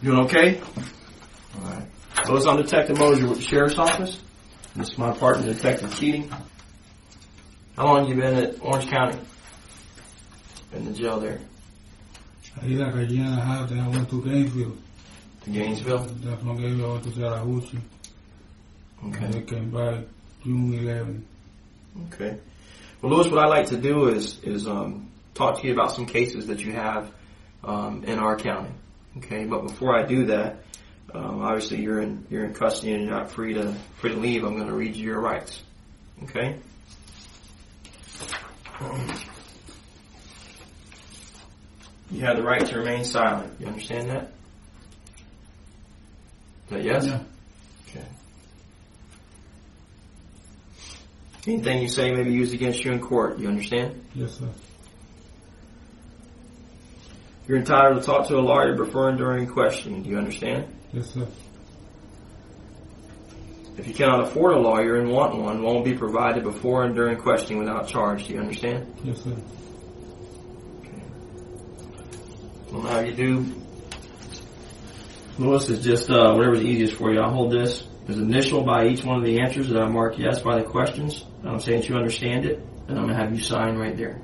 Doing okay? All right. So I'm Detective Mosier with the Sheriff's Office. This is my partner, Detective Keating. How long have you been at Orange County? In the jail there? Ahí like a year and a half, then I went to Gainesville. To Gainesville? Then from Gainesville I went to Chattahoochee. Okay. And I came back June 11. Okay. Well, Louis, what I like to do is talk to you about some cases that you have in our county. Okay, but before I do that, obviously you're in custody and you're not free to leave. I'm going to read you your rights. Okay. You have the right to remain silent. You understand that? Is that yes? Yeah. Okay. Anything you say may be used against you in court. You understand? Yes, sir. You're entitled to talk to a lawyer before and during questioning. Do you understand? Yes, sir. If you cannot afford a lawyer and want one will be provided before and during questioning without charge. Do you understand? Yes, sir. Okay. Well, how you do, Louis, is just whatever's easiest for you. I'll hold this as initial by each one of the answers that I mark yes by the questions. I'm saying that you understand it, and I'm going to have you sign right there.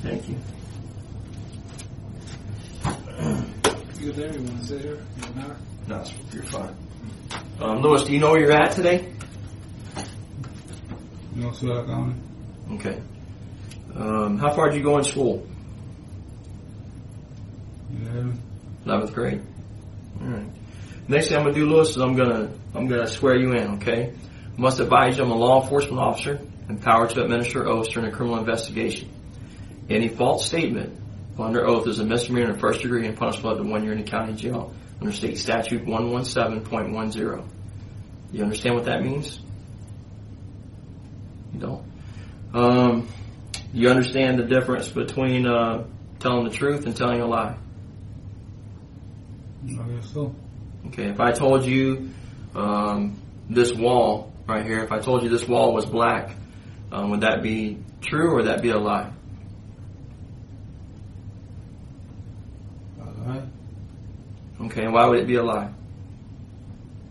Thank you. You there? You want to sit here? Doesn't matter. No, you're fine. Louis, do you know where you're at today? You know, Sutter County. Okay. How far did you go in school? 11. 11th grade. All right. Next thing I'm gonna do, Louis, is I'm gonna swear you in. Okay. I must advise you I'm a law enforcement officer, empowered to administer oaths during a criminal investigation. Any false statement under oath is a misdemeanor in first degree and punishable up to 1 year in the county jail under state statute 117.10. You understand what that means? You don't? You understand the difference between telling the truth and telling a lie? I guess so. Okay, if I told you this wall right here, if I told you this wall was black, would that be true or would that be a lie? A lie? Okay, and why would it be a lie?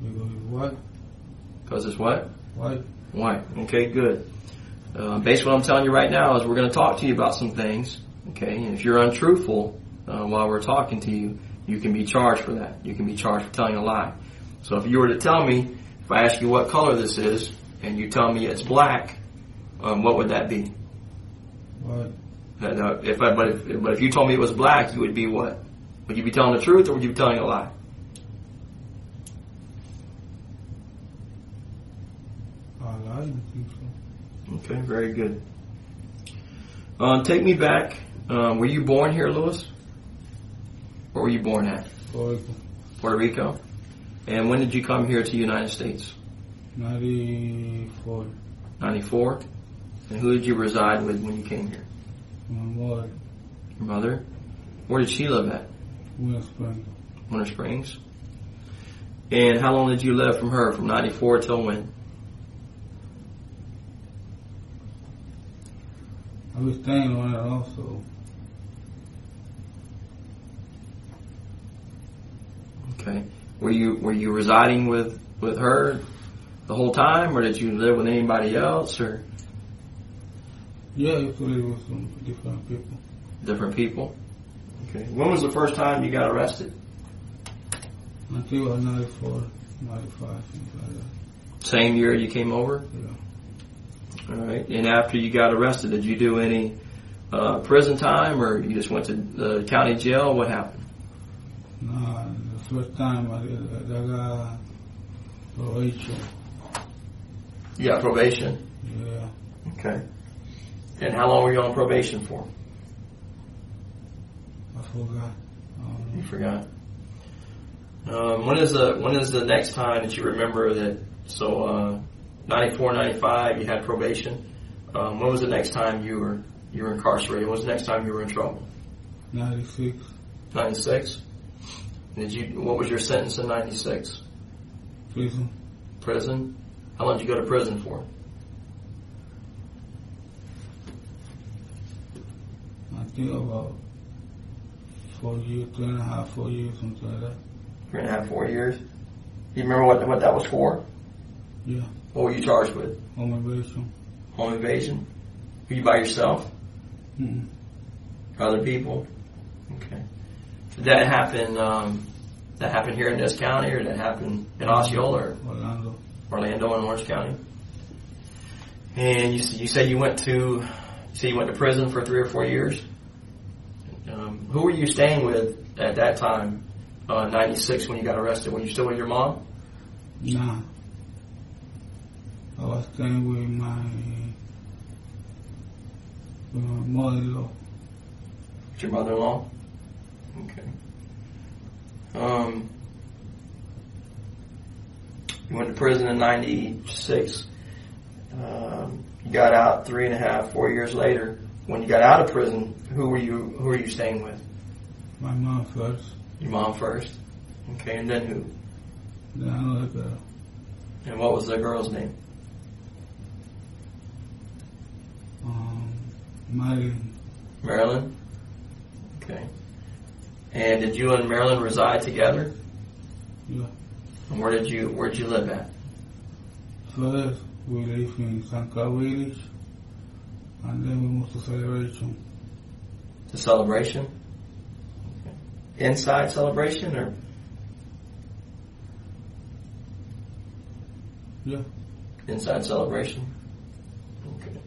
Because it's what? Because it's what? White. White. Okay, good. Basically what I'm telling you right now is we're going to talk to you about some things. Okay, and if you're untruthful while we're talking to you, you can be charged for that. You can be charged for telling a lie. So if you were to tell me, if I ask you what color this is, and you tell me it's black, what would that be? White. But if you told me it was black, you would be what? Would you be telling the truth or would you be telling a lie? A lie? I think so. Okay, very good. Take me back. Were you born here, Louis? Where were you born at? Puerto Rico. And when did you come here to the United States? 94. 94? And who did you reside with when you came here? My mother. Your mother? Where did she live at? Winter Spring. Winter Springs. And how long did you live from her? From 94 till when? I was staying on it also. Okay. Were you residing with her the whole time, or did you live with anybody else, or? Yeah, I used to live with some different people. Different people. Okay. When was the first time you got arrested? Until 94, 95, something like that. Same year you came over? Yeah. All right. And after you got arrested, did you do any prison time, or you just went to the county jail? What happened? Nah, the first time I got probation. You got probation? Yeah. Okay. And how long were you on probation for? I forgot. You forgot. When is the next time that you remember that So 94, 95, you had probation. When was the next time you were incarcerated? When was the next time you were in trouble? 96. 96. What was your sentence in 96? Prison. Prison. How long did you go to prison for? I think about 4 years, 3.5, 4 years, something like that. 3.5, 4 years. You remember what that was for? Yeah. What were you charged with? Home invasion. Home invasion. Were you by yourself? Mm-mm. Other people? Okay. Did that happen? That happened here in this county, or did that happen in Osceola or Orlando in Orange County? And you said you went to prison for 3 or 4 years. Who were you staying with at that time? 96 when you got arrested. Were you still with your mom? Nah. I was staying with my mother-in-law. With your mother-in-law? Okay. You went to prison in 96. You got out 3.5, 4 years later. When you got out of prison, who were you staying with? My mom first. Your mom first? Okay, and then who? Then another girl. And what was the girl's name? Marilyn? Okay. And did you and Marilyn reside together? Yeah. And where'd you live at? First, we lived in St. Cloud Village, and then we moved to Celebration. To Celebration? Okay. Inside Celebration, or? Yeah. Inside Celebration? Okay.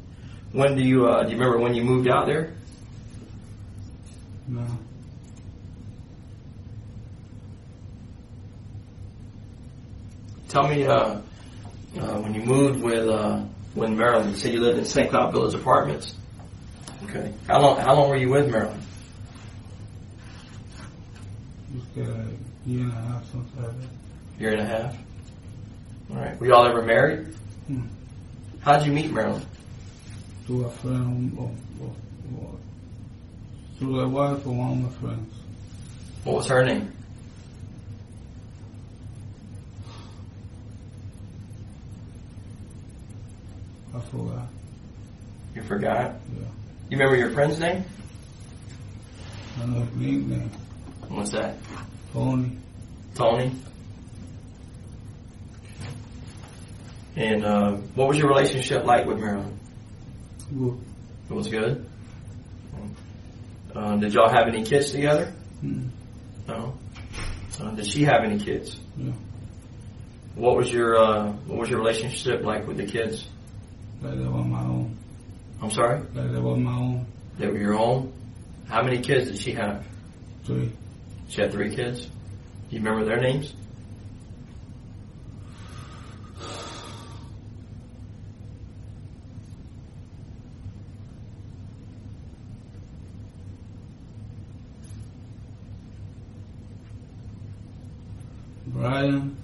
When do you remember when you moved out there? No. Tell me, when you moved with Marilyn, you said you lived in St. Cloud Village Apartments. Okay. How long were you with Marilyn? Just a year and a half, something like that. Year and a half. All right. Were y'all ever married? How'd you meet Marilyn? To a friend, to the wife of one of my friends. What was her name? I forgot. You forgot? Yeah. You remember your friend's name? I know his nickname. What's that? Tony. Tony? And what was your relationship like with Marilyn? Good. It was good? Did y'all have any kids together? No? Did she have any kids? Yeah. What was your relationship like with the kids? Like they were my own. I'm sorry? Like they were my own. They were your own? How many kids did she have? 3. She had 3 kids? Do you remember their names? Brian,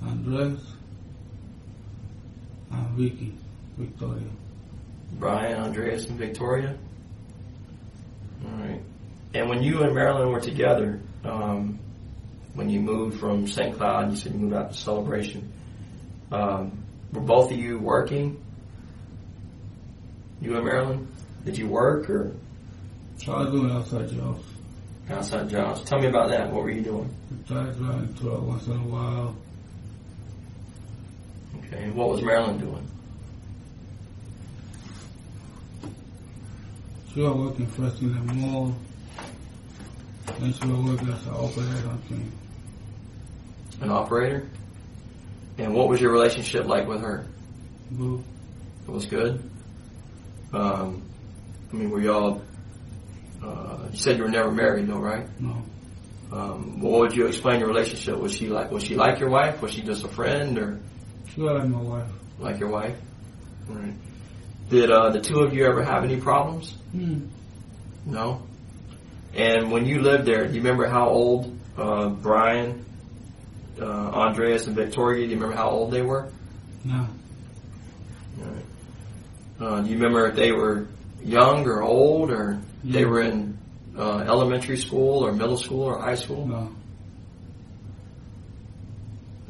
Andres, and Victoria. Brian, Andreas, and Victoria? All right. And when you and Marilyn were together, when you moved from St. Cloud, you said you moved out to Celebration, were both of you working? You and Marilyn? Did you work, or? So I was doing outside jobs. Outside jobs. Tell me about that. What were you doing? I tried driving truck once in a while. Okay. And what was Marilyn doing? She was working first in the mall. Then she was working as an operator on things. An operator? And what was your relationship like with her? Good. It was good? Were y'all... you said you were never married, though, right? No. What would you explain your relationship? Was she like your wife? Was she just a friend, or? She was like my wife. Like your wife? All right. Did the two of you ever have any problems? No? And when you lived there, do you remember how old Brian, Andreas, and Victoria, do you remember how old they were? No. All right. Do you remember if they were young or old, or they were in elementary school or middle school or high school? No.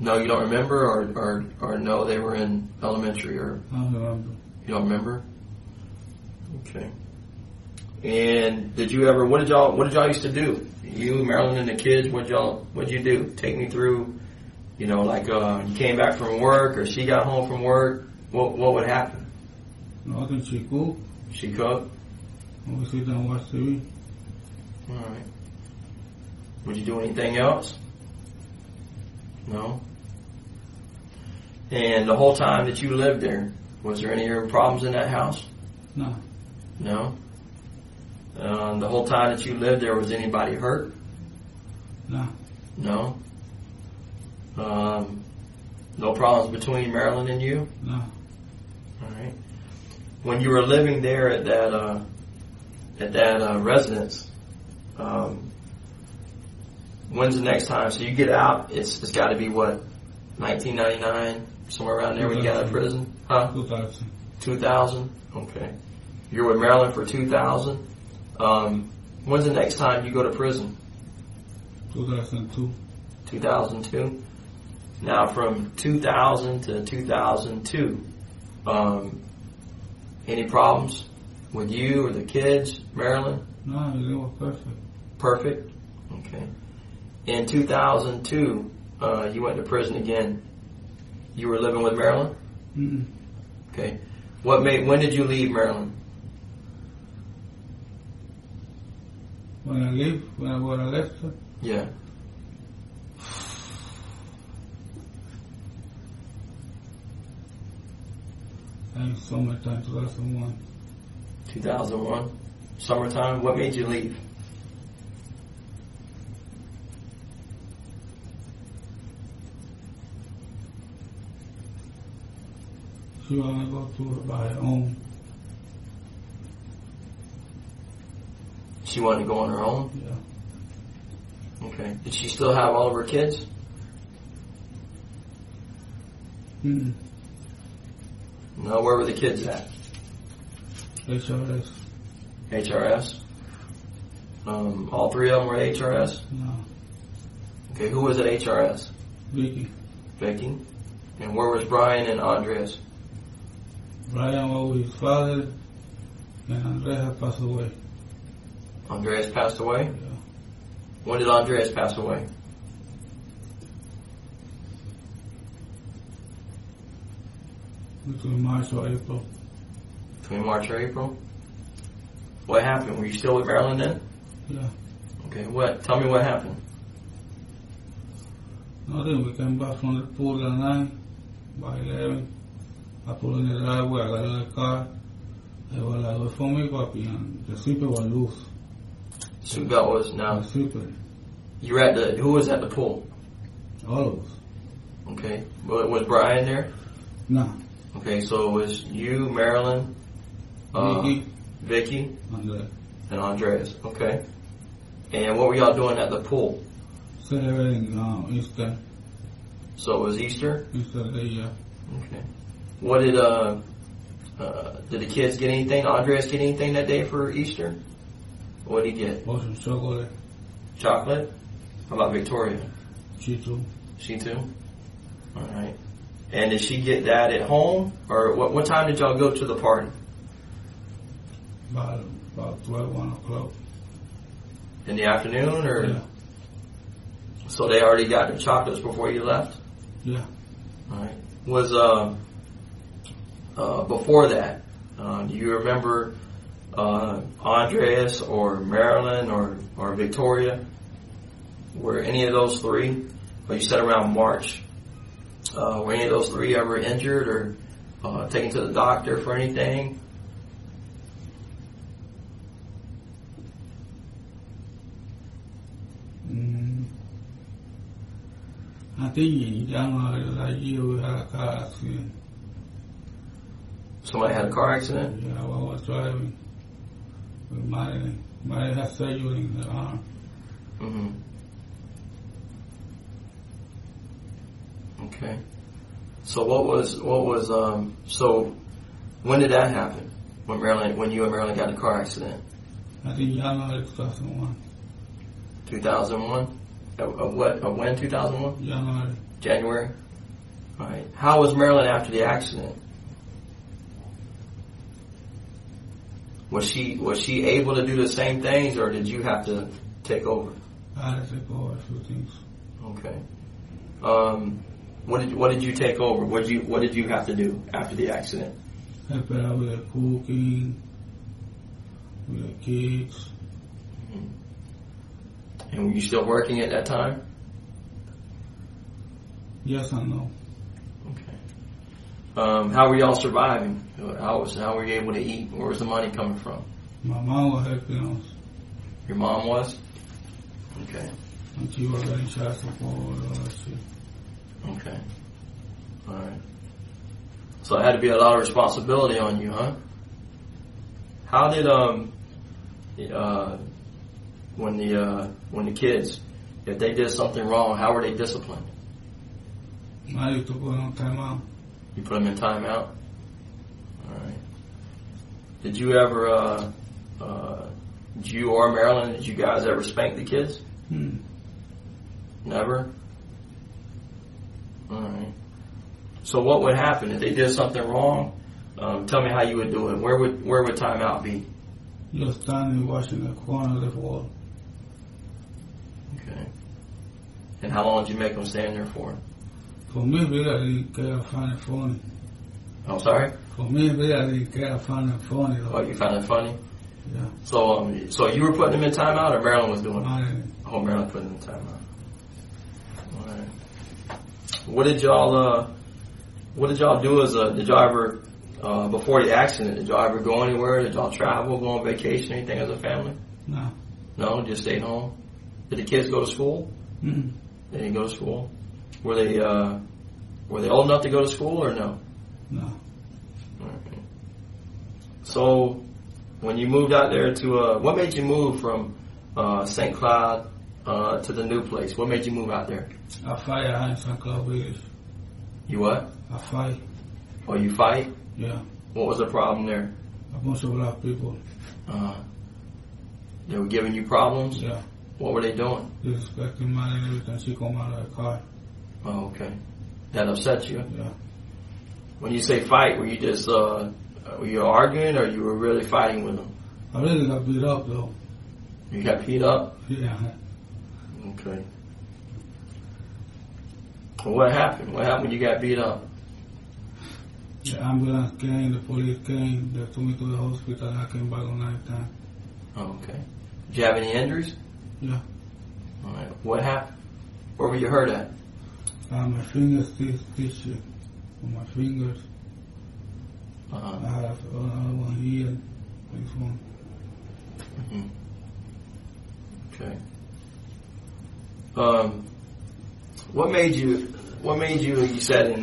No, you don't remember, or no, they were in elementary, or I don't remember. you don't remember? Okay. And did you ever? What did y'all used to do? You, Marilyn, and the kids. What'd you do? Take me through. You know, like you came back from work, or she got home from work. What would happen? Nothing. She cook. She cooked. We sit down and watch TV. All right. Would you do anything else? No. And the whole time that you lived there, was there any problems in that house? No. No. The whole time that you lived there, was anybody hurt? No. No. No problems between Marilyn and you? No. All right. When you were living there at that residence, when's the next time? So you get out, it's got to be what, 1999, somewhere around there when you got out of prison? Huh? 2000. 2000? Okay. You're with Marilyn for 2000. When's the next time you go to prison? 2002. 2002. Now from 2000 to 2002, any problems with you or the kids, Marilyn? No, they were perfect. Perfect? Okay. In 2002, you went to prison again. You were living with Marilyn? Mm-mm. Okay. When did you leave Maryland? When I left her, Yeah. I was summertime 2001. 2001. Summertime. What made you leave? She wanted to go to by her own. She wanted to go on her own? Yeah. Okay. Did she still have all of her kids? Mm-mm. No, where were the kids at? HRS. HRS? All three of them were at HRS? No. Okay, who was at HRS? Vicky. Vicky. And where was Brian and Andreas? Brian was with his father, and Andrea had passed away. Andreas passed away? Yeah. When did Andreas pass away? Between March or April. Between March or April? What happened? Were you still with Marilyn then? Yeah. Okay, what? Tell me what happened. Nothing. We came back from the pool at 9 by 11. I pulled in the driveway, I got in the car. They were like, wait for me, papi, and the zipper was loose. Seatbelt was The now. zipper. You were at who was at the pool? All of us. Okay. Was Brian there? No. Okay, so it was you, Marilyn, Vicky, Andrea. and Andreas. Okay. And what were y'all doing at the pool? Celebrating Easter. So it was Easter? Easter Day, yeah. Okay. What did the kids get anything? Andreas get anything that day for Easter? What did he get? Bought some chocolate. Chocolate? How about Victoria? She too. She too? Alright. And did she get that at home? Or what time did y'all go to the party? About 12, 1 o'clock. In the afternoon? Or Yeah. So they already got the chocolates before you left? Yeah. Alright. Was before that, do you remember Andreas or Marilyn or Victoria? Were any of those three, well, you said around March, were any of those three ever injured or taken to the doctor for anything? I think in January last year we had a car accident. Somebody had a car accident? Yeah, I was driving with Mary. Mary had surgery in the arm. Mm-hmm. Okay. So so when did that happen? When you and Marilyn got in a car accident? I think January 2001. 2001? Of what? Of when? 2001? January. January? All right. How was Marilyn after the accident? Was she able to do the same things, or did you have to take over? I had to take over a few things. Okay. What did you take over? What did you have to do after the accident? Help her out with the cooking, with the kids. And were you still working at that time? Yes and no. Okay. How were y'all surviving? How were you able to eat? Where was the money coming from? My mom was helping us. Your mom was? Okay. And she was getting child support and all that shit. Okay. All right. So it had to be a lot of responsibility on you, huh? How did when the kids, if they did something wrong, how were they disciplined? I used to put them on timeout. You put them in timeout? All right. Did you ever, did you or Marilyn, did you guys ever spank the kids? Never? All right. So what would happen if they did something wrong? Tell me how you would do it. Where would timeout be? You're standing watching the corner of the wall. Okay. And how long did you make them stand there for? For me, really, I didn't care. I found it funny. I'm sorry? For me, really, I didn't care. I found it funny. Though. Oh, you found it funny? Yeah. So you were putting them in timeout, or Marilyn was doing it? I didn't. Oh, Marilyn put them in timeout. All right. What did y'all do did y'all ever, before the accident, did y'all ever go anywhere? Did y'all travel, go on vacation, anything as a family? No. No, just stayed home? Did the kids go to school? Mm-hmm. They didn't go to school? Were they old enough to go to school or no? No. Okay. So, when you moved out there to, what made you move from St. Cloud to the new place? What made you move out there? I fight in St. Cloud Village. You what? I fight. Oh, you fight? Yeah. What was the problem there? A bunch of black people. They were giving you problems? Yeah. What were they doing? Disrespecting man and everything. She come out of the car. Oh, okay. That upset you? Yeah. When you say fight, were you just, were you arguing or you were really fighting with them? I really got beat up though. You got beat up? Yeah. Okay. Well, what happened? What happened when you got beat up? The ambulance came, the police came, they took me to the hospital and I came back on night time. Oh, okay. Did you have any injuries? Yeah. All right. What happened? Where were you hurt at? My fingers tissue on my fingers. I have another one here, this one. Mm-hmm. Okay. What made you said in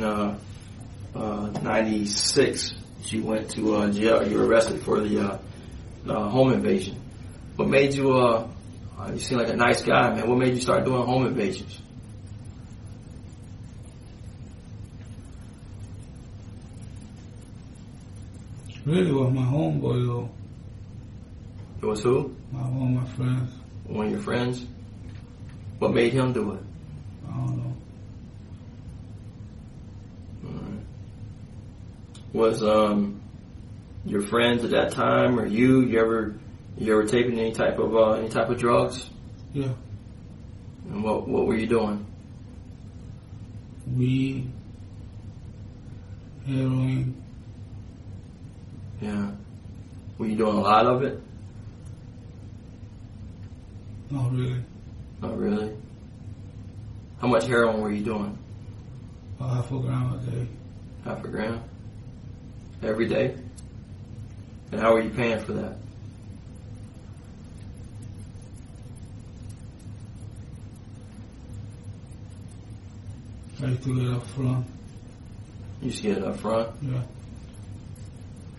96 you went to jail, you were arrested for the home invasion. What made you, you seem like a nice guy, man. What made you start doing home invasions? Really was my homeboy though. It was who? My friends. One of your friends? What made him do it? I don't know. Alright. Was your friends at that time or you ever taking any type of drugs? Yeah. And what were you doing? Weed, heroin. Yeah. Were you doing a lot of it? Not really. Not really. How much heroin were you doing? Half a gram a day. Half a gram? Every day? And how were you paying for that? I used to get up front. You used to get it up front? Yeah.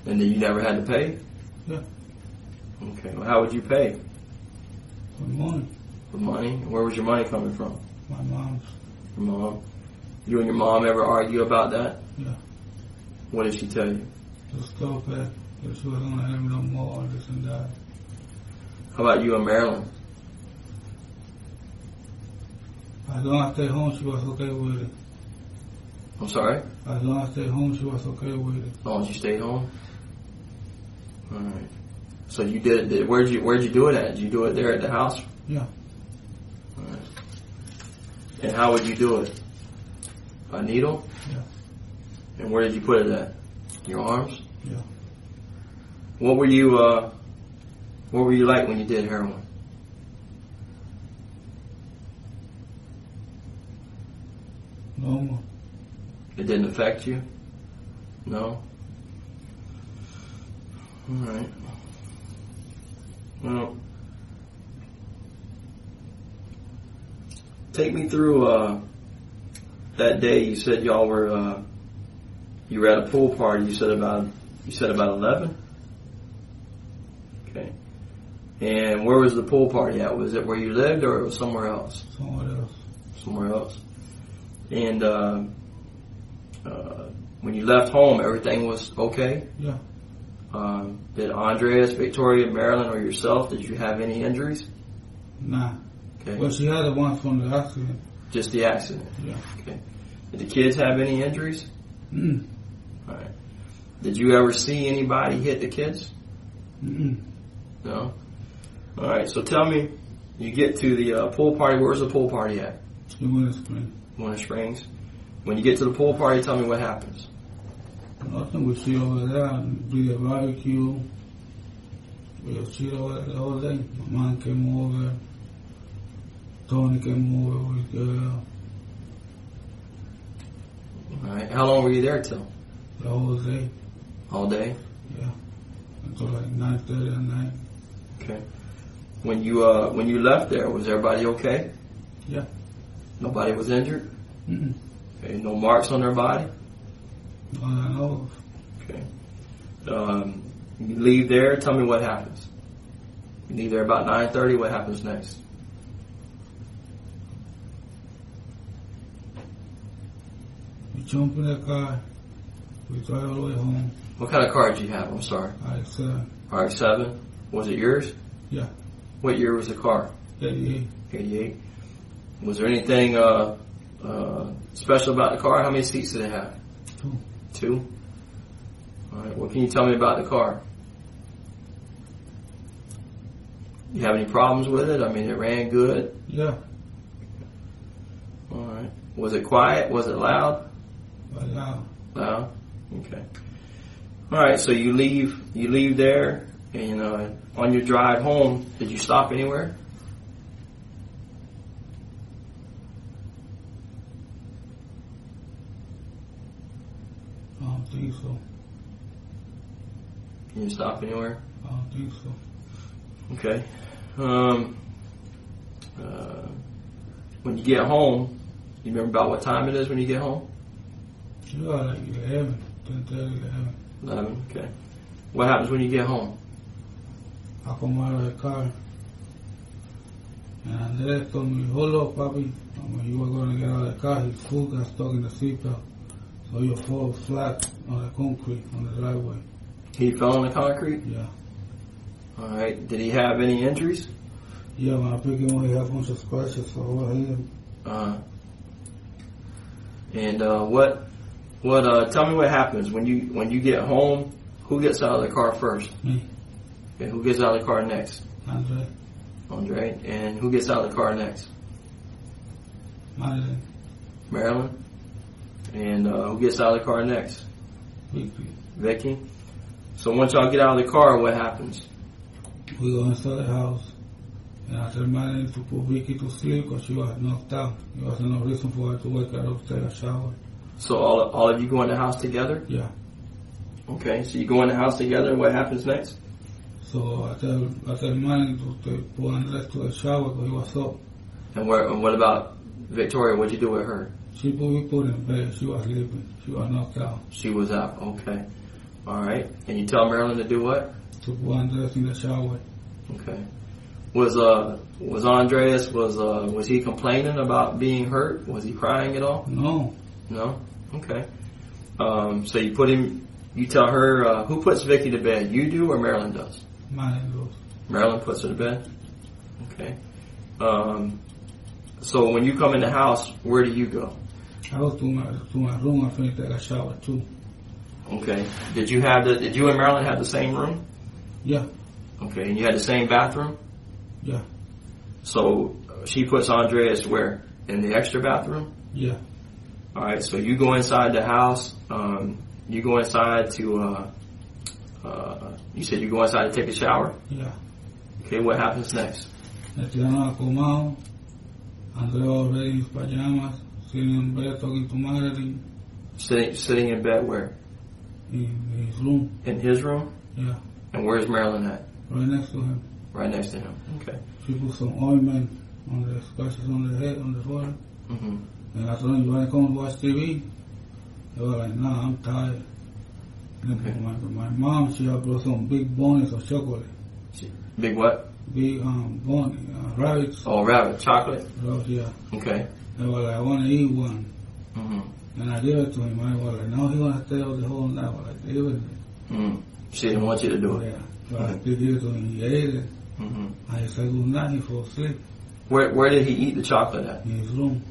And then you never had to pay? Yeah. Okay. Well, how would you pay? For money. For money? Where was your money coming from? My mom's. Your mom? You and your mom ever argue about that? Yeah. What did she tell you? Just stop that. That she wasn't gonna have me no more, this and that. How about you and Marilyn? As long as I stayed home, she was okay with it. I'm sorry? As long as I stayed home, she was okay with it. As long as you stayed home? Alright. So you did where'd you do it at? Did you do it there at the house? Yeah. Alright. And how would you do it? A needle? Yeah. And where did you put it at? Your arms? Yeah. What were you like when you did heroin? Normal. It didn't affect you? No? Alright. Well, take me through that day. You said y'all were you were at a pool party. You said about 11? Okay. And where was the pool party at? Was it where you lived or it was somewhere else? Somewhere else. Somewhere else. And when you left home, everything was okay? Yeah. Did Andreas, Victoria, Marilyn, or yourself, did you have any injuries? Nah. Okay. Well, she had the one from the accident. Just the accident? Yeah. Okay. Did the kids have any injuries? Mm. All right. Did you ever see anybody hit the kids? Mm. No? All right. So tell me, you get to the pool party. Where's the pool party at? In Winter Spring. Winter Springs. When you get to the pool party, tell me what happens. Nothing. We sit over there and do the barbecue. We just sit over there all day. My mom came over. Tony came over with the girl. All right. How long were you there till? The whole day. All day? Yeah. Until like 9:30 at night. Okay. When you left there, was everybody okay? Yeah. Nobody was injured? Mm-mm. Okay. No marks on their body? All I know. Okay. You leave there. Tell me what happens. You leave there about 9:30. What happens next? We jump in the car. We drive all the way home. What kind of car did you have? I'm sorry. I RX-7. Was it yours? Yeah. What year was the car? 88. 88. Was there anything special about the car? How many seats did it have? 2. 2. All right. What can you tell me about the car? You have any problems with it? I mean, it ran good. Yeah. All right. Was it quiet? Was it loud? Loud. Loud. Okay. All right. So you leave there, and on your drive home, did you stop anywhere? I don't think so. Did you stop anywhere? I don't think so. Okay. When you get home, you remember about what time it is when you get home? Yeah, like 11. 10:30, 11. 11. Okay. What happens when you get home? I come out of the car. And Andres told me, hold up, papi. And when you were going to get out of the car, his foot got stuck in the seatbelt. So you fall flat on the concrete on the driveway. He fell on the concrete? Yeah. All right. Did he have any injuries? Yeah, when I picked him up, he had a bunch of scratches all over him. And tell me what happens when you get home. Who gets out of the car first? Me. Okay, who gets out of the car next? Andre. And who gets out of the car next? Marilyn. Marilyn. And who gets out of the car next? Vicky. So once y'all get out of the car, what happens? We go inside the house. And I tell Marilyn to put Vicky to sleep because she was knocked out. There wasn't no reason for her to wake her up, take a shower. So all of you go in the house together? Yeah. Okay, so you go in the house together, and what happens next? So I tell Marilyn to put Andres to the shower because he was up. And what about Victoria? What'd you do with her? We put in bed. She was sleeping. She was knocked out. She was out. Okay. All right. And you tell Marilyn to do what? To put Andres in the shower. Okay. Was Andreas was he complaining about being hurt? Was he crying at all? No. No? Okay. So you put him, you tell her, who puts Vicky to bed? You do or Marilyn does? Marilyn goes. Marilyn puts her to bed? Okay. So when you come in the house, where do you go? I go to my room. I finish take a shower too. Okay. Did you and Marilyn have the same room? Yeah. Okay. And you had the same bathroom? Yeah. So she puts Andreas where? In the extra bathroom? Yeah. All right. So you go inside the house. You go inside to. You said you go inside to take a shower? Yeah. Okay. What happens next? Tiramos acomado. Andrea already in his pajamas, sitting in bed talking to Marilyn. Sitting in bed where? In his room. In his room? Yeah. And where's Marilyn at? Right next to him. Right next to him. Okay. She put some ointment on the scratches on the head, on the forehead. Mm-hmm. And I told him, you want to come and watch TV? They were like, nah, I'm tired. And Okay. my mom, she had brought some big bunnies of chocolate. Big what? Big bunny, rabbits. Oh, rabbit. Chocolate? Rabbits, yeah. Okay. They were like, I want to eat one. Mm-hmm. And I gave it to him. I was like, no, he want to stay out the whole night. I was like, give it to me. Mm-hmm. She didn't want you to do it. Yeah. So I did it to him. He ate it. Mm-hmm. And he said, good night. He fell asleep Where did he eat the chocolate at? in his room.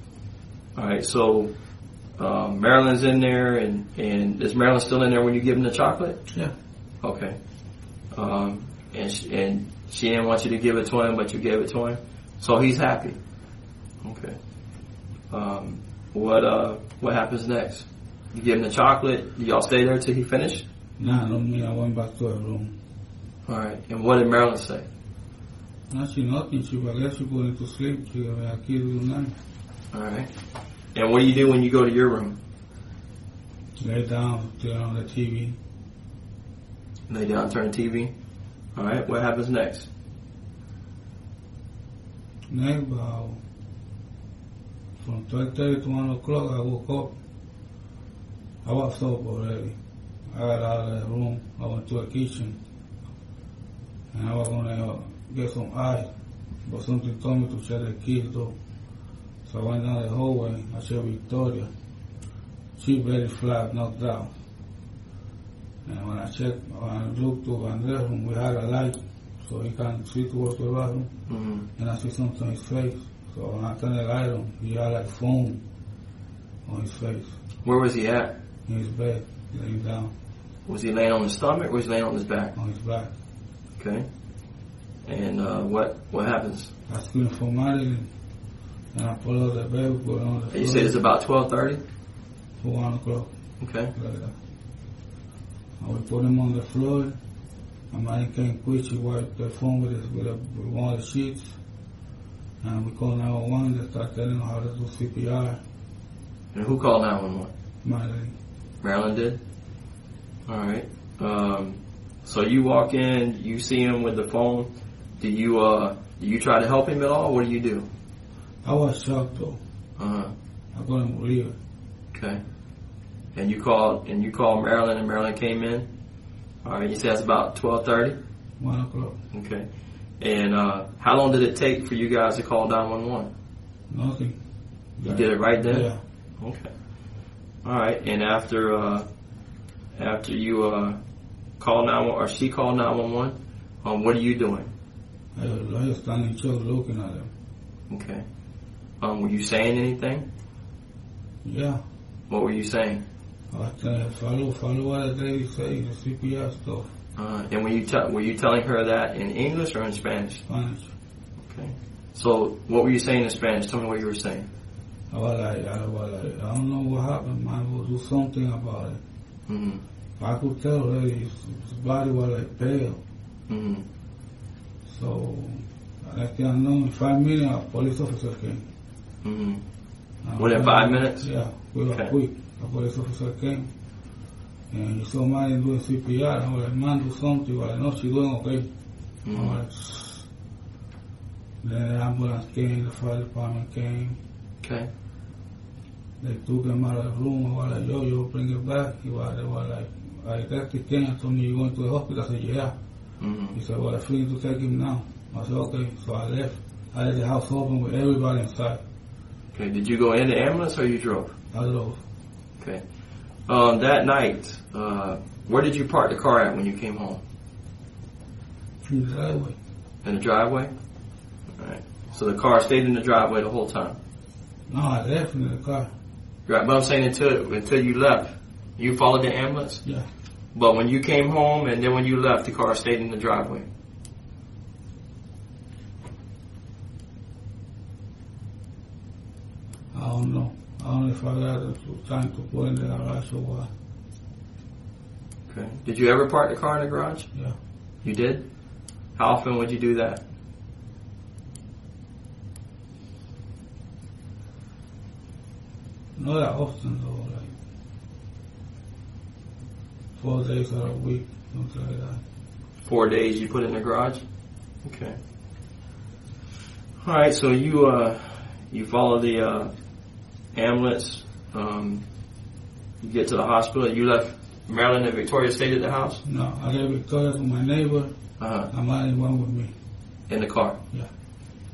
All right. So Marilyn's in there, and is Marilyn still in there when you give him the chocolate? Yeah. Okay. And she didn't want you to give it to him, but you gave it to him, so he's happy. Okay. What happens next? You give him the chocolate. Do y'all stay there till he finished? Nah, no, me. I went back to her room. All right. And what did Marilyn say? Nothing. She, I guess she put him to sleep. She gave me a key to the night. All right. And what do you do when you go to your room? Lay down, turn on the TV. Lay down, turn the TV. All right. What happens next? Next, about from 12:30 to 1 o'clock, I woke up. I was up already. I got out of the room. I went to the kitchen. And I was going to get some ice. But something told me to check the keys, though. So I went down the hallway. I checked Victoria. She very flat, knocked out. And when I looked to Andre's room, we had a light, so he can see towards the bathroom. Mm-hmm. And I see something on his face. So when I turned the light on, he had like foam on his face. Where was he at? In his bed, laying down Was he laying on his stomach or was he laying on his back? on his back. Okay. And what happens? I screamed for Marilyn, and I pulled out the bed, we put it on the floor. You said it's about 12:30. For 1 o'clock, Okay. like that. And we put him on the floor, and Marilyn came quick. She wiped the phone with one of the sheets, and we called 911. They started telling her how to do CPR. And who called 911? Marilyn. Marilyn did. All right. So you walk in, you see him with the phone. Do you try to help him at all? What do you do? I was shocked though. Uh-huh. I couldn't believe it. Okay. And you called Marilyn, and Marilyn came in. All right. You said it's about 12:30. 1 o'clock. Okay. And how long did it take for you guys to call 911? Nothing. You did it right then? Yeah. Okay. All right. And after you call 911 or she called 911, what are you doing? I was standing in church looking at him. Okay. Were you saying anything? Yeah. What were you saying? I was telling her, follow what the lady say, the CPR stuff. And were you telling her that in English or in Spanish? Spanish. Okay. So what were you saying in Spanish? Tell me what you were saying. I was like, I don't know what happened, man. We'll do something about it. Mm-hmm. I could tell already his body was like pale. Mm-hmm. So, next thing I know, in 5 minutes, a police officer came. Mm-hmm. Within 5 minutes? Yeah, we were quick. A police officer came. And he saw Marilyn doing CPR. I was like, man, do something. I was like, no, she's doing okay. Mm-hmm. I was like, then the ambulance came, the fire department came. Okay. They took him out of the room. I was like, yo, bring it back. They were like, I detective came and told me, you going to the hospital? I said, yeah. Mm-hmm. He said, well, I'm free to take him now. I said, okay. So I left. I left the house open with everybody inside. Okay. Did you go in the ambulance or you drove? I drove. Okay. That night, where did you park the car at when you came home? In the driveway. In the driveway? All right. So the car stayed in the driveway the whole time? No, I left in the car. Right, but I'm saying until you left, you followed the ambulance? Yeah. But when you came home and then when you left, the car stayed in the driveway? I don't know. I don't know if I got the time to put in the garage or what. Okay. Did you ever park the car in the garage? Yeah. You did? How often would you do that? Not that often though, like 4 days out of a week, something like that. 4 days you put it in the garage? Okay. All right, so you follow the ambulance. You get to the hospital. You left Maryland and Victoria stayed at the house? No, I left Victoria to my neighbor. And mine went with me. In the car? Yeah.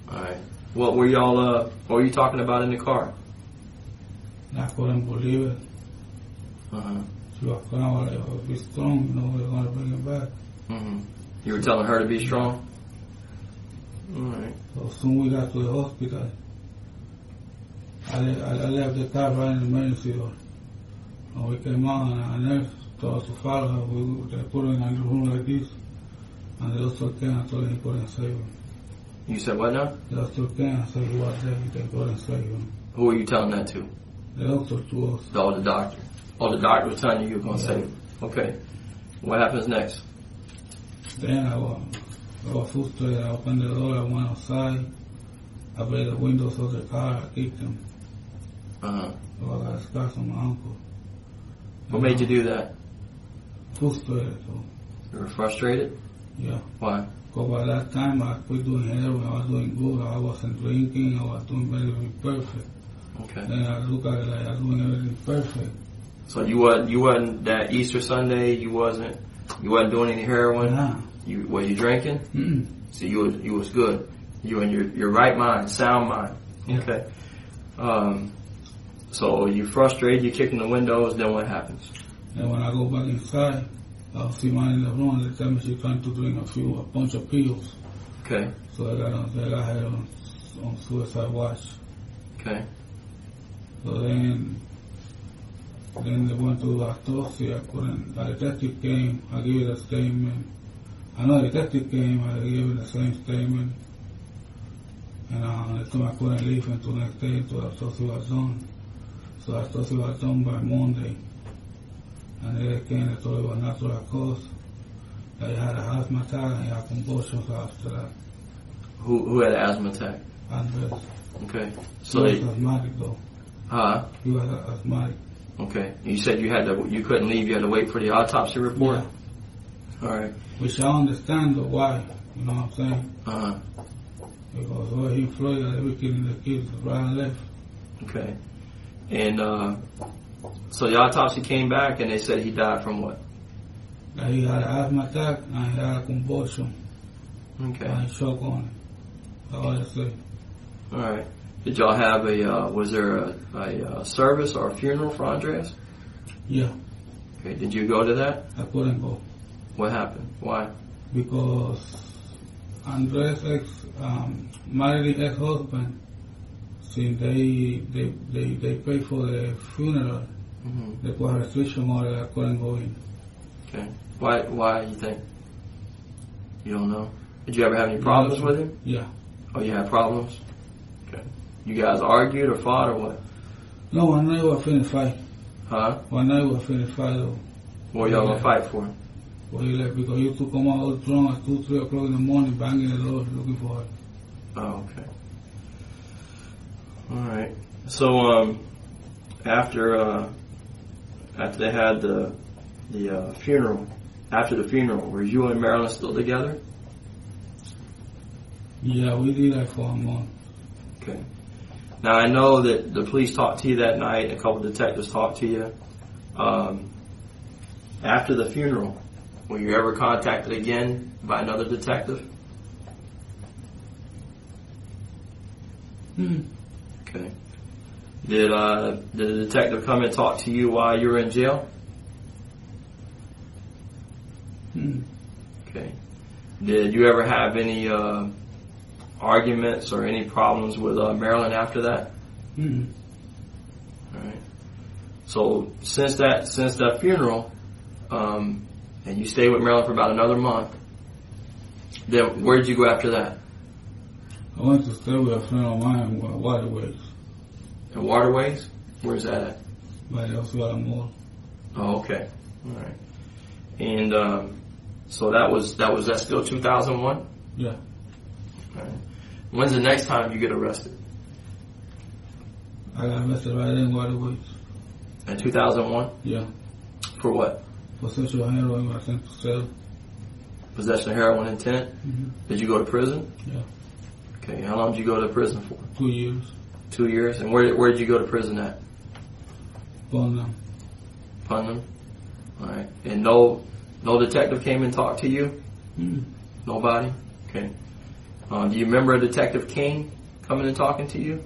All right. What were you talking about in the car? I couldn't believe it. She was crying, like, be strong, you know, we're going to bring it back. You were telling her to be strong? All right. So soon we got to the hospital. I left the car right in the emergency door. And we came out and a nurse told us to follow her. They put her in a room like this. And the doctor came and told him he couldn't save him. You said what now? The doctor came and said he was dead, they couldn't save him. Who were you telling that to? The doctor to us. Oh, the doctor. Oh, the doctor was telling you were going to save him. Okay. What happens next? Then I was frustrated. I opened the door, I went outside. I break the windows of the car, I kicked them. So I got scars on my ankle. What made you do that? Frustrated. So. You were frustrated? Yeah. Why? Because by that time I quit doing heroin, I was doing good, I wasn't drinking, I was doing everything perfect. Okay. Then I look at it like I was doing everything perfect. So you wasn't that Easter Sunday, you wasn't doing any heroin? Nah. Were you drinking? Mm-mm. So you was good. You were in your right mind, sound mind. Yeah. Okay. So you frustrated, you kicking the windows, then what happens? And when I go back inside, I'll see mine in the room and they tell me she's trying to drink a bunch of pills. Okay. So I got her on suicide watch. Okay. So then they went to the autopsy. The detective came, I gave it a statement. I know the detective came, I gave it the same statement. And they told me I couldn't leave until next day until the autopsy was done. So the autopsy was done by Monday. And then they came and told it was natural cause. That he had a asthma attack and he had convulsions after that. Who had an asthma attack? Andres. Okay. So he was asthmatic though. Huh? He was asthmatic. Okay. You said you couldn't leave, you had to wait for the autopsy report? Yeah. All right. Which I understand though why, you know what I'm saying? Because over here in Florida, they were killing the kids right and left. Okay. And so the autopsy came back and they said he died from what? That he had an asthma attack and he had a convulsion. Okay. And he shock on it. That's all I say. All right. Did y'all have was there a service or a funeral for Andres? Yeah. Okay. Did you go to that? I couldn't go. What happened? Why? Because Andres' married ex-husband, since they paid for the funeral, they put a restriction on it, I couldn't go in. Okay. Why you think? You don't know? Did you ever have any problems with him? Yeah. Oh, you had problems? Okay. You guys argued or fought or what? No, one night we were finna fight. Huh? One night we were finna fight though. What were y'all gonna fight for? Well, he left because he used to come out all drunk at 2, 3 o'clock in the morning, banging the door, looking for her. Oh, okay. All right. So, after they had the funeral, after the funeral, were you and Marilyn still together? Yeah, we did that for a month. Okay. Now I know that the police talked to you that night. A couple of detectives talked to you. After the funeral, were you ever contacted again by another detective? Okay. Did the detective come and talk to you while you were in jail? Okay. Did you ever have any arguments or any problems with Marilyn after that? All right. So since that funeral, and you stayed with Marilyn for about another month, then where did you go after that? I went to stay with a friend of mine in Waterways. In Waterways? Where's that at? By the Oswald Mall. Oh, okay. All right. And so that's still 2001? Yeah. All right. When's the next time you get arrested? I got arrested right in Waterways. In 2001? Yeah. For what? Possession of heroin, I sent to cell. Possession of heroin intent? Mm-hmm. Did you go to prison? Yeah. Okay. How long did you go to prison for? 2 years. 2 years. And where did you go to prison at? Putnam. Putnam. All right. And no detective came and talked to you? Nobody? Okay. Do you remember Detective King coming and talking to you?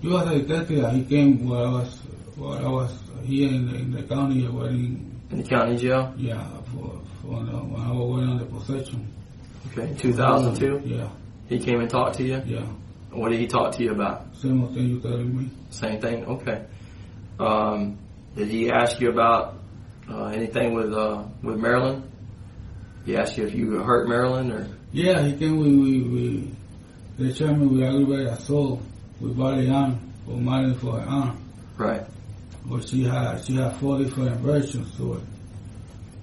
He was a detective. He came while I was here in the county. In the county jail? Yeah, when I was waiting on the possession. Okay. 2002? Yeah. He came and talked to you? Yeah. What did he talk to you about? Same thing you telling me. Same thing? Okay. Did he ask you about anything with Marilyn? He asked you if you hurt Marilyn or? Yeah, he came. They charged me with aggravated assault with body arm or Marilyn for her arm. Right. But she had 4 different versions to it.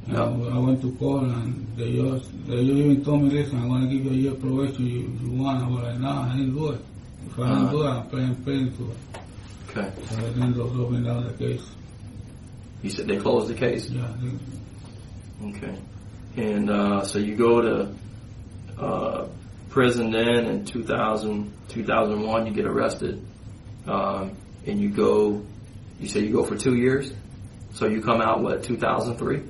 No. I went to court and they even told me, listen, I'm going to give you a year probation. You want? I was like, nah, I didn't do it. If I didn't do it, I'm paying to it. Okay. So then they'll open down the case. You said they closed the case? Yeah. Okay. And so you go to prison then in 2001, you get arrested. And you say you go for 2 years? So you come out, what, 2003?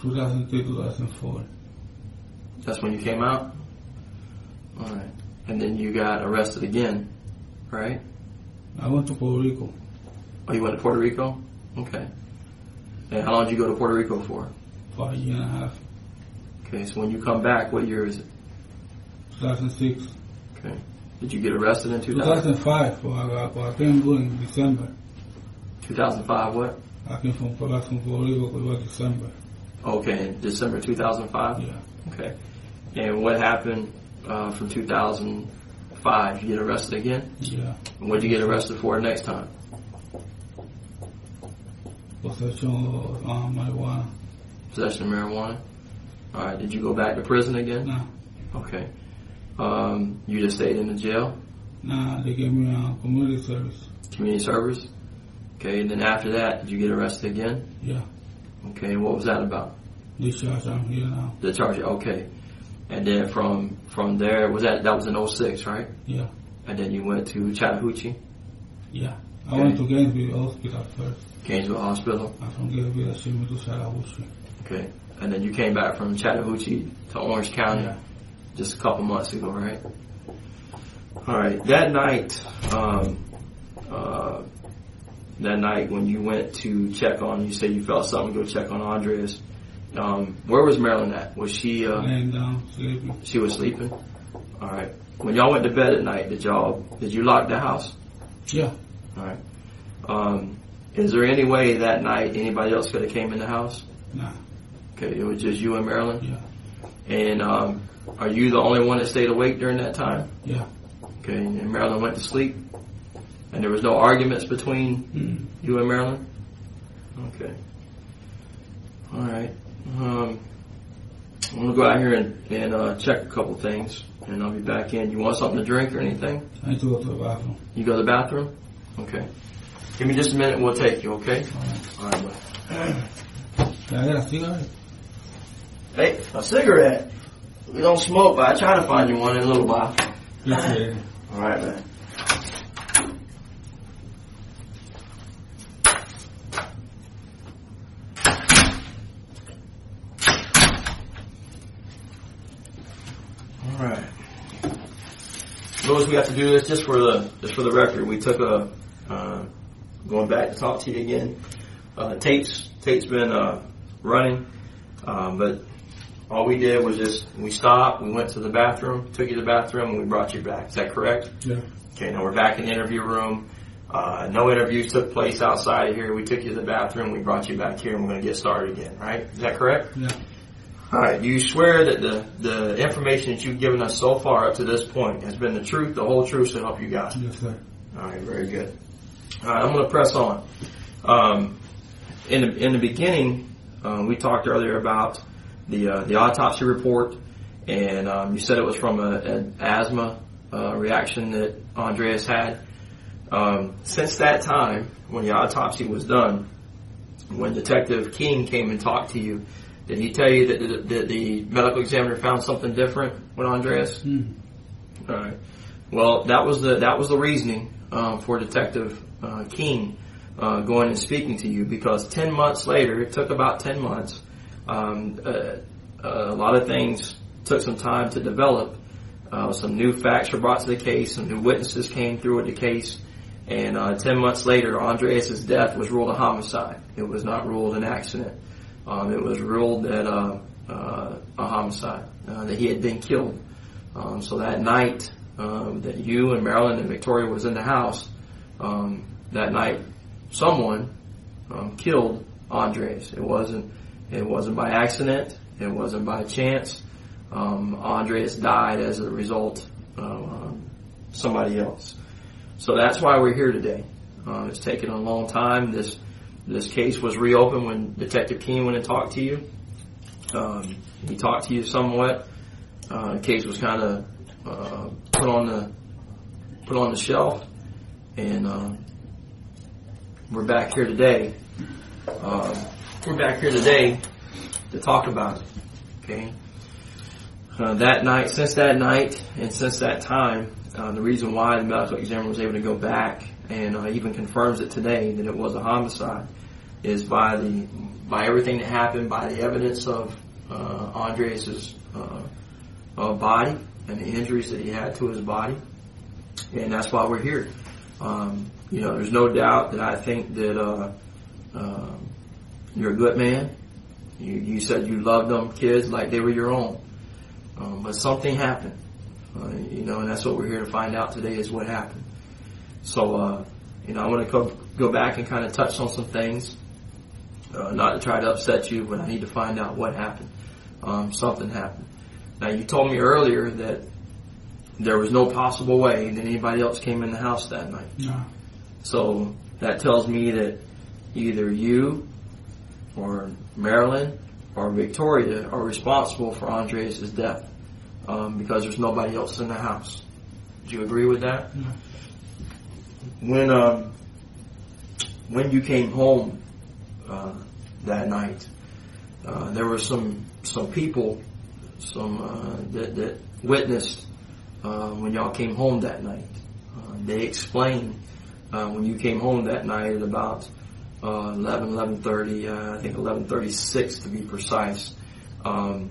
In 2003, 2004. That's when you came out? All right. And then you got arrested again, right? I went to Puerto Rico. Oh, you went to Puerto Rico? Okay. And how long did you go to Puerto Rico for? 5 years and a half. Okay, so when you come back, what year is it? 2006. Okay. Did you get arrested in 2000? 2005. I came in December. 2005 what? I came from Puerto Rico, it was December. Okay, in December 2005? Yeah. Okay. And what happened from 2005? You get arrested again? Yeah. And what did you get arrested for next time? Possession of marijuana. Possession of marijuana? All right. Did you go back to prison again? Nah. Okay. You just stayed in the jail? Nah, they gave me community service. Community service? Okay. And then after that, did you get arrested again? Yeah. Okay. And what was that about? Discharge, I'm here now. The charge. Okay. And then from there, that was in 06, right? Yeah. And then you went to Chattahoochee? Yeah. I went to Gainesville Hospital first. Gainesville Hospital? I'm from Gainesville, I shipped me to Chattahoochee. Okay. And then you came back from Chattahoochee to Orange County just a couple months ago, right? All right. That night when you went to check on, you said you felt something, go check on Andres. Where was Marilyn at? Was she laying down, sleeping? She was sleeping? All right. When y'all went to bed at night, did you lock the house? Yeah. All right. Is there any way that night anybody else could have came in the house? Nah. Okay, it was just you and Marilyn? Yeah. And are you the only one that stayed awake during that time? Yeah. Okay, and Marilyn went to sleep? And there was no arguments between you and Marilyn? Okay. All right. I'm going to go out here and check a couple things, and I'll be back in. You want something to drink or anything? I need to go to the bathroom. You go to the bathroom? Okay. Give me just a minute and we'll take you, okay? All right, bud. Can I get a cigarette? Hey, a cigarette? We don't smoke, but I try to find you one in a little while. Appreciate it. All right, man. Louis, we have to do this just for the record. We took going back to talk to you again. Tape's been running, but all we did was we stopped, we went to the bathroom, took you to the bathroom, and we brought you back. Is that correct? Yeah. Okay, now we're back in the interview room. No interviews took place outside of here. We took you to the bathroom, we brought you back here, and we're going to get started again, right? Is that correct? Yeah. All right, you swear that the information that you've given us so far up to this point has been the truth, the whole truth, to help you God? Yes, sir. All right, very good. All right, I'm going to press on. In the beginning, we talked earlier about the autopsy report, and you said it was from an asthma reaction that Andreas had. Since that time, when the autopsy was done, when Detective King came and talked to you, did he tell you that the medical examiner found something different with Andreas? All right. Well, that was the reasoning for Detective King going and speaking to you, because 10 months later, it took about 10 months. A lot of things took some time to develop. Some new facts were brought to the case. Some new witnesses came through with the case. And 10 months later, Andreas' death was ruled a homicide. It was not ruled an accident. It was ruled that a homicide, that he had been killed. So that night that you and Marilyn and Victoria was in the house, that night someone killed Andreas. It wasn't by accident. It wasn't by chance. Andreas died as a result of somebody else. So that's why we're here today. It's taken a long time. This case was reopened when Detective King went and talked to you. He talked to you somewhat. The case was kind of put on the shelf, and we're back here today. We're back here today to talk about it. Okay. That night, since that night, and since that time, the reason why the medical examiner was able to go back and even confirms it today that it was a homicide is by everything that happened, by the evidence of Andreas's body and the injuries that he had to his body, and that's why we're here. There's no doubt that I think that you're a good man. You said you loved them kids like they were your own, but something happened. And that's what we're here to find out today is what happened. So, I want to go back and kind of touch on some things, not to try to upset you, but I need to find out what happened. Something happened. Now, you told me earlier that there was no possible way that anybody else came in the house that night. No. So, that tells me that either you or Marilyn or Victoria are responsible for Andreas' death. Because there's nobody else in the house. Do you agree with that? No. When you came home that night, there were some people that witnessed when y'all came home that night. They explained when you came home that night at about 11:30, I think 11:36 to be precise. Some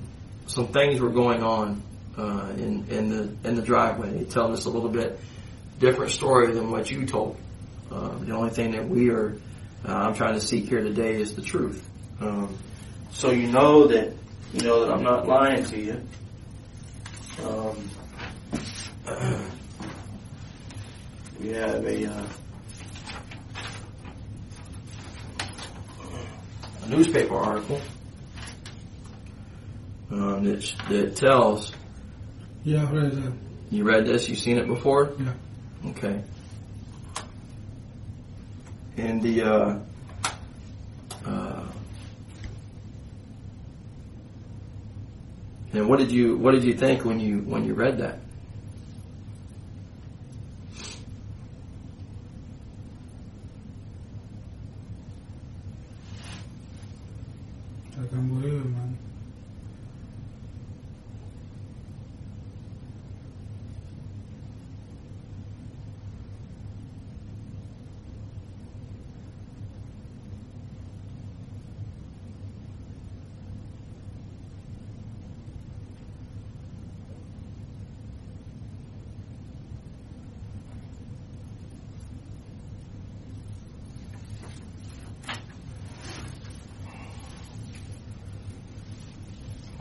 things were going on in the driveway. They tell us a little bit different story than what you told. The only thing that I'm trying to seek here today is the truth. So you know that I'm not lying to you. We have a newspaper article that tells. Yeah, I read that. You read this? You seen it before? Yeah. Okay. And and what did you think when you read that? I can't believe it, man.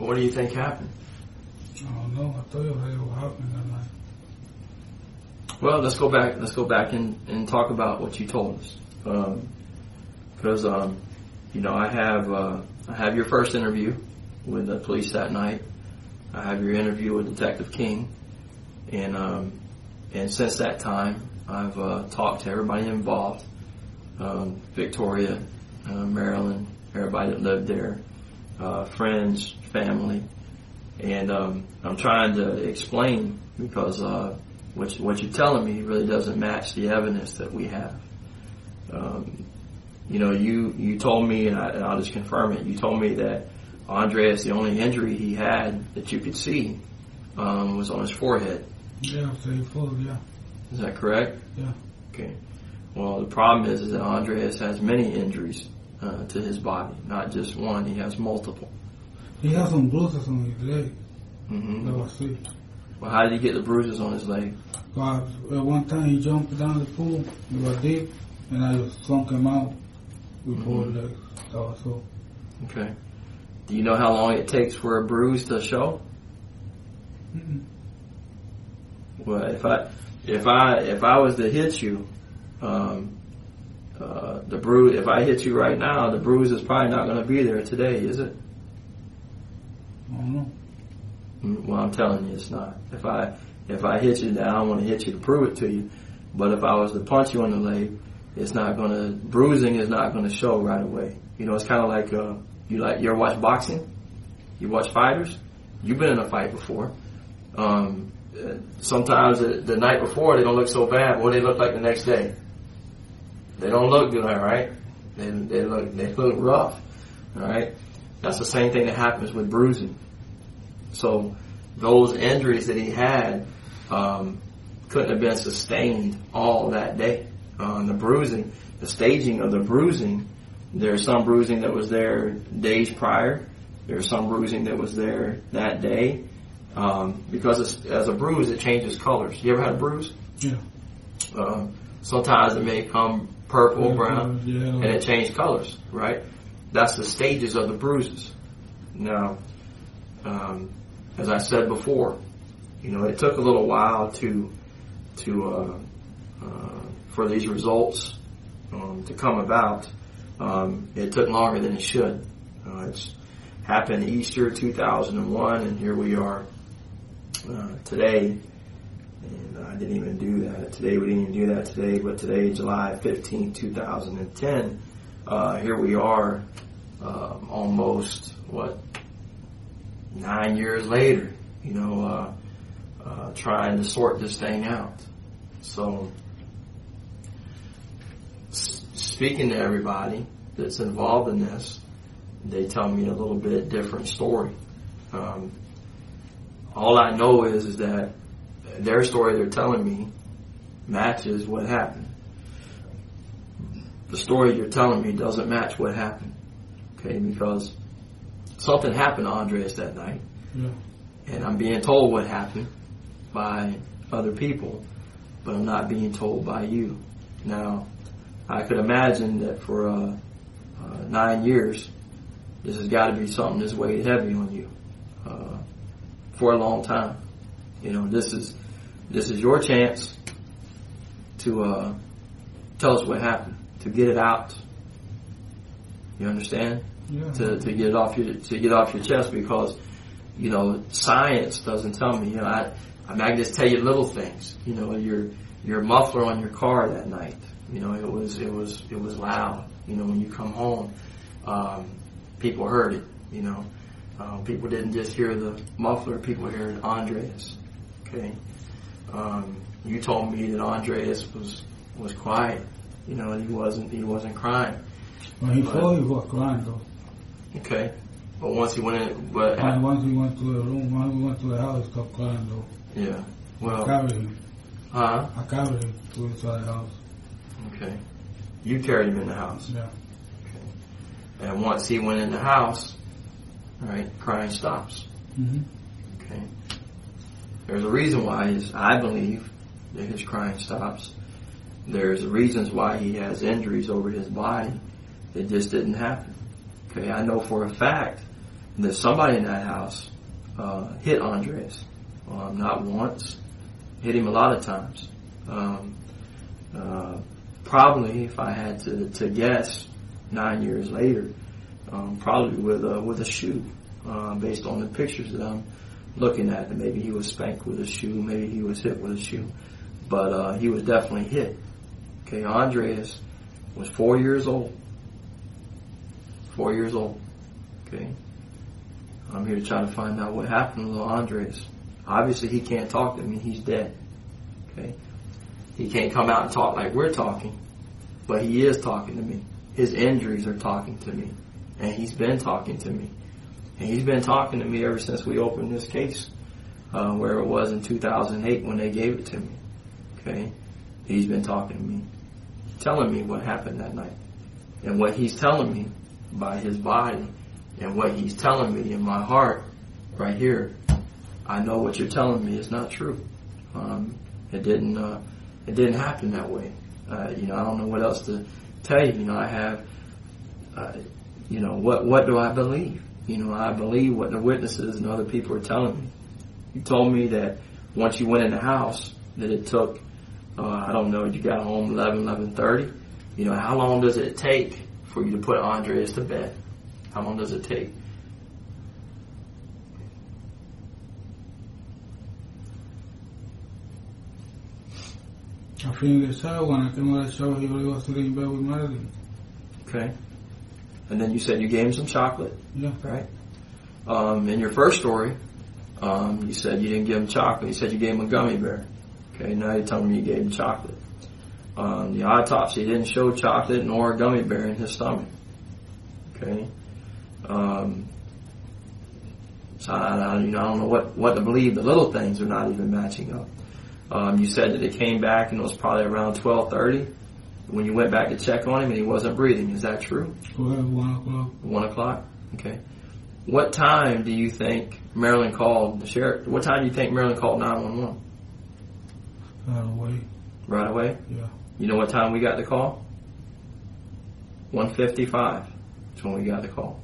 What do you think happened? I don't know. I told you what happened that night. Well, let's go back and talk about what you told us. Because you know, I have your first interview with the police that night. I have your interview with Detective King, and since that time, I've talked to everybody involved, Victoria, Maryland, everybody that lived there, friends, family, and I'm trying to explain because what you're telling me really doesn't match the evidence that we have. You know, you told me, and I'll just confirm it. You told me that Andreas, the only injury he had that you could see was on his forehead. Yeah, yeah. Is that correct? Yeah. Okay. Well, the problem is that Andreas has many injuries to his body, not just one. He has multiple. He has some bruises on his leg. Mm-hmm. That I see. Well, how did he get the bruises on his leg? At one time he jumped down the pool. It was deep, and I just sunk him out with both legs. That was all. Okay. Do you know how long it takes for a bruise to show? Mm-mm. Well, if I was to hit you, the bruise. If I hit you right now, the bruise is probably not going to be there today, is it? I don't know. Well, I'm telling you, it's not. If I hit you, I don't want to hit you to prove it to you. But if I was to punch you on the leg, bruising is not going to show right away. You know, it's kind of like you ever watch boxing? You watch fighters? You've been in a fight before. Sometimes the night before they don't look so bad, but what they look like the next day? They don't look good, right? They look rough, all right? That's the same thing that happens with bruising. So those injuries that he had couldn't have been sustained all that day. The bruising, the staging of the bruising, there's some bruising that was there days prior. There's some bruising that was there that day. Because as a bruise, it changes colors. You ever had a bruise? Yeah. Sometimes it may come purple, brown, yeah. and it changes colors, right? That's the stages of the bruises. Now, as I said before, you know, it took a little while for these results to come about. It took longer than it should. It's happened Easter 2001, and here we are today. And I didn't even do that today. We didn't even do that today, but today, July 15, 2010, here we are, almost 9 years later, you know, trying to sort this thing out. So, speaking to everybody that's involved in this, they tell me a little bit different story. All I know is that their story they're telling me matches what happened. The story you're telling me doesn't match what happened. Okay, because something happened to Andreas that night. Yeah. And I'm being told what happened by other people, but I'm not being told by you. Now, I could imagine that for 9 years, this has got to be something that's weighed heavy on you for a long time. You know, this is your chance to tell us what happened, to get it out. You understand? Yeah. To get it off your chest, because you know science doesn't tell me. You know, I can just tell you little things. You know, your muffler on your car that night. You know, it was loud. You know, when you come home, people heard it. You know, people didn't just hear the muffler; people heard Andreas. Okay, you told me that Andreas was quiet. You know, and he wasn't crying. When he fell, he was crying though. Okay, but once he went in, once we went to the room, once we went to the house, he stopped crying though. Yeah, well, I carried him. Huh? I carried him to inside the house. Okay, you carried him in the house. Yeah. Okay, and once he went in the house, right, crying stops. Mm-hmm. Okay, there's a reason why I believe that his crying stops. There's reasons why he has injuries over his body that just didn't happen. Okay, I know for a fact that somebody in that house hit Andres. Not once. Hit him a lot of times. Probably, if I had to guess, 9 years later, probably with a shoe, based on the pictures that I'm looking at. Maybe he was spanked with a shoe, maybe he was hit with a shoe, but he was definitely hit. Okay, Andres was 4 years old. 4 years old. Okay, I'm here to try to find out what happened to little Andres. Obviously, he can't talk to me. He's dead. Okay, he can't come out and talk like we're talking, but he is talking to me. His injuries are talking to me, and he's been talking to me. And he's been talking to me ever since we opened this case, where it was in 2008 when they gave it to me. Okay, he's been talking to me, telling me what happened that night, and what he's telling me by his body, and what he's telling me in my heart, right here. I know what you're telling me is not true. It didn't happen that way. I don't know what else to tell you. I have, what do I believe? I believe what the witnesses and other people are telling me. You told me that once you went in the house, that it took, I don't know, you got home 11:30. How long does it take for you to put Andres to bed? How long does it take? I finished the shower. When I came out of the shower, he really was sitting in bed with Madeline. Okay. And then you said you gave him some chocolate. Yeah. Right? In your first story, you said you didn't give him chocolate. You said you gave him a gummy bear. Okay, now you're telling me you gave him chocolate. The autopsy didn't show chocolate nor a gummy bear in his stomach. Okay? So I don't know what to believe. The little things are not even matching up. You said that it came back and it was probably around 12:30 when you went back to check on him and he wasn't breathing. Is that true? Well, 1 o'clock. 1 o'clock? Okay. What time do you think Marilyn called the sheriff? What time do you think Marilyn called 911? Right away. Right away? Yeah. You know what time we got the call? 1:55 is when we got the call.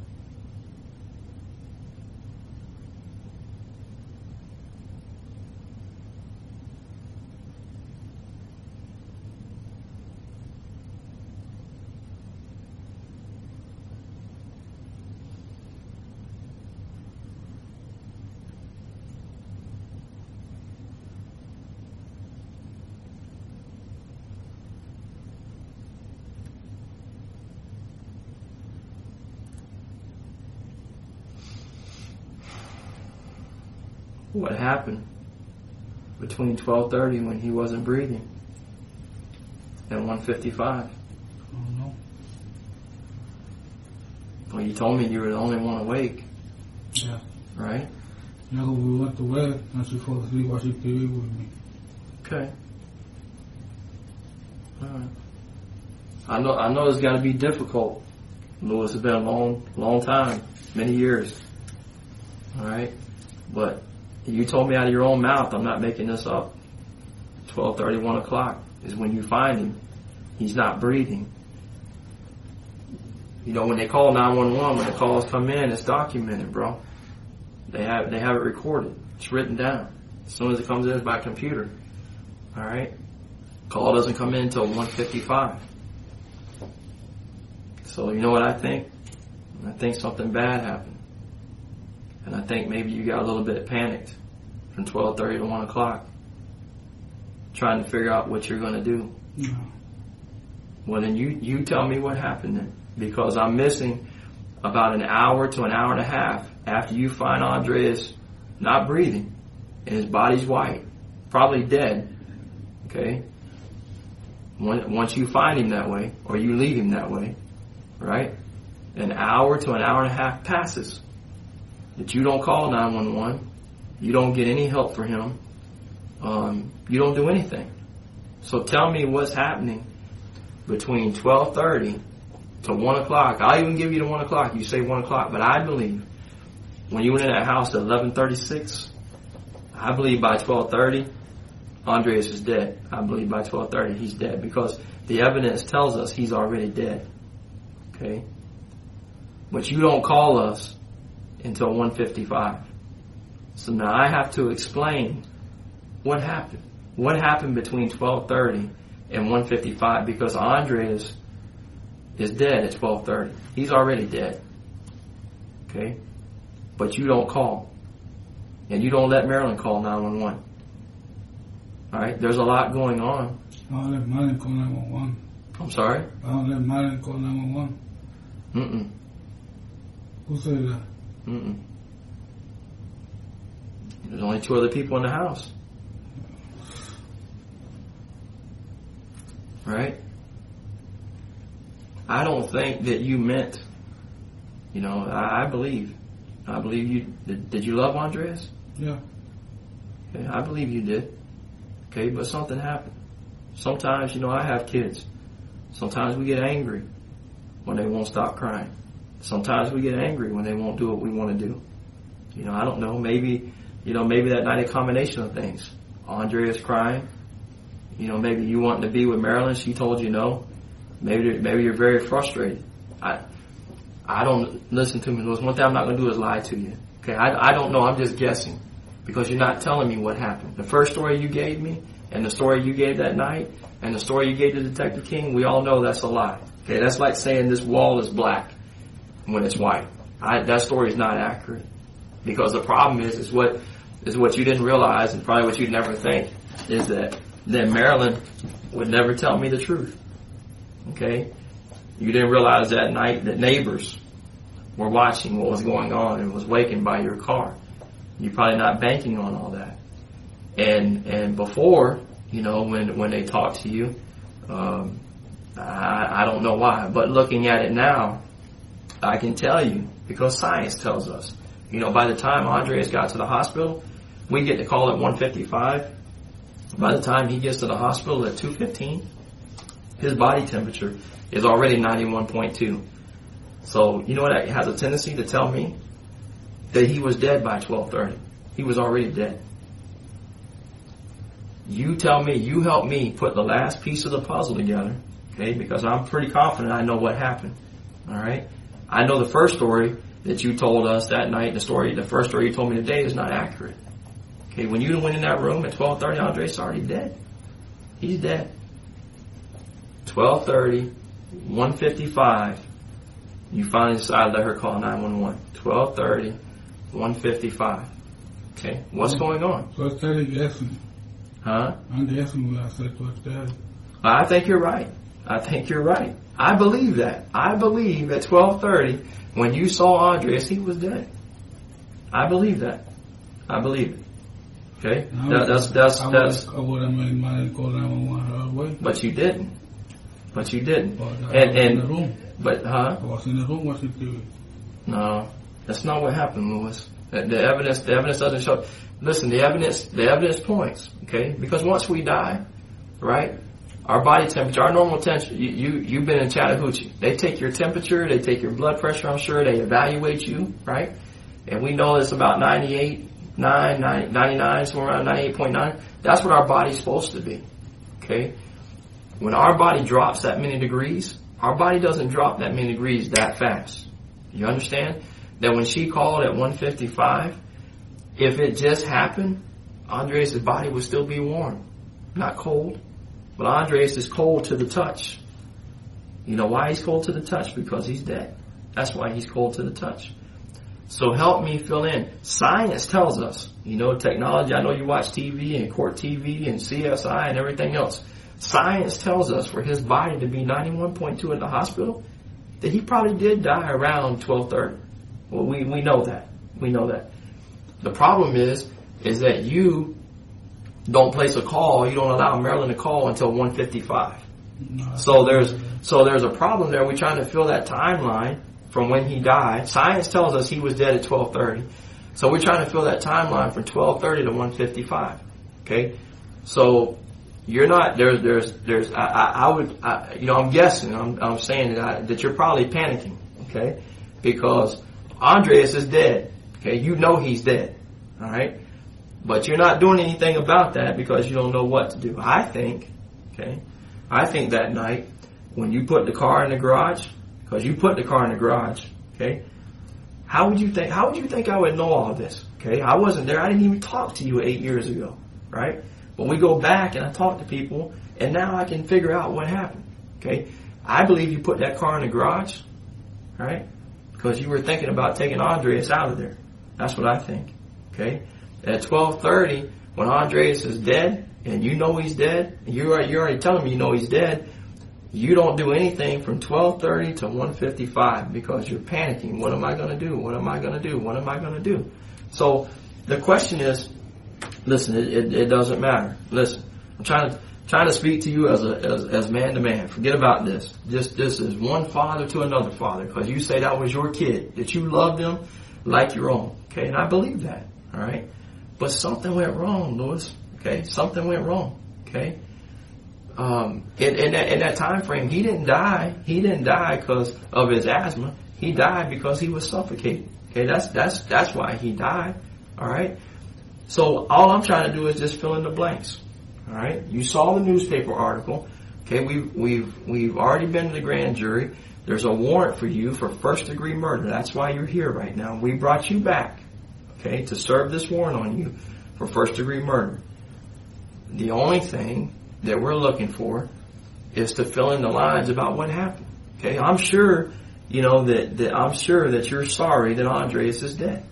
What happened between 12:30 when he wasn't breathing and 1:55? I don't know. Well, you told me you were the only one awake. Yeah. Right? Yeah, we went to bed and she fell asleep watching TV with me. Okay. All right. I know it's got to be difficult. Louis, it's been a long time, many years. All right? But you told me out of your own mouth, I'm not making this up. 12:30, 1 o'clock is when you find him. He's not breathing. When they call 911, when the calls come in, it's documented, bro. They have it recorded. It's written down. As soon as it comes in, it's by computer. All right? Call doesn't come in until 1:55. So you know what I think? I think something bad happened. And I think maybe you got a little bit panicked from 12:30 to 1 o'clock, trying to figure out what you're going to do. Yeah. Well, then you tell me what happened then, because I'm missing about an hour to an hour and a half after you find Andres not breathing and his body's white, probably dead. Okay? Once you find him that way, or you leave him that way, right? An hour to an hour and a half passes that you don't call 911, you don't get any help for him, you don't do anything. So tell me what's happening between 12:30 to 1 o'clock. I'll even give you the 1 o'clock. You say 1 o'clock, but I believe when you went in that house at 11:36, I believe by 12:30, Andres is dead. I believe by 12:30 he's dead, because the evidence tells us he's already dead. Okay? But you don't call us until 1:55. So now I have to explain what happened. What happened between 12:30 and 1:55? Because Andres is dead at 12:30. He's already dead. Okay? But you don't call. And you don't let Marilyn call 911. Alright? There's a lot going on. I don't let Marilyn call 911. I'm sorry? I don't let Marilyn call 911. Mm-mm. Who said that? Mm-mm. There's only 2 other people in the house. Right? I don't think that you meant, I believe you, did you love Andres? Yeah. Okay, I believe you did. Okay, but something happened. Sometimes, I have kids. Sometimes we get angry when they won't stop crying. Sometimes we get angry when they won't do what we want to do. I don't know, maybe that night a combination of things. Andrea's crying. Maybe you wanting to be with Marilyn, she told you no. Maybe you're very frustrated. I don't, listen to me. There's one thing I'm not going to do is lie to you. Okay, I don't know. I'm just guessing because you're not telling me what happened. The first story you gave me and the story you gave that night and the story you gave to Detective King, we all know that's a lie. Okay, that's like saying this wall is black when it's white. That story is not accurate because the problem is what you didn't realize and probably what you'd never think is that Marilyn would never tell me the truth. Okay? You didn't realize that night that neighbors were watching what was going on and was wakened by your car. You're probably not banking on all that. And before, when they talk to you, I don't know why. But looking at it now, I can tell you because science tells us. By the time Andres got to the hospital, we get the call at 1:55. By the time he gets to the hospital at 2:15, his body temperature is already 91.2. So, you know what? It has a tendency to tell me that he was dead by 12:30. He was already dead. You tell me, you help me put the last piece of the puzzle together, okay? Because I'm pretty confident I know what happened, all right? I know the first story that you told us that night, the first story you told me today is not accurate. Okay, when you went in that room at 12:30, Andres already dead. He's dead. 12:30, 1:55, you finally decided to let her call 911. 12:30, 1:55. Okay, what's going on? So it's Daddy guessing. Huh? I'm guessing when I said to Daddy. I think you're right. I believe that. I believe at 12:30, when you saw Andres, he was dead. I believe that. I believe it. Okay? I would have made mine call 911 her way. But you didn't. But I was in the room. I was in the room watching TV. No, that's not what happened, Lewis. The evidence doesn't show. Listen, the evidence points. Okay, because once we die, right, our body temperature, our normal temperature. You've been in Chattahoochee. They take your temperature, they take your blood pressure. I'm sure they evaluate you, right? And we know it's about 98.9, 99, somewhere around 98.9. That's what our body's supposed to be. Okay. When our body drops that many degrees, our body doesn't drop that many degrees that fast. You understand? That when she called at 1:55, if it just happened, Andres' body would still be warm, not cold. But Andres is cold to the touch. You know why he's cold to the touch? Because he's dead. That's why he's cold to the touch. So help me fill in. Science tells us, technology, I know you watch TV and court TV and CSI and everything else. Science tells us for his body to be 91.2 at the hospital, that he probably did die around 12:30. Well, we know that. We know that. The problem is that you don't place a call. You don't allow Marilyn to call until 1:55. No, so there's a problem there. We're trying to fill that timeline from when he died. Science tells us he was dead at 12:30. So we're trying to fill that timeline from 12:30 to 1:55. Okay, so. You're not, I'm guessing, I'm saying that you're probably panicking, okay? Because Andres is dead, okay? You know he's dead, alright? But you're not doing anything about that because you don't know what to do. I think that night, when you put the car in the garage, because you put the car in the garage, okay? How would you think I would know all this? Okay, I wasn't there. I didn't even talk to you 8 years ago, right? But we go back and I talk to people, and now I can figure out what happened. Okay, I believe you put that car in the garage, right? Because you were thinking about taking Andreas out of there. That's what I think. Okay, at 12:30, when Andreas is dead, and you know he's dead, and you're already telling me you know he's dead, you don't do anything from 12:30 to 1:55 because you're panicking. What am I going to do? What am I going to do? What am I going to do? So the question is, listen, it doesn't matter. Listen, I'm trying to speak to you as man to man. Forget about this. This is one father to another father, because you say that was your kid, that you loved them like your own. Okay, and I believe that. All right, but something went wrong, Louis. Okay, something went wrong. Okay, in that time frame, he didn't die. He didn't die because of his asthma. He died because he was suffocated. Okay, that's why he died. All right. So all I'm trying to do is just fill in the blanks. All right. You saw the newspaper article. Okay, we've already been to the grand jury. There's a warrant for you for first-degree murder. That's why you're here right now. We brought you back, okay, to serve this warrant on you for first-degree murder. The only thing that we're looking for is to fill in the lines about what happened. Okay, I'm sure, I'm sure that you're sorry that Andreas is dead.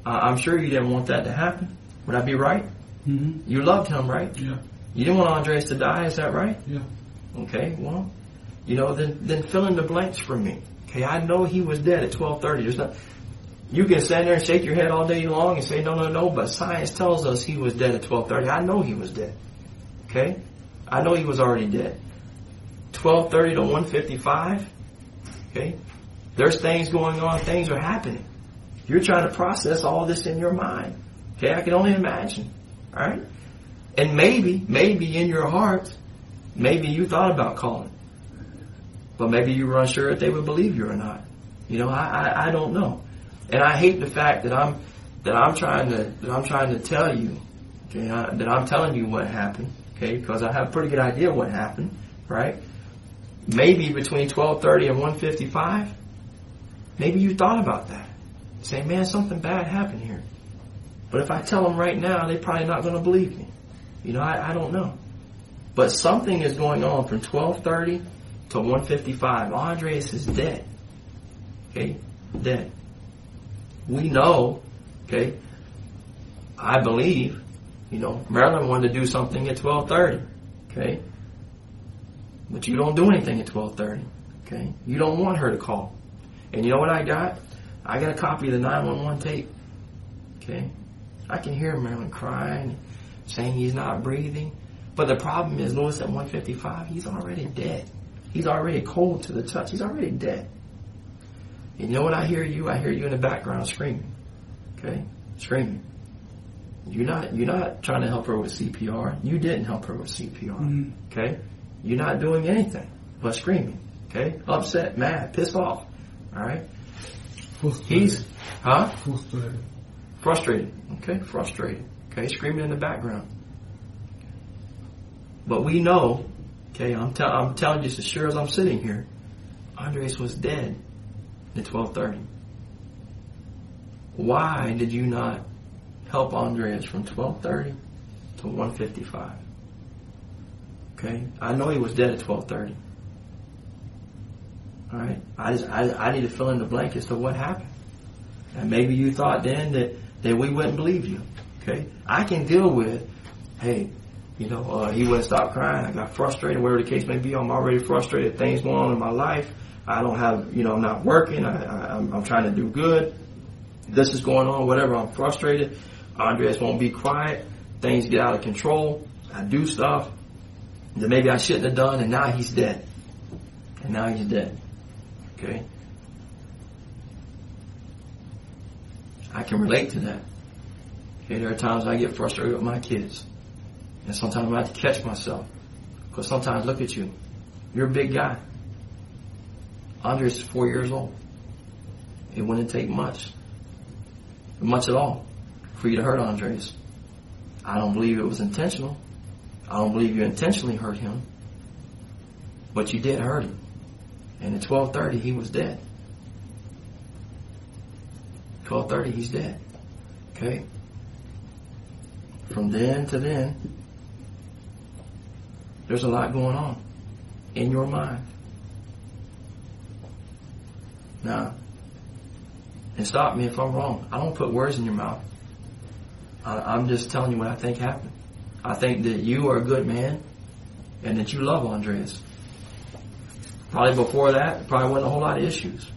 I'm sure you didn't want that to happen. Would I be right? Mm-hmm. You loved him, right? Yeah. You didn't want Andreas to die, is that right? Yeah. Okay, well, then fill in the blanks for me. Okay, I know he was dead at 12:30. There's not. You can stand there and shake your head all day long and say no, but science tells us he was dead at 12:30. I know he was dead. Okay, I know he was already dead. 12:30 to 1:55. Okay, there's things going on. Things are happening. You're trying to process all this in your mind. Okay, I can only imagine. All right, and maybe in your heart, maybe you thought about calling. But maybe you were unsure if they would believe you or not. I don't know. And I hate the fact that I'm trying to tell you, okay, that I'm telling you what happened, okay, because I have a pretty good idea what happened, right? Maybe between 12:30 and 1:55, maybe you thought about that. Say, man, something bad happened here. But if I tell them right now, they're probably not going to believe me. I don't know. But something is going on from 12:30 to 1:55. Andreas is dead. Okay? Dead. We know, okay, I believe, Marilyn wanted to do something at 12:30. Okay? But you don't do anything at 12:30. Okay? You don't want her to call. And you know what I got? I got a copy of the 911 tape. Okay? I can hear Marilyn crying, saying he's not breathing. But the problem is, Louis, at 1:55, he's already dead. He's already cold to the touch. He's already dead. And you know what I hear you? I hear you in the background screaming. Okay? Screaming. You're not trying to help her with CPR. You didn't help her with CPR. Mm-hmm. Okay? You're not doing anything but screaming. Okay? Upset, mad, pissed off. All right? Frustrated. Frustrated. Okay? Frustrated. Okay? Screaming in the background. But we know, okay, I'm telling you as sure as I'm sitting here, Andreas was dead at 12:30. Why did you not help Andreas from 12:30 to 1:55? Okay, I know he was dead at 12:30. All right, I need to fill in the blank as to what happened. And maybe you thought then that we wouldn't believe you. Okay, I can deal with, hey, he wouldn't stop crying. I got frustrated, whatever the case may be. I'm already frustrated. Things going on in my life. I don't have, I'm not working. I'm trying to do good. This is going on, whatever. I'm frustrated. Andreas won't be quiet. Things get out of control. I do stuff that maybe I shouldn't have done, and now he's dead. Okay? I can relate to that. Okay, there are times I get frustrated with my kids. And sometimes I have to catch myself. Because sometimes, look at you. You're a big guy. Andreas is 4 years old. It wouldn't take much at all, for you to hurt Andreas. I don't believe it was intentional. I don't believe you intentionally hurt him. But you did hurt him. And at 12:30, he was dead. 12:30, he's dead. Okay? From then to then, there's a lot going on in your mind. Now, and stop me if I'm wrong. I don't put words in your mouth. I'm just telling you what I think happened. I think that you are a good man and that you love Andreas. Probably before that, probably wasn't a whole lot of issues.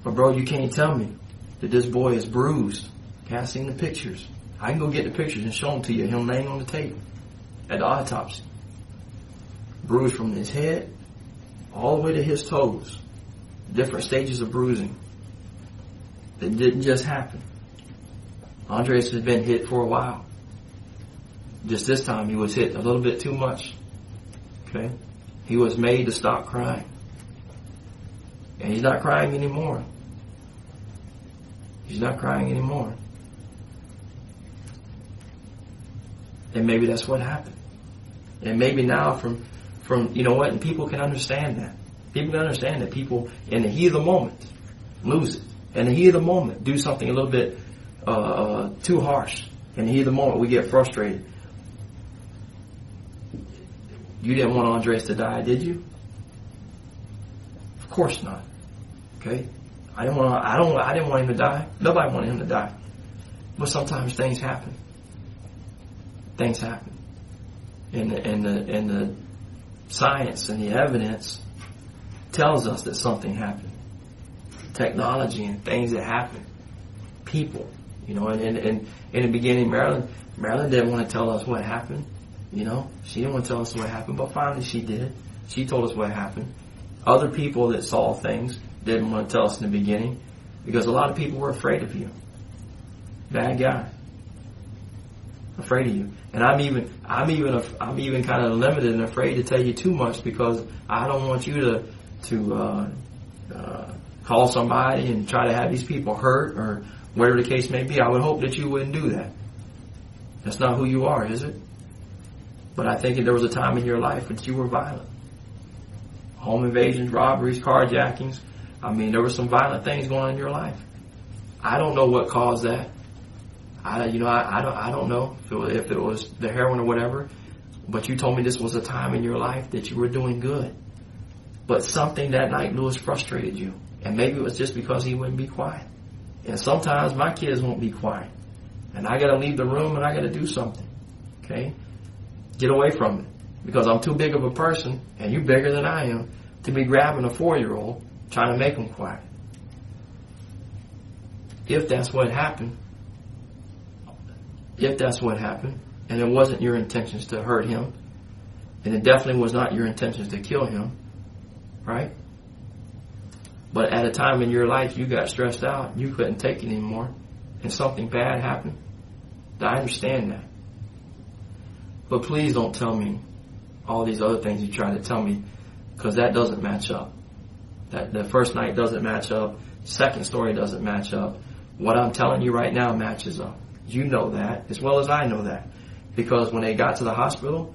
But bro, you can't tell me that this boy is bruised. Okay, I've seen the pictures. I can go get the pictures and show them to you. Him laying on the table at the autopsy. Bruised from his head all the way to his toes. Different stages of bruising. That didn't just happen. Andreas has been hit for a while. Just this time he was hit a little bit too much. Okay? He was made to stop crying. And he's not crying anymore. He's not crying anymore. And maybe that's what happened. And maybe now from you know what, and people can understand that. People can understand that people in the heat of the moment lose it. In the heat of the moment do something a little bit too harsh. In the heat of the moment we get frustrated. You didn't want Andres to die, did you? Of course not. Okay? I didn't want him to die. Nobody wanted him to die. But sometimes things happen. Things happen. And the science and the evidence tells us that something happened. Technology and things that happen. People. You know, and in the beginning, Marilyn didn't want to tell us what happened. You know, she didn't want to tell us what happened, but finally she did. She told us what happened. Other people that saw things didn't want to tell us in the beginning because a lot of people were afraid of you. Bad guy. Afraid of you. And I'm even kind of limited and afraid to tell you too much because I don't want you to call somebody and try to have these people hurt or whatever the case may be. I would hope that you wouldn't do that. That's not who you are, is it? But I think there was a time in your life when you were violent. Home invasions, robberies, carjackings. I mean, there were some violent things going on in your life. I don't know what caused that. I don't know if it was the heroin or whatever. But you told me this was a time in your life that you were doing good. But something that night, Lewis, frustrated you. And maybe it was just because he wouldn't be quiet. And sometimes my kids won't be quiet. And I got to leave the room and I got to do something. Okay? Get away from it. Because I'm too big of a person, and you're bigger than I am, to be grabbing a 4-year-old trying to make him quiet. If that's what happened, and it wasn't your intentions to hurt him, and it definitely was not your intentions to kill him, right? But at a time in your life you got stressed out, you couldn't take it anymore, and something bad happened, I understand that. But please don't tell me all these other things you try to tell me, because that doesn't match up. That the first night doesn't match up. Second story doesn't match up. What I'm telling you right now matches up. You know that as well as I know that, because when they got to the hospital,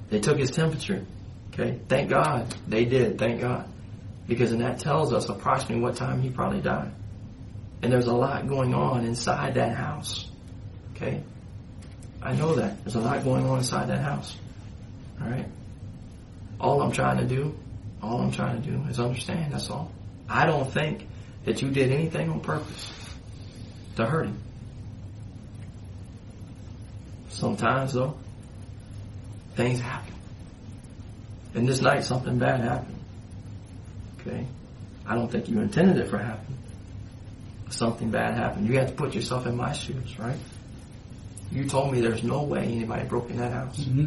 they took his temperature. Okay, thank God they did. Thank God, because then that tells us approximately what time he probably died. And there's a lot going on inside that house. Okay. I know that. There's a lot going on inside that house. Alright? All I'm trying to do is understand, that's all. I don't think that you did anything on purpose to hurt him. Sometimes, though, things happen. And this night, something bad happened. Okay? I don't think you intended it for happen. Something bad happened. You have to put yourself in my shoes, right? You told me there's no way anybody broke in that house. Mm-hmm.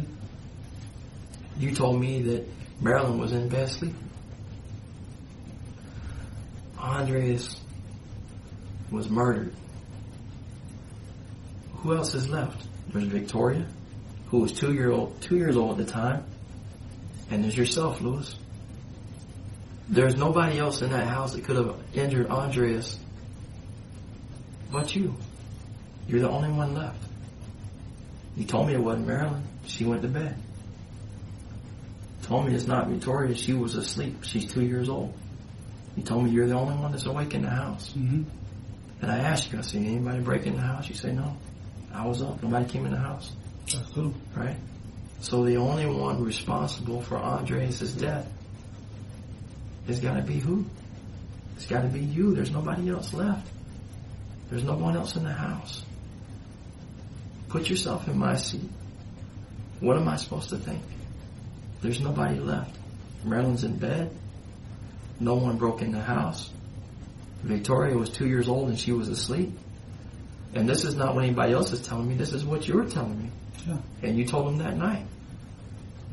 You told me that Marilyn was in bed sleeping. Andreas was murdered. Who else is left? There's Victoria, who was 2 years old at the time. And there's yourself, Lewis. There's nobody else in that house that could have injured Andreas but you. You're the only one left. You told me it wasn't Marilyn. She went to bed. You told me it's not Victoria. She was asleep. She's 2 years old. You told me you're the only one that's awake in the house. Mm-hmm. And I asked you, I said, anybody break in the house? You say, no. I was up. Nobody came in the house. That's true. Right? So the only one responsible for Andres' death has got to be who? It's got to be you. There's nobody else left. There's no one else in the house. Put yourself in my seat. What am I supposed to think? There's nobody left. Marilyn's in bed. No one broke in the house. Victoria was 2 years old and she was asleep. And this is not what anybody else is telling me. This is what you're telling me. Yeah. And you told them that night.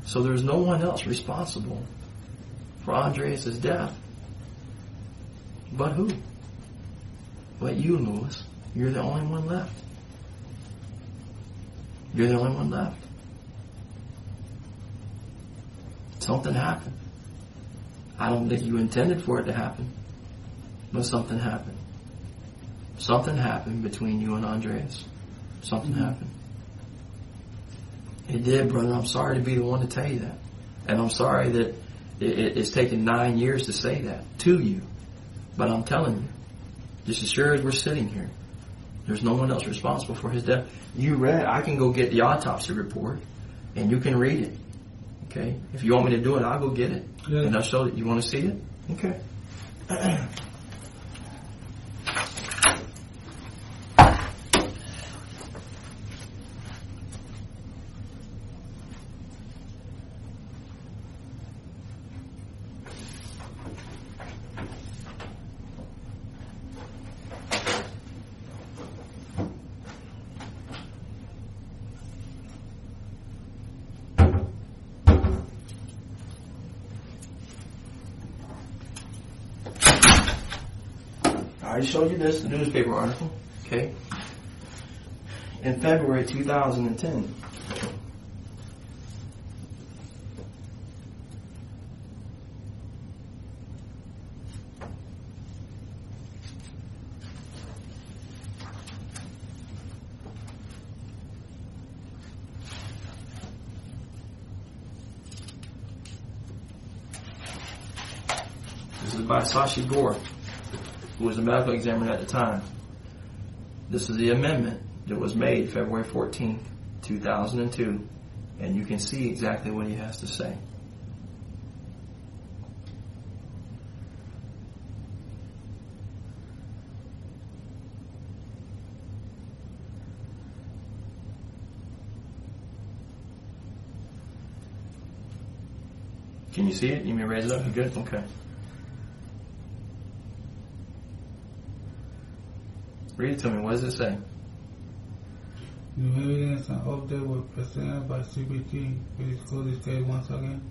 So there's no one else responsible for Andres' death. But who? But you, Louis. You're the only one left. You're the only one left. Something happened. I don't think you intended for it to happen. But something happened. Something happened between you and Andres. Something happened. It did, brother. I'm sorry to be the one to tell you that. And I'm sorry that it's taken 9 years to say that to you. But I'm telling you, just as sure as we're sitting here, there's no one else responsible for his death. You read, I can go get the autopsy report, and you can read it. Okay? If you want me to do it, I'll go get it. Yeah. And I'll show that. You want to see it? Okay. I already showed you this, the newspaper article, okay? In February 2010. This is by Sashi Gore, who was the medical examiner at the time. This is the amendment that was made February 14th, 2002, and you can see exactly what he has to say. Can you see it? You may raise it up? You good? Okay. Read it to me. What does it say? New evidence and update were presented by CBT. Please close this case once again.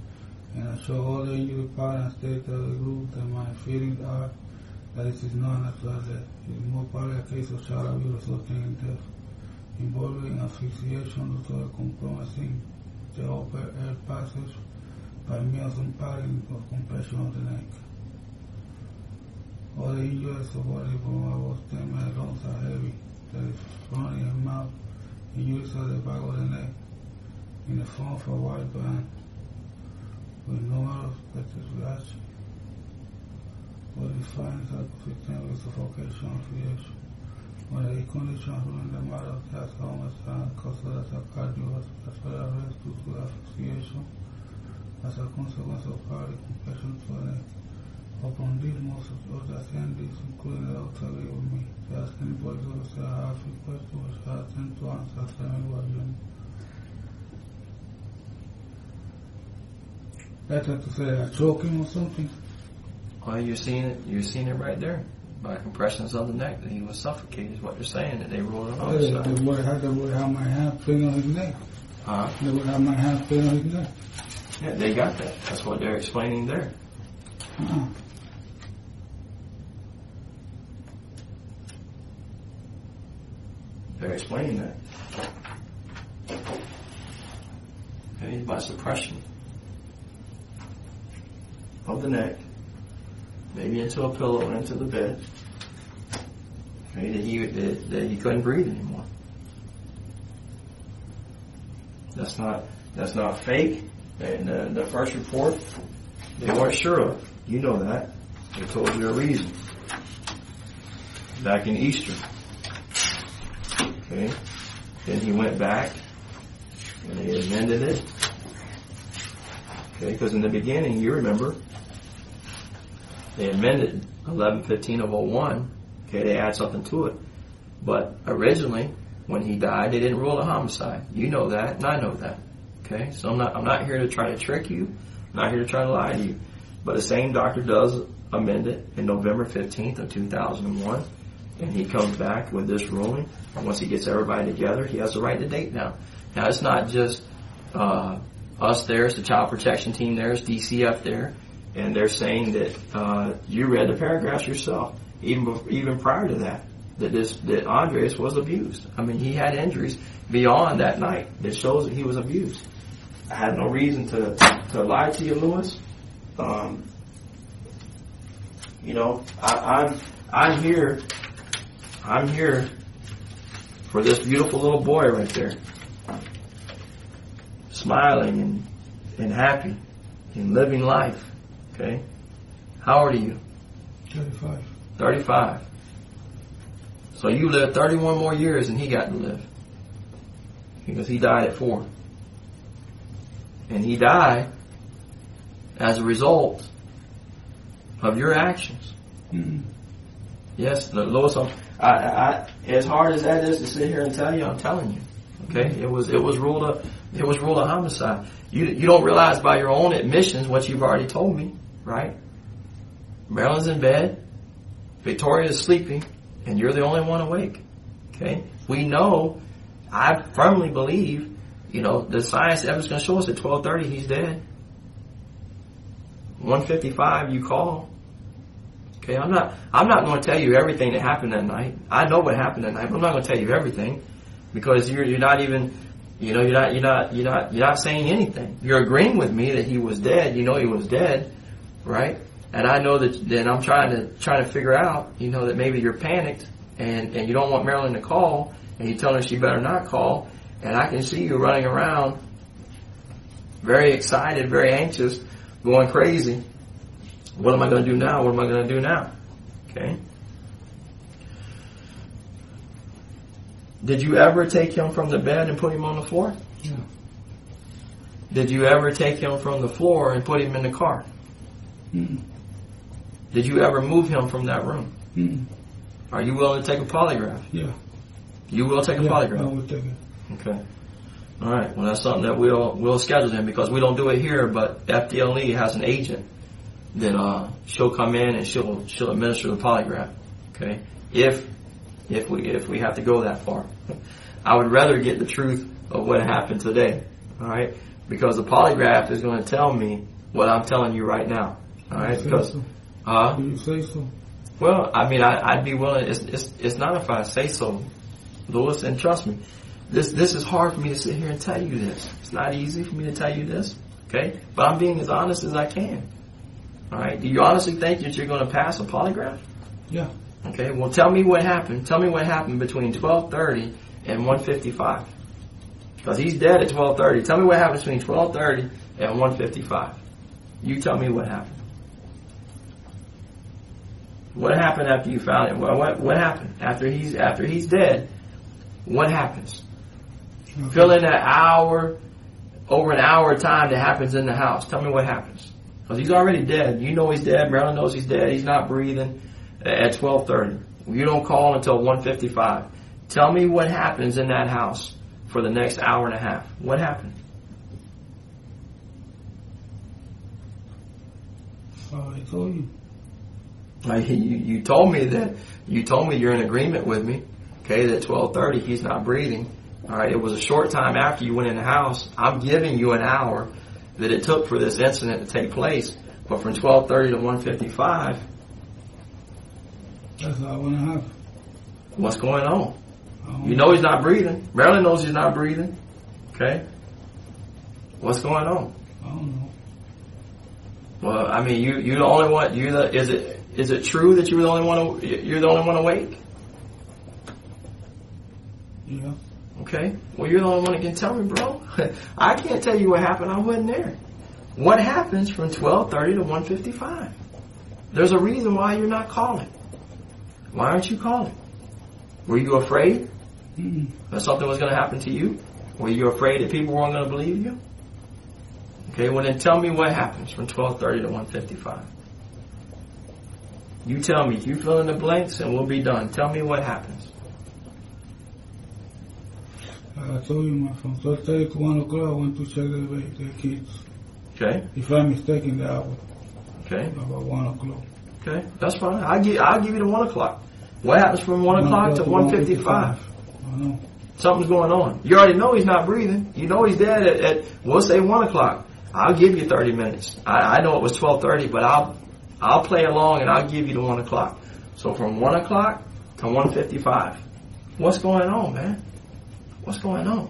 And I show all the injury part and state of the group that my feelings are that this is not natural death. It is more probably a case of child abuse resulting in death, involving asphyxiation due to a compromising the upper air passage by means of padding or compression of the neck. All the injuries of body from about 10 my lungs are heavy. There is front and mouth, injuries of the back of the neck, in the form of a wide band, with no unexpected reaction. Body findings are consistent with suffocation and asphyxiation. When the condition ruling the matter of task how much time caused as a cardiovascular arrest due to asphyxiation as a consequence of cardiac compression to the neck. Upon this, most of the attendees, including the doctor, agree with me. To ask anybody to say I have a question which I attempt to answer as I may watch them. Better to say they're choking or something. Well, you're seeing it. You're seeing it right there by compressions on the neck that he was suffocated. Is what they're saying, that they rolled it on his side. They would have my hand playing on his neck. Huh? They would have my hand playing on his neck. Yeah, they got that. That's what they're explaining there. Uh-uh. They're explaining that. Okay, by suppression of the neck, maybe into a pillow and into the bed. Okay, that he couldn't breathe anymore. That's not fake. And the first report, they weren't sure of. You know that. They told you a reason. back in Easter. Okay. Then he went back and they amended it. Okay, because in the beginning, you remember, they amended 1115 of 01. Okay, they add something to it. But originally, when he died, they didn't rule a homicide. You know that, and I know that. Okay, so I'm not here to try to trick you. I'm not here to try to lie to you. But the same doctor does amend it in November 15th of 2001, and he comes back with this ruling. And once he gets everybody together, he has the right to date now. Now, it's not just us there, it's the child protection team there, it's DCF there, and they're saying that you read the paragraphs yourself, even prior to that, that Andres was abused. I mean, he had injuries beyond that night that shows that he was abused. I had no reason to lie to you, Lewis. I'm here for this beautiful little boy right there, smiling and happy and living life. Okay, how old are you? 35. 35. So you lived 31 more years than he got to live, because he died at 4. And he died as a result of your actions. Mm-hmm. Yes, Lois, I as hard as that is to sit here and tell you, I'm telling you. Okay, it was ruled a homicide. You don't realize by your own admissions what you've already told me, right? Marilyn's in bed, Victoria is sleeping, and you're the only one awake. Okay, we know. I firmly believe. The science evidence is going to show us at 12:30 he's dead. 1:55 you call. Okay, I'm not going to tell you everything that happened that night. I know what happened that night, but I'm not going to tell you everything, because you're not even, you're not saying anything. You're agreeing with me that he was dead. You know he was dead, right? And I know that. Then I'm trying to figure out, that maybe you're panicked and you don't want Marilyn to call, and you tell her she better not call. And I can see you running around, very excited, very anxious, going crazy. What am I going to do now? What am I going to do now? Okay. Did you ever take him from the bed and put him on the floor? No. Did you ever take him from the floor and put him in the car? Mm-mm. Did you ever move him from that room? Mm-mm. Are you willing to take a polygraph? Yeah. You will take a polygraph? I will take it. Okay. All right. Well, that's something that we'll schedule then, because we don't do it here, but FDLE has an agent that she'll come in and she'll administer the polygraph. Okay. If we have to go that far, I would rather get the truth of what happened today. All right. Because the polygraph is going to tell me what I'm telling you right now. All right. Because Do you say so? Well, I mean, I'd be willing. It's not if I say so, Lewis, and trust me. This is hard for me to sit here and tell you this. It's not easy for me to tell you this, okay? But I'm being as honest as I can. All right? Do you honestly think that you're going to pass a polygraph? Yeah. Okay. Well, tell me what happened. Tell me what happened between 12:30 and 1:55. Because he's dead at 12:30. Tell me what happened between 12:30 and 1:55. You tell me what happened. What happened after you found him? What happened after he's dead? What happens? Okay. Fill in that hour, over an hour of time that happens in the house. Tell me what happens. Because he's already dead. You know he's dead. Marilyn knows he's dead. He's not breathing at 12:30. You don't call until 1:55. Tell me what happens in that house for the next hour and a half. What happened? I told you. You told me that. You told me you're in agreement with me. Okay, that 12:30 he's not breathing. All right, it was a short time after you went in the house. I'm giving you an hour that it took for this incident to take place. But from 12:30 to 1:55, That's all I want to have. what's going on? You know he's not breathing. Marilyn knows he's not breathing. Okay, what's going on? I don't know. Well, I mean, you the only one. Is it true that you're the only one awake? Yeah. Okay. Well, you're the only one that can tell me, bro. I can't tell you what happened. I wasn't there. What happens from 12:30 to 1:55? There's a reason why you're not calling. Why aren't you calling? Were you afraid Mm-mm. that something was going to happen to you? Were you afraid that people weren't going to believe you? Okay, well then tell me what happens from 12:30 to 1:55. You tell me. You fill in the blanks and we'll be done. Tell me what happens. I told you, from 12:30 to 1 o'clock, I went to check the kids. Okay, If I'm mistaken, the hour, okay, about 1 o'clock. okay. That's fine. I'll give you the 1 o'clock. What happens from 1 o'clock to 1:55? I know. Something's going on. You already know he's not breathing. You know he's dead at we'll say 1 o'clock. I'll give you 30 minutes. I know it was 12:30, but I'll play along and I'll give you the 1 o'clock. So from 1 o'clock to 1:55. What's going on, man? What's going on?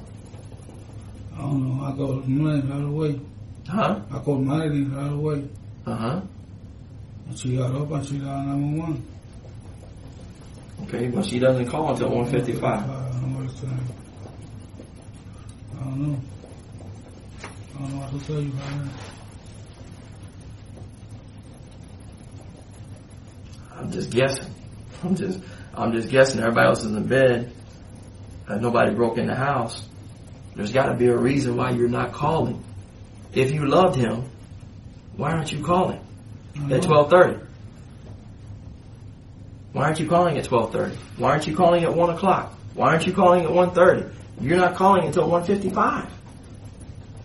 I don't know. I called Madeline right away. Huh? I called Madeline right away. Uh-huh. And she got up and she dialed 911. Okay, but she doesn't call until 1:55. I don't know what it's saying. I don't know. I don't know what to tell you right now. I'm just guessing. I'm just guessing. Everybody else is in bed. Nobody broke in the house. There's got to be a reason why you're not calling. If you loved him, why aren't you calling at 12:30? Why aren't you calling at 12:30? Why aren't you calling at 1 o'clock? Why aren't you calling at 1:30? You're not calling until 1:55.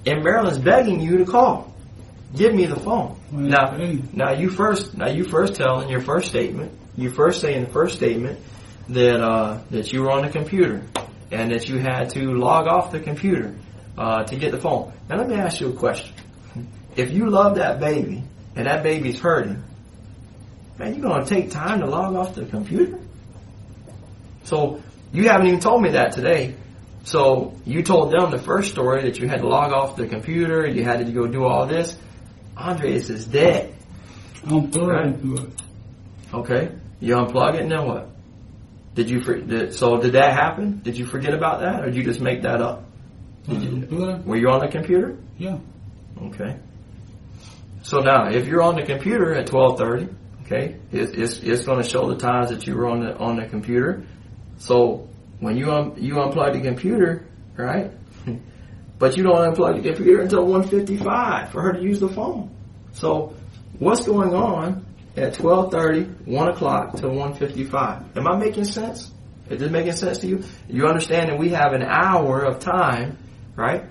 And Marilyn's begging you to call. Give me the phone. Now you first tell in your first statement. You first say in the first statement that you were on the computer and that you had to log off the computer to get the phone. Now let me ask you a question. If you love that baby and that baby's hurting, man, you're going to take time to log off the computer? So you haven't even told me that today. So you told them the first story that you had to log off the computer, you had to go do all this. Andres is dead. Unplug it. Okay. You unplug it and then what? Did that happen? Did you forget about that or did you just make that up? Were you on the computer? Yeah. Okay. So now, if you're on the computer at 12:30, okay, it's going to show the times that you were on the computer. So when you unplug the computer, right? But you don't unplug the computer until 1:55 for her to use the phone. So what's going on at 12:30, 1 o'clock to 1:55? Am I making sense? Is this making sense to you? You understand that we have an hour of time, right,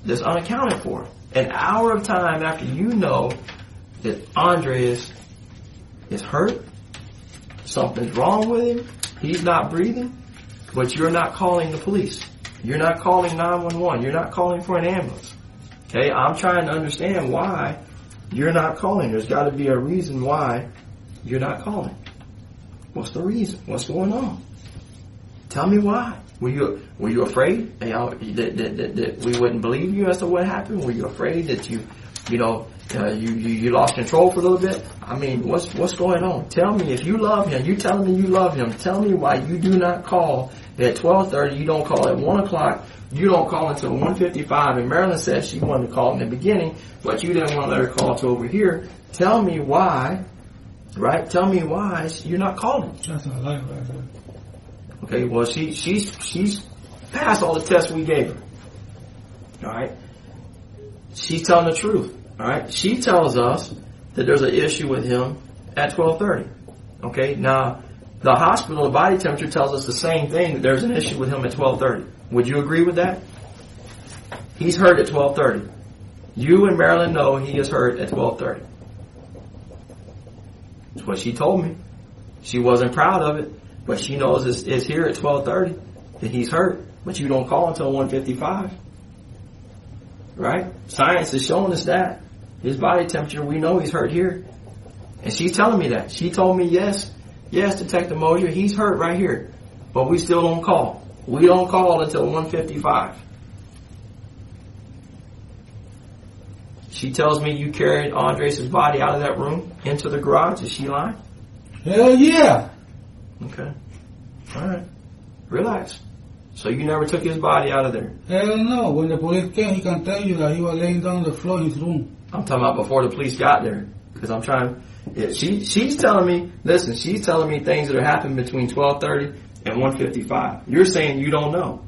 that's unaccounted for. An hour of time after you know that Andres is hurt, something's wrong with him, he's not breathing, but you're not calling the police. You're not calling 911. You're not calling for an ambulance. Okay, I'm trying to understand why you're not calling. There's got to be a reason why you're not calling. What's the reason? What's going on? Tell me why. Were you afraid that we wouldn't believe you as to what happened? Were you afraid that you lost control for a little bit? I mean, what's going on? Tell me if you love him. You telling me you love him. Tell me why you do not call at 12:30. You don't call at 1 o'clock. You don't call until 1:55. And Marilyn said she wanted to call in the beginning, but you didn't want to let her call to over here. Tell me why, right? Tell me why you're not calling. That's a lie right there. Okay, well, she's passed all the tests we gave her. All right? She's telling the truth. All right? She tells us that there's an issue with him at 12:30. Okay? Now, the hospital, the body temperature tells us the same thing, that there's an issue with him at 12:30. Would you agree with that? He's hurt at 12:30. You and Marilyn know he is hurt at 12:30. That's what she told me. She wasn't proud of it. But she knows it's here at 12:30 that he's hurt. But you don't call until 1:55. Right? Science is showing us that. His body temperature, we know he's hurt here. And she's telling me that. She told me, yes, Detective Mosier, he's hurt right here. But we still don't call. We don't call until 1:55. She tells me you carried Andres' body out of that room into the garage. Is she lying? Hell yeah. Okay. All right. Relax. So you never took his body out of there? Hell no. When the police came, he can tell you that he was laying down on the floor in his room. I'm talking about before the police got there. Because I'm trying. She's telling me. Listen, she's telling me things that are happening between 12:30 and 1:55. You're saying you don't know.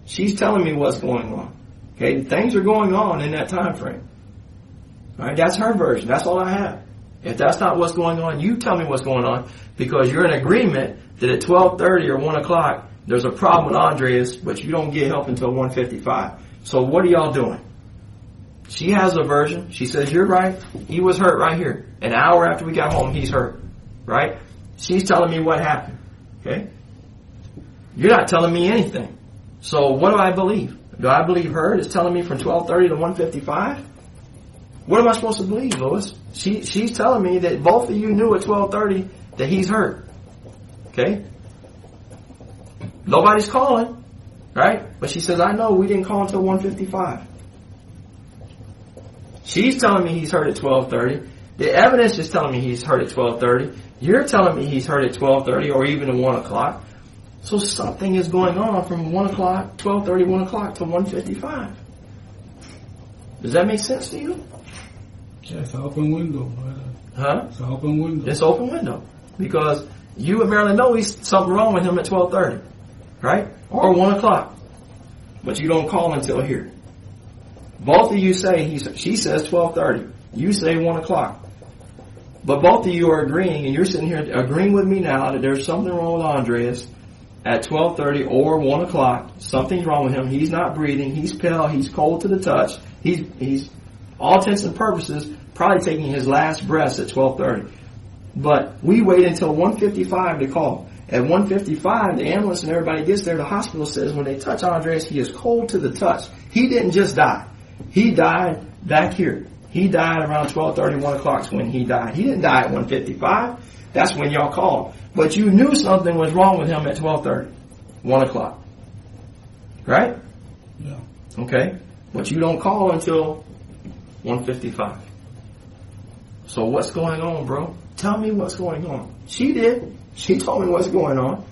She's telling me what's going on. Okay, things are going on in that time frame. All right, that's her version. That's all I have. If that's not what's going on, you tell me what's going on, because you're in agreement that at 12:30 or 1 o'clock there's a problem with Andreas, but you don't get help until 1:55. So what are y'all doing? She has a version. She says, you're right. He was hurt right here. An hour after we got home, he's hurt. Right? She's telling me what happened. Okay? You're not telling me anything. So what do I believe? Do I believe her is telling me from 12:30 to 1:55? What am I supposed to believe, Louis? She's telling me that both of you knew at 12:30 that he's hurt. Okay? Nobody's calling. Right? But she says, I know we didn't call until 1:55. She's telling me he's hurt at 12:30. The evidence is telling me he's hurt at 12:30. You're telling me he's hurt at 12:30 or even at 1 o'clock. So something is going on from 1 o'clock, 12:30, 1 o'clock to 1:55. Does that make sense to you? Yeah, it's an open window, brother. Huh? It's an open window. It's an open window. Because you and Marilyn know he's something wrong with him at 12:30. Right? Or 1 o'clock. But you don't call until here. Both of you say, she says 12:30. You say 1 o'clock. But both of you are agreeing, and you're sitting here agreeing with me now that there's something wrong with Andreas at 12:30 or 1 o'clock. Something's wrong with him. He's not breathing. He's pale. He's cold to the touch. He's all intents and purposes, probably taking his last breaths at 12:30. But we wait until 1:55 to call. At 1:55, the ambulance and everybody gets there. The hospital says when they touch Andreas, he is cold to the touch. He didn't just die. He died back here. He died around 12:30, 1 o'clock is when he died. He didn't die at 1:55. That's when y'all called. But you knew something was wrong with him at 12:30, 1 o'clock. Right? Yeah. Okay. But you don't call until 1:55. So what's going on, bro? Tell me what's going on. She did. She told me what's going on.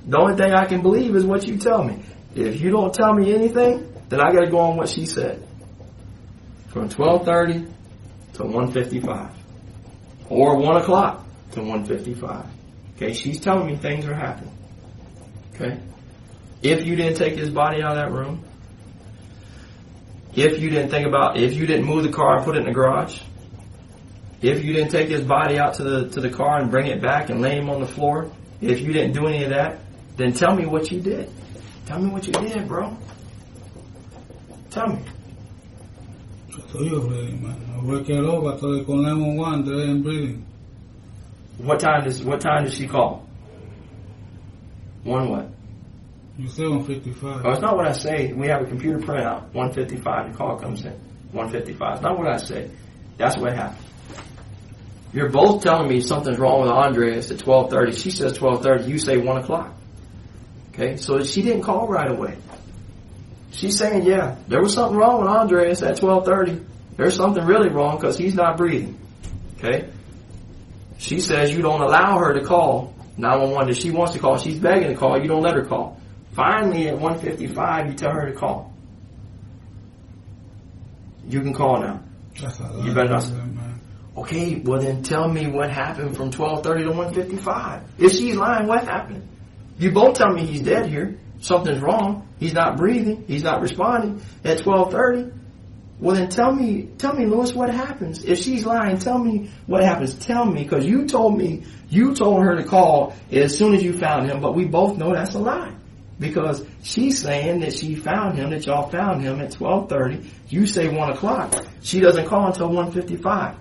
The only thing I can believe is what you tell me. If you don't tell me anything, then I got to go on what she said. From 12:30 to 1:55. Or 1 o'clock to 1:55. Okay, she's telling me things are happening. Okay? If you didn't take his body out of that room, if you didn't move the car and put it in the garage, if you didn't take his body out to the car and bring it back and lay him on the floor, if you didn't do any of that, then tell me what you did. Tell me what you did, bro. Tell me. Yo estoy already, man. I work it over. Estoy con 911. They ain't breathing. What time does she call? One what? You say 1:55. Oh, it's not what I say. We have a computer printout. 1:55. The call comes in. 1:55. It's not what I say. That's what happened. You're both telling me something's wrong with Andreas at 12:30. She says 12:30. You say 1 o'clock. Okay, so she didn't call right away. She's saying, yeah, there was something wrong with Andreas at 12:30. There's something really wrong because he's not breathing. Okay? She says you don't allow her to call 911 if she wants to call. She's begging to call. You don't let her call. Finally, at 1:55, you tell her to call. You can call now. That's a lot. You better not. Okay, well then tell me what happened from 12:30 to 1:55. If she's lying, what happened? You both tell me he's dead here. Something's wrong. He's not breathing. He's not responding at 12:30. Well then tell me, Louis, what happens? If she's lying, tell me what happens. Tell me, because you told her to call as soon as you found him, but we both know that's a lie. Because she's saying that she found him, that y'all found him at 12:30. You say 1 o'clock. She doesn't call until 1:55.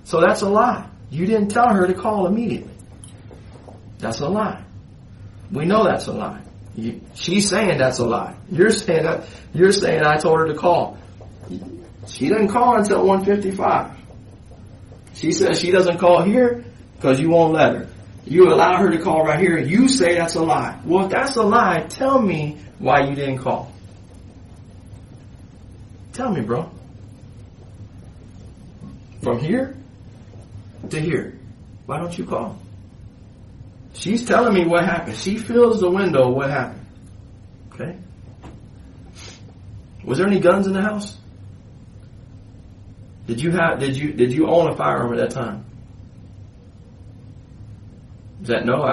So that's a lie. You didn't tell her to call immediately. That's a lie. We know that's a lie. She's saying that's a lie. You're saying I told her to call. She didn't call until 1:55. She says she doesn't call here because you won't let her. You allow her to call right here. You say that's a lie. Well, if that's a lie, tell me why you didn't call. Tell me, bro. From here to here. Why don't you call? She's telling me what happened. She fills the window what happened. Okay? Was there any guns in the house? Did you own a firearm at that time? Is that no?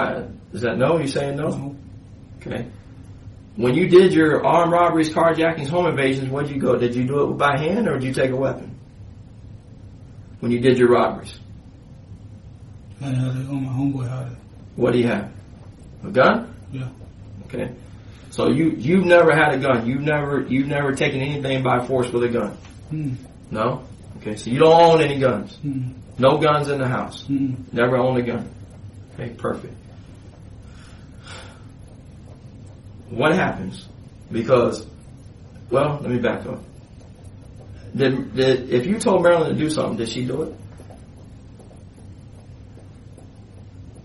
Is that no? You saying no? No. Okay. When you did your armed robberies, carjackings, home invasions, where'd you go? Did you do it by hand or did you take a weapon? When you did your robberies? I had it on my homeboy had it. What do you have? A gun? Yeah. Okay. So you've never had a gun. You've never taken anything by force with a gun. No? Okay, so you don't own any guns. No guns in the house. Never owned a gun. Okay, perfect. What happens? Because, well, let me back up. If you told Marilyn to do something, did she do it?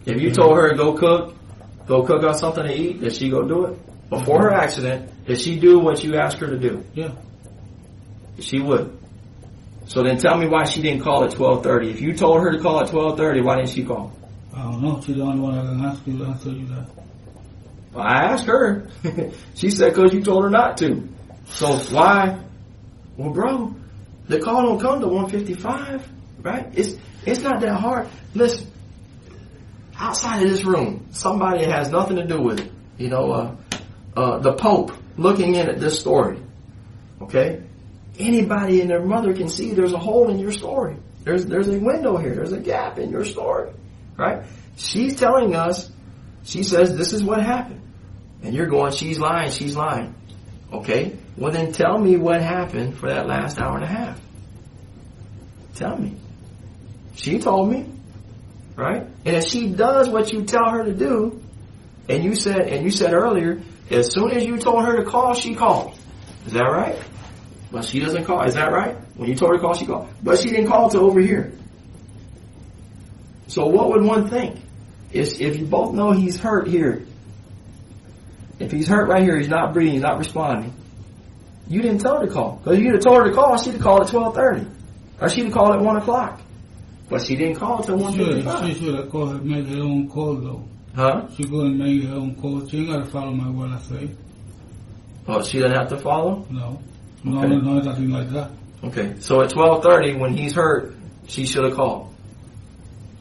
If you told her to go cook us something to eat, did she go do it? Before her accident, did she do what you asked her to do? Yeah. She would. So then tell me why she didn't call at 12:30. If you told her to call at 12:30, why didn't she call? I don't know. She's the only one I can ask you to answer you that. Well, I asked her. She said because you told her not to. So why? Well, bro, the call don't come to 155, right? It's not that hard. Listen, outside of this room, somebody has nothing to do with it. You know, the Pope looking in at this story. Okay? Anybody and their mother can see there's a hole in your story. There's a window here. There's a gap in your story. Right? She's telling us, she says this is what happened. And you're going, she's lying. Okay? Well then tell me what happened for that last hour and a half. Tell me. She told me. Right? And if she does what you tell her to do, and you said earlier, as soon as you told her to call, she called. Is that right? But she doesn't call. Is that right? When you told her to call, she called. But she didn't call till over here. So what would one think? If you both know he's hurt here, if he's hurt right here, he's not breathing, he's not responding, you didn't tell her to call. Because if you'd have told her to call, she'd have called at 12:30. Or she'd have called at 1 o'clock. But she didn't call until 1:55. She should have called her, make her own call though. Huh? She go and make her own call. She ain't got to follow my word I say. Oh, she doesn't have to follow? No. Okay. No, nothing like that. Okay. So at 12:30, when he's hurt, she should have called.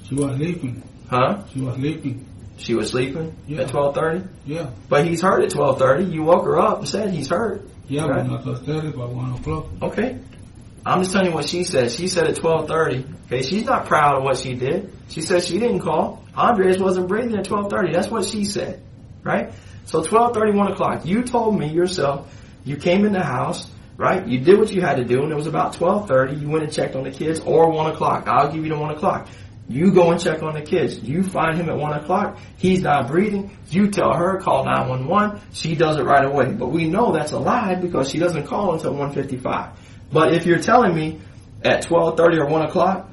She was sleeping. Huh? She was sleeping. She was sleeping Yeah. at 12:30? Yeah. But he's hurt at 12:30. You woke her up and said he's hurt. Yeah, right? but not 12:30, but 1 o'clock. Okay. I'm just telling you what she said. She said at 12:30. Okay, she's not proud of what she did. She said she didn't call. Andres wasn't breathing at 12:30. That's what she said. Right? So 12:30, 1 o'clock. You told me yourself, you came in the house, right? You did what you had to do, and it was about 12:30. You went and checked on the kids, or 1 o'clock. I'll give you the 1 o'clock. You go and check on the kids. You find him at 1 o'clock. He's not breathing. You tell her, call 911. She does it right away. But we know that's a lie because she doesn't call until 1:55. But if you're telling me at 12:30 or 1 o'clock,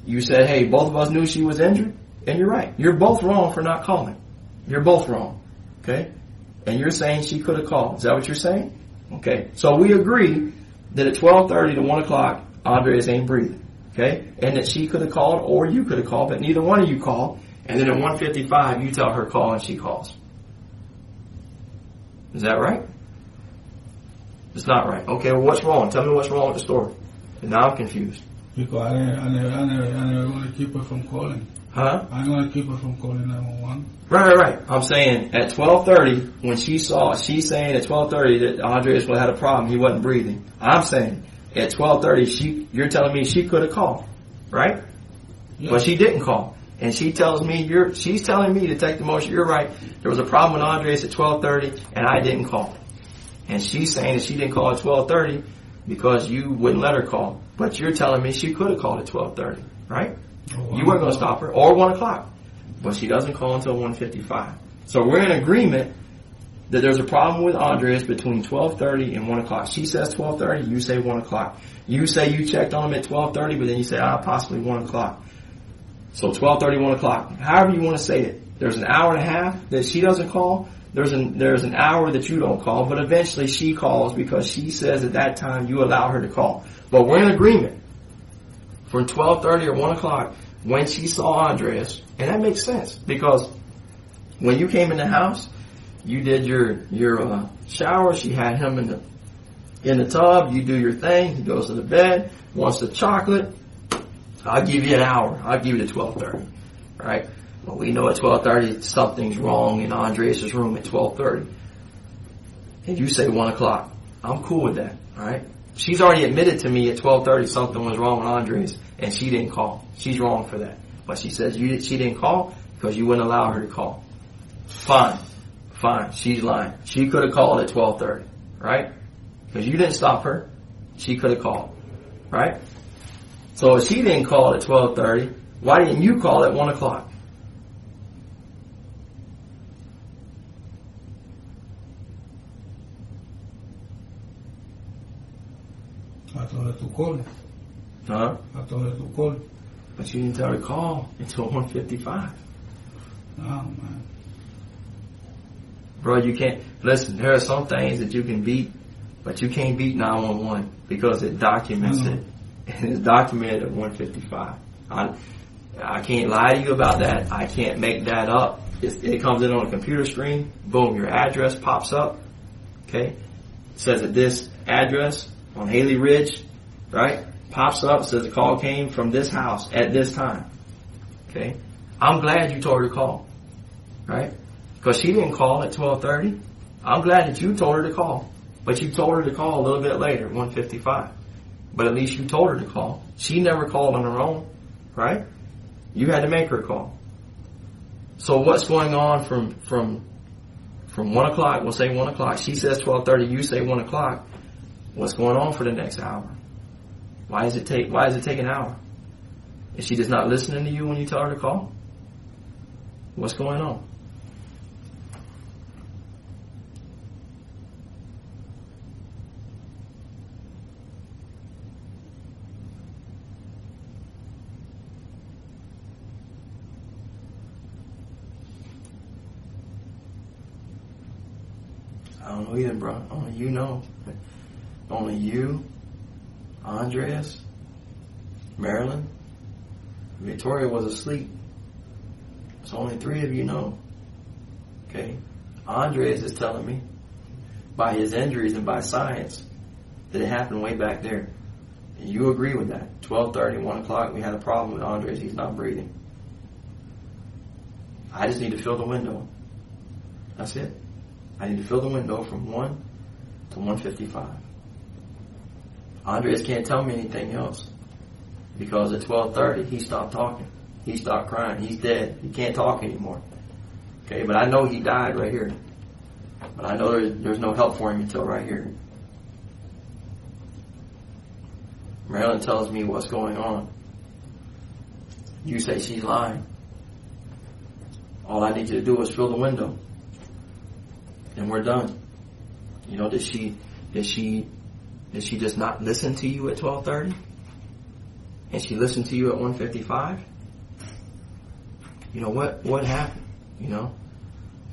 you said, hey, both of us knew she was injured, and you're right. You're both wrong for not calling. You're both wrong. Okay? And you're saying she could have called. Is that what you're saying? Okay. So we agree that at 12:30 to 1 o'clock, Andres ain't breathing. Okay? And that she could have called or you could have called, but neither one of you called. And then at 1:55, you tell her call and she calls. Is that right? It's not right. Okay, well, what's wrong? Tell me what's wrong with the story. And now I'm confused. Because I never want to keep her from calling. Huh? I don't want to keep her from calling 911. Right. I'm saying at 12:30, when she's saying at 12:30 that Andres had a problem, he wasn't breathing. I'm saying at 12:30, you're telling me she could have called, right? Yeah. But she didn't call. And she's telling me to take the motion. You're right. There was a problem with Andres at 12:30, and I didn't call. And she's saying that she didn't call at 12:30 because you wouldn't let her call. But you're telling me she could have called at 12:30, right? You weren't going to stop her. Or 1 o'clock. But she doesn't call until 1:55. So we're in agreement that there's a problem with Andres between 12:30 and 1 o'clock. She says 12:30, you say 1 o'clock. You say you checked on him at 12:30, but then you say, possibly 1 o'clock. So 12:30, 1 o'clock. However you want to say it. There's an hour and a half that she doesn't call. There's an hour that you don't call, but eventually she calls because she says at that time you allow her to call. But we're in agreement. From 12:30 or 1 o'clock, when she saw Andres, and that makes sense because when you came in the house, you did your shower. She had him in the tub, you do your thing, he goes to the bed, wants the chocolate, I'll give you an hour. I'll give you to 12:30, right? But we know at 12:30 something's wrong in Andres' room at 12:30. And you say 1 o'clock. I'm cool with that, all right? She's already admitted to me at 12:30 something was wrong with Andres, and she didn't call. She's wrong for that. But she says she didn't call because you wouldn't allow her to call. Fine. She's lying. She could have called at 12:30, right? Because you didn't stop her. She could have called, right? So if she didn't call at 12:30, why didn't you call at 1 o'clock? I told her to call. Huh? I told her to call. But you didn't tell her to call until 1:55. Oh, man. Bro, you can't. Listen, there are some things that you can beat, but you can't beat 911 because it documents it. And it's documented at 1:55. I can't lie to you about that. I can't make that up. It comes in on a computer screen. Boom, your address pops up. Okay? It says that this address on Haley Ridge, right, pops up, says the call came from this house at this time. Okay? I'm glad you told her to call. Right? Because she didn't call at 12:30. I'm glad that you told her to call. But you told her to call a little bit later, 1:55. But at least you told her to call. She never called on her own. Right? You had to make her call. So what's going on from 1 o'clock? We'll say 1 o'clock. She says 12:30. You say 1 o'clock. What's going on for the next hour? Why does it take an hour? Is she just not listening to you when you tell her to call? What's going on? I don't know either, bro. Only you know. Only you, Andres, Marilyn, Victoria was asleep. So only 3 of you know. Okay? Andres is telling me by his injuries and by science that it happened way back there. And you agree with that. 12:30, 1 o'clock, we had a problem with Andres. He's not breathing. I just need to fill the window. That's it. I need to fill the window from 1 to 1:55. Andres can't tell me anything else because at 12:30 he stopped talking. He stopped crying. He's dead. He can't talk anymore. Okay, but I know he died right here. But I know there's no help for him until right here. Marilyn tells me what's going on. You say she's lying. All I need you to do is fill the window. And we're done. You know, did she just not listen to you at 12:30? And she listened to you at 1:55? You know, what happened? You know?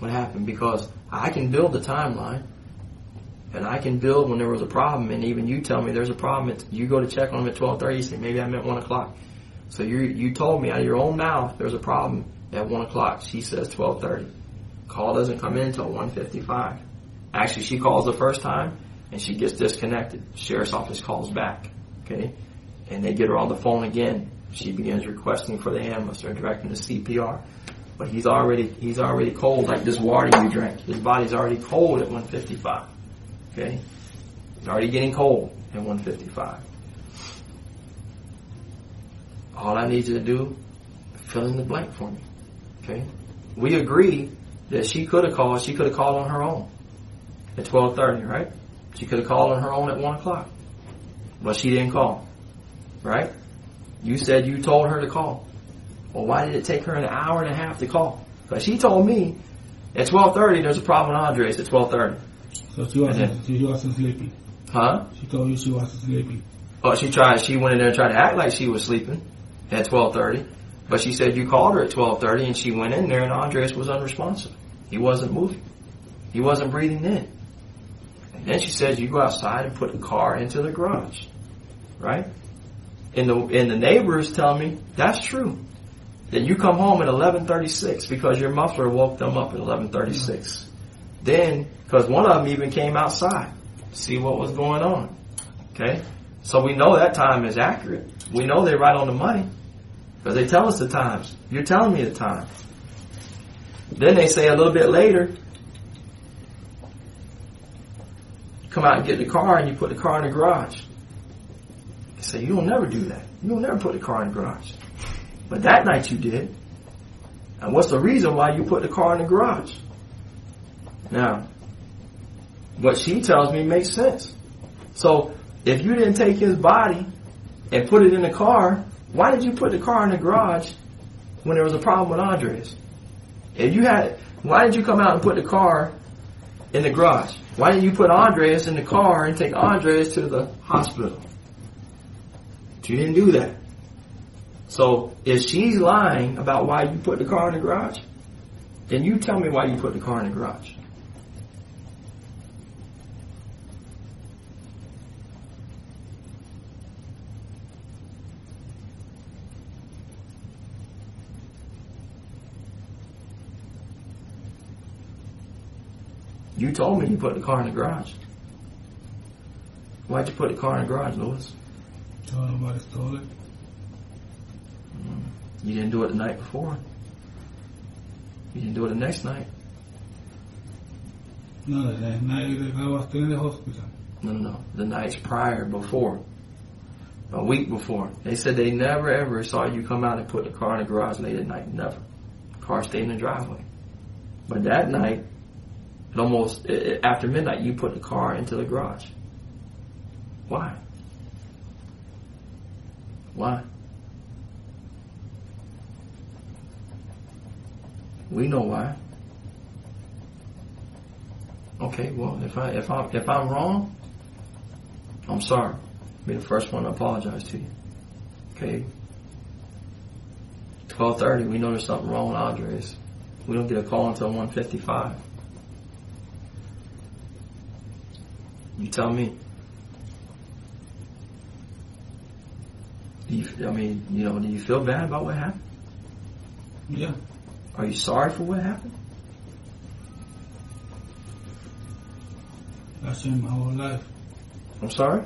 What happened? Because I can build the timeline. And I can build when there was a problem, and even you tell me there's a problem. You go to check on them at 12:30, you say, maybe I meant 1 o'clock. So you told me out of your own mouth there's a problem at 1 o'clock. She says 12:30. Call doesn't come in until 1:55. Actually, she calls the first time, and she gets disconnected. Sheriff's office calls back, okay? And they get her on the phone again. She begins requesting for the ambulance. They're directing to CPR. But he's already cold, like this water you drank. His body's already cold at 1:55, okay? It's already getting cold at 1:55. All I need you to do, fill in the blank for me, okay? We agree that she could have called on her own at 12:30, right? She could have called on her own at 1 o'clock. But she didn't call, right? You said you told her to call. Well, why did it take her an hour and a half to call? Because she told me at 12:30 there's a problem with Andres at 12:30. So she wasn't sleeping? Huh? She told you she wasn't sleeping? Oh, she went in there and tried to act like she was sleeping at 12:30. But she said you called her at 12:30 and she went in there and Andres was unresponsive. He wasn't moving. He wasn't breathing in. And then she said you go outside and put the car into the garage. Right? And the neighbors tell me that's true. That you come home at 11:36 because your muffler woke them up at 11:36. Then, because one of them even came outside. see what was going on. Okay? So we know that time is accurate. We know they're right on the money. Because they tell us the times. You're telling me the time. Then they say a little bit later, you come out and get the car and you put the car in the garage. They say, you'll never do that. You'll never put the car in the garage. But that night you did. And what's the reason why you put the car in the garage? Now, what she tells me makes sense. So, if you didn't take his body and put it in the car, why did you put the car in the garage when there was a problem with Andres? Why did you come out and put the car in the garage? Why didn't you put Andres in the car and take Andres to the hospital? You didn't do that. So if she's lying about why you put the car in the garage, then you tell me why you put the car in the garage. You told me you put the car in the garage. Why'd you put the car in the garage, Louis? Nobody stole it. You didn't do it the night before. You didn't do it the next night. No, the next night I was still in the hospital. No. The nights prior, before. A week before. They said they never ever saw you come out and put the car in the garage late at night. Never. The car stayed in the driveway. But that night, after midnight, you put the car into the garage. Why? Why? We know why. Okay, well, if I'm wrong, I'm sorry. I'll be the first one to apologize to you. Okay. 12:30, we know there's something wrong with Andres. We don't get a call until 1:55. You tell me. Do you feel bad about what happened? Yeah. Are you sorry for what happened? That changed my whole life. I'm sorry?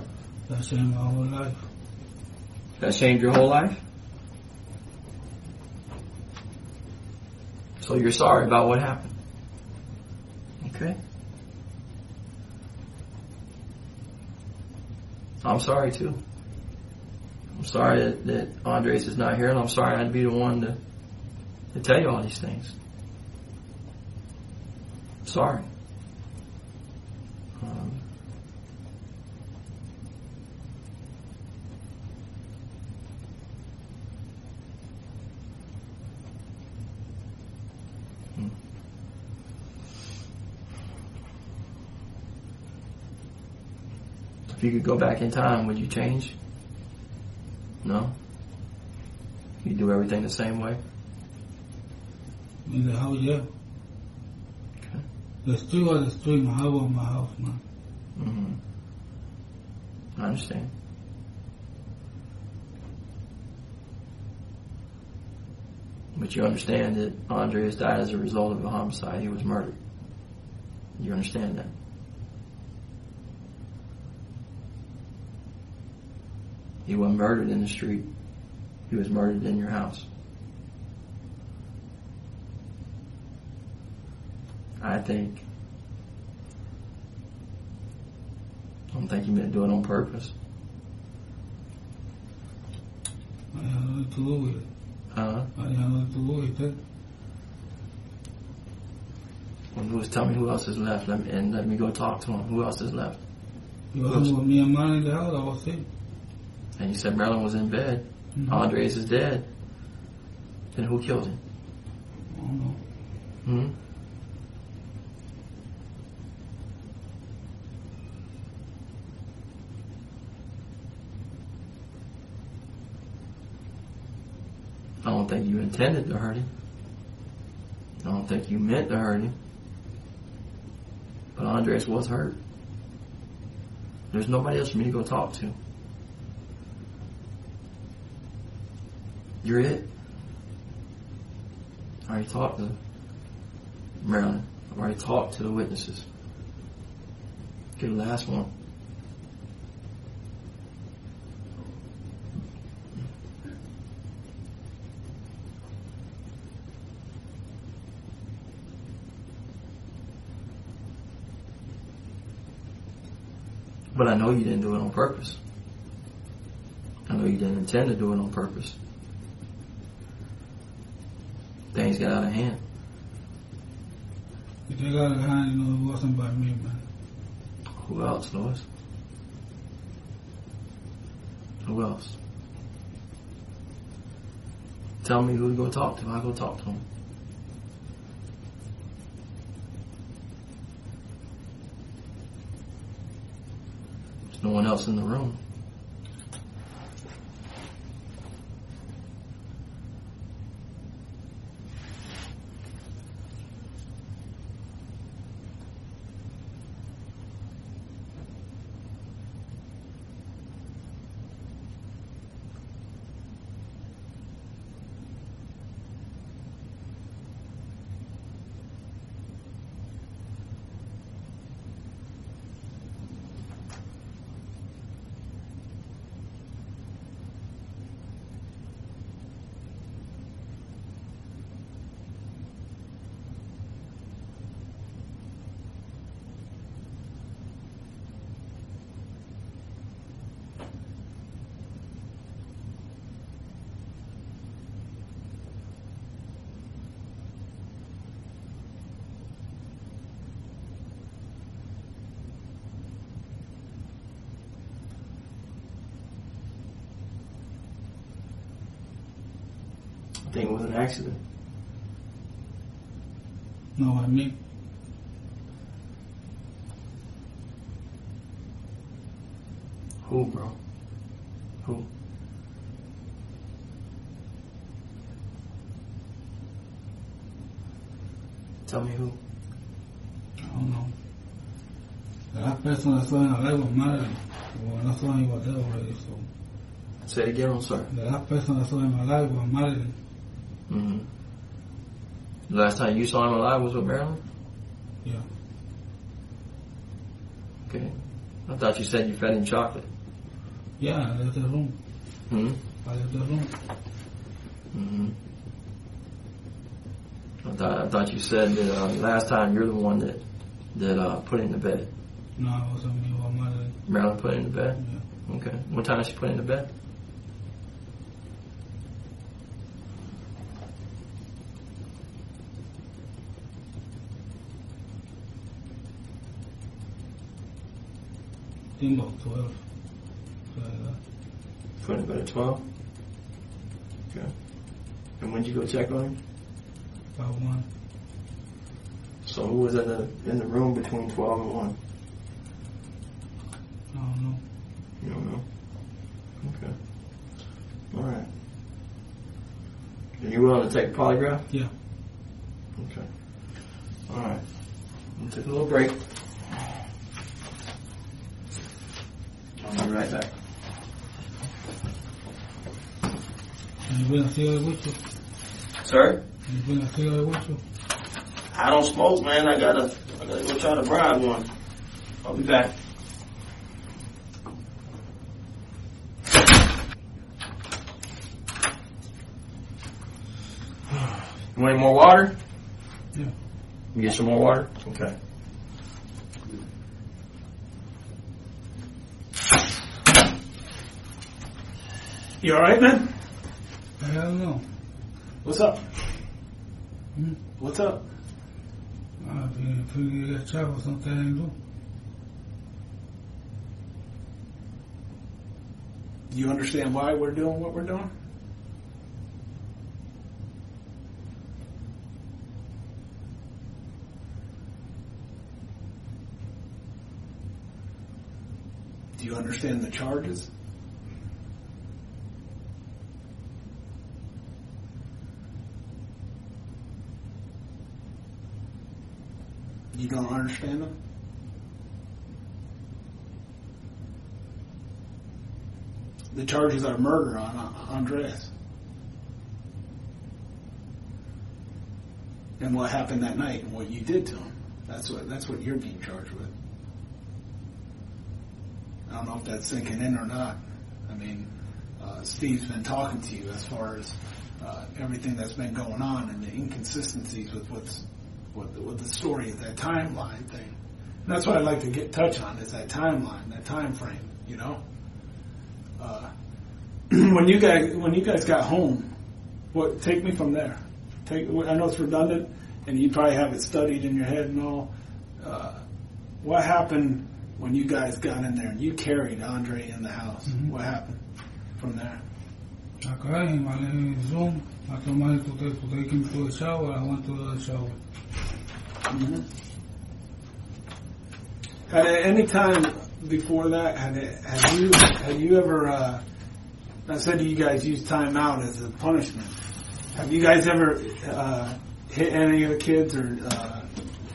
That changed my whole life. That changed your whole life? So you're sorry about what happened? Okay. I'm sorry too. I'm sorry that Andres is not here, and I'm sorry I had to be the one to tell you all these things. Sorry. If you could go back in time, would you change? No? You do everything the same way? In the house, yeah. Okay. The street was the street, my house was my house, man. I understand. But you understand that Andres died as a result of a homicide. He was murdered. You understand that? He wasn't murdered in the street. He was murdered in your house. I don't think you meant to do it on purpose. I had nothing to do with it. Huh? I had nothing to do with it. Well, Louis, tell me who else is left, let me go talk to him. Who else is left? You wasn't with me and mine in the house, I was sick. And you said Marilyn was in bed. Mm-hmm. Andres is dead. Then who killed him? I don't know. I don't think you intended to hurt him. I don't think you meant to hurt him. But Andres was hurt. There's nobody else for me to go talk to. You're it. I already talked to Marilyn. I've already talked to the witnesses. Okay, last one. But I know you didn't do it on purpose. I know you didn't intend to do it on purpose. Things got out of hand. If they got out of hand, you know, it wasn't by me, man. Who else, Louis? Who else? Tell me who to go talk to. I'll go talk to him. There's no one else in the room. I think it was an accident. Know what I mean? Who, bro? Who? Tell me who. I don't know. The last person I saw in my life was Marilyn. Well, I saw him was dead already, so. Say it again, I'm sorry. The last person I saw in my life was Marilyn. Mm-hmm. The last time you saw him alive was with Marilyn? Yeah. Okay. I thought you said you fed him chocolate. Yeah, I left the room. Hmm? I left the room. Mm-hmm. I thought you said that last time you're the one that put him to bed. No, it wasn't me, it was Marilyn. Marilyn put him to bed? Yeah. Okay. What time did she put him to bed? I think about 12. So like that. Put him to bed at 12? Okay. And when did you go check on him? About 1. So who was in the room between 12 and 1? I don't know. You don't know? Okay. All right. Are you willing to take a polygraph? Yeah. Okay. All right. We'll take a little break. I'll be right back. And you bring a cigarette with you? Sir? And you bring a cigarette with you? I don't smoke, man. I gotta go try to bribe one. I'll be back. You want any more water? Yeah. You get some more water? Okay. You alright, man? I don't know. What's up? Hmm? What's up? If you get travel, something I do. You understand why we're doing what we're doing? Do you understand the charges? You don't understand them? The charges are murder on Andres. And what happened that night and what you did to him. That's what you're being charged with. I don't know if that's sinking in or not. I mean, Steve's been talking to you as far as everything that's been going on and the inconsistencies with with the story of that timeline thing. And that's what I'd like to touch on is that timeline, that time frame. You know, when you guys got home, take me from there. I know it's redundant, and you probably have it studied in your head and all. What happened when you guys got in there and you carried Andre in the house? Mm-hmm. What happened from there? Acá in my Zoom, I told my to take him to the shower. I went to the shower. Mm-hmm. Had at any time before that, had you ever? I said you guys used time out as a punishment. Have you guys ever hit any of the kids or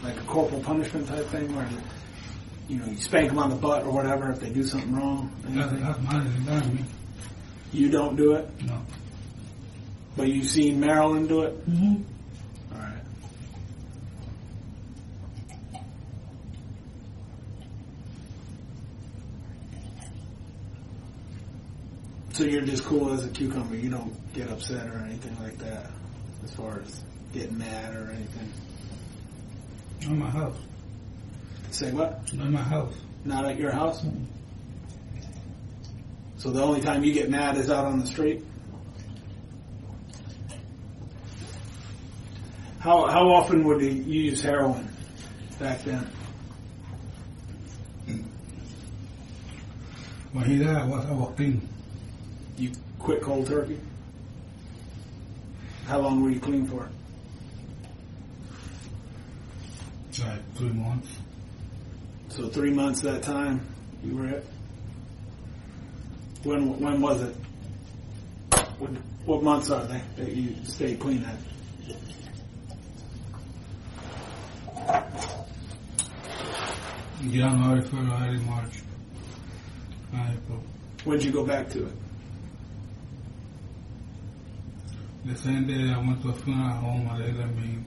like a corporal punishment type thing, where you spank them on the butt or whatever if they do something wrong? That's mine. You don't do it? No. But you've seen Marilyn do it? Mm-hmm. All right. So you're just cool as a cucumber. You don't get upset or anything like that as far as getting mad or anything? Not my house. Say what? Not my house. Not at your house? Mm-hmm. So the only time you get mad is out on the street? How often would you use heroin back then? When he died, I was clean. You quit cold turkey? How long were you clean for? Like 3 months. So 3 months that time you were it? When was it? What months are they that you stayed clean at? January, February, March, April. When did you go back to it? The same day I went to a funeral home, they let me.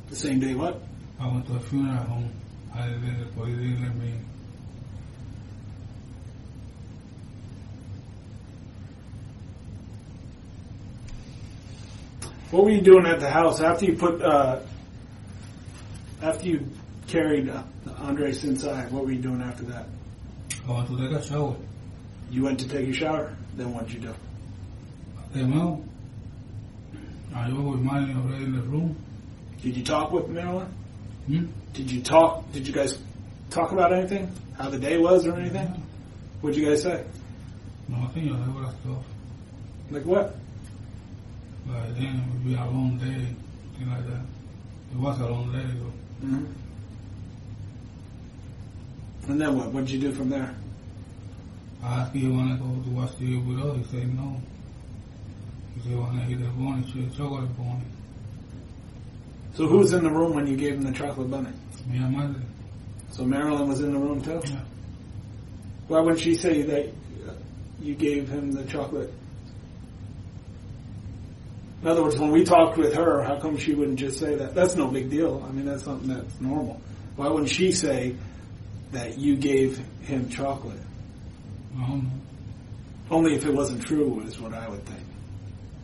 The same day what? I went to a funeral home. The police didn't let me. What were you doing at the house after you carried Andres inside? What were you doing after that? I went to take a shower. You went to take a shower. Then what did you do? I came out. I was with Marilyn already in the room. Did you talk with Marilyn? Hmm? Did you talk? Did you guys talk about anything? How the day was or anything? Yeah. What did you guys say? Nothing. I never stuff. Like what? Like then it would be a long day, something like that. It was a long day, so. Mm-hmm. And then what? What did you do from there? I asked if he wanted to go to watch TV with us. He said no. He said he wanted to eat a bunny, chocolate bunny. So who was in the room when you gave him the chocolate bunny? Me and Mother. So Marilyn was in the room too? Yeah. Why wouldn't she say that you gave him the chocolate? In other words, when we talked with her, how come she wouldn't just say that? That's no big deal. I mean, that's something that's normal. Why wouldn't she say that you gave him chocolate? I don't know. Only if it wasn't true is what I would think.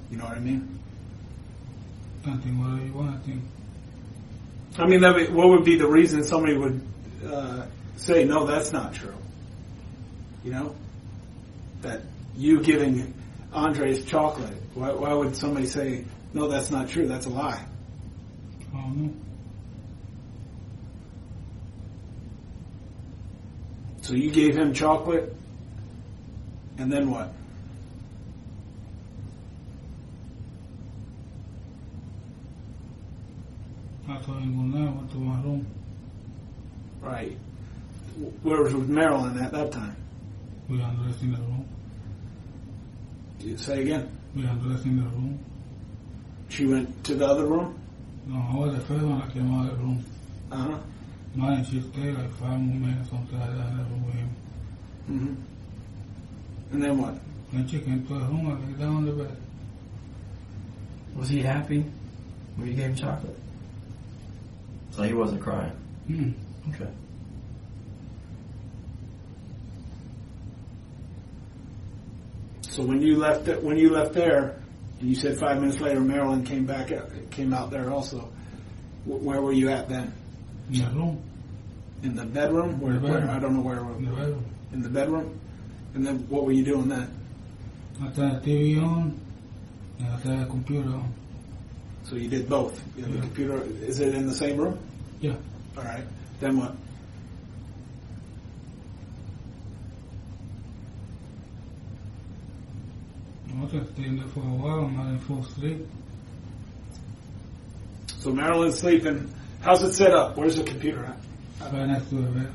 You know what I mean? Can't think whatever you want to think. I mean, what would be the reason somebody would say, no, that's not true? You know? That you giving Andres chocolate. Why would somebody say, no, that's not true, that's a lie? I don't know. So you gave him chocolate, and then what? I told him, I went to my room. Right. Where was Marilyn at that time? We undressed in the room. Say again? We undressed in the room. She went to the other room? No, I was the first one that came out of the room. Uh-huh. Mine, she stayed like 5 more minutes, something like that, in the room with him. Mm-hmm. And then what? Then she came to the room and lay down on the bed. Was he happy when you gave him chocolate? So he wasn't crying? Hmm. Okay. So when you left there, and you said 5 minutes later, Marilyn came out there also. Where were you at then? In the room. In the bedroom? Where? I don't know where. In the bedroom. In the bedroom? And then what were you doing then? I turned the TV on, and I turned the computer on. So you did both. You have the computer. Is it in the same room? Yeah. All right. Then what? I was just staying there for a while, and I didn't fall asleep. So Marilyn's sleeping. How's it set up? Where's the computer at? Right next to the bed.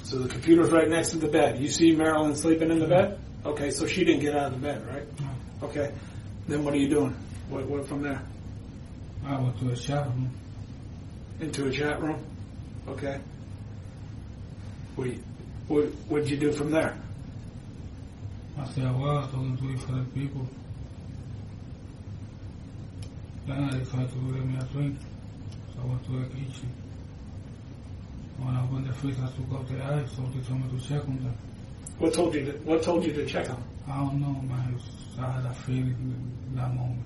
So the computer's right next to the bed. You see Marilyn sleeping in the bed? Okay, so she didn't get out of the bed, right? No. Okay. Then what are you doing? What from there? I went to a chat room. Into a chat room? Okay. What'd you do from there? I stayed a while talking to different people. Then I decided to get me a drink. So I went to the kitchen. When I opened the fridge, I took out the ice, so they told me to check on them. What told you to check on? I don't know, man. I had a feeling in that moment.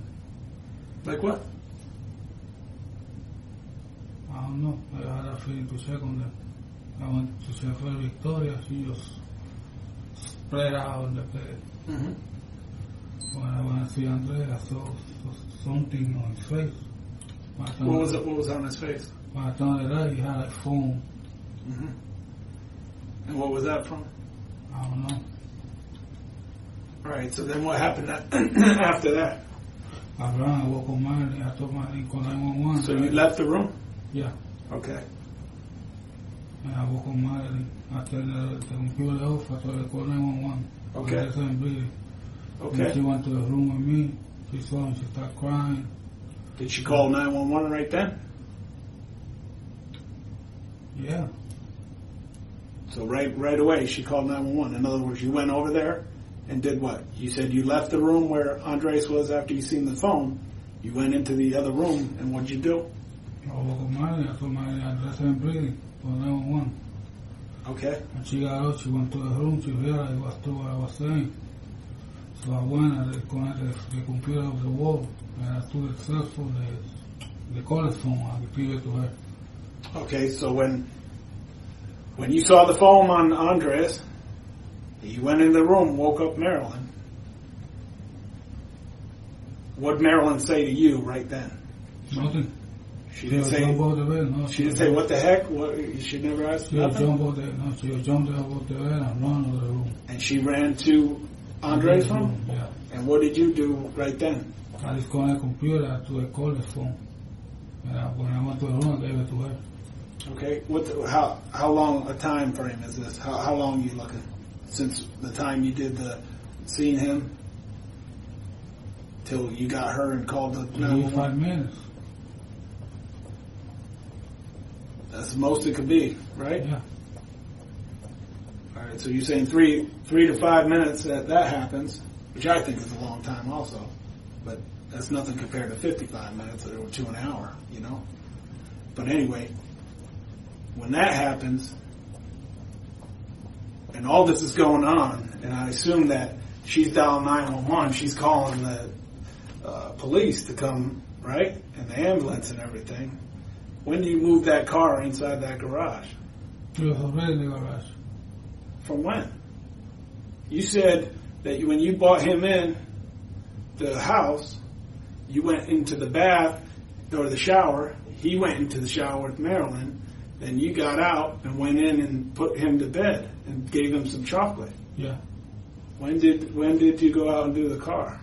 Like what? I don't know. I had a feeling to check on them. I went to check for Victoria. She just spread out on the bed. Mm-hmm. When I went to see Andre, I saw something on his face. What was on his face? When I turned it up, he had a phone. Mm-hmm. And what was that from? I don't know. All right, so then what happened after that? I ran, I woke up Marley. I told Marley to call 911. So you left the room? Yeah. Okay. And I woke up Marley. I turned the computer off. I told her to call 911. Okay. I started breathing. Okay. And she went to the room with me. She saw him. She started crying. Did she call 911 right then? Yeah. So right away she called 911. In other words, you went over there and did what? You said you left the room where Andres was after you seen the phone. You went into the other room, and what'd you do? I woke up Marley. I told Marley I started breathing. Call 911. Okay. And she got out. She went to the room. She realized what I was saying. So I went and I connected the computer of the wall. And I took the cell phone, the call phone, and gave it to her. Okay, so when you saw the phone on Andres, you went in the room, woke up Marilyn. What did Marilyn say to you right then? Nothing. She didn't say. Jump out the bed. No, she didn't say what the heck. She never asked. She nothing? jumped out the. No, she jumped out the bed and ran out of the room. And she ran to Andres' room. Yeah. And what did you do right then? I disconnected the computer to a call phone. And when I went to the room, I gave it to her. Okay. How long a time frame is this? How long are you looking? Since the time you did seeing him till you got her and called the 911? 5 minutes. That's the most it could be, right? Yeah. All right. So you're saying 3 to 5 minutes that happens, which I think is a long time also, but that's nothing compared to 55 minutes or to an hour, you know. But anyway, when that happens, and all this is going on, and I assume that she's dialing 911, she's calling the police to come, right, and the ambulance and everything. When do you move that car inside that garage? It was already in the garage. From when? You said that when you brought him in the house, you went into the bath or the shower. He went into the shower with Marilyn. Then you got out and went in and put him to bed and gave him some chocolate. Yeah. When did you go out and do the car?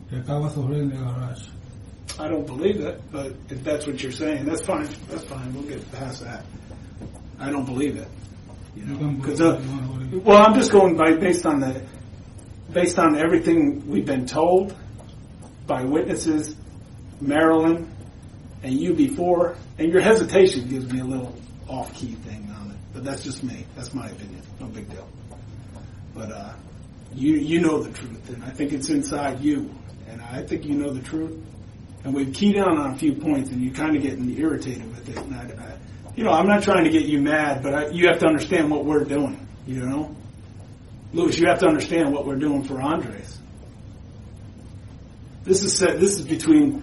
The car was already in the garage. I don't believe it, but if that's what you're saying, that's fine. That's fine. We'll get past that. I don't believe it. You know, because well, I'm just going based on everything we've been told by witnesses, Marilyn, and you before, and your hesitation gives me a little off-key thing on it. But that's just me. That's my opinion. No big deal. But You know the truth, and I think it's inside you, and I think you know the truth. And we've keyed down on a few points, and you're kind of getting irritated with it. And I'm not trying to get you mad, but you have to understand what we're doing. Louis, you have to understand what we're doing for Andres. This is between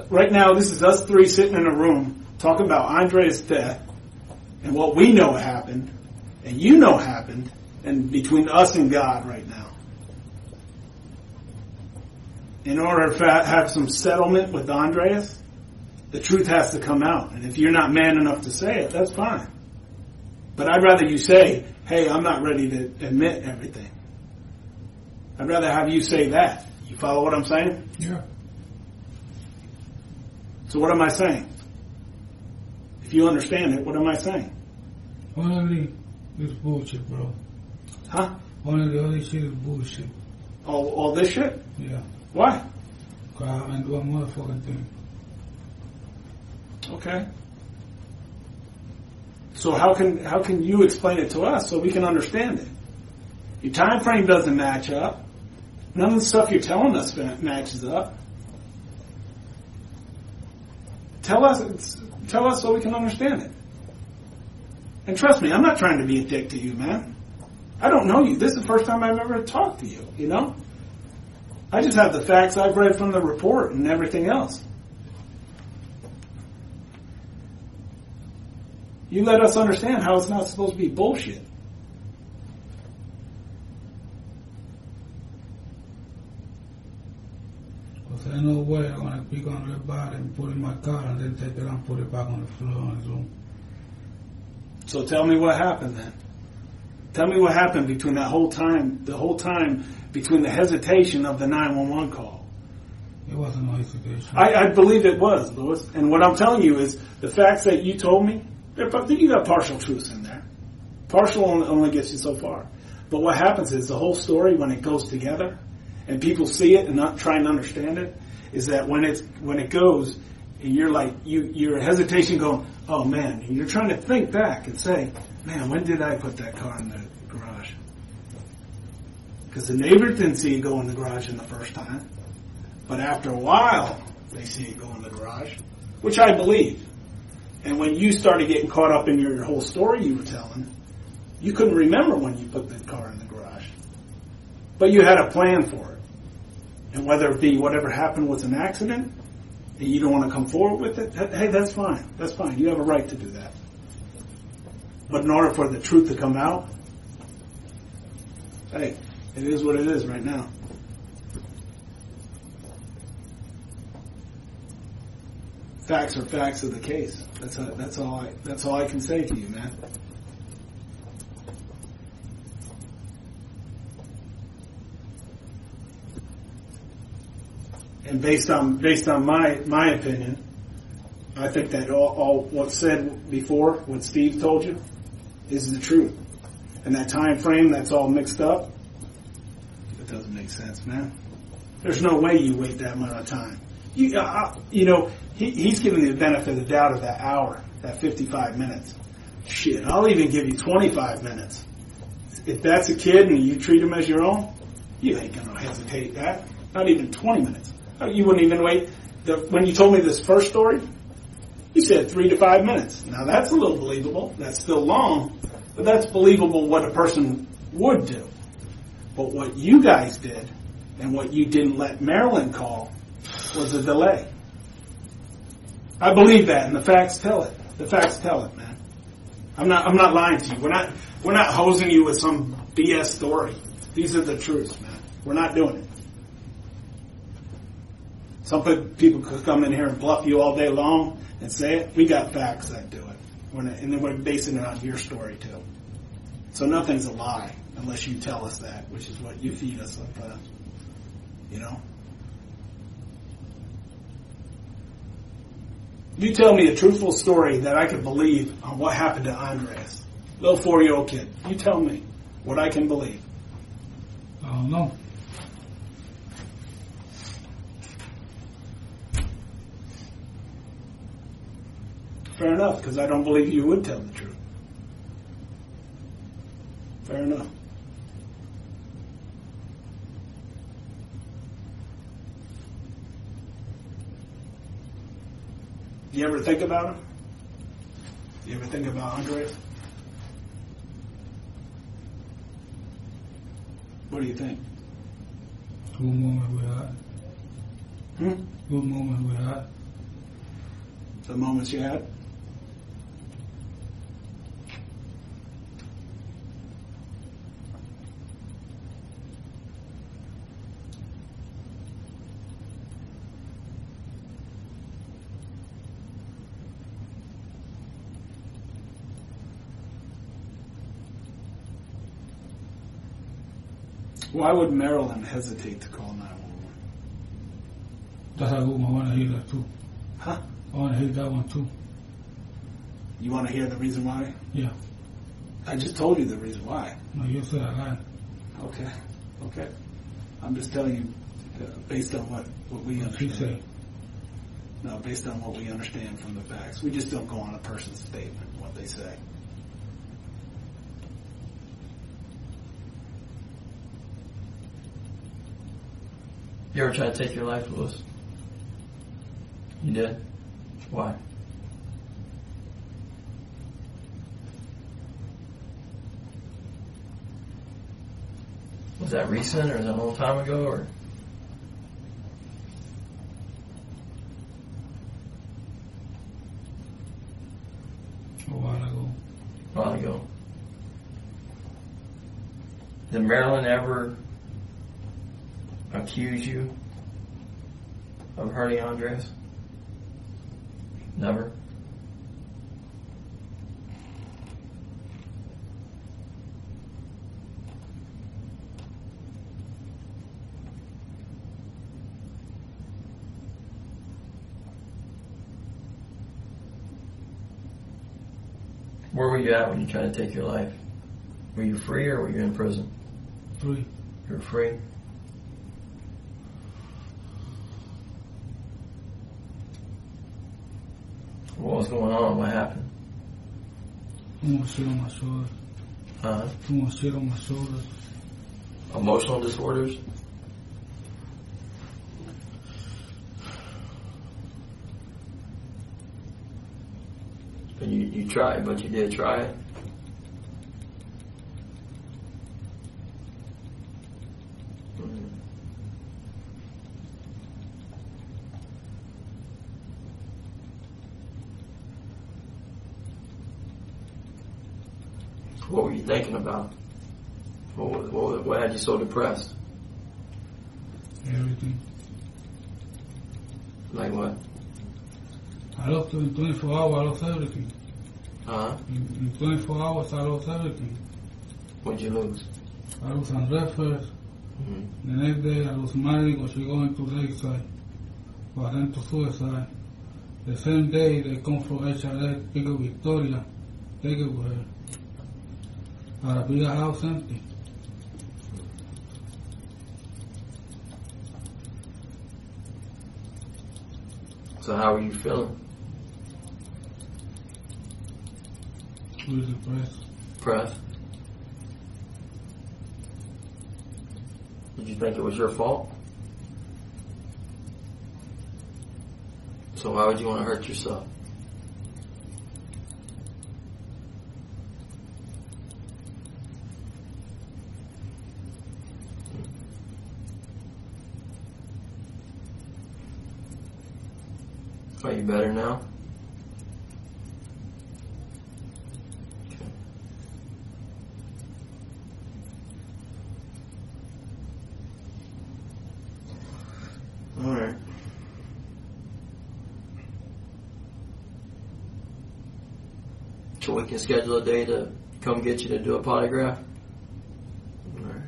right now. This is us three sitting in a room talking about Andres' death and what we know happened, and you know happened, and between us and God right now. In order to have some settlement with Andreas, the truth has to come out. And if you're not man enough to say it, that's fine. But I'd rather you say, hey, I'm not ready to admit everything. I'd rather have you say that. You follow what I'm saying? Yeah. So what am I saying? If you understand it, what am I saying? Only this bullshit, bro. Huh? Only all this shit is bullshit. All this shit? Yeah. Why? Because I ain't do a motherfucking thing. Okay. So how can you explain it to us so we can understand it? Your time frame doesn't match up. None of the stuff you're telling us matches up. Tell us so we can understand it. And trust me, I'm not trying to be a dick to you, man. I don't know you. This is the first time I've ever talked to you, I just have the facts I've read from the report and everything else. You let us understand how it's not supposed to be bullshit. Because there's no way I'm going to pick on the body and put it in my car and then take it and put it back on the floor in his room. So tell me what happened then. Tell me what happened between the whole time between the hesitation of the 911 call. It wasn't no hesitation. I believe it was, Louis. And what I'm telling you is the facts that you told me, you got partial truths in there. Partial only gets you so far. But what happens is the whole story, when it goes together and people see it and not try and understand it, is that when it goes, and you're like, your hesitation going, oh man, and you're trying to think back and say, man, when did I put that car in the garage? Because the neighbors didn't see it go in the garage in the first time. But after a while, they see it go in the garage, which I believe. And when you started getting caught up in your whole story you were telling, you couldn't remember when you put the car in the garage. But you had a plan for it. And whether it be whatever happened was an accident, and you don't want to come forward with it, hey, that's fine. That's fine. You have a right to do that. But in order for the truth to come out, hey, it is what it is right now. Facts are facts of the case. That's all I can say to you, man. And based on my opinion, I think that all what's said before, what Steve told you, is the truth. And that time frame that's all mixed up, it doesn't make sense, man. There's no way you wait that amount of time. He's giving you the benefit of the doubt of that hour, that 55 minutes. Shit, I'll even give you 25 minutes. If that's a kid and you treat him as your own, you ain't going to hesitate that. Not even 20 minutes. You wouldn't even wait. When you told me this first story, you said 3 to 5 minutes. Now that's a little believable. That's still long, but that's believable what a person would do. But what you guys did and what you didn't let Marilyn call was a delay. I believe that, and the facts tell it. The facts tell it, man. I'm not lying to you. We're not hosing you with some BS story. These are the truths, man. We're not doing it. Some people could come in here and bluff you all day long and say it. We got facts that do it. And then we're basing it on your story, too. So nothing's a lie unless you tell us that, which is what you feed us sometimes. You tell me a truthful story that I can believe on what happened to Andres, little 4-year-old kid. You tell me what I can believe. I don't know. Fair enough, because I don't believe you would tell the truth. Fair enough. You ever think about him? You ever think about Andres? What do you think? Good moment we had. Good moment we had. The moments you had? Why would Marilyn hesitate to call 911? That's a good one. I want to hear that too. Huh? I want to hear that one too. You want to hear the reason why? Yeah. I just told you the reason why. No, you said I lied. Okay. I'm just telling you based on what we What she understand. say? No, based on what we understand from the facts. We just don't go on a person's statement, what they say. You ever try to take your life, Lewis? You did? Why? Was that recent, or is that a long time ago, or? A while ago. A while ago. Did Marilyn ever accuse you of hurting Andres? Never? Where were you at when you tried to take your life? Were you free or were you in prison? Free. You were free? What was going on? What happened? Too much shit on my shoulders. Huh? Too much shit on my shoulders. Emotional disorders? And you tried, but you did try it? What were you thinking about? What had you so depressed? Everything. Like what? I lost in 24 hours, I lost everything. Huh? In 24 hours, I lost everything. What'd you lose? I lost Andres first. Mm-hmm. The next day, I lost Mary because she going to Lakeside. But then to suicide. The same day, they come from HRS, pick up Victoria, take it with her. Our bigger house empty. So how were you feeling? Really depressed. Depressed? Did you think it was your fault? So why would you want to hurt yourself? Are you better now? Okay. All right. So we can schedule a day to come get you to do a polygraph? All right.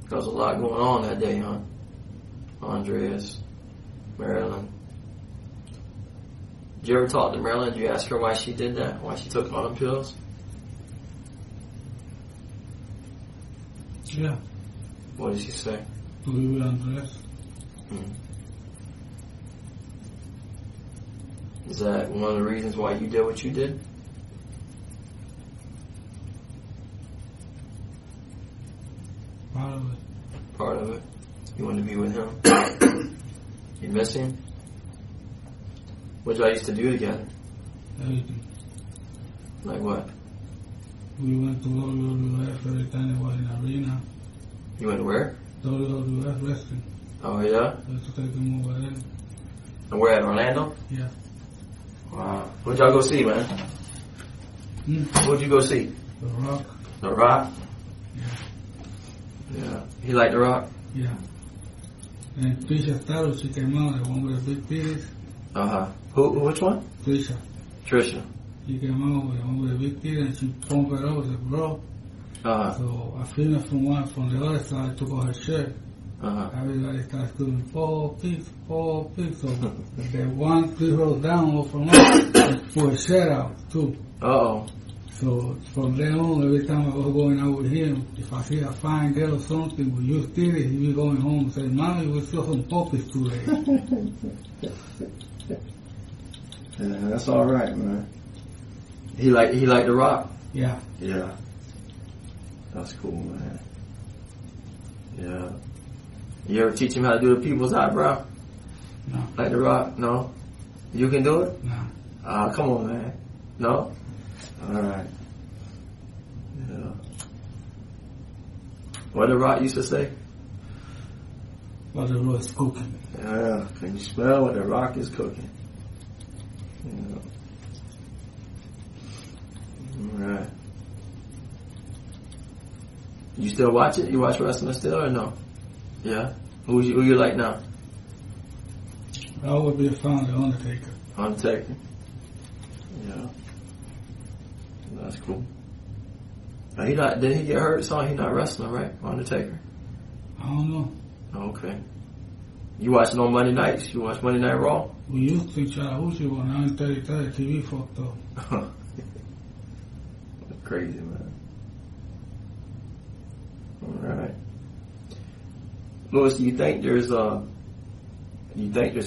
There was a lot going on that day, huh? Andres, Marilyn. Did you ever talk to Marilyn? Did you ask her why she did that? Why she took all them pills? Yeah. What did she say? To be with Andres. Hmm. Is that one of the reasons why you did what you did? Part of it. Part of it. You wanted to be with him? You miss him? What y'all used to do together? Everything. Like what? We went to WWF every time it was in arena. You went to where? WWF wrestling. Oh yeah? I used to take him over there. And where at Orlando? Yeah. Wow. What'd y'all go see, man? What'd you go see? The Rock. The Rock? Yeah. Yeah. He liked The Rock? Yeah. And Trisha Starr, she came out, the one with the big titties. Uh-huh. Which one? Trisha. Trisha. She came out with the one with the big titties and she pumped it up with the bro. Uh-huh. So I filmed it from the other side, took off her shirt. Uh-huh. Everybody started screaming, 4 pigs, 4 pigs. So the one 3 rows down over from us for a shout out too. Uh-oh. So from then on, every time I was going out with him, if I see a fine girl or something with used titties, he be going home and say, Mommy, we saw some puppies today. Yeah, that's all right, man. He liked The Rock? Yeah. Yeah. That's cool, man. Yeah. You ever teach him how to do the people's eyebrow? No. Like The Rock? No? You can do it? No. Come on, man. No? Alright. Yeah. What The Rock used to say? What the Rock's cooking. Yeah. Can you smell what The Rock is cooking? Yeah. Alright. You still watch it? You watch wrestling still or no? Yeah? Who you like now? I would be a fan of The Undertaker. Undertaker? Yeah. That's cool. Now did he get hurt? So he not wrestling, right? Undertaker? I don't know. Okay. You watching on Monday nights? You watch Monday Night Raw? We used to try Uchi when I was 33, TV fucked up. Crazy, man. Alright. Louis, do you think there's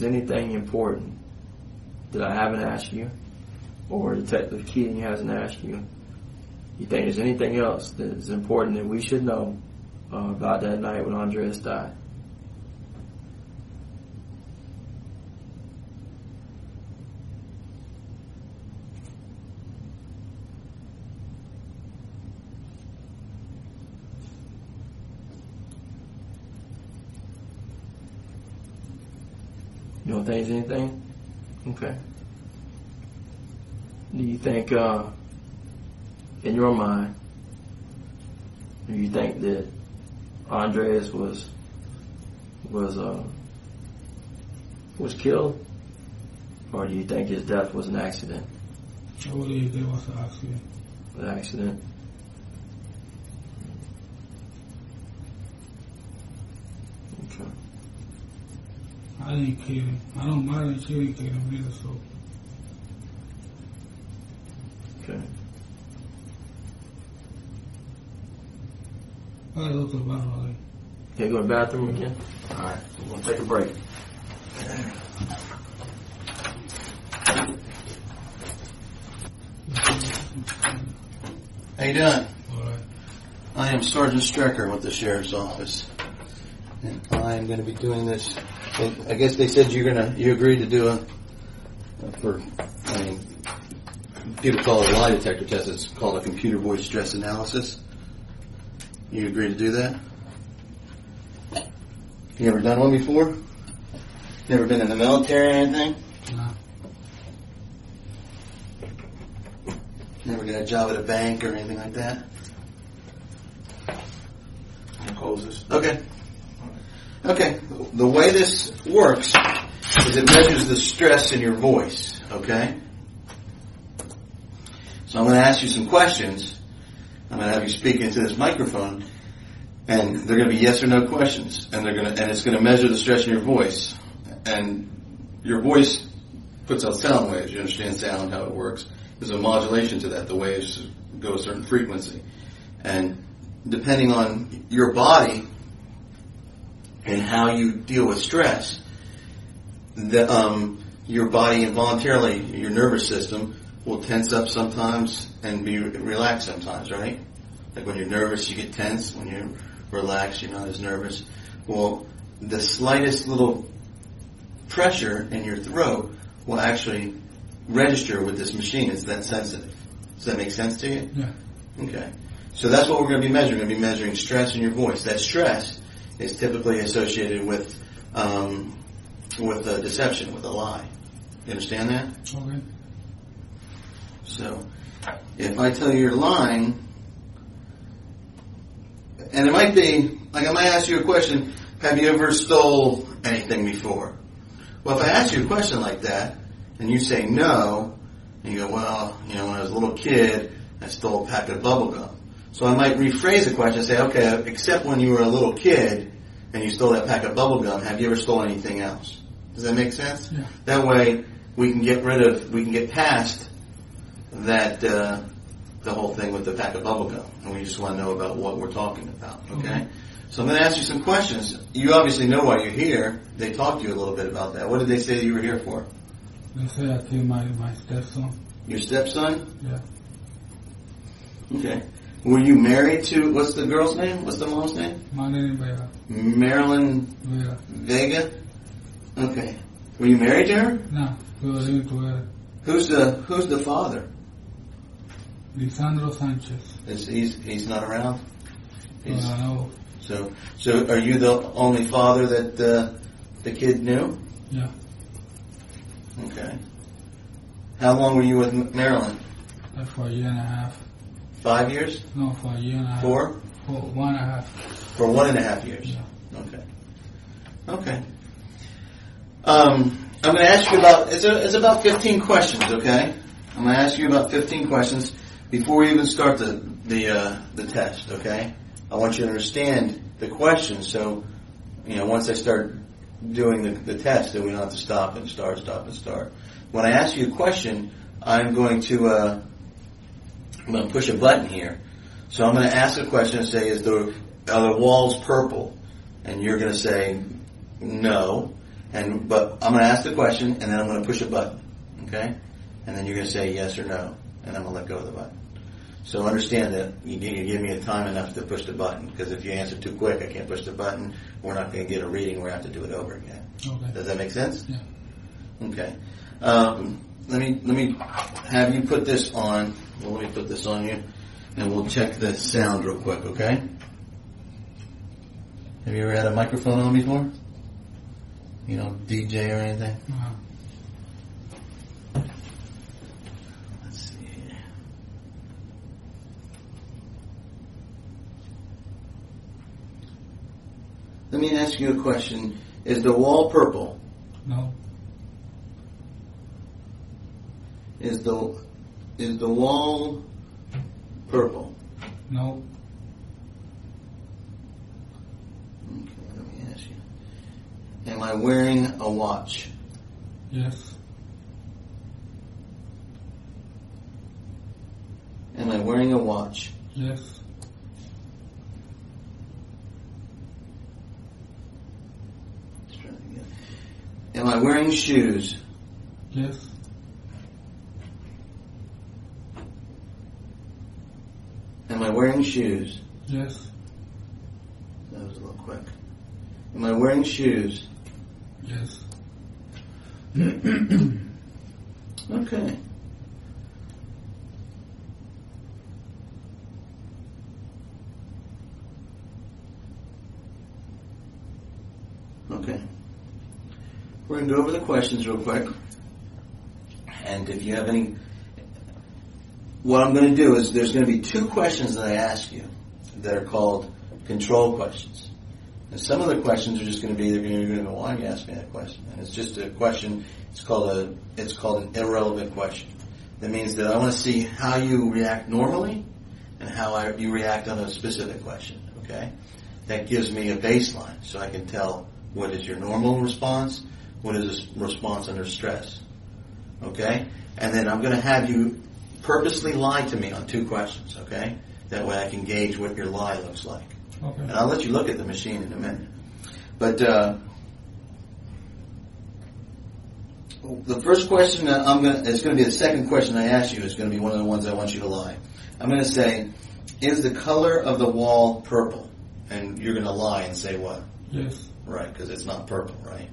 anything important that I haven't asked you? Or Detective Keating hasn't asked you? You think there's anything else that is important that we should know about that night when Andreas died? You don't think there's anything? Okay. Do you think, in your mind, do you think that Andreas was killed, or do you think his death was an accident? I believe there was an accident. An accident. Okay. I didn't kill him. I don't mind that she didn't kill him either, so. Okay. I gotta go to the bathroom. Can you go to the bathroom again? Alright, we're going to take a break. How you doing? All right. I am Sergeant Strecker with the Sheriff's Office. And I am going to be doing this. I guess they said you agreed to do people call it a lie detector test. It's called a computer voice stress analysis. You agreed to do that? You ever done one before? Never been in the military or anything? No. Never got a job at a bank or anything like that? Closes. Okay. Okay. The way this works is it measures the stress in your voice. Okay? So I'm going to ask you some questions. I'm going to have you speak into this microphone, and they're going to be yes or no questions, and it's going to measure the stress in your voice. And your voice puts out sound waves. You understand sound, how it works. There's a modulation to that. The waves go a certain frequency. And depending on your body and how you deal with stress, your body involuntarily, your nervous system, will tense up sometimes and be relaxed sometimes, right? Like when you're nervous, you get tense. When you're relaxed, you're not as nervous. Well, the slightest little pressure in your throat will actually register with this machine. It's that sensitive. Does that make sense to you? Yeah. Okay. So that's what we're going to be measuring. We're going to be measuring stress in your voice. That stress is typically associated with deception, with a lie. You understand that? Okay. So, if I tell you you're lying, and it might be, like I might ask you a question, have you ever stole anything before? Well, if I ask you a question like that, and you say no, and you go, well, when I was a little kid, I stole a packet of bubble gum. So I might rephrase the question and say, okay, except when you were a little kid, and you stole that packet of bubble gum, have you ever stolen anything else? Does that make sense? Yeah. That way, we can get past that, the whole thing with the pack of bubble gum. And we just want to know about what we're talking about, okay? So I'm going to ask you some questions. You obviously know why you're here. They talked to you a little bit about that. What did they say that you were here for? They say I killed my stepson. Your stepson? Yeah. Okay. Were you married to, what's the girl's name? What's the mom's name? Marilyn Vega. Marilyn Vega. Vega? Okay. Were you married to her? No, we were living together. Who's the father? Lisandro Sanchez. He's not around? No. So are you the only father that the kid knew? Yeah. Okay. How long were you with Marilyn? For a year and a half. 5 years? No, for a year and a half. 4? For 1.5. For 1.5 years? Yeah. Okay. I'm going to ask you about, it's about 15 questions, okay? I'm going to ask you about 15 questions before we even start the test, okay? I want you to understand the questions so, once I start doing the test, that we don't have to stop and start. When I ask you a question, I'm going to push a button here. So I'm going to ask a question and say, are the walls purple? And you're going to say, no. But I'm going to ask the question, and then I'm going to push a button, okay? And then you're going to say yes or no, and I'm going to let go of the button. So understand that you give me a time enough to push the button, because if you answer too quick, I can't push the button. We're not going to get a reading. We're going to have to do it over again. Okay. Does that make sense? Yeah. Okay. Let me have you put this on. Well, let me put this on you, and we'll check the sound real quick, okay? Have you ever had a microphone on before? DJ or anything? No. Let's see here. Let me ask you a question. Is the wall purple? No. Is the wall purple? No. Okay, let me ask you. Am I wearing a watch? Yes. Am I wearing a watch? Yes. Let's try it again. Am I wearing shoes? Yes. Am I wearing shoes? Yes. That was a little quick. Am I wearing shoes? Yes. Okay. Okay. We're going to go over the questions real quick. And if you have any... What I'm going to do is there's going to be 2 questions that I ask you that are called control questions. And some of the questions are just going to be, you're going to go, why are you asking me that question? And it's just a question, it's called an irrelevant question. That means that I want to see how you react normally and how you react on a specific question, okay? That gives me a baseline so I can tell what is your normal response, what is a response under stress, okay? And then I'm going to have you purposely lie to me on 2 questions, okay? That way I can gauge what your lie looks like. Okay. And I'll let you look at the machine in a minute. But the first question that it's going to be the second question I ask you is going to be one of the ones I want you to lie. I'm going to say, is the color of the wall purple? And you're going to lie and say what? Yes. Right, because it's not purple, right?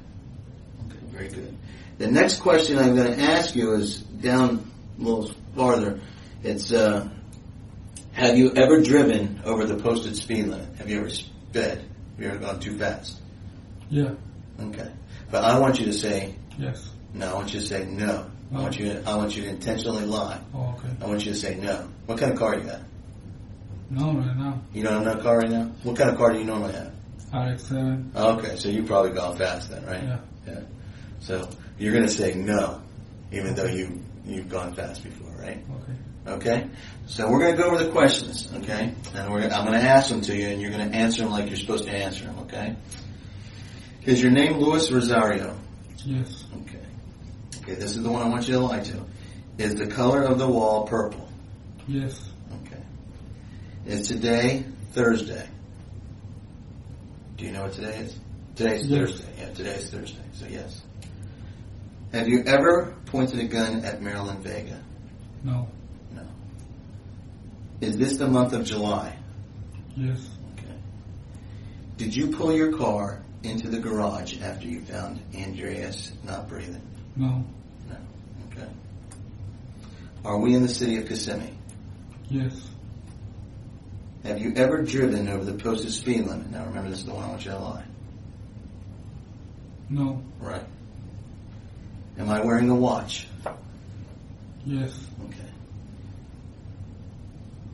Okay. Very good. The next question I'm going to ask you is down a little farther. It's, have you ever driven over the posted speed limit? Have you ever sped? Have you ever gone too fast? Yeah. Okay. But I want you to say, Yes. no, I want you to say no. No. I want you to intentionally lie. Oh, okay. I want you to say no. What kind of car you got? No, right now. You don't have no car right now? What kind of car do you normally have? RX-7. Okay, so you've probably gone fast then, right? Yeah. So you're going to say no, even though you've gone fast before, right? Okay. Okay? So we're going to go over the questions, okay? And I'm going to ask them to you, and you're going to answer them like you're supposed to answer them, okay? Is your name Luis Rosario? Yes. Okay. Okay, this is the one I want you to lie to. Is the color of the wall purple? Yes. Okay. Is today Thursday? Do you know what today is? Today's Yes. Thursday. Yeah, today's Thursday, so yes. Have you ever pointed a gun at Marilyn Vega? No. No. Is this the month of July? Yes. Okay. Did you pull your car into the garage after you found Andreas not breathing? No. No. Okay. Are we in the city of Kissimmee? Yes. Have you ever driven over the posted speed limit? Now remember, this is the one I want you to lie. No. Right. Am I wearing a watch? Yes. Okay.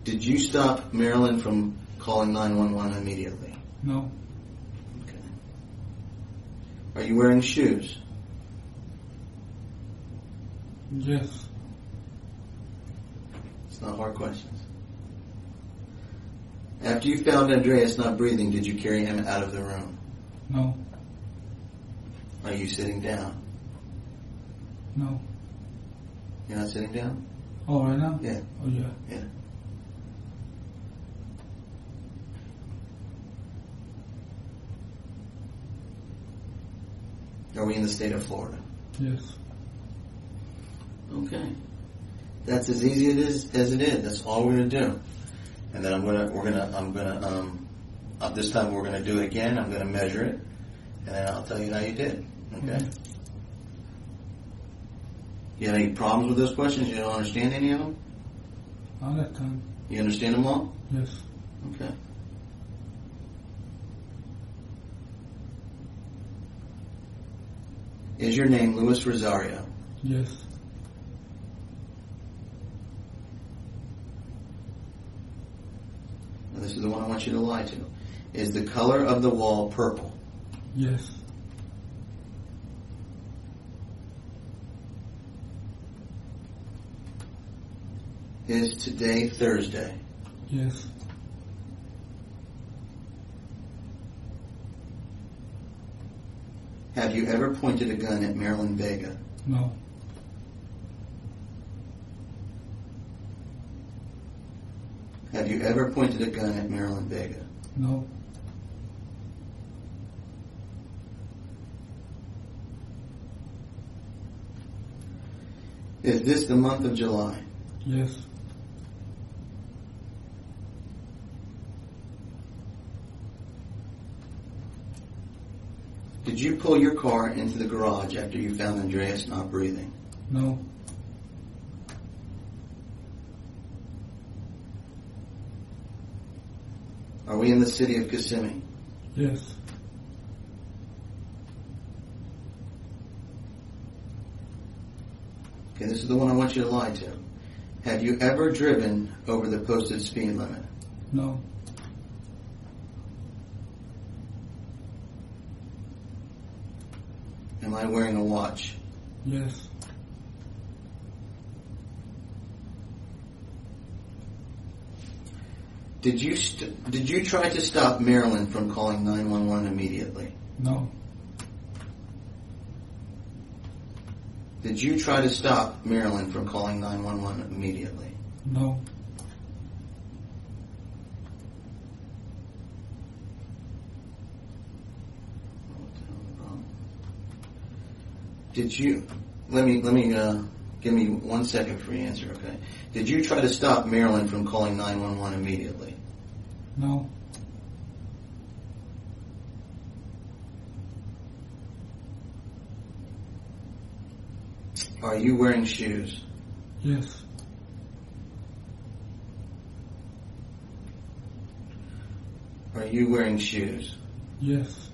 Did you stop Marilyn from calling 911 immediately? No. Okay. Are you wearing shoes? Yes. It's not hard questions. After you found Andreas not breathing, did you carry him out of the room? No. Are you sitting down? No. You're not sitting down? Oh, right now? Yeah. Oh, yeah. Yeah. Are we in the state of Florida? Yes. Okay. That's as easy as it is. That's all we're gonna do. And then this time we're gonna do it again. I'm gonna measure it, and then I'll tell you how you did. Okay. You have any problems with those questions? You don't understand any of them? All that time. You understand them all? Yes. Okay. Is your name Luis Rosario? Yes. Now, this is the one I want you to lie to. Is the color of the wall purple? Yes. Is today Thursday? Yes. Have you ever pointed a gun at Marilyn Vega? No. Have you ever pointed a gun at Marilyn Vega? No. Is this the month of July? Yes. Did you pull your car into the garage after you found Andreas not breathing? No. Are we in the city of Kissimmee? Yes. Okay, this is the one I want you to lie to. Have you ever driven over the posted speed limit? No. Am I wearing a watch? Yes. Did you try to stop Marilyn from calling 911 immediately? No. Did you try to stop Marilyn from calling 911 immediately? No. Did you? Give me 1 second for your answer, okay? Did you try to stop Marilyn from calling 911 immediately? No. Are you wearing shoes? Yes. Are you wearing shoes? Yes.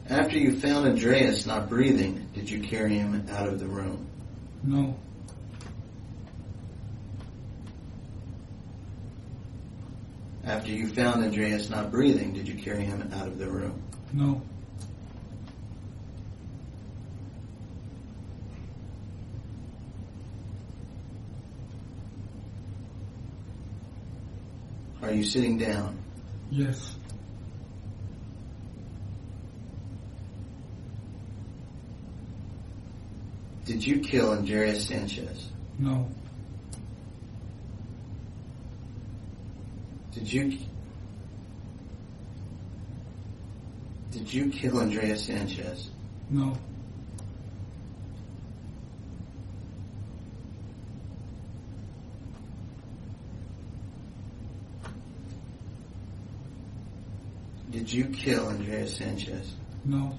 After you found Andreas not breathing, did you carry him out of the room? No. After you found Andreas not breathing, did you carry him out of the room? No. Are you sitting down? Yes. Did you kill Andreas Sanchez? No. Did you kill Andreas Sanchez? No. Did you kill Andreas Sanchez? No.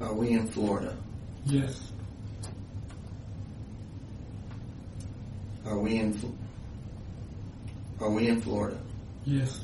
Are we in Florida? Yes. Are we in Florida? Yes.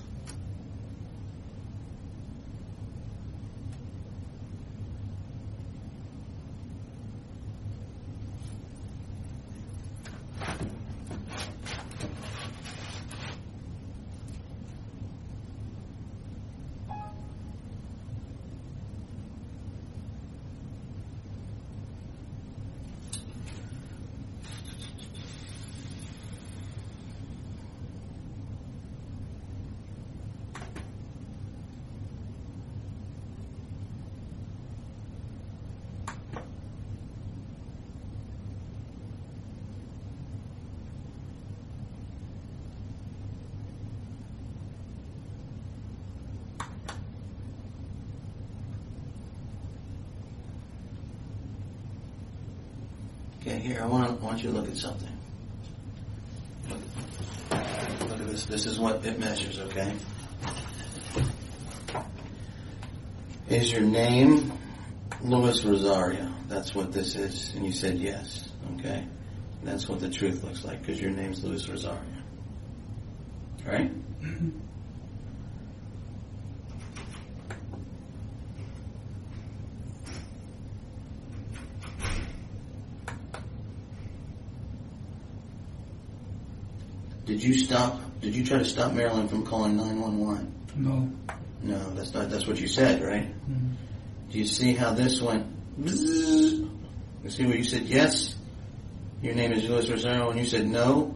Okay, here, I want you to look at something. Look at this. This is what it measures, okay? Is your name Luis Rosario? That's what this is. And you said yes, okay? And that's what the truth looks like, because your name's Luis Rosario. Right? Did you try to stop Marilyn from calling 911? No. No, that's what you said, right? Mm-hmm. Do you see how this went? Bzzz? You see where you said yes? Your name is Luis Rosario, and you said no?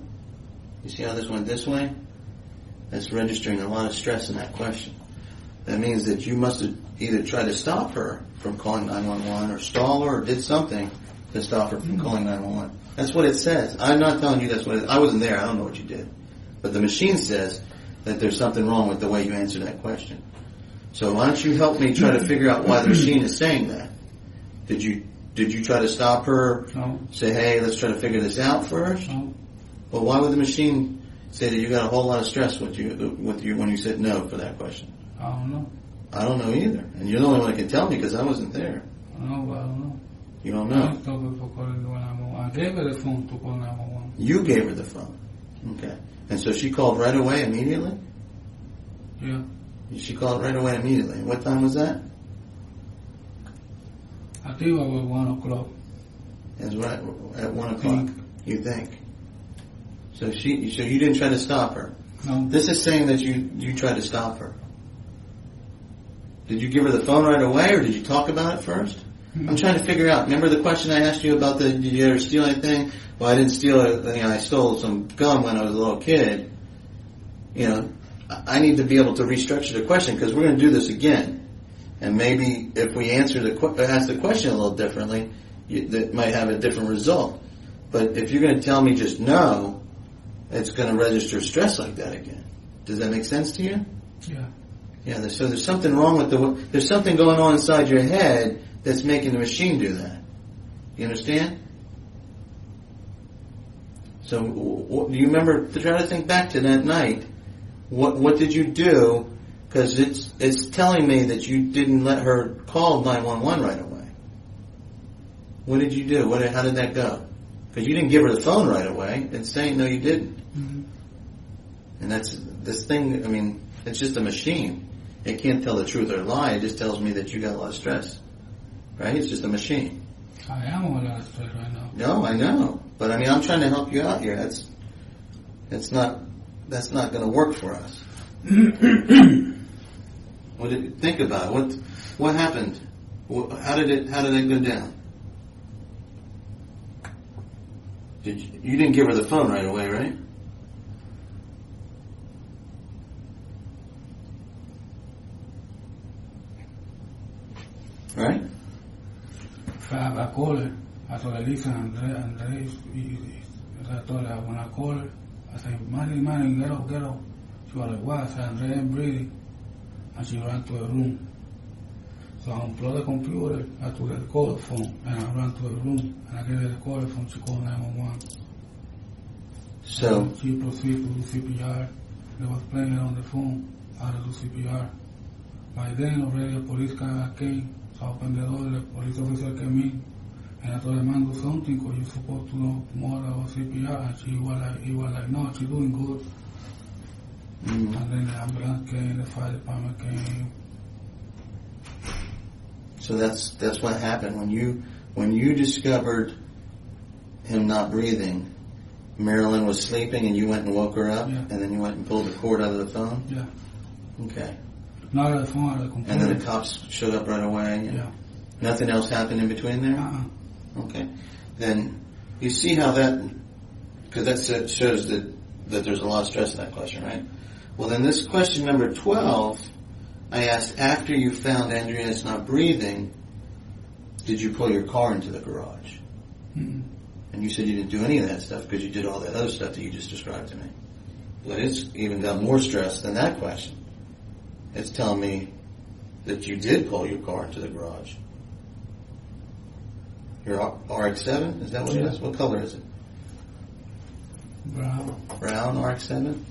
You see how this went this way? That's registering a lot of stress in that question. That means that you must have either tried to stop her from calling 911 or stall her or did something to stop her from calling 911. That's what it says. I'm not telling you that's what it is. I wasn't there. I don't know what you did. But the machine says that there's something wrong with the way you answer that question. So why don't you help me try to figure out why the machine is saying that? Did you try to stop her? No. Say, hey, let's try to figure this out first? No. Well, why would the machine say that you got a whole lot of stress with you when you said no for that question? I don't know. I don't know either. And you're the only one that can tell me because I wasn't there. No, but I don't know. You don't I know. don't stop her for calling 911. I gave her the phone to call 911. You gave her the phone. Okay. And so she called right away immediately? Yeah. She called right away immediately. What time was that? I think about 1 o'clock. It was right at 1 o'clock. You think? So you didn't try to stop her. No. This is saying that you tried to stop her. Did you give her the phone right away, or did you talk about it first? I'm trying to figure out. Remember the question I asked you about did you ever steal anything? Well, I didn't steal anything. I stole some gum when I was a little kid. You know, I need to be able to restructure the question because we're going to do this again. And maybe if we ask the question a little differently, that might have a different result. But if you're going to tell me just no, it's going to register stress like that again. Does that make sense to you? Yeah. Yeah. So there's something wrong with there's something going on inside your head that's making the machine do that. You understand? So, do you remember? To try to think back to that night. What did you do? Because it's telling me that you didn't let her call 911 right away. What did you do? How did that go? Because you didn't give her the phone right away. It's saying no, you didn't. Mm-hmm. And that's this thing. I mean, it's just a machine. It can't tell the truth or lie. It just tells me that you got a lot of stress. Right? It's just a machine. I am on a lot of stress right now. No, I know. But I mean, I'm trying to help you out here. That's not going to work for us. Think about it. What happened? How did it go down? You didn't give her the phone right away, right? Right? I called her. I told her, listen, Andre, I told her, when I called her, I said, Manny, get up. She was like, what? I said, Andre, I'm breathing. And she ran to her room. So I unplugged the computer, I took her the call phone, and I ran to her room, and I gave her the call phone, she called 911. So she proceeded to do CPR. They was playing it on the phone, how to do CPR. By then, already a police car came, so I opened the door, the police officer came in, and I told the man, do something, because you're supposed to know more about CPR. And he was like, no, she's doing good. Mm-hmm. And then the ambulance came, the fire department came. So that's what happened when you discovered him not breathing. Marilyn was sleeping, and you went and woke her up, yeah. And then you went and pulled the cord out of the phone. Yeah. Okay. Not out of the phone, out of the computer. And then the cops showed up right away. Yeah. Nothing else happened in between there. Okay. Then you see how that, because that shows that there's a lot of stress in that question, right? Well, then this question number 12, I asked, after you found Andreas not breathing, did you pull your car into the garage? Mm-mm. And you said you didn't do any of that stuff because you did all that other stuff that you just described to me. But it's even got more stress than that question. It's telling me that you did pull your car into the garage. Your RX-7? Is that what it is? What color is it? Brown RX-7?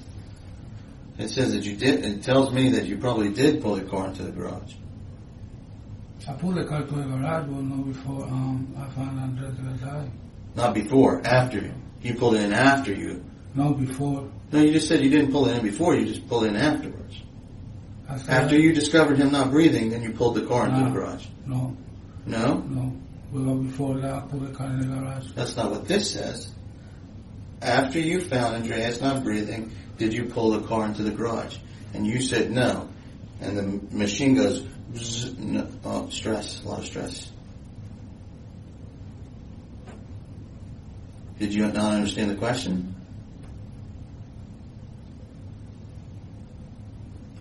It says that you did. It tells me that you probably did pull your car into the garage. I pulled the car to the garage, but not before I found Andres died. Not before, after you. You pulled it in after you. No, before. No, you just said you didn't pull it in before. You just pulled it in afterwards. After you discovered him not breathing, then you pulled the car into the garage. No. No? No. Well, before that, I put the car in the garage. That's not what this says. After you found Andreas not breathing, did you pull the car into the garage? And you said no. And the machine goes, bzz, no. Oh, stress, a lot of stress. Did you not understand the question?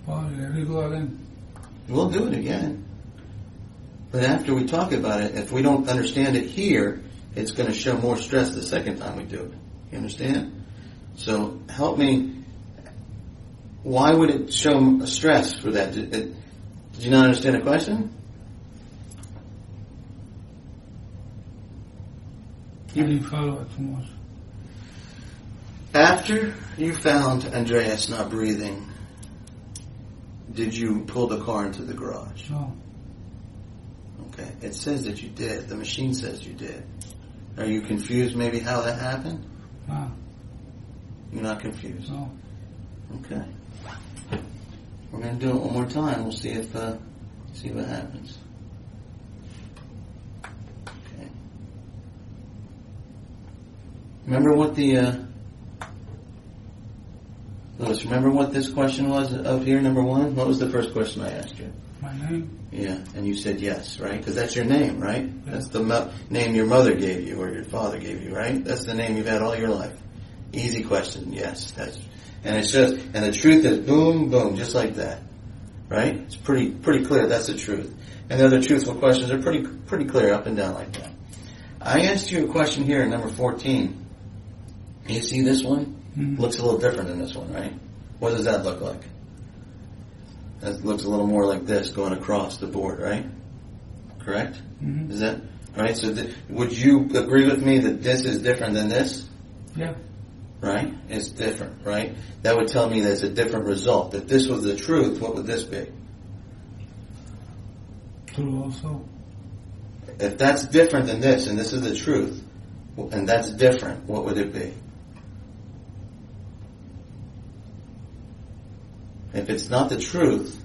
Oh, let me go again. We'll do it again. But after we talk about it, if we don't understand it here, it's going to show more stress the second time we do it. You understand? So help me. Why would it show stress for that? Did you not understand the question? I didn't follow it too much. After you found Andreas not breathing, did you pull the car into the garage? No. Okay. It says that you did. The machine says you did. Are you confused maybe how that happened? No. You're not confused? No. Okay. We're going to do it one more time. We'll see what happens. Okay. Remember what Louis, remember what this question was up here, number 1? What was the first question I asked you? My name? Yeah, and you said yes, right? Because that's your name, right? Yeah. That's the name your mother gave you or your father gave you, right? That's the name you've had all your life. Easy question, yes. And it's just, and the truth is boom, boom, just like that, right? It's pretty clear. That's the truth. And the other truthful questions are pretty clear up and down like that. I asked you a question here, number 14. You see this one? Mm-hmm. Looks a little different than this one, right? What does that look like? That looks a little more like this, going across the board, right? Correct? Mm-hmm. Is that right? So would you agree with me that this is different than this? Yeah. right? It's different, right? That would tell me there's a different result. If this was the truth, what would this be? True also. If that's different than this, and this is the truth, and that's different, what would it be? If it's not the truth,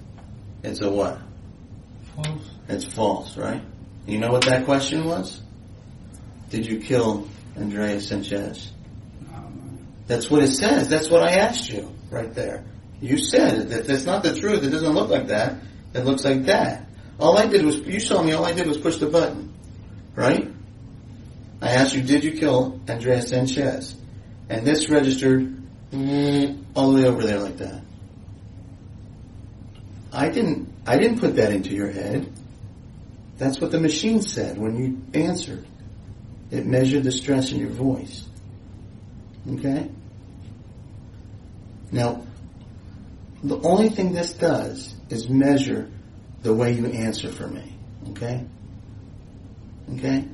it's a what? False. It's false, right? You know what that question was? Did you kill Andrea Sanchez? That's what it says. That's what I asked you right there. You said if it's not the truth, it doesn't look like that. It looks like that. All I did was, you saw me, all I did was push the button. Right? I asked you, did you kill Andrea Sanchez? And this registered all the way over there like that. I didn't put that into your head. That's what the machine said when you answered. It measured the stress in your voice. Okay? Now, the only thing this does is measure the way you answer for me. Okay? Okay?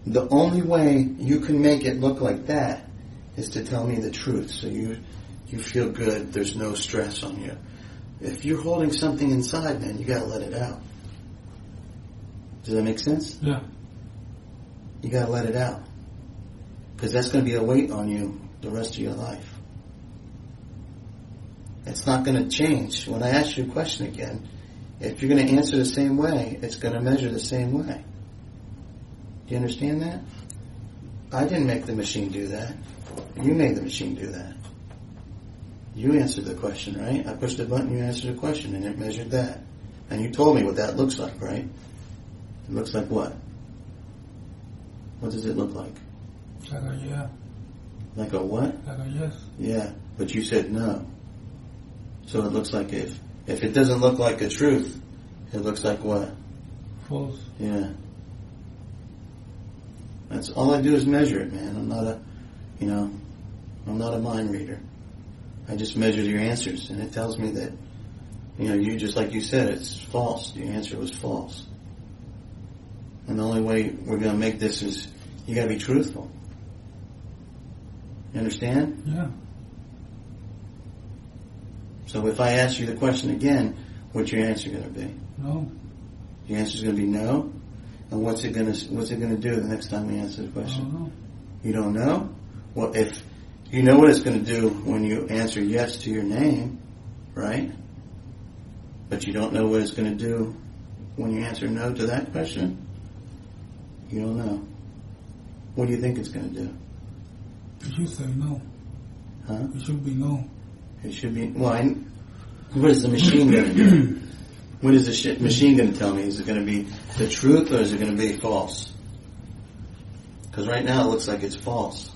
The only way you can make it look like that is to tell me the truth, so you feel good, there's no stress on you. If you're holding something inside, man, you gotta let it out. Does that make sense? Yeah. You gotta let it out. Because that's gonna be a weight on you the rest of your life. It's not gonna change. When I ask you a question again, if you're gonna answer the same way, it's gonna measure the same way. Do you understand that? I didn't make the machine do that. You made the machine do that. You answered the question, right? I pushed the button, you answered the question, and it measured that. And you told me what that looks like, right? It looks like what? What does it look like? Like a yeah. Like a what? Like a yes. Yeah, but you said no. So it looks like if it doesn't look like a truth, it looks like what? False. Yeah. That's all I do is measure it, man. I'm not a mind reader. I just measure your answers, and it tells me that, you just like you said, it's false. Your answer was false. And the only way we're going to make this is you got to be truthful. You understand? Yeah. So if I ask you the question again, what's your answer going to be? No. Your answer's going to be no. And what's it going to do the next time we answer the I question? don't know. You don't know? Well, if you know what it's going to do when you answer yes to your name, right? But you don't know what it's going to do when you answer no to that question? You don't know. What do you think it's going to do? It should say no. Huh? It should be no. It should be, what is the machine going to do? What is the machine going to tell me? Is it going to be the truth or is it going to be false? Because right now it looks like it's false.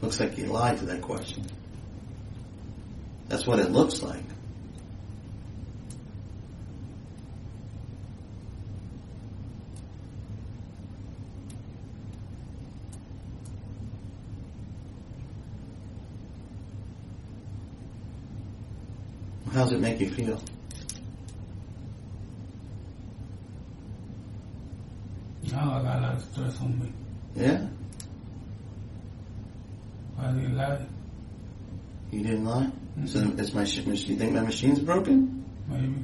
Looks like you lied to that question. That's what it looks like. How does it make you feel? Now I got a lot of stress on me. Yeah? I didn't lie. You didn't lie? Mm-hmm. So it's my you think my machine's broken? Maybe.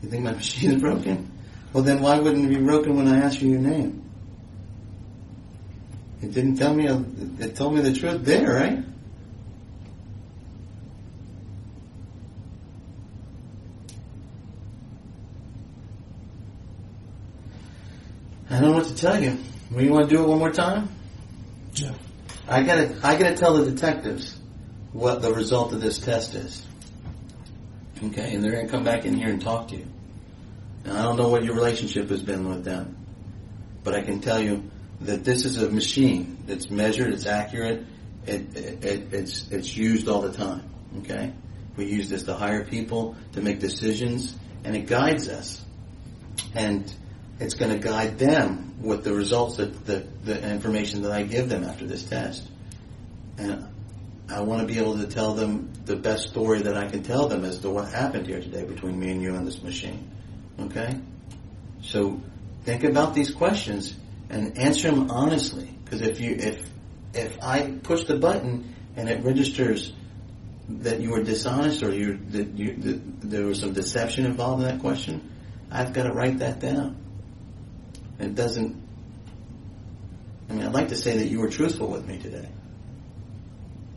You think my machine's broken? Well, then why wouldn't it be broken when I asked you your name? It didn't tell me. It told me the truth there, right? I don't know what to tell you. Well, you want to do it one more time? Yeah. I gotta tell the detectives what the result of this test is. Okay, and they're gonna come back in here and talk to you. Now, I don't know what your relationship has been with them, but I can tell you that this is a machine that's measured, it's accurate, it's used all the time. Okay, we use this to hire people to make decisions, and it guides us, and it's going to guide them with the results the information that I give them after this test. And I want to be able to tell them the best story that I can tell them as to what happened here today between me and you and this machine. Okay? So think about these questions and answer them honestly. Because if I push the button and it registers that you were dishonest or that there was some deception involved in that question, I've got to write that down. It doesn't. I mean, I'd like to say that you were truthful with me today.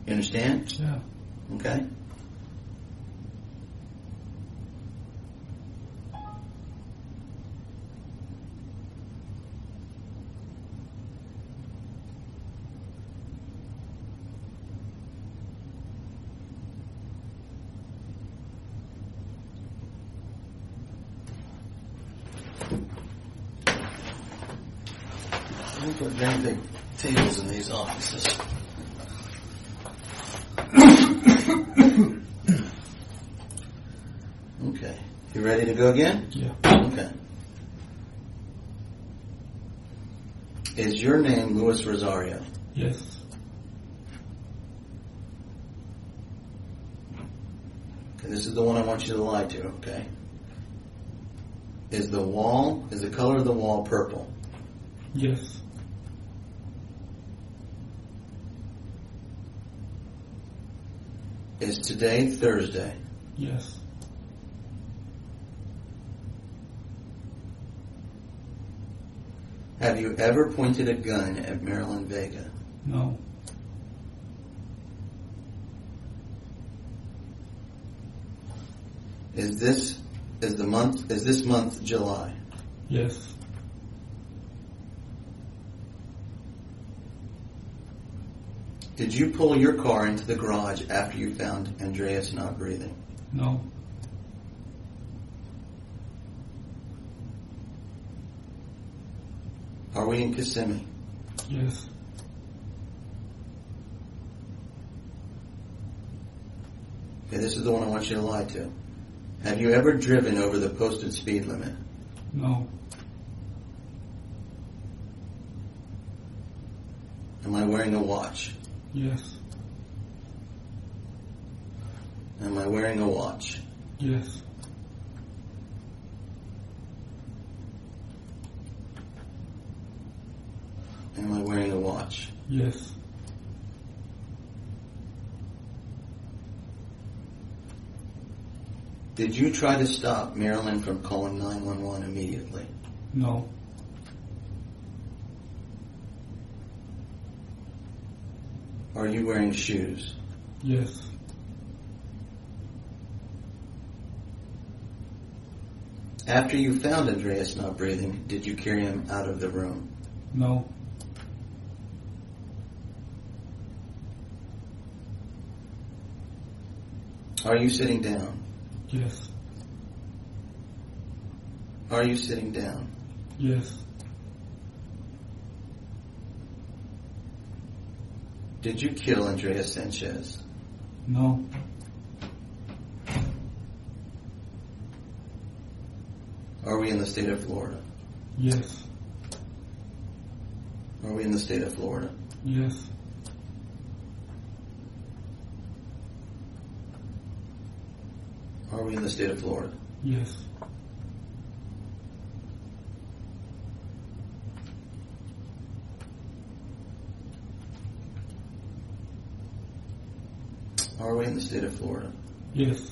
You understand? Yeah. Okay. Don't put very big tables in these offices. Okay. You ready to go again? Yeah. Okay. Is your name Luis Rosario? Yes. Okay, this is the one I want you to lie to, okay? Is the color of the wall purple? Yes. Is today Thursday? Yes. Have you ever pointed a gun at Marilyn Vega? No. Is this month July? Yes. Did you pull your car into the garage after you found Andreas not breathing? No. Are we in Kissimmee? Yes. Okay, this is the one I want you to lie to. Have you ever driven over the posted speed limit? No. Am I wearing a watch? Yes. Am I wearing a watch? Yes. Am I wearing a watch? Yes. Did you try to stop Marilyn from calling 911 immediately? No. Are you wearing shoes? Yes. After you found Andreas not breathing, did you carry him out of the room? No. Are you sitting down? Yes. Are you sitting down? Yes. Did you kill Andreas Sanchez? No. Are we in the state of Florida? Yes. Are we in the state of Florida? Yes. Are we in the state of Florida? Yes. Are we in the state of Florida? Yes.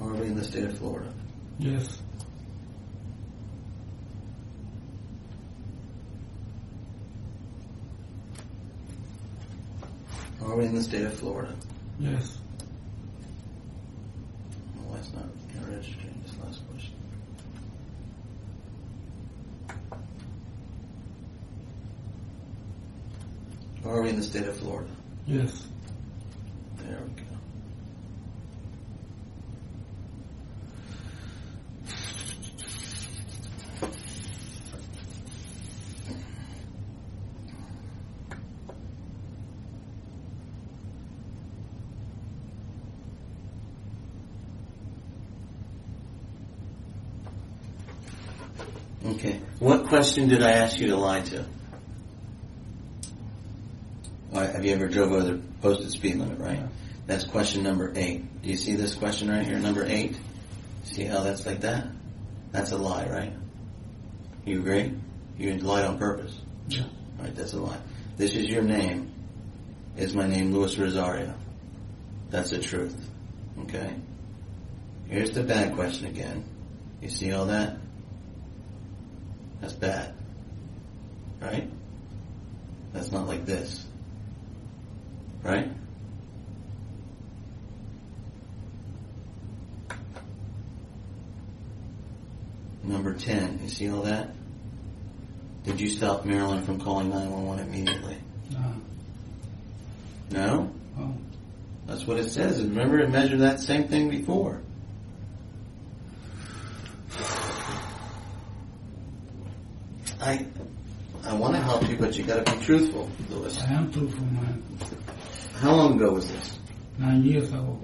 Are we in the state of Florida? Yes. Are we in the state of Florida? Yes. Well, that's not registering this last question. Are we in the state of Florida? Yes. There we go. Okay. What question did I ask you to lie to? All right, have you ever drove over the posted speed limit, right? Yeah. That's question number 8. Do you see this question right here, number 8? See how that's like that? That's a lie, right? You agree? You lied on purpose. Yeah. All right, that's a lie. This is your name. Is my name Luis Rosario? That's the truth. Okay? Here's the bad question again. You see all that? That's bad. Right? That's not like this. Right? Number 10. You see all that? Did you stop Marilyn from calling 911 immediately? No. No? Oh. That's what it says. Remember, it measured that same thing before. I want to help you, but you got to be truthful, Louis. I am truthful, man. How long ago was this? 9 years ago.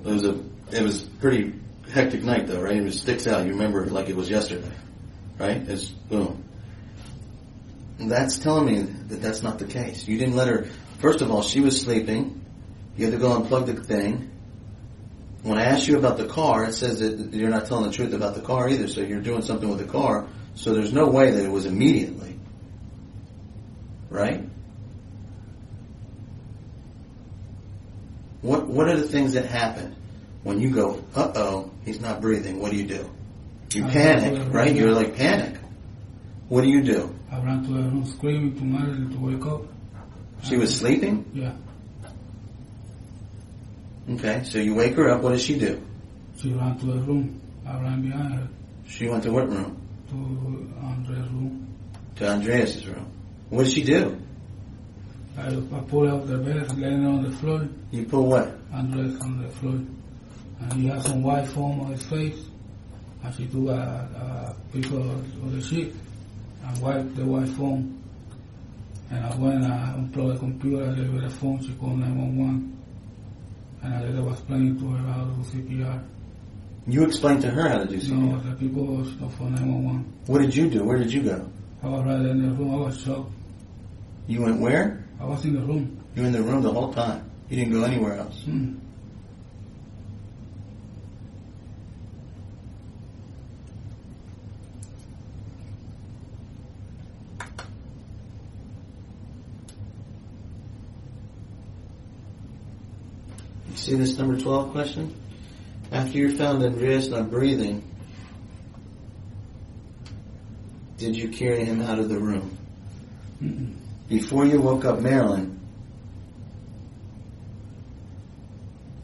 It was pretty hectic night, though, right? It sticks out. You remember it like it was yesterday, right? It's boom. That's telling me that that's not the case. You didn't let her. First of all, she was sleeping. You had to go unplug the thing. When I asked you about the car, it says that you're not telling the truth about the car either. So you're doing something with the car. So there's no way that it was immediately, right? What are the things that happen when you go, uh-oh, he's not breathing? What do? You panic, right? You're like panic. What do you do? I ran to the room screaming to Marilyn to wake up. She was sleeping? Yeah. Okay, so you wake her up. What does she do? She ran to the room. I ran behind her She went to what room? to Andre's room. To Andreas' room. What did she do? I pulled out the bed, laying on the floor. You pull what? Andres on the floor. And he had some white foam on his face. And she took a piece of the sheet and wiped the white foam. And I went and I unplugged the computer, I gave her the phone, she called 911. And I later was explaining to her how to do CPR. You explained to her how to do something. No, the people for 911. What did you do? Where did you go? I was right in the room, I was shocked. You went where? I was in the room. You were in the room the whole time. You didn't go anywhere else. You see this number 12 question? After you found Andreas not breathing, did you carry him out of the room? Mm-mm. Before you woke up Marilyn,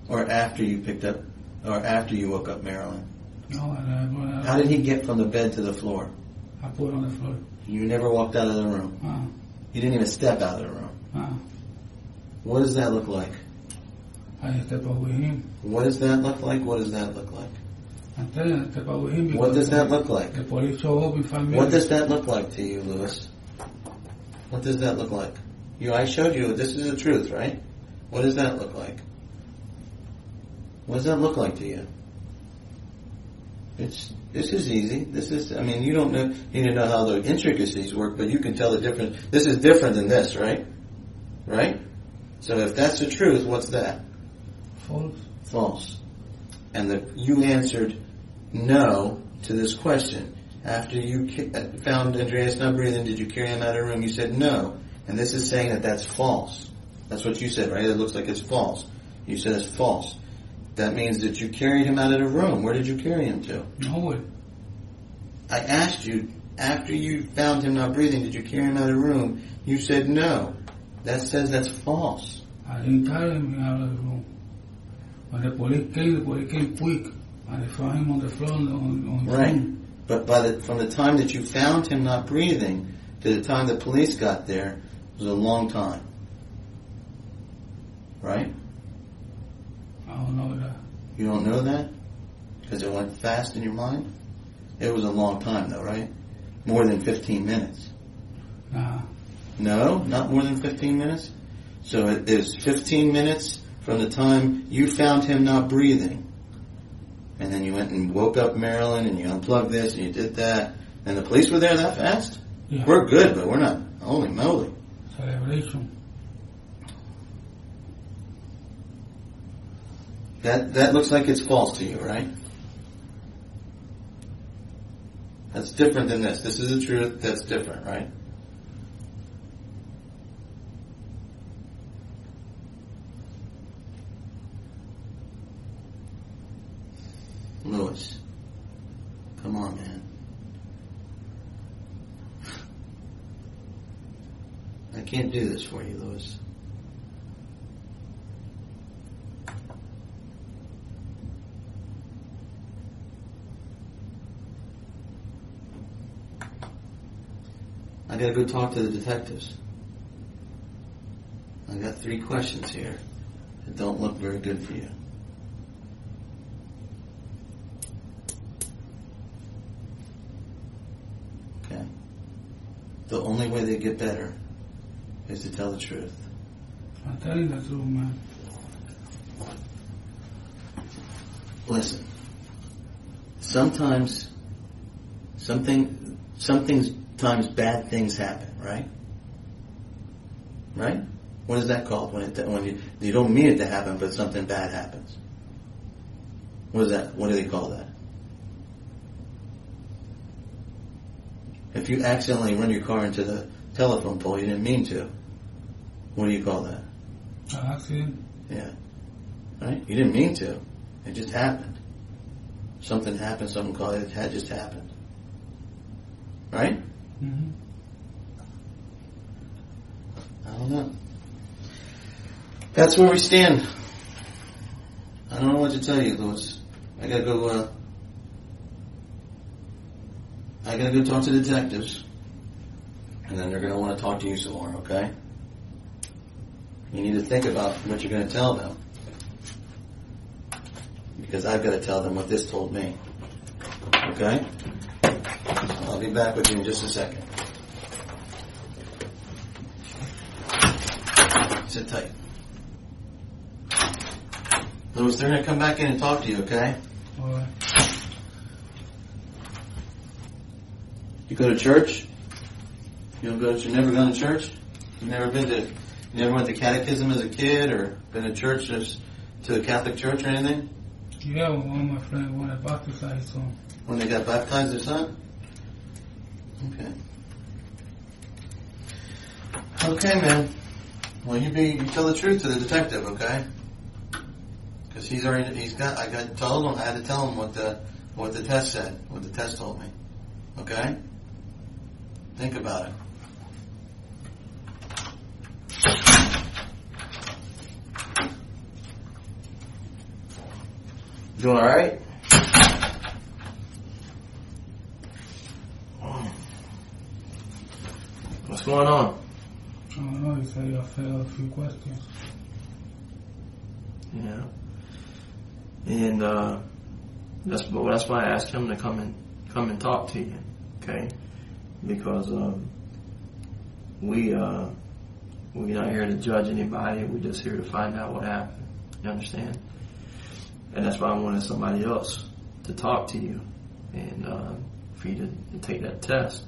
or after you woke up Marilyn? No, How did he get from the bed to the floor? I put it on the floor. You never walked out of the room. You didn't even step out of the room. What does that look like? I didn't step out with him. What does that look like? What does that look like? I'm telling you, I step out with him. What does that look like? The police show up in 5 minutes. What does that look like to you, Louis? What does that look like? I showed you, this is the truth, right? What does that look like? What does that look like to you? This is easy. You don't need to know how the intricacies work, but you can tell the difference. This is different than this, right? Right? So if that's the truth, what's that? False. False. And you answered no to this question. After you found Andreas not breathing, did you carry him out of the room? You said no. And this is saying that that's false. That's what you said, right? It looks like it's false. You said it's false. That means that you carried him out of the room. Where did you carry him to? Nowhere. I asked you, after you found him not breathing, did you carry him out of the room? You said no. That says that's false. I didn't carry him out of the room. When the police came quick, and they found him on the floor on his right. room. But from the time that you found him not breathing to the time the police got there was a long time. Right? I don't know that. You don't know that? Because it went fast in your mind? It was a long time though, right? More than 15 minutes. Nah. No? Not more than 15 minutes? So it is 15 minutes from the time you found him not breathing. And then you went and woke up Marilyn and you unplugged this and you did that. And the police were there that fast? Yeah. We're good, but we're not. Holy moly. Celebration. That looks like it's false to you, right? That's different than this. This is the truth. That's different, right? Lewis, come on, man. I can't do this for you, Lewis. I gotta go talk to the detectives. I got 3 questions here that don't look very good for you. Okay? The only way they get better is to tell the truth. I'm telling the truth, man. Listen. Sometimes bad things happen, right? Right? What is that called? When you don't mean it to happen, but something bad happens. What is that? What do they call that? If you accidentally run your car into the telephone pole, you didn't mean to. What do you call that? Accident. Yeah. Right? You didn't mean to. It just happened. Something happened, something called it had just happened. Right? Mm-hmm. I don't know. That's where we stand. I don't know what to tell you, Louis. I gotta go talk to the detectives. And then they're gonna want to talk to you some more, okay? You need to think about what you're gonna tell them. Because I've got to tell them what this told me. Okay? I'll be back with you in just a second. Sit tight. Louis, they're going to come back in and talk to you, okay? All right. You go to church? You never gone to church? You never went to catechism as a kid or been to church to a Catholic church or anything? Yeah, one of my friends wanted to baptize his son. When they got baptized, their son? Okay. Okay, man. Well, you tell the truth to the detective, okay? Because I had to tell him what the test said, what the test told me. Okay? Think about it. Doing all right? What's going on? I don't know, he said you failed a few questions. Yeah. And that's why I asked him to come and talk to you, okay? Because we're not here to judge anybody. We're just here to find out what happened. You understand? And that's why I wanted somebody else to talk to you and for you to take that test.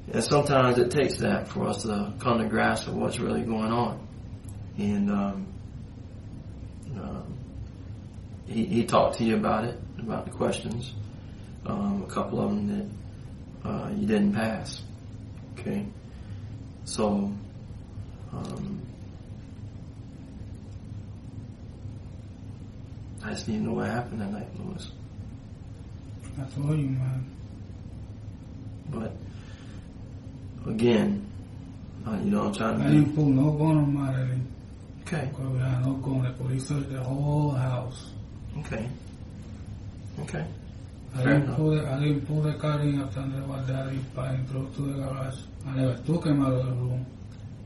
And sometimes it takes that for us to come to grasp of what's really going on. And he talked to you about it, about the questions. A couple of them that you didn't pass. Okay? So, I just need to know what happened that night, Louis. I told you, man. But, again, I'm trying to... I didn't pull no gun on Marilyn. Okay. Because we had no gun. The police searched the whole house. Okay. I didn't pull the car in after Daddy drove to the garage. I never took him out of the room.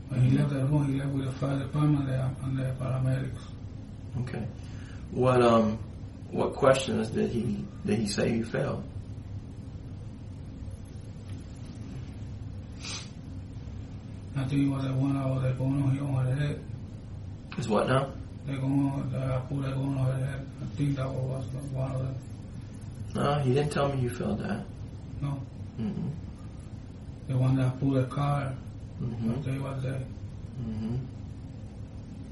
When he left the room, he left with the fire department and the paramedics. Okay. What questions did he say you failed? I think it was the one hour they're going on her head. Is what now? They're going on her head. I think that was one of them. No, he didn't tell me you failed that. No. Mm-hmm. The one that pulled the car. Mm-hmm. They was there. Mm-hmm.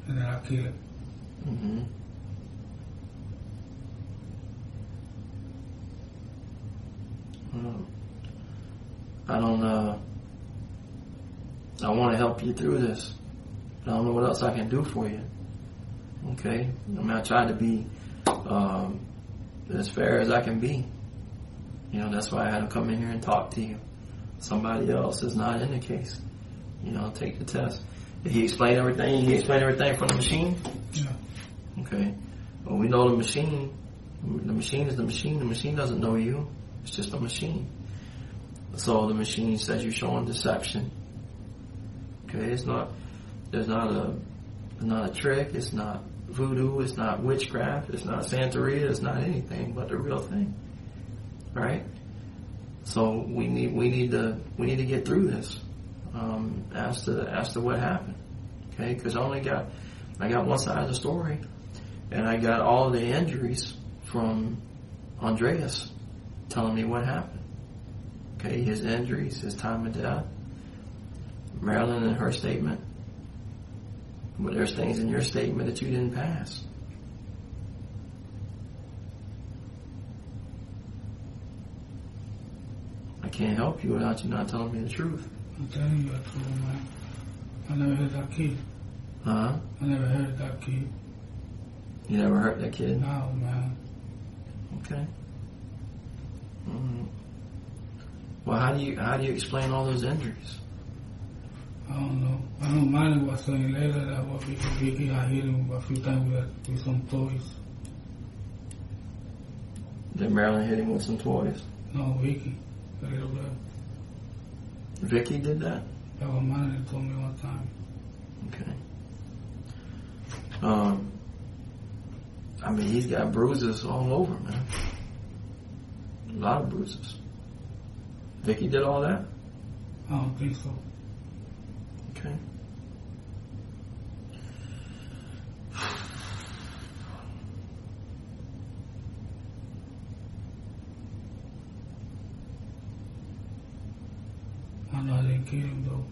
And then I killed it. Mm-hmm. I want to help you through this. I don't know what else I can do for you. Okay? I mean, I try to be as fair as I can be. You know, that's why I had to come in here and talk to you. Somebody else is not in the case. You know, take the test. Did he explain everything? He explained everything from the machine? Yeah. Okay. Well, we know the machine is the machine. The machine doesn't know you. It's just a machine. So the machine says you're showing deception. Okay, there's not a trick, it's not voodoo, it's not witchcraft, it's not Santeria, it's not anything but the real thing. Right? So we need to get through this. As to what happened. Okay, because I got one side of the story, and I got all of the injuries from Andreas telling me what happened. Okay, his injuries, his time of death, Marilyn and her statement. But there's things in your statement that you didn't pass. I can't help you without you not telling me the truth. I'm telling you the truth, man. I never hurt that kid. Huh? I never hurt that kid. You never hurt that kid? No, man. Okay. Mm-hmm. Well, how do you explain all those injuries? I don't know. I know Manny was saying later that what Vicky, I hit him a few times with some toys. Did Marilyn hit him with some toys? No, Vicky. The little girl. Vicky did that? That was Manny told me one time. Okay. I mean, he's got bruises all over, man. A lot of bruises. Vicky did all that? I don't think so. Okay. I know I didn't kill him though.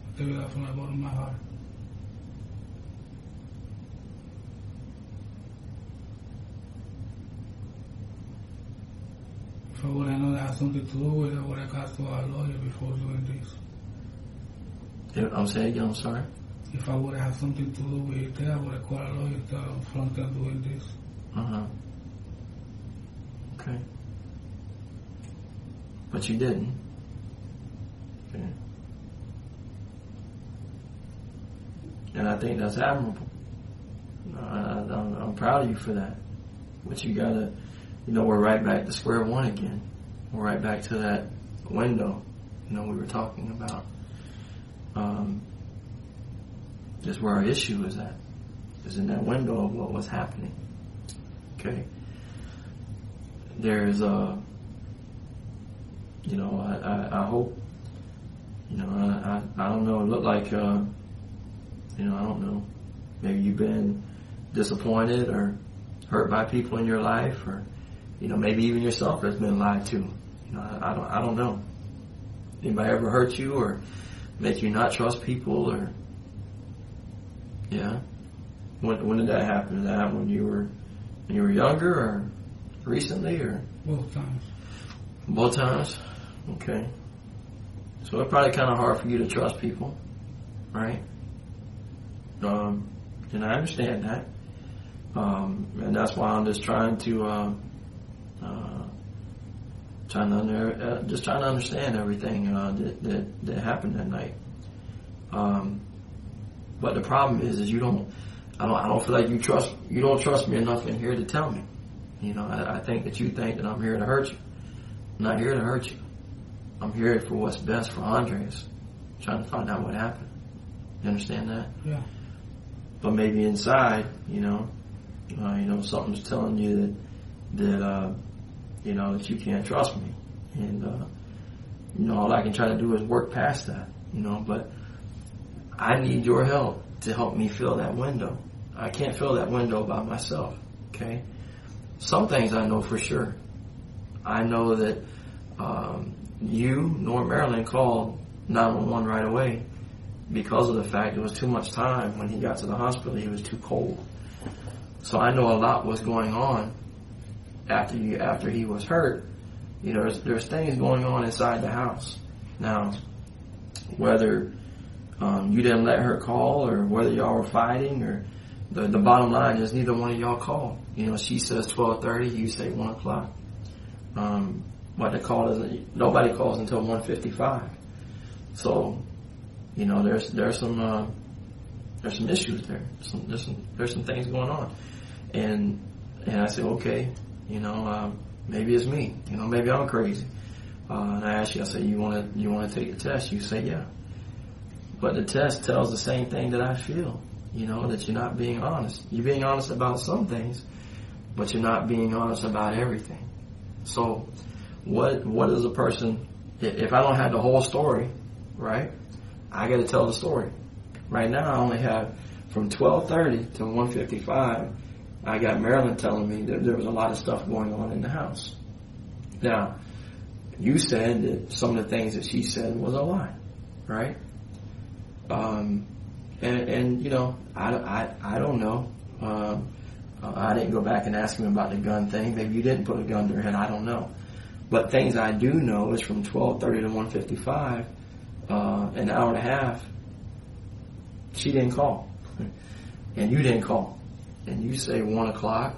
I tell you that from the bottom of my heart. If I would have known that had something to do with it, I would have got to our lawyer before doing this. I'm saying, I'm sorry. If I would have had something to do with it, I would have called a lawyer in front of doing this. Okay. But you didn't. Okay. And I think that's admirable. I'm proud of you for that. But you gotta, we're right back to square one again. We're right back to that window, we were talking about. Just where our issue is at. Is in that window of what was happening. Okay. There's I hope, I don't know, it looked like, I don't know, maybe you've been disappointed or hurt by people in your life, or, maybe even yourself has been lied to. I don't know. Anybody ever hurt you or make you not trust people, or, yeah? When did that happen? Did that happen when you were younger, or recently, or? Both times. Both times? Okay. So it's probably kind of hard for you to trust people, right? And I understand that. And that's why I'm just trying to understand everything that happened that night. But the problem is I don't feel like you don't trust me enough in here to tell me. I think that you think that I'm here to hurt you. I'm not here to hurt you. I'm here for what's best for Andres. Trying to find out what happened. You understand that? Yeah. But maybe inside, something's telling you that that you can't trust me. And, all I can try to do is work past that, but I need your help to help me fill that window. I can't fill that window by myself, okay? Some things I know for sure. I know that you nor Marilyn called 911 right away because of the fact there was too much time when he got to the hospital. He was too cold. So I know a lot was going on after he was hurt. There's things going on inside the house. Now, whether you didn't let her call or whether y'all were fighting, or the bottom line is neither one of y'all called. She says 12:30, you say 1 o'clock. But the call isn't, nobody calls until 1:55. So, there's some issues there. There's some things going on. And I said, okay, maybe it's me. Maybe I'm crazy. And I asked you, I said, you want to take the test? You say, yeah. But the test tells the same thing that I feel, that you're not being honest. You're being honest about some things, but you're not being honest about everything. So what is a person, if I don't have the whole story, right, I got to tell the story. Right now I only have from 12:30 to 1:55, I got Marilyn telling me that there was a lot of stuff going on in the house. Now, you said that some of the things that she said was a lie, right? I don't know. I didn't go back and ask him about the gun thing. Maybe you didn't put a gun to her head. I don't know. But things I do know is from 12:30 to 1:55, an hour and a half, she didn't call. And you didn't call. And you say 1 o'clock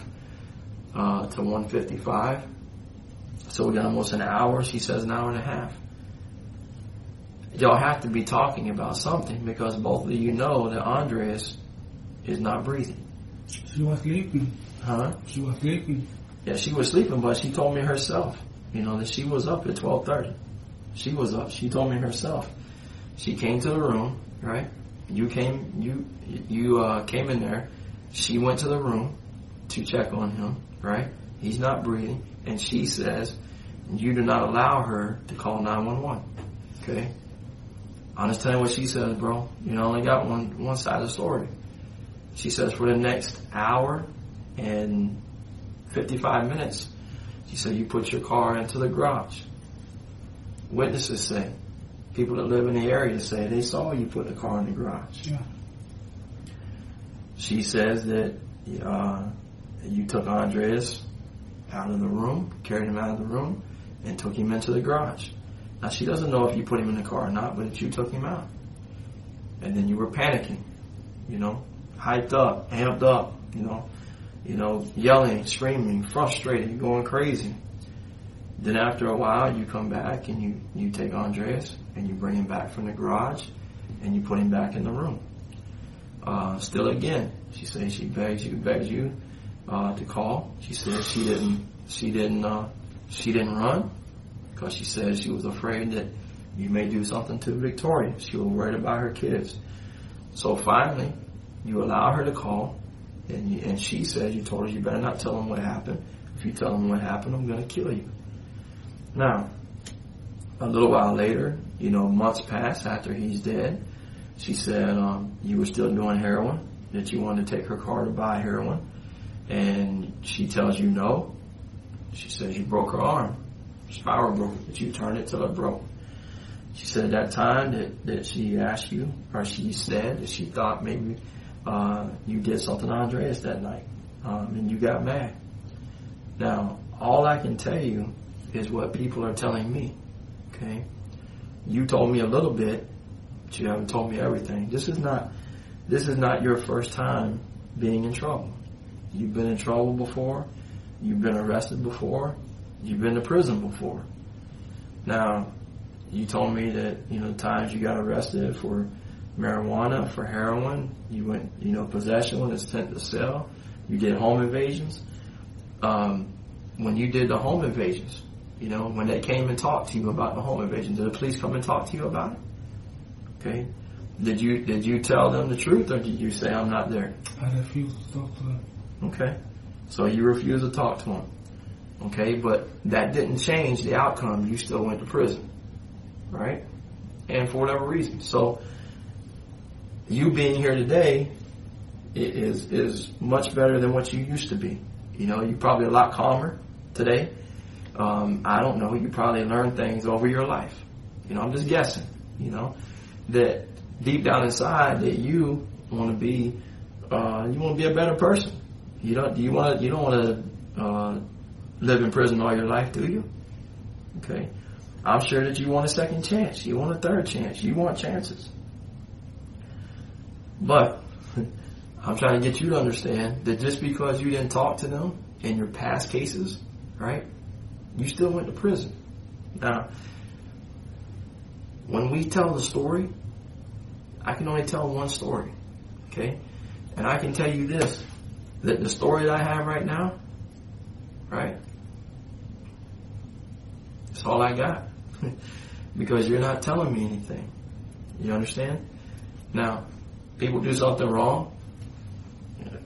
to 1:55. So we got almost an hour. She says an hour and a half. Y'all have to be talking about something, because both of you know that Andres is not breathing. She was sleeping. Huh? She was sleeping. Yeah, she was sleeping, but she told me herself, that she was up at 12:30. She was up. She told me herself. She came to the room, right? You came in there. She went to the room to check on him, right? He's not breathing, and she says you do not allow her to call 911. Okay? Understand what she says, bro. You only got one side of the story. She says for the next hour and 55 minutes, she said you put your car into the garage. Witnesses say, people that live in the area say they saw you put the car in the garage. Yeah. She says that you took Andres out of the room, carried him out of the room, and took him into the garage. Now, she doesn't know if you put him in the car or not, but that you took him out. And then you were panicking, hyped up, amped up, yelling, screaming, frustrated, going crazy. Then after a while, you come back and you take Andres and you bring him back from the garage and you put him back in the room. Still again, she says she begs you to call. She says she didn't run because she says she was afraid that you may do something to Victoria. She was worried about her kids. So finally, you allow her to call, and she says you told her you better not tell them what happened. If you tell them what happened, I'm going to kill you. Now, a little while later, months passed after he's dead. She said you were still doing heroin, that you wanted to take her car to buy heroin. And she tells you no. She says you broke her arm. Spiral broke, that you turned it till it broke. She said at that time that she asked you, or she said that she thought maybe you did something to Andreas that night, and you got mad. Now, all I can tell you is what people are telling me, okay? You told me a little bit, but you haven't told me everything. This is not your first time being in trouble. You've been in trouble before. You've been arrested before. You've been to prison before. Now, you told me that, times you got arrested for marijuana, for heroin, you went, possession with intent to sell. You did home invasions. When you did the home invasions, when they came and talked to you about the home invasion, did the police come and talk to you about it? Okay. Did you tell them the truth, or did you say I'm not there? I refuse to talk to them. Okay. So you refused to talk to them. Okay, but that didn't change the outcome. You still went to prison. Right? And for whatever reason. So you being here today is much better than what you used to be. You're probably a lot calmer today. I don't know. You probably learned things over your life. I'm just guessing. That deep down inside that you want to be a better person. You don't want to live in prison all your life, do you? Okay. I'm sure that you want a second chance. You want a third chance. You want chances. But I'm trying to get you to understand that just because you didn't talk to them in your past cases, right, you still went to prison. Now, when we tell the story, I can only tell one story, okay? And I can tell you this, that the story that I have right now, right, that's all I got. Because you're not telling me anything. You understand? Now, people do something wrong.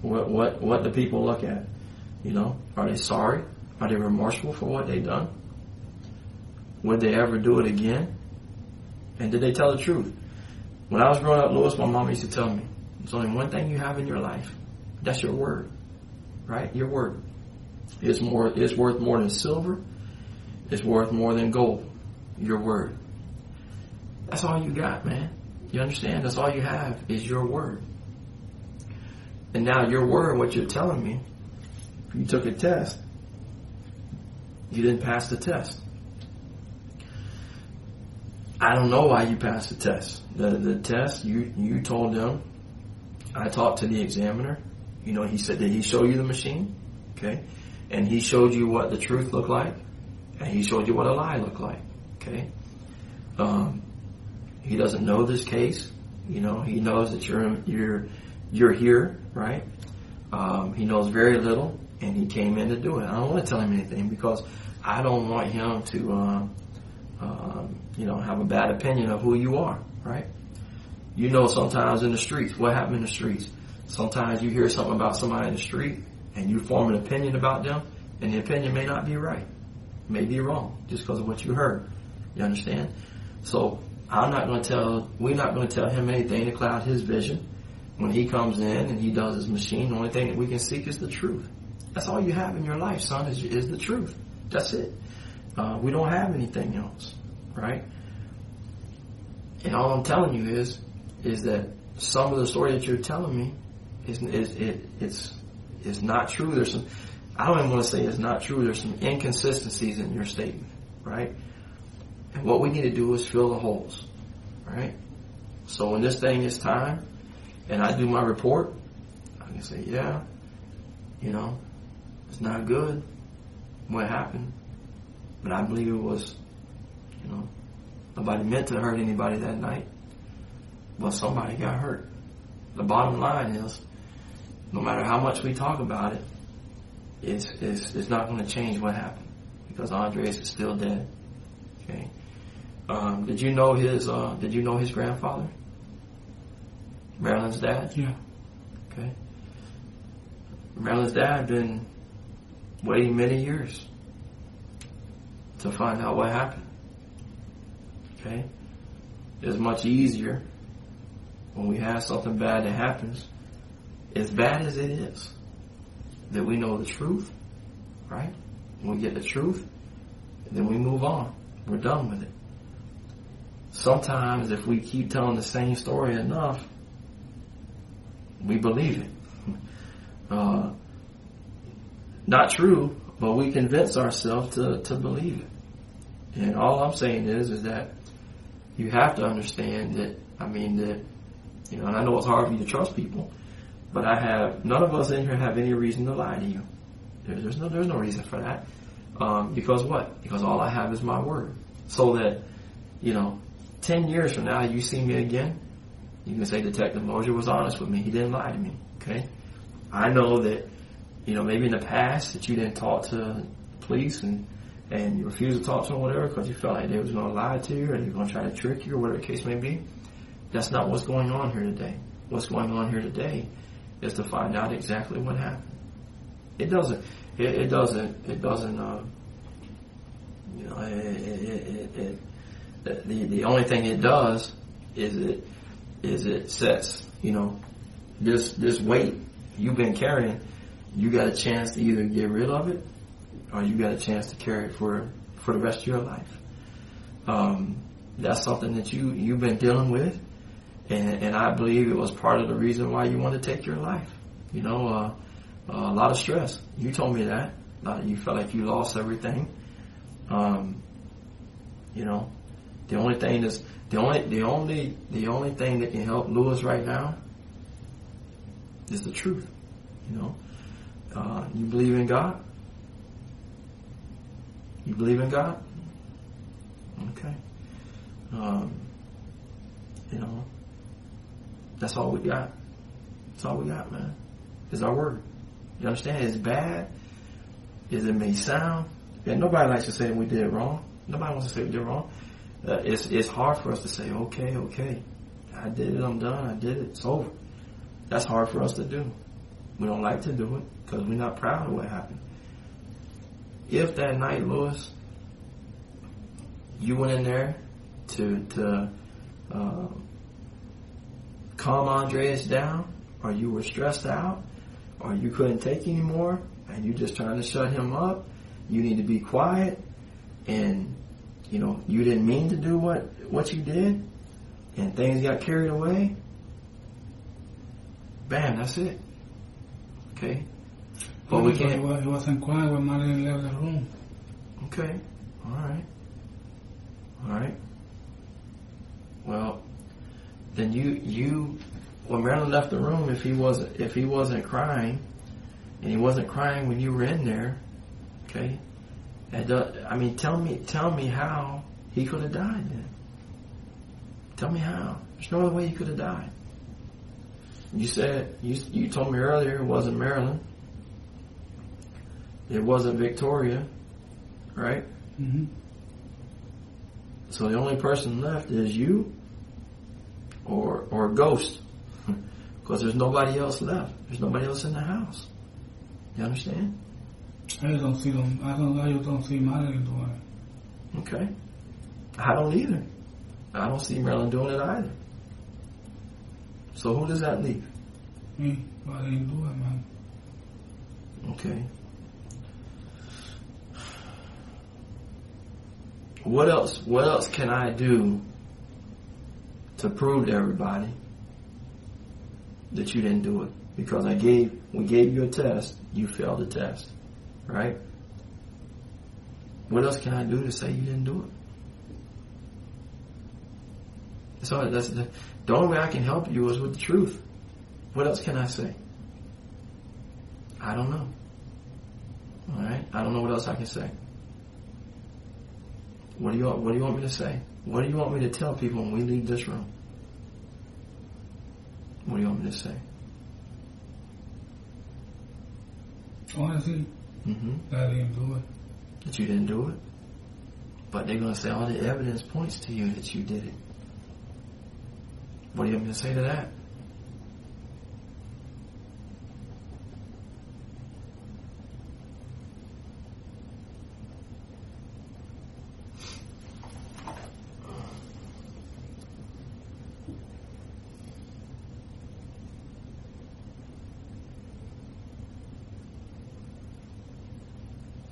What do people look at? You know, are they sorry? Are they remorseful for what they've done? Would they ever do it again? And did they tell the truth? When I was growing up, Louis, my mom used to tell me, there's only one thing you have in your life. That's your word. Right? Your word. It's worth more than silver. It's worth more than gold. Your word. That's all you got, man. You understand? That's all you have is your word. And now your word, what you're telling me, you took a test. You didn't pass the test. I don't know why you passed the test. The test, you told them, I talked to the examiner. You know, he said, did he show you the machine? Okay. And he showed you what the truth looked like. And he showed you what a lie looked like. Okay. He doesn't know this case. You know, he knows that you're here, right? He knows very little, and he came in to do it. I don't want to tell him anything because I don't want him to, have a bad opinion of who you are, right? You know, sometimes in the streets, what happened in the streets? Sometimes you hear something about somebody in the street, and you form an opinion about them, and the opinion may not be right. It may be wrong, just because of what you heard. You understand? So we're not going to tell him anything to cloud his vision. When he comes in and he does his machine, the only thing that we can seek is the truth. That's all you have in your life, son, is the truth. That's it. We don't have anything else, right? And all I'm telling you is that some of the story that you're telling me is not true. There's some, I don't even want to say it's not true. There's some inconsistencies in your statement, right? And what we need to do is fill the holes, right? So when this thing is time, and I do my report, I can say, yeah, it's not good what happened, but I believe it was, nobody meant to hurt anybody that night, but somebody got hurt. The bottom line is, no matter how much we talk about it, it's not going to change what happened because Andres is still dead. Okay. Did you know his grandfather? Marilyn's dad? Yeah. Okay. Marilyn's dad had been waiting many years to find out what happened. Okay. It's much easier when we have something bad that happens, as bad as it is, that we know the truth, right? When we get the truth, then we move on. We're done with it. Sometimes if we keep telling the same story enough, we believe it. Not true, but we convince ourselves to believe it. And all I'm saying is that you have to understand that, and I know it's hard for you to trust people, but none of us in here have any reason to lie to you. There's no reason for that. Because what? Because all I have is my word. So that, 10 years from now, you see me again, you can say Detective Mosier was honest with me. He didn't lie to me. Okay? I know that, maybe in the past that you didn't talk to the police and you refused to talk to them or whatever because you felt like they was going to lie to you or they were going to try to trick you or whatever the case may be. That's not what's going on here today. What's going on here today is to find out exactly what happened. The only thing it does is it sets, this weight you've been carrying, you got a chance to either get rid of it or you got a chance to carry it for the rest of your life. That's something that you've been dealing with, and I believe it was part of the reason why you wanted to take your life. A lot of stress. You told me that. You felt like you lost everything. You know, the only thing that can help Lewis right now is the truth. You know, you believe in God. You believe in God. Okay. You know, that's all we got. That's all we got, man. Is our word. You understand? As bad as it may sound, and nobody likes to say we did wrong. Nobody wants to say we did wrong. It's hard for us to say, okay, I did it, I'm done, I did it, it's over. That's hard for us to do. We don't like to do it because we're not proud of what happened. If that night, Lewis, you went in there to calm Andreas down, or you were stressed out, or you couldn't take anymore, and you're just trying to shut him up, you need to be quiet, and you know you didn't mean to do what you did, and things got carried away. Bam, that's it. Okay, but we can't. He wasn't quiet when Marilyn left the room. Okay, all right. Well, then you when Marilyn left the room, if he wasn't crying, and he wasn't crying when you were in there, okay. I mean, tell me how he could have died then. Tell me how. There's no other way he could have died. You said you told me earlier it wasn't Marilyn. It wasn't Victoria, right? Mm-hmm. So the only person left is you or Ghost. Because there's nobody else left. There's nobody else in the house. You understand? I don't see them. I don't see Marilyn doing it. Okay. I don't either. I don't see Marilyn doing it either. So who does that leave? Me. But I didn't do it, man. Okay. What else can I do to prove to everybody that you didn't do it? Because we gave you a test, you failed the test, right? What else can I do to say you didn't do it? So the only way I can help you is with the truth. What else can I say? I don't know. All right, I don't know what else I can say. What do you want me to say? What do you want me to tell people when we leave this room? What do you want me to say? Honestly, that I didn't do it. That you didn't do it? But they're going to say all the evidence points to you that you did it. What do you want me to say to that?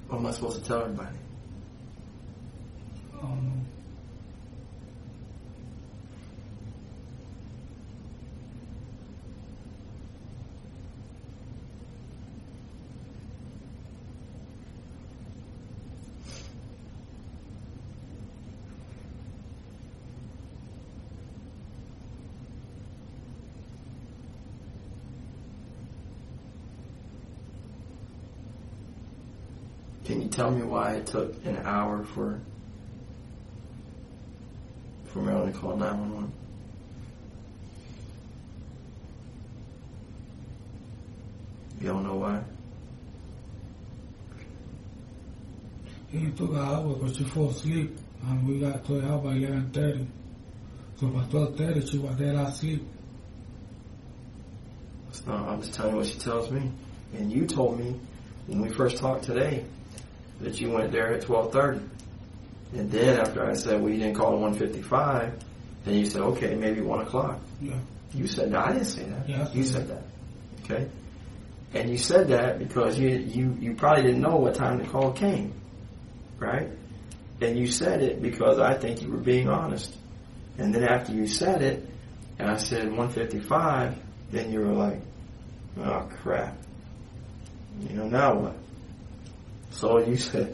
What am I supposed to tell everybody? Oh no. Can you tell me why it took an hour for Marilyn to call 911? You don't know why? He took an hour, but she fell asleep, and we got to her house by 11:30. So by 12:30, she was there asleep. I'm just telling you what she tells me. And you told me when we first talked today that you went there at 12:30. And then after I said, well, you didn't call at 1:55, then you said, okay, maybe 1 o'clock. Yeah. You said, no, I didn't say that. Yeah, you said that. Okay? And you said that because you probably didn't know what time the call came. Right? And you said it because I think you were being honest. And then after you said it, and I said 1:55, then you were like, oh, crap. You know, now what? So you said,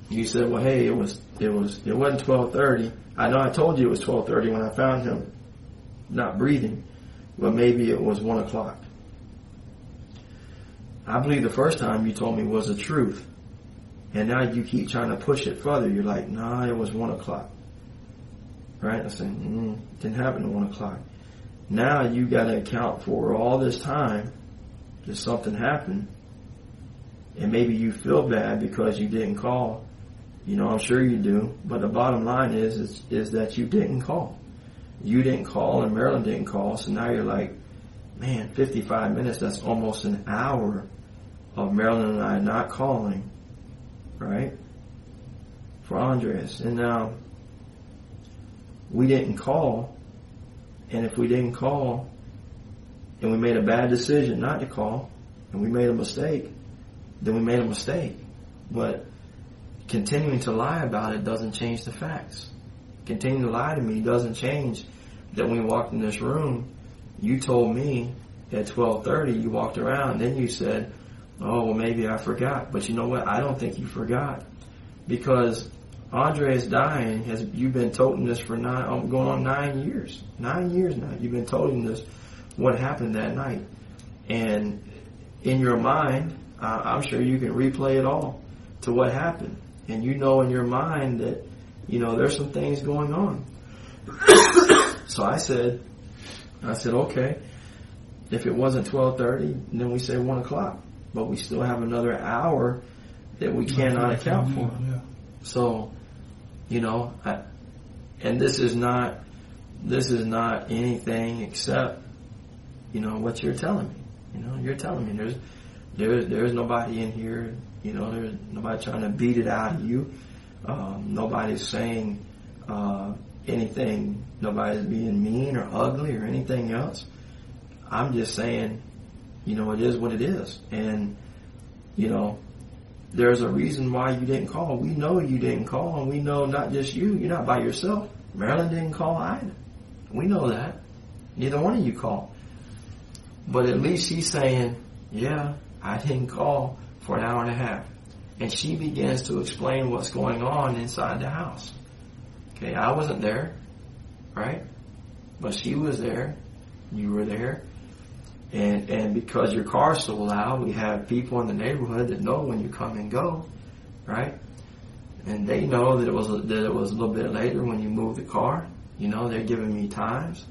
You said, well, hey, it wasn't 12:30. I know I told you it was 12:30 when I found him not breathing, but maybe it was 1 o'clock. I believe the first time you told me was the truth. And now you keep trying to push it further. You're like, nah, it was 1 o'clock. Right? I said, didn't happen at 1 o'clock. Now you got to account for all this time that something happened. And maybe you feel bad because you didn't call. You know, I'm sure you do. But the bottom line is that you didn't call. You didn't call and Marilyn didn't call. So now you're like, man, 55 minutes, that's almost an hour of Marilyn and I not calling, right? For Andres. And now we didn't call. And if we didn't call and we made a bad decision not to call and we made a mistake, then we made a mistake. But continuing to lie about it doesn't change the facts. Continuing to lie to me doesn't change that when we walked in this room, you told me at 12:30 you walked around and then you said, oh, well, maybe I forgot. But you know what? I don't think you forgot. Because Andres dying, you've been toting this for going on 9 years. 9 years now. You've been toting this, what happened that night. And in your mind, I'm sure you can replay it all to what happened. And you know in your mind that, you know, there's some things going on. So I said, okay, if it wasn't 12:30, then we say 1 o'clock. But we still have another hour that we cannot account for. Yeah. So, you know, and this is not anything except, you know, what you're telling me. You know, you're telling me there's nobody in here. You know, there's nobody trying to beat it out of you. Nobody's saying anything. Nobody's being mean or ugly or anything else. I'm just saying, you know, it is what it is. And, you know, there's a reason why you didn't call. We know you didn't call, and we know not just you. You're not by yourself. Marilyn didn't call either. We know that. Neither one of you called. But at least she's saying, yeah, I didn't call for an hour and a half. And she begins to explain what's going on inside the house. Okay, I wasn't there, right? But she was there. You were there. And because your car's so loud, we have people in the neighborhood that know when you come and go, right? And they know that it was a little bit later when you moved the car. You know, they're giving me times.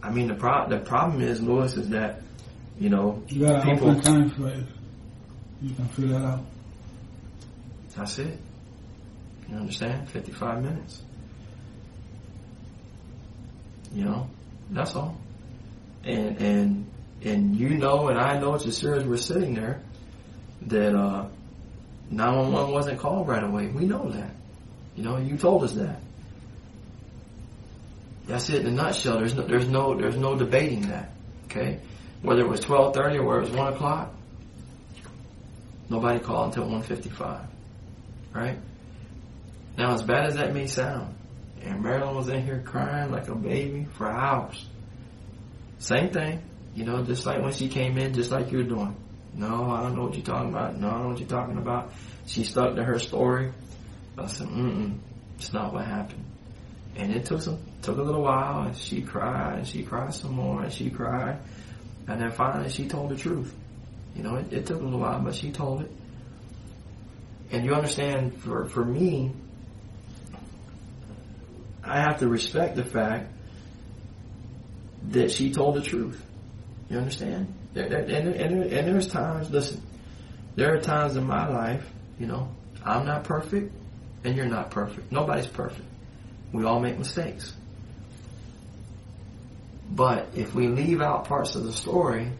I mean, the problem is, Louis, is that, you know, you got to open time for it. You can figure that out. That's it. You understand? 55 minutes. You know, that's all. And you know, and I know, as soon as we're sitting there, that 911 wasn't called right away. We know that. You know, you told us that. That's it in a nutshell. There's no debating that. Okay, whether it was 12:30 or whether it was 1 o'clock, nobody called until 1:55. Right? Now, as bad as that may sound, and Marilyn was in here crying like a baby for hours. Same thing, you know, just like when she came in, just like you're doing. No, I don't know what you're talking about. No, I don't know what you're talking about. She stuck to her story. I said, it's not what happened. And it took a little while, and she cried some more, and she cried. And then finally she told the truth. You know, it took a little while, but she told it. And you understand, for me, I have to respect the fact that she told the truth. You understand? And there's times, listen, there are times in my life, you know, I'm not perfect and you're not perfect. Nobody's perfect. We all make mistakes. But if we leave out parts of the story,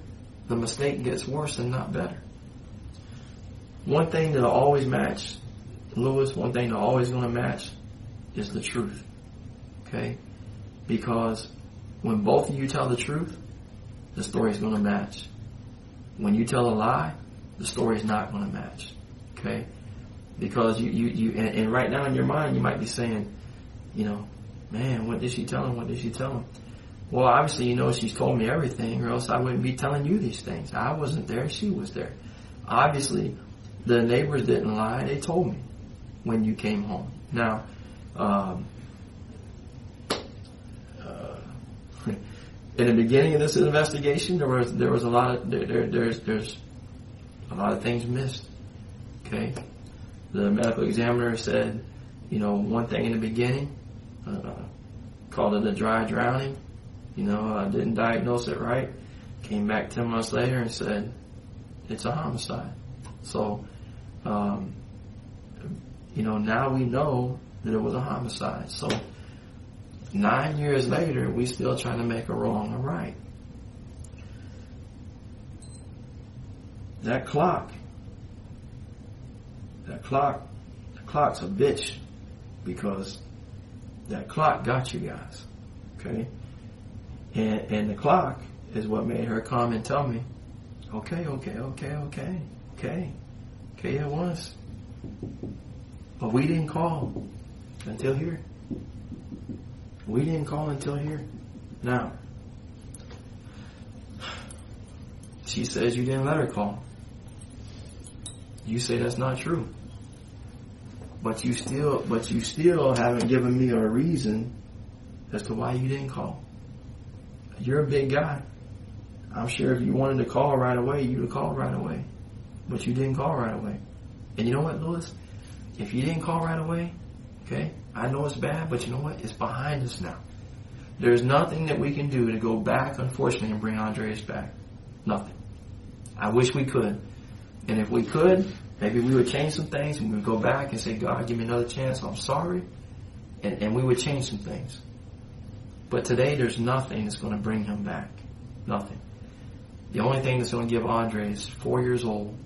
the mistake gets worse and not better. One thing that'll always match, Louis, one thing that's always going to match is the truth. Okay? Because when both of you tell the truth, the story's going to match. When you tell a lie, the story's not going to match. Okay? Because and right now in your mind, you might be saying, you know, man, what did she tell him? What did she tell him? Well, obviously, you know, she's told me everything, or else I wouldn't be telling you these things. I wasn't there. She was there. Obviously, the neighbors didn't lie. They told me. when you came home. Now, in the beginning of this investigation, there was a lot of there's a lot of things missed. Okay, the medical examiner said, one thing in the beginning, called it a dry drowning. I didn't diagnose it right. Came back 10 months later and said it's a homicide. So, now we know that it was a homicide. So 9 years later, we still trying to make a wrong a right. The clock's a bitch, because that clock got you guys, okay? And the clock is what made her come and tell me, okay, it was. But we didn't call until here. We didn't call until here. Now, she says you didn't let her call. You say that's not true. But you still haven't given me a reason as to why you didn't call. You're a big guy. I'm sure if you wanted to call right away, you'd have called right away. But you didn't call right away. And you know what, Louis? If you didn't call right away, okay, I know it's bad, but you know what? It's behind us now. There's nothing that we can do to go back, unfortunately, and bring Andres back. Nothing. I wish we could. And if we could, maybe we would change some things, and we would go back and say, God, give me another chance. I'm sorry. And we would change some things. But today, there's nothing that's going to bring him back. Nothing. The only thing that's going to give Andres, 4 years old,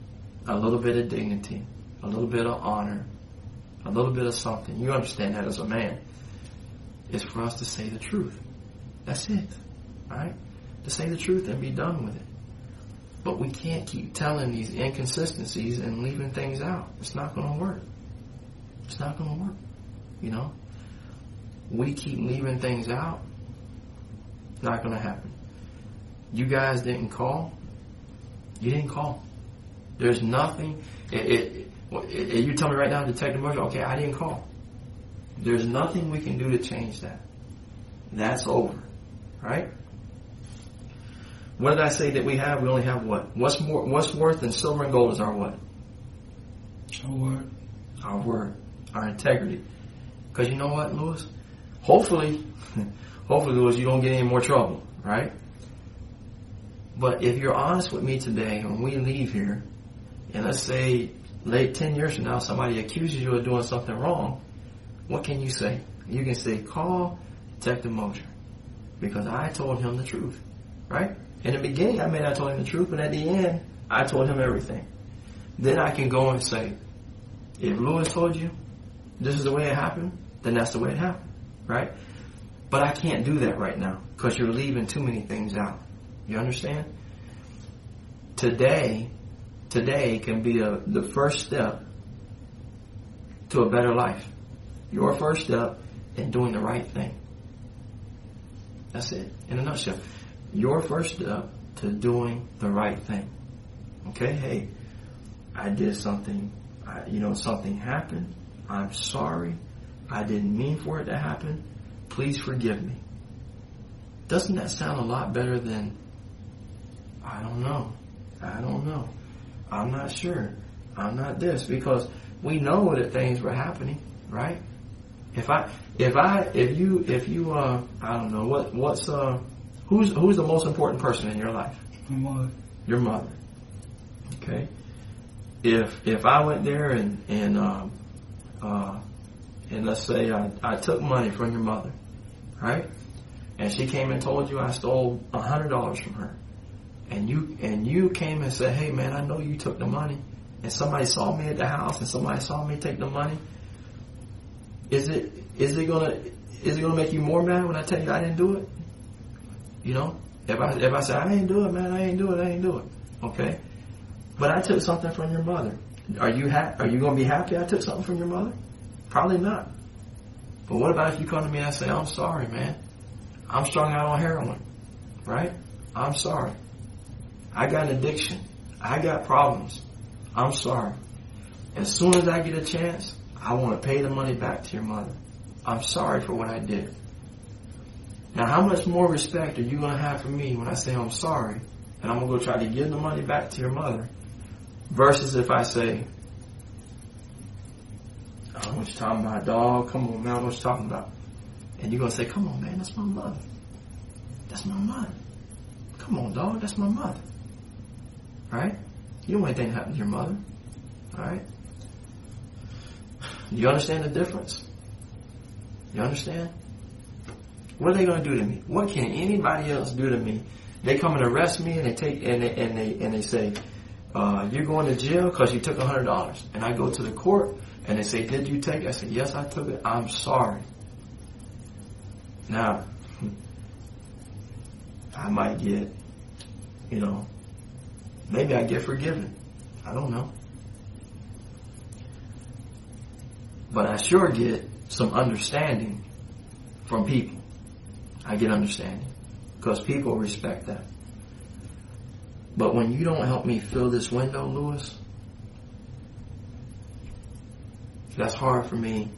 a little bit of dignity, a little bit of honor, a little bit of something, you understand that as a man, is for us to say the truth. That's it. Right? To say the truth and be done with it. But we can't keep telling these inconsistencies and leaving things out. It's not going to work. It's not going to work. We keep leaving things out. Not going to happen. You guys didn't call. You didn't call. There's nothing. You tell me right now, Detective Murphy, okay, I didn't call. There's nothing we can do to change that. That's over. Right? What did I say that we have? We only have what? What's worth than silver and gold is our what? Our word. Our word. Our integrity. Because you know what, Louis? Hopefully, Louis, you don't get any more trouble. Right? But if you're honest with me today, when we leave here, and let's say late 10 years from now, somebody accuses you of doing something wrong, what can you say? You can say, call Detective Mosher, because I told him the truth. Right? In the beginning, I may not told him the truth, but at the end, I told him everything. Then I can go and say, if Louis told you this is the way it happened, then that's the way it happened. Right? But I can't do that right now, because you're leaving too many things out. You understand? Today can be the first step to a better life. Your first step in doing the right thing. That's it, in a nutshell. Your first step to doing the right thing. Okay? Hey, I did something. Something happened. I'm sorry. I didn't mean for it to happen. Please forgive me. Doesn't that sound a lot better than, I don't know. I'm not sure. I'm not this, because we know that things were happening, right? If you I don't know who's the most important person in your life? My mother. Your mother. Okay. If I went there and let's say I took money from your mother, right? And she came and told you I stole $100 from her. And you came and said, hey man, I know you took the money, and somebody saw me at the house and somebody saw me take the money. Is it gonna make you more mad when I tell you I didn't do it? If I say I ain't do it, man, I ain't do it. Okay? But I took something from your mother. Are you gonna be happy I took something from your mother? Probably not. But what about if you come to me and I say, I'm sorry, man. I'm strung out on heroin. Right? I'm sorry. I got an addiction. I got problems. I'm sorry. As soon as I get a chance, I want to pay the money back to your mother. I'm sorry for what I did. Now, how much more respect are you going to have for me when I say I'm sorry and I'm going to go try to give the money back to your mother versus if I say, I don't know what you're talking about, dog. Come on, man, I don't know what you're talking about. And you're going to say, come on, man, that's my mother. That's my mother. Come on, dog, that's my mother. All right? You don't want anything to happen to your mother. All right? Do you understand the difference? You understand? What are they going to do to me? What can anybody else do to me? They come and arrest me and they take and they say, you're going to jail because you took $100. And I go to the court and they say, did you take it? I say, yes, I took it. I'm sorry. Now, I might get, maybe I get forgiven. I don't know. But I sure get some understanding from people. I get understanding because people respect that. But when you don't help me fill this window, Lewis, that's hard for me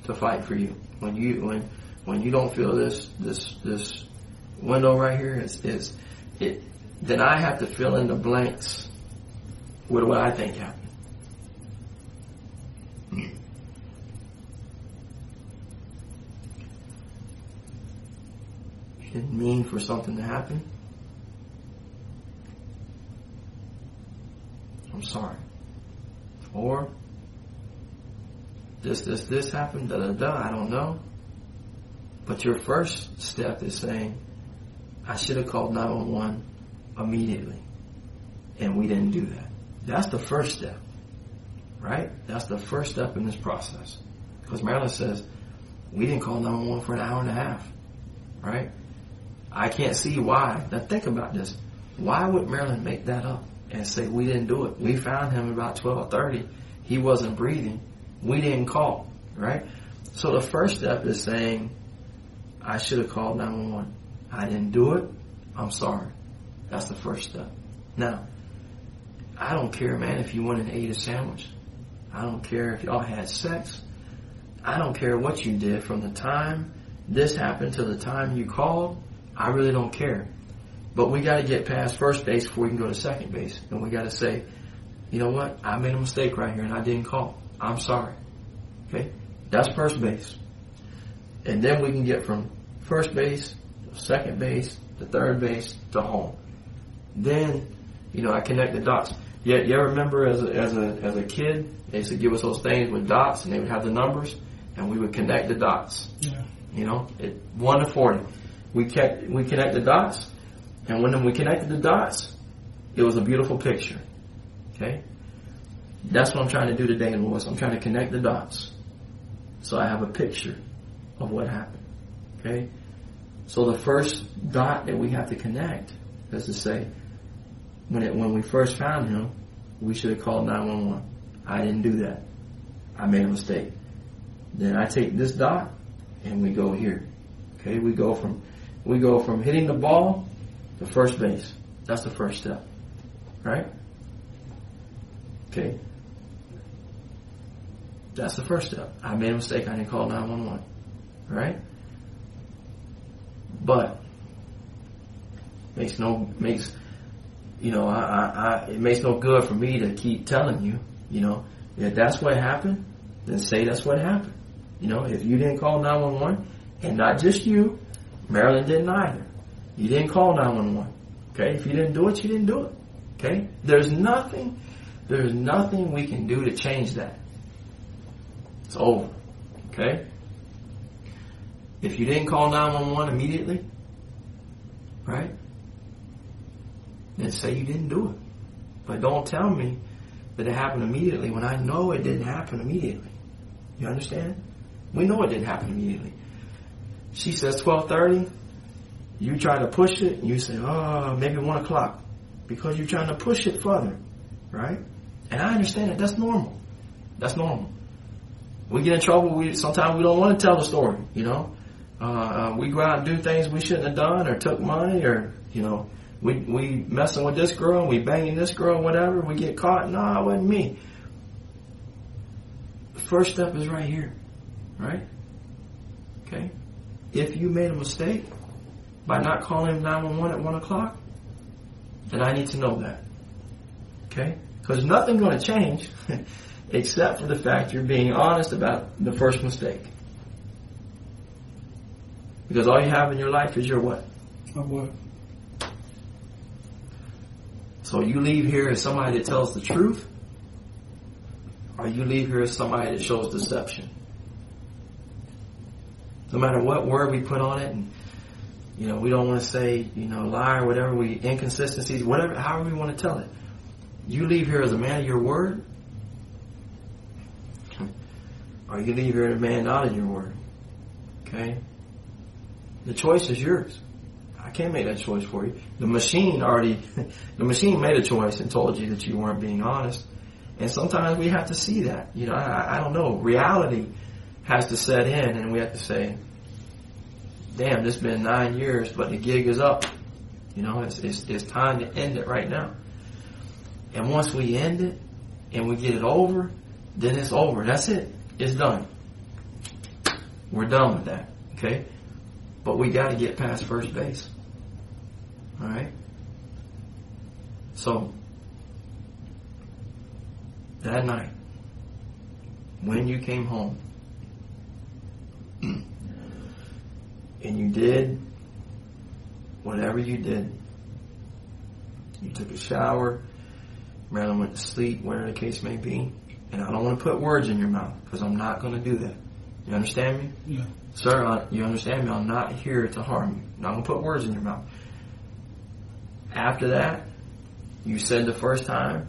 to fight for you. When you don't fill this window right here, then I have to fill in the blanks with what I think happened. You didn't mean for something to happen. I'm sorry. Or this happened, I don't know. But your first step is saying, I should have called 911 immediately. And we didn't do that. That's the first step. Right? That's the first step in this process. Because Marilyn says, we didn't call 911 for an hour and a half. Right? I can't see why. Now think about this. Why would Marilyn make that up and say we didn't do it? We found him about 12:30. He wasn't breathing. We didn't call. Right? So the first step is saying, I should have called 911. I didn't do it. I'm sorry. That's the first step. Now, I don't care, man, if you went and ate a sandwich. I don't care if y'all had sex. I don't care what you did from the time this happened to the time you called. I really don't care. But we got to get past first base before we can go to second base. And we got to say, you know what? I made a mistake right here and I didn't call. I'm sorry. Okay? That's first base. And then we can get from first base to second base to third base to home. Then, I connect the dots. You ever remember as a kid, they used to give us those things with dots and they would have the numbers and we would connect the dots. Yeah. 1 to 40. We connect the dots, and when we connected the dots, it was a beautiful picture. Okay? That's what I'm trying to do today, Lewis. I'm trying to connect the dots so I have a picture of what happened. Okay? So the first dot that we have to connect is to say, when we first found him, we should have called 911. I didn't do that. I made a mistake. Then I take this dot and we go here. Okay? We go from hitting the ball to first base. That's the first step. Right? Okay? That's the first step. I made a mistake. I didn't call 911. Right? But it makes no good for me to keep telling you, if that's what happened, then say that's what happened. If you didn't call 911, and not just you, Marilyn didn't either. You didn't call 911. Okay? If you didn't do it, you didn't do it. Okay? There's nothing we can do to change that. It's over. Okay? If you didn't call 911 immediately, right? Then say you didn't do it. But don't tell me that it happened immediately when I know it didn't happen immediately. You understand? We know it didn't happen immediately. She says 12:30. You try to push it, and you say, maybe 1 o'clock. Because you're trying to push it further. Right? And I understand that. That's normal. That's normal. We get in trouble. Sometimes we don't want to tell the story, We go out and do things we shouldn't have done or took money or, we messing with this girl and we banging this girl, whatever. We get caught. No, it wasn't me. first step is right here. Right? Okay? If you made a mistake by not calling 911 at 1 o'clock, then I need to know that. Okay? Because nothing's going to change except for the fact you're being honest about the first mistake. Because all you have in your life is your what? My what? So you leave here as somebody that tells the truth, or you leave here as somebody that shows deception. No matter what word we put on it, and we don't want to say, lie or whatever, inconsistencies, whatever, however we want to tell it. You leave here as a man of your word, or you leave here as a man not of your word. Okay? The choice is yours. I can't make that choice for you. The machine made a choice and told you that you weren't being honest. And sometimes we have to see that. I don't know. Reality has to set in, and we have to say, damn, this has been 9 years, but the gig is up. It's time to end it right now. And once we end it and we get it over, then it's over. That's it. It's done. We're done with that. Okay? But we got to get past first base. All right? So, that night, when you came home, and you did whatever you did, you took a shower, Marilyn went to sleep, whatever the case may be, and I don't want to put words in your mouth, because I'm not going to do that. You understand me? Yeah. Sir, you understand me? I'm not here to harm you. I'm not going to put words in your mouth. After that, you said the first time,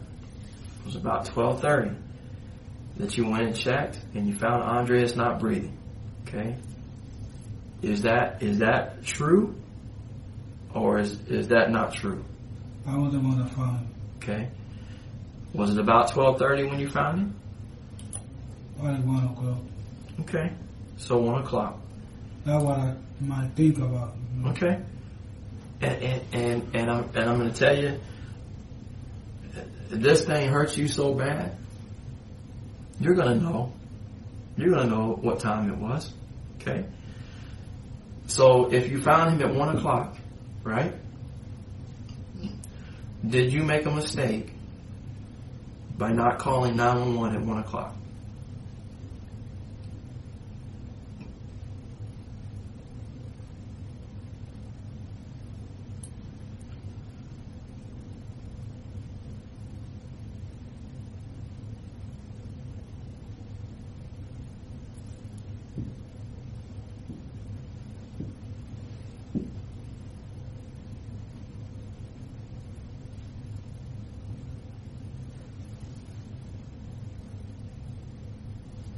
it was about 12:30, that you went and checked, and you found Andreas not breathing. Okay? Is that true? Or is that not true? I was the one that found him. Okay. Was it about 12:30 when you found him? About 1 o'clock. Okay. So 1 o'clock. That's what I might think about. Okay. And I'm going to tell you, this thing hurts you so bad, you're going to know. You're going to know what time it was. Okay. So if you found him at 1 o'clock, right? Did you make a mistake by not calling 911 at 1 o'clock?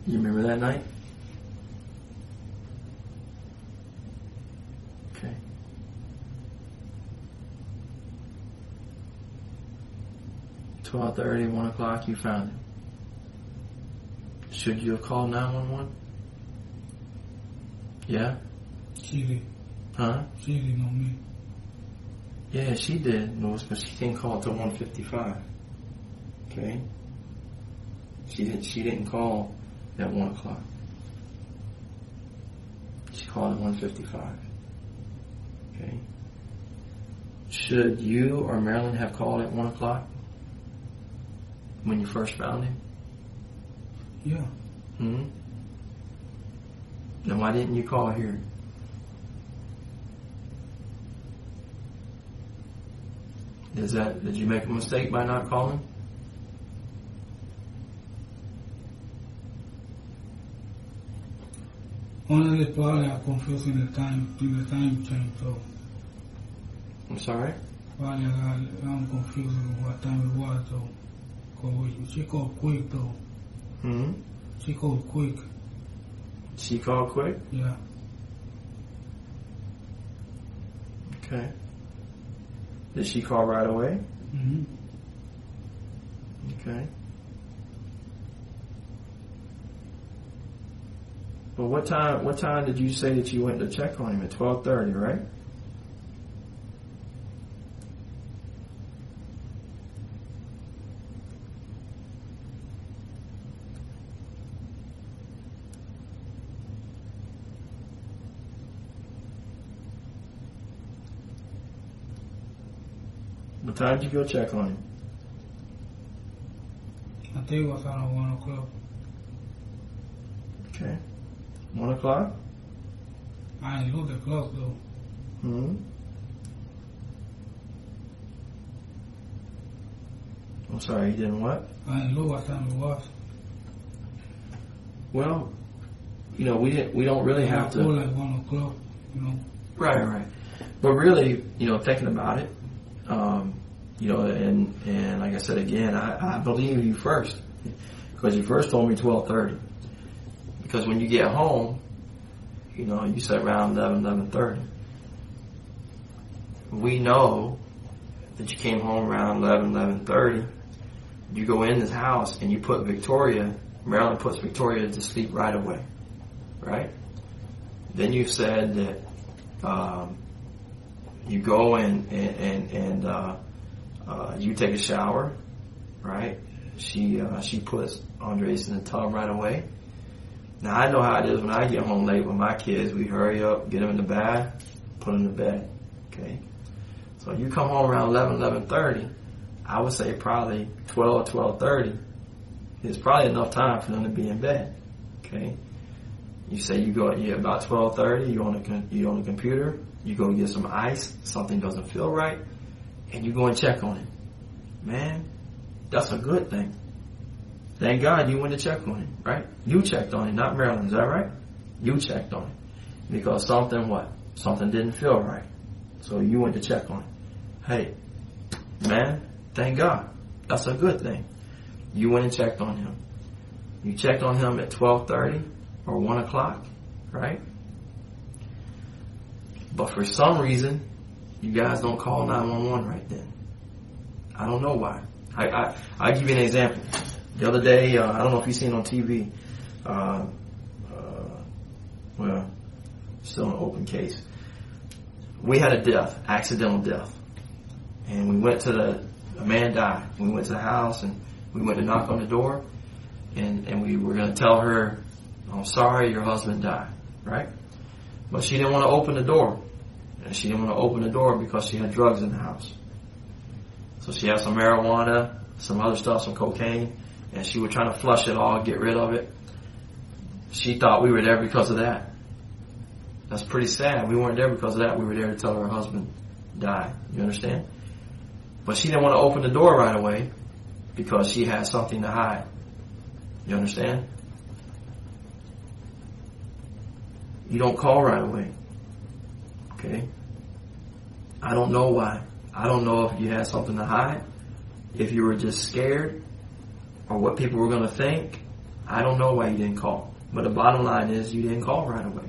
You remember that night? Okay. $12:30, 1 o'clock, you found him. Should you have called 911? Yeah? She did. Huh? She didn't know me. Yeah, she did, Louis, but she didn't call till 1:55. Okay? She didn't call at 1 o'clock. She called at 1:55. Okay? Should you or Marilyn have called at 1 o'clock when you first found him? Yeah. Hmm? Then why didn't you call here? Did you make a mistake by not calling? Honestly, probably I'm confused in the time change, so I'm sorry? probably I'm confused with what time it was, so. 'Cause she called quick, though. Hmm? She called quick. She called quick? Yeah. Okay. Did she call right away? Mm-hmm. Okay. But what time did you say that you went to check on him? At 12:30, right? What time did you go check on him? I think it was around 1 o'clock. Okay. 1 o'clock? I didn't look at the clock though. Hmm. I'm sorry, you didn't what? I didn't look what time it was. Well, we don't really have I feel to. like 1 o'clock, Right. But really, thinking about it, and like I said again, I believe you first, because you first told me 12:30. Because when you get home, you said around 11:30. We know that you came home around 11:30. You go in this house and you put Marilyn puts Victoria to sleep right away, right? Then you said that you go and you take a shower, right? She puts Andres in the tub right away. Now I know how it is when I get home late with my kids. We hurry up, get them in the bath, put them to bed. Okay, so you come home around 11:30. I would say probably 12:30 is probably enough time for them to be in bed. Okay, you say about 12:30. You on the computer. You go get some ice. Something doesn't feel right, and you go and check on it. Man, that's a good thing. Thank God you went to check on him, right? You checked on him, not Marilyn. Is that right? You checked on him because something didn't feel right. So you went to check on him. Hey, man, thank God. That's a good thing. You went and checked on him. You checked on him at 12:30 or 1 o'clock, right? But for some reason, you guys don't call 911 right then. I don't know why. I'll give you an example. The other day, I don't know if you've seen on TV, well, still an open case. We had a death, accidental death. And we went a man died. We went to the house and we went to knock on the door and we were going to tell her, I'm sorry, your husband died, right? But she didn't want to open the door. And she didn't want to open the door because she had drugs in the house. So she had some marijuana, some other stuff, some cocaine, and she was trying to flush it all, get rid of it. She thought we were there because of that. That's pretty sad. We weren't there because of that. We were there to tell her husband died. You understand? But she didn't want to open the door right away because she had something to hide. You understand? You don't call right away. Okay? I don't know why. I don't know if you had something to hide, if you were just scared, or what people were going to think. I don't know why you didn't call. But the bottom line is you didn't call right away.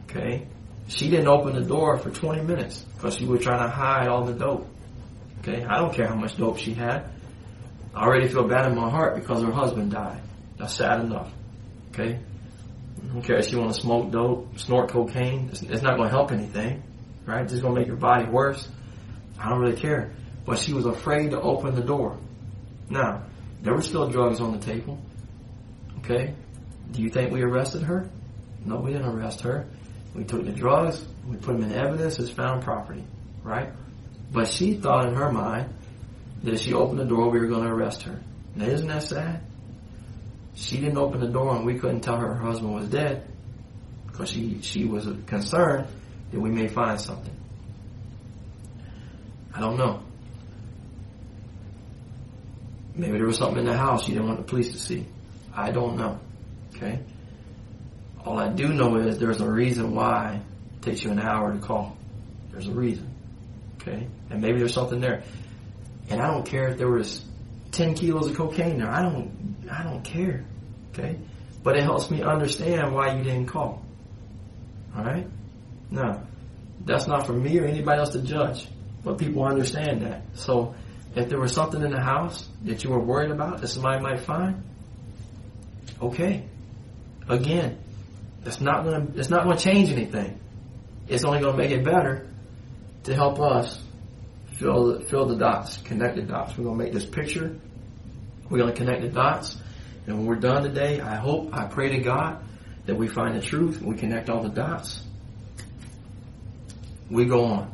Okay? She didn't open the door for 20 minutes because she was trying to hide all the dope. Okay? I don't care how much dope she had. I already feel bad in my heart because her husband died. That's sad enough. Okay? I don't care if she want to smoke dope, snort cocaine. It's not going to help anything. Right? It's just going to make your body worse. I don't really care. But she was afraid to open the door. Now, there were still drugs on the table. Okay? Do you think we arrested her? No, we didn't arrest her. We took the drugs, we put them in evidence as found property. Right? But she thought in her mind that if she opened the door, we were going to arrest her. Now, isn't that sad? She didn't open the door and we couldn't tell her husband was dead because she was concerned that we may find something. I don't know. Maybe there was something in the house you didn't want the police to see. I don't know. Okay? All I do know is there's a reason why it takes you an hour to call. There's a reason. Okay? And maybe there's something there. And I don't care if there was 10 kilos of cocaine there. I don't care. Okay? But it helps me understand why you didn't call. Alright? Now, that's not for me or anybody else to judge. But people understand that. So, if there was something in the house that you were worried about that somebody might find, okay. Again, it's not going to change anything. It's only going to make it better to help us fill the dots, connect the dots. We're going to make this picture. We're going to connect the dots. And when we're done today, I pray to God that we find the truth. We connect all the dots. We go on.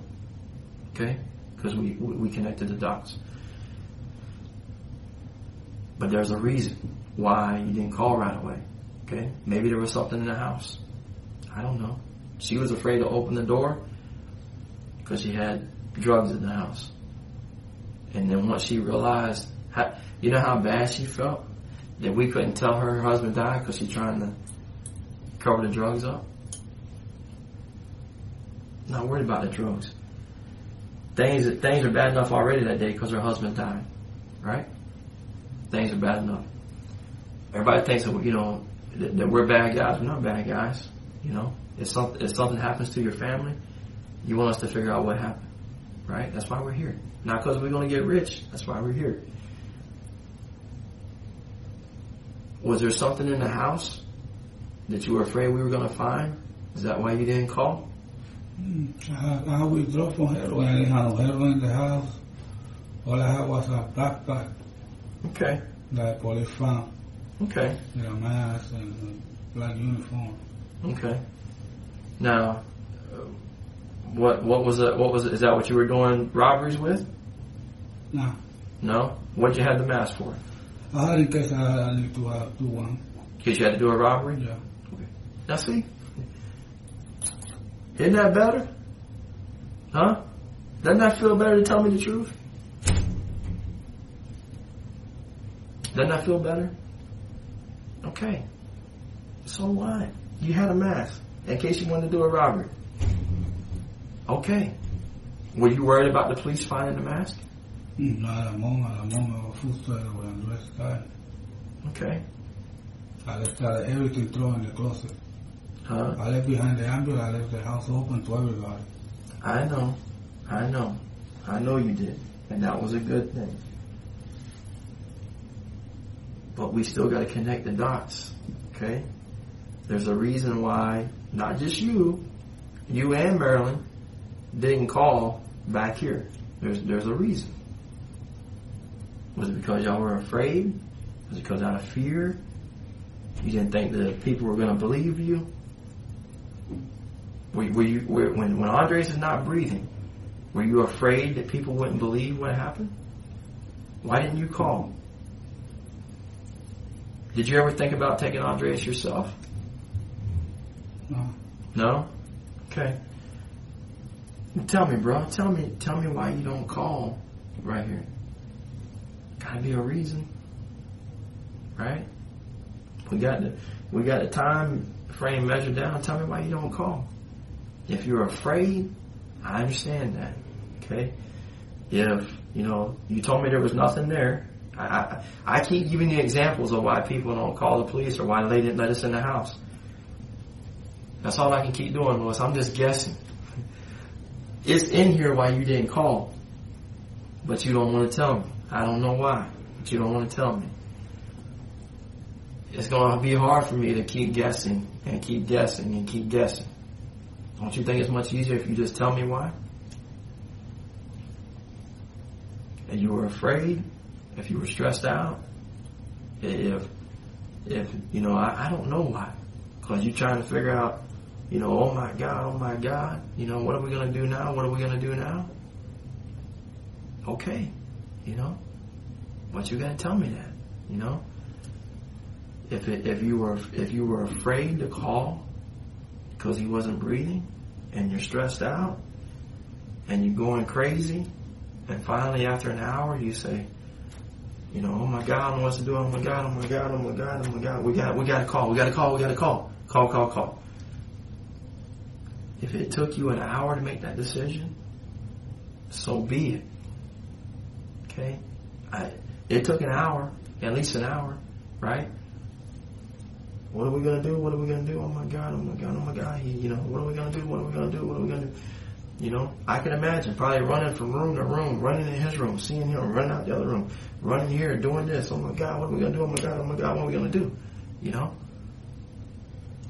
Okay? because we connected the dots. But there's a reason why you didn't call right away. Okay? Maybe there was something in the house. I don't know. She was afraid to open the door because she had drugs in the house. And then once she realized, you know how bad she felt? That we couldn't tell her husband died because she's trying to cover the drugs up? Not worried about the drugs. Things are bad enough already that day because her husband died. Right? Things are bad enough. Everybody thinks that, you know, that we're bad guys. We're not bad guys. You know, if something happens to your family, you want us to figure out what happened. Right? That's why we're here. Not because we're going to get rich. That's why we're here. Was there something in the house that you were afraid we were going to find? Is that why you didn't call? I withdrew from heroin. I didn't have no heroin in the house. All I had was a backpack. Okay. That the police found. Okay. With a mask and a black uniform. Okay. Now, what was it? Is that what you were doing robberies with? No. No? What'd you have the mask for? I had in case I need to do one. In case you had to do a robbery? Yeah. Okay. Now see? Isn't that better? Huh? Doesn't that feel better to tell me the truth? Doesn't that feel better? Okay. So what? You had a mask in case you wanted to do a robbery. Okay. Were you worried about the police finding the mask? No, at the moment I was frustrated with the rest guy. Okay. I left everything thrown in the closet. Huh? I left behind the ambulance. I left the house open to everybody. I know you did. And that was a good thing. But we still got to connect the dots. Okay? There's a reason why not just you and Marilyn didn't call back here. There's a reason. Was it because y'all were afraid? Was it because out of fear? You didn't think that people were going to believe you? When Andres is not breathing, were you afraid that people wouldn't believe what happened? Why didn't you call? Did you ever think about taking Andres yourself? No. No? Okay. Tell me, bro. Tell me why you don't call right here. Gotta be a reason, right? We got the time frame measured down. Tell me why you don't call. If you're afraid, I understand that. Okay. If you told me there was nothing there, I keep giving you examples of why people don't call the police or why they didn't let us in the house. That's all I can keep doing, Louis. I'm just guessing. It's in here why you didn't call, but you don't want to tell me. I don't know why, but you don't want to tell me. It's going to be hard for me to keep guessing and keep guessing and keep guessing. Don't you think it's much easier if you just tell me why? And you were afraid, if you were stressed out, if I don't know why. Because you're trying to figure out, oh my God, what are we going to do now? What are we going to do now? Okay, but you got to tell me that, If you were afraid to call because he wasn't breathing and you're stressed out and you're going crazy and finally after an hour you say, oh my God, I don't know what to do. Oh my God. We got to call. Call. If it took you an hour to make that decision, so be it. Okay? It took an hour, at least an hour, right? What are we going to do? Oh my God. What are we going to do? I can imagine probably running from room to room, running in his room, seeing him, running out the other room, running here, doing this. Oh my God, what are we going to do? Oh my God, what are we going to do?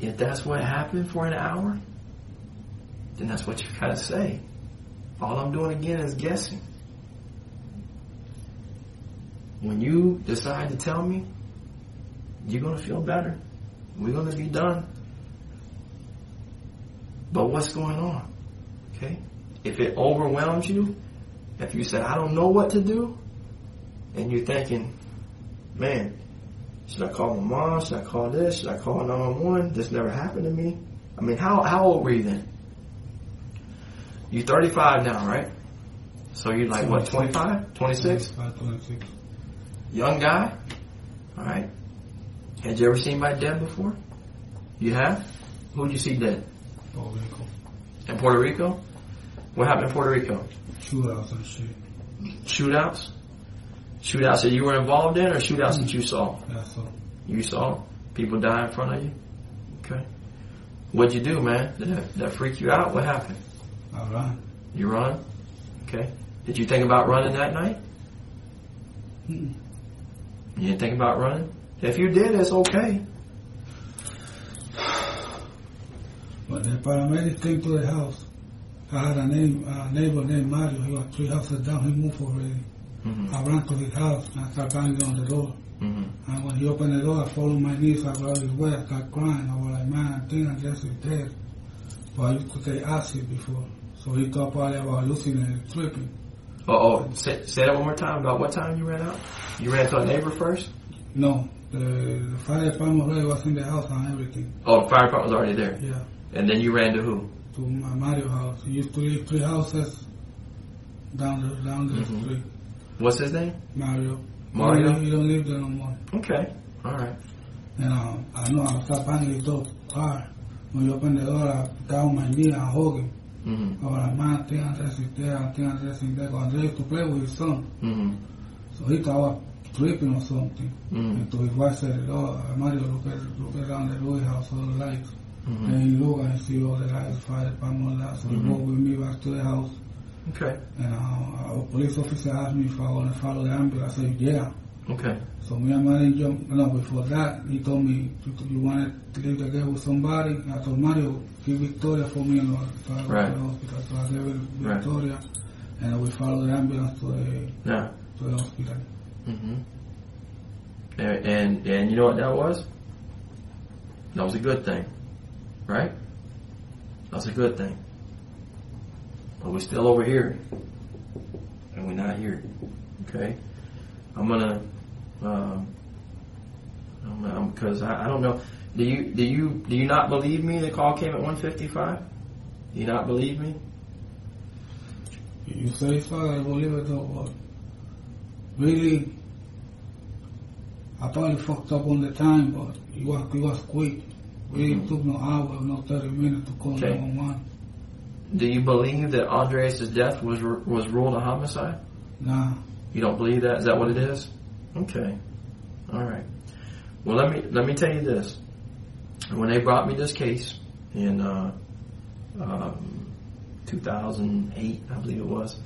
If that's what happened for an hour, then that's what you got to say. All I'm doing again is guessing. When you decide to tell me, you're going to feel better. We're going to be done. But what's going on? Okay? If it overwhelms you, If you say, I don't know what to do, and you're thinking, man, should I call my mom? Should I call this? Should I call 911? This never happened to me. I mean, how old were you then? You're 35 now, right? So you're like, what, 25? 26? 26. Young guy? All right. Had you ever seen anybody dead before? You have? Who'd you see dead? Puerto Rico. In Puerto Rico? What happened in Puerto Rico? Shootouts and shit. Shootouts? Shootouts that you were involved in, or shootouts that you saw? That's all. You saw people die in front of you? Okay. What'd you do, man? Did that freak you out? What happened? I ran. You run? Okay. Did you think about running that night? Mm-mm. You didn't think about running? If you did, it's okay. When the paramedics came to the house, I had a neighbor named Mario. He was 3 houses down. He moved already. Mm-hmm. I ran to his house and I started banging on the door. Mm-hmm. And when he opened the door, I fell on my knees. I grabbed his way. I started crying. I was like, man, I think I guess he's dead. But I used to take acid before. So he thought probably I was hallucinating, tripping. Say that one more time. About what time you ran out? You ran to a neighbor first? No, the fire department already was in the house and everything. Oh, the fire department was already there. Yeah. And then you ran to who? To my Mario house. He used to live 3 houses down the Mm-hmm. street. What's his name? Mario. Mario? He don't live there no more. Okay. All right. And I know I started banging his door hard. When he opened the door, I got on my knee and hugged him. Mm-hmm. I was like, man, I think Andres is there. I think Andres is there. Because Andres used to play with his son. Mm-hmm. So he thought I was tripping or something. Mm-hmm. And to his wife said, oh, Mario, look around the Louis house, all the lights. Mm-hmm. And he looked and see all the lights, fire department, all that. So he walked with me back to the house. Okay. And a police officer asked me if I want to follow the ambulance. I said, yeah. Okay. So me and Mario jumped. No, before that, he told me, you wanted to leave the girl with somebody? I told Mario, give Victoria for me. And so I went Right. to the hospital. So I gave her Right. Victoria. And we followed the ambulance to Yeah. the hospital. Mm-hmm. And you know what that was? That was a good thing, right? That was a good thing. But we're still over here, and we're not here. Okay, I'm gonna, because I don't know. Do you not believe me? The call came at 1:55. Do you not believe me? You say so, I believe it though, but really, I probably fucked up on the time, but it was quick. Really took no hour, no 30 minutes to call Okay. 911. Do you believe that Andres' death was ruled a homicide? Nah. You don't believe that? Is that what it is? Okay. All right. Well, let me tell you this. When they brought me this case in 2008, I believe it was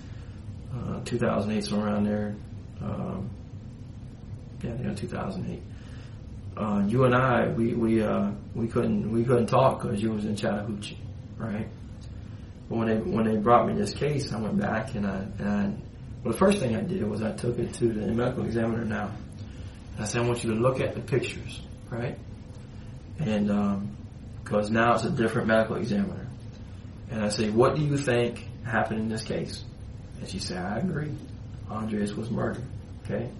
2008, so around there. 2008. You and I, we couldn't talk because you was in Chattahoochee, right? But when they brought me this case, I went back and well, the first thing I did was I took it to the medical examiner now. And I said, I want you to look at the pictures, right? And because now it's a different medical examiner. And I say, what do you think happened in this case? And she said, I agree. Andres was murdered. Okay?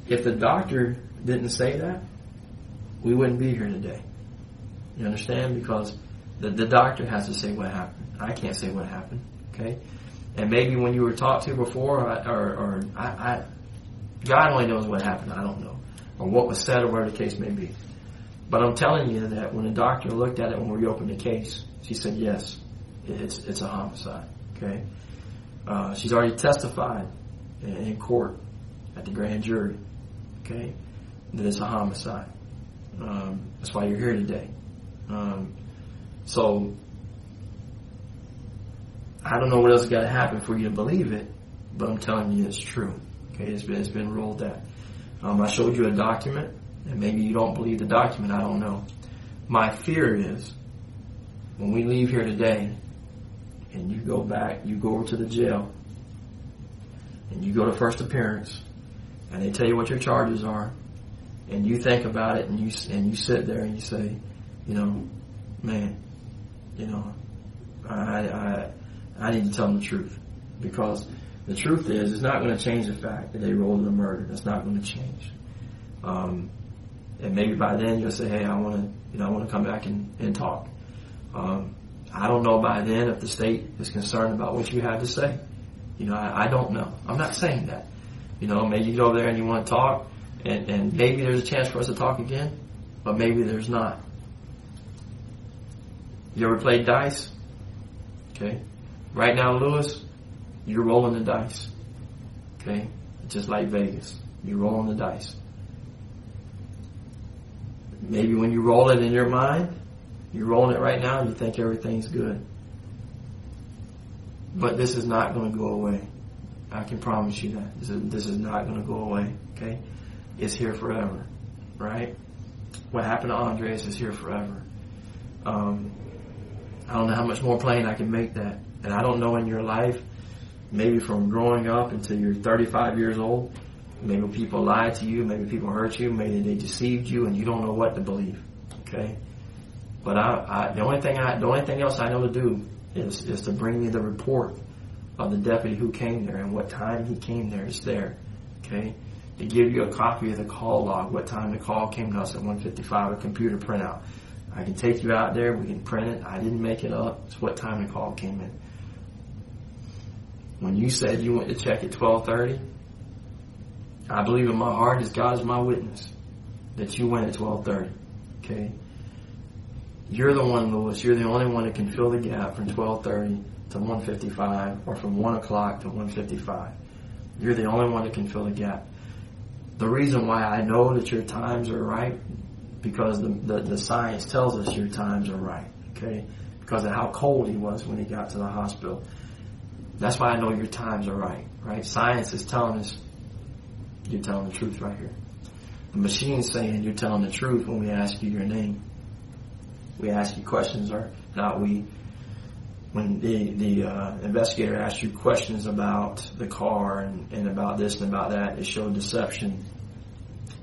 If the doctor didn't say that, we wouldn't be here today. You understand? Because the doctor has to say what happened. I can't say what happened. Okay? And maybe when you were talked to before, or God only knows what happened. I don't know. Or what was said, or whatever the case may be. But I'm telling you that when the doctor looked at it when we reopened the case, she said, yes, it's a homicide. Okay? She's already testified in court at the grand jury. Okay? That it's a homicide. That's why you're here today. So I don't know what else has got to happen for you to believe it, but I'm telling you it's true. Okay, it's been ruled that. I showed you a document, and maybe you don't believe the document. I don't know. My fear is when we leave here today, and you go back, you go over to the jail, and you go to first appearance, and they tell you what your charges are, and you think about it, and you sit there and you say, man, I need to tell them the truth, because the truth is, it's not going to change the fact that they rolled in a murder. That's not going to change. And maybe by then you'll say, hey, I want to come back and talk. I don't know by then if the state is concerned about what you have to say. I don't know. I'm not saying that. Maybe you go there and you want to talk, and maybe there's a chance for us to talk again, but maybe there's not. You ever played dice? Okay. Right now, Lewis, you're rolling the dice. Okay? Just like Vegas. You're rolling the dice. Maybe when you roll it in your mind, you're rolling it right now and you think everything's good. But this is not going to go away. I can promise you that. This is not going to go away. Okay? It's here forever. Right? What happened to Andres is here forever. I don't know how much more plain I can make that. And I don't know in your life, maybe from growing up until you're 35 years old, maybe people lied to you, maybe people hurt you, maybe they deceived you, and you don't know what to believe. Okay? But the only thing else I know to do is to bring you the report of the deputy who came there and what time he came there. It's there. Okay? To give you a copy of the call log, what time the call came to us at 1:55, a computer printout. I can take you out there, we can print it. I didn't make it up. It's what time the call came in. When you said you went to check at 12:30, I believe in my heart, as God is my witness, that you went at 12:30. Okay? You're the one, Lewis. You're the only one that can fill the gap from 12:30 to 1:55, or from 1 o'clock to 1:55. You're the only one that can fill the gap. The reason why I know that your times are right, because the science tells us your times are right. Okay? Because of how cold he was when he got to the hospital. That's why I know your times are right. Right? Science is telling us you're telling the truth right here. The machine's saying you're telling the truth when we ask you your name. We ask you questions, or not we. When the investigator asks you questions about the car and about this and about that, it showed deception.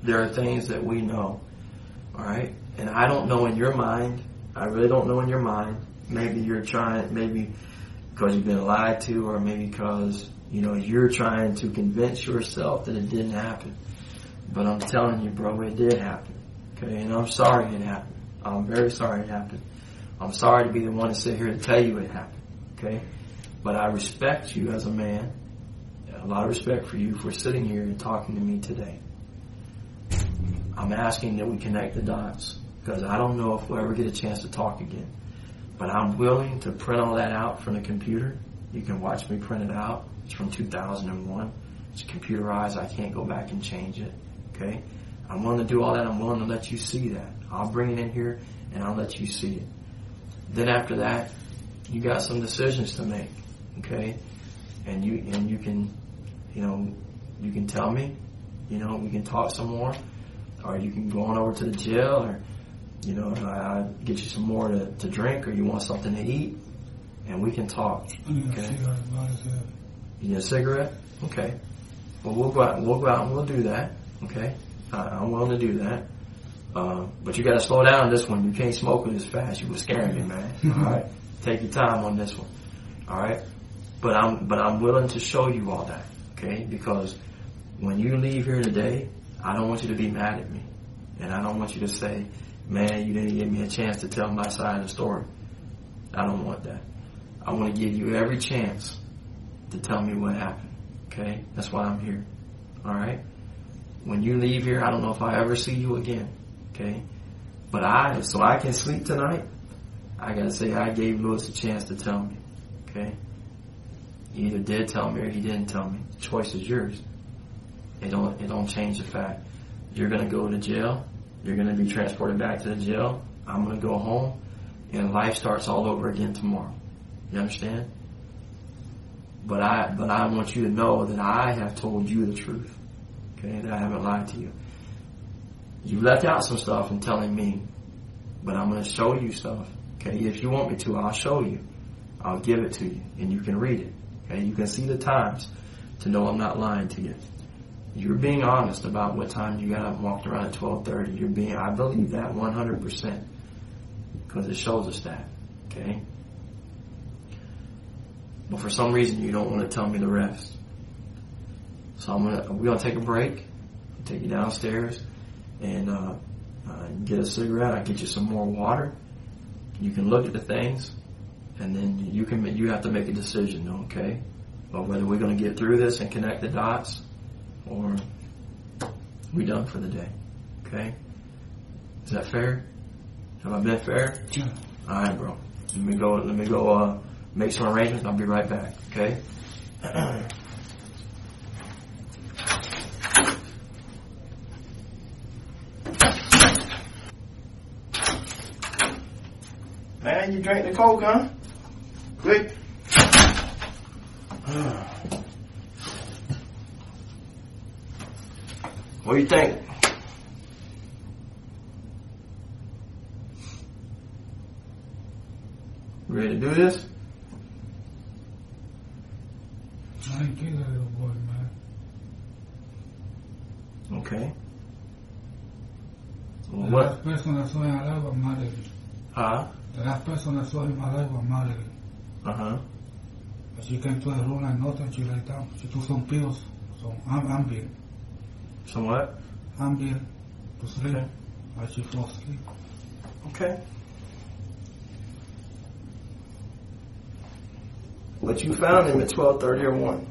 There are things that we know. All right? And I don't know in your mind. I really don't know in your mind. Maybe you're trying, maybe because you've been lied to, or maybe because, you're trying to convince yourself that it didn't happen. But I'm telling you, bro, it did happen. Okay? And I'm sorry it happened. I'm very sorry it happened. I'm sorry to be the one to sit here and tell you it happened. Okay? But I respect you as a man. A lot of respect for you for sitting here and talking to me today. I'm asking that we connect the dots, because I don't know if we'll ever get a chance to talk again. But I'm willing to print all that out from the computer. You can watch me print it out. It's from 2001. It's computerized. I can't go back and change it. Okay? I'm willing to do all that. I'm willing to let you see that. I'll bring it in here and I'll let you see it. Then after that, you got some decisions to make. Okay? And you can, you can tell me, we can talk some more. Or you can go on over to the jail, or, I get you some more to drink, or you want something to eat, and we can talk. Okay? You need a cigarette? Okay. Well, we'll go out and we'll do that. Okay? I'm willing to do that. But you got to slow down this one. You can't smoke it as fast. You were scaring me, man. All right? Take your time on this one. All right? But I'm willing to show you all that. Okay? Because when you leave here today, I don't want you to be mad at me. And I don't want you to say, man, you didn't give me a chance to tell my side of the story. I don't want that. I want to give you every chance to tell me what happened. Okay? That's why I'm here. Alright? When you leave here, I don't know if I ever see you again. Okay? But so I can sleep tonight, I gotta say I gave Lewis a chance to tell me. Okay? He either did tell me or he didn't tell me. The choice is yours. It don't change the fact. You're going to go to jail. You're going to be transported back to the jail. I'm going to go home. And life starts all over again tomorrow. You understand? But I want you to know that I have told you the truth. Okay? That I haven't lied to you. You left out some stuff in telling me. But I'm going to show you stuff. Okay? If you want me to, I'll show you. I'll give it to you. And you can read it. Okay? You can see the times to know I'm not lying to you. You're being honest about what time you got up and walked around at 12:30. I believe that 100%. Because it shows us that. Okay? But for some reason you don't want to tell me the rest. So we're gonna take a break, take you downstairs, and get a cigarette. I'll get you some more water. You can look at the things, and then you have to make a decision, okay? About whether we're gonna get through this and connect the dots, or we done for the day, okay? Is that fair? Have I been fair? Yeah. All right, bro. Let me go. Make some arrangements. I'll be right back. Okay. Man, you drank the Coke, huh? Quick. What do you think? Ready to do this? I ain't kill that little boy, man. Okay. Well, De what? las personas son al agua, madre. Huh? De las personas son al agua, madre. Uh-huh. Así que entonces rola nota en Chile. Si tú son píos, son ambient. Somewhat? Ambient. To sleep. Okay. Así fall asleep. Okay. But you found him at 12:30 or 1.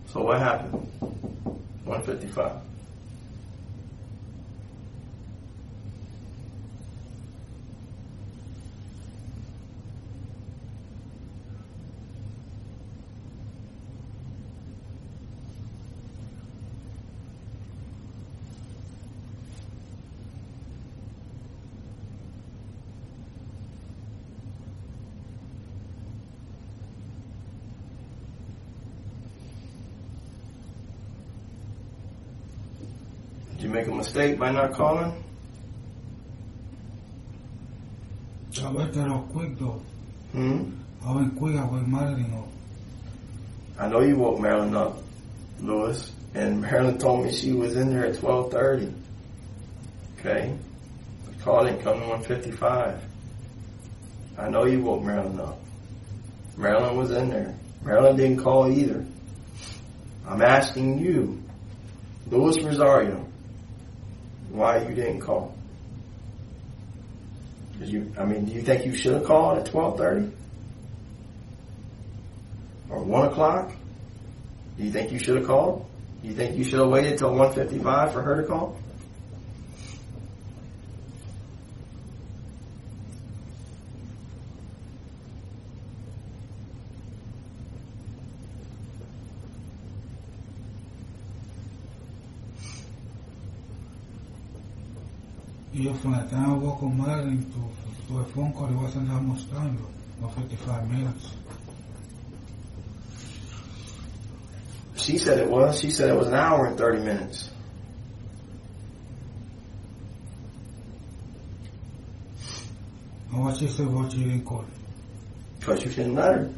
So what happened? 1:55. Did you make a mistake by not calling? I went there real quick though. Hmm? I went quick, I went Marilyn up. I know you woke Marilyn up, Lewis, and Marilyn told me she was in there at 12:30. Okay? The call didn't come to 1:55. I know you woke Marilyn up. Marilyn was in there. Marilyn didn't call either. I'm asking you, Louis Rosario, why you didn't call? Do you think you should have called at 12:30? Or 1 o'clock? Do you think you should have called? Do you think you should have waited till 1:55 for her to call? Y yo cuando estaba con Marilyn, tu phone call, le vas a andar mostrando. No 55 minutes. She said it was. She said it was an hour and 30 minutes. And what she said, what you didn't call? Because you didn't let her.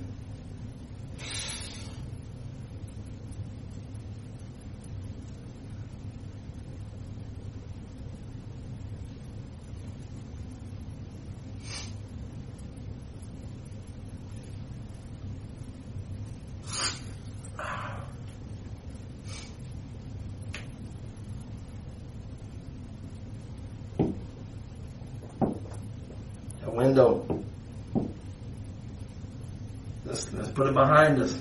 Window. Let's put it behind us.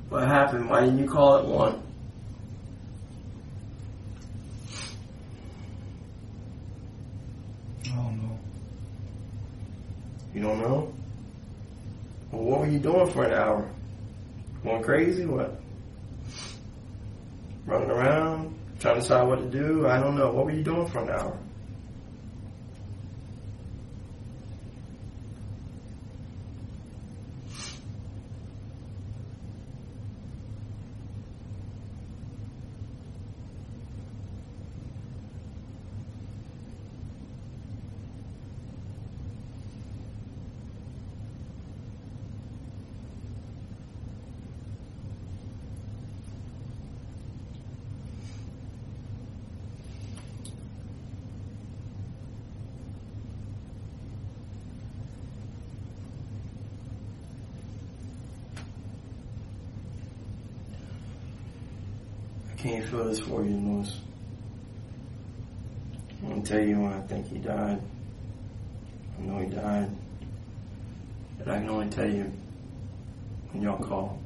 What happened? Why didn't you call at 1? I don't know. You don't know? Well, what were you doing for an hour? Going crazy? What? Running around? Trying to decide what to do? I don't know. What were you doing for an hour? can't feel this for you, Lewis. I'm going to tell you when I think he died. I know he died. And I can only tell you when y'all call.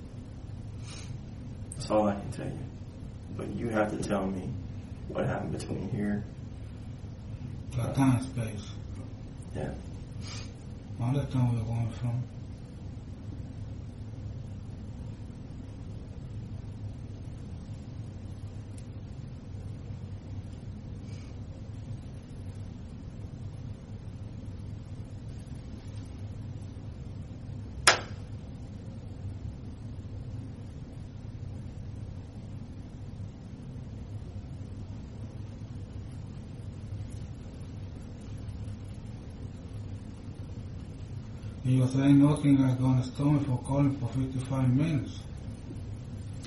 That's all I can tell you. But you have to tell me what happened between here. That time space. Yeah. I understand where you're going from. You was saying nothing like gonna stop me for calling for 55 minutes.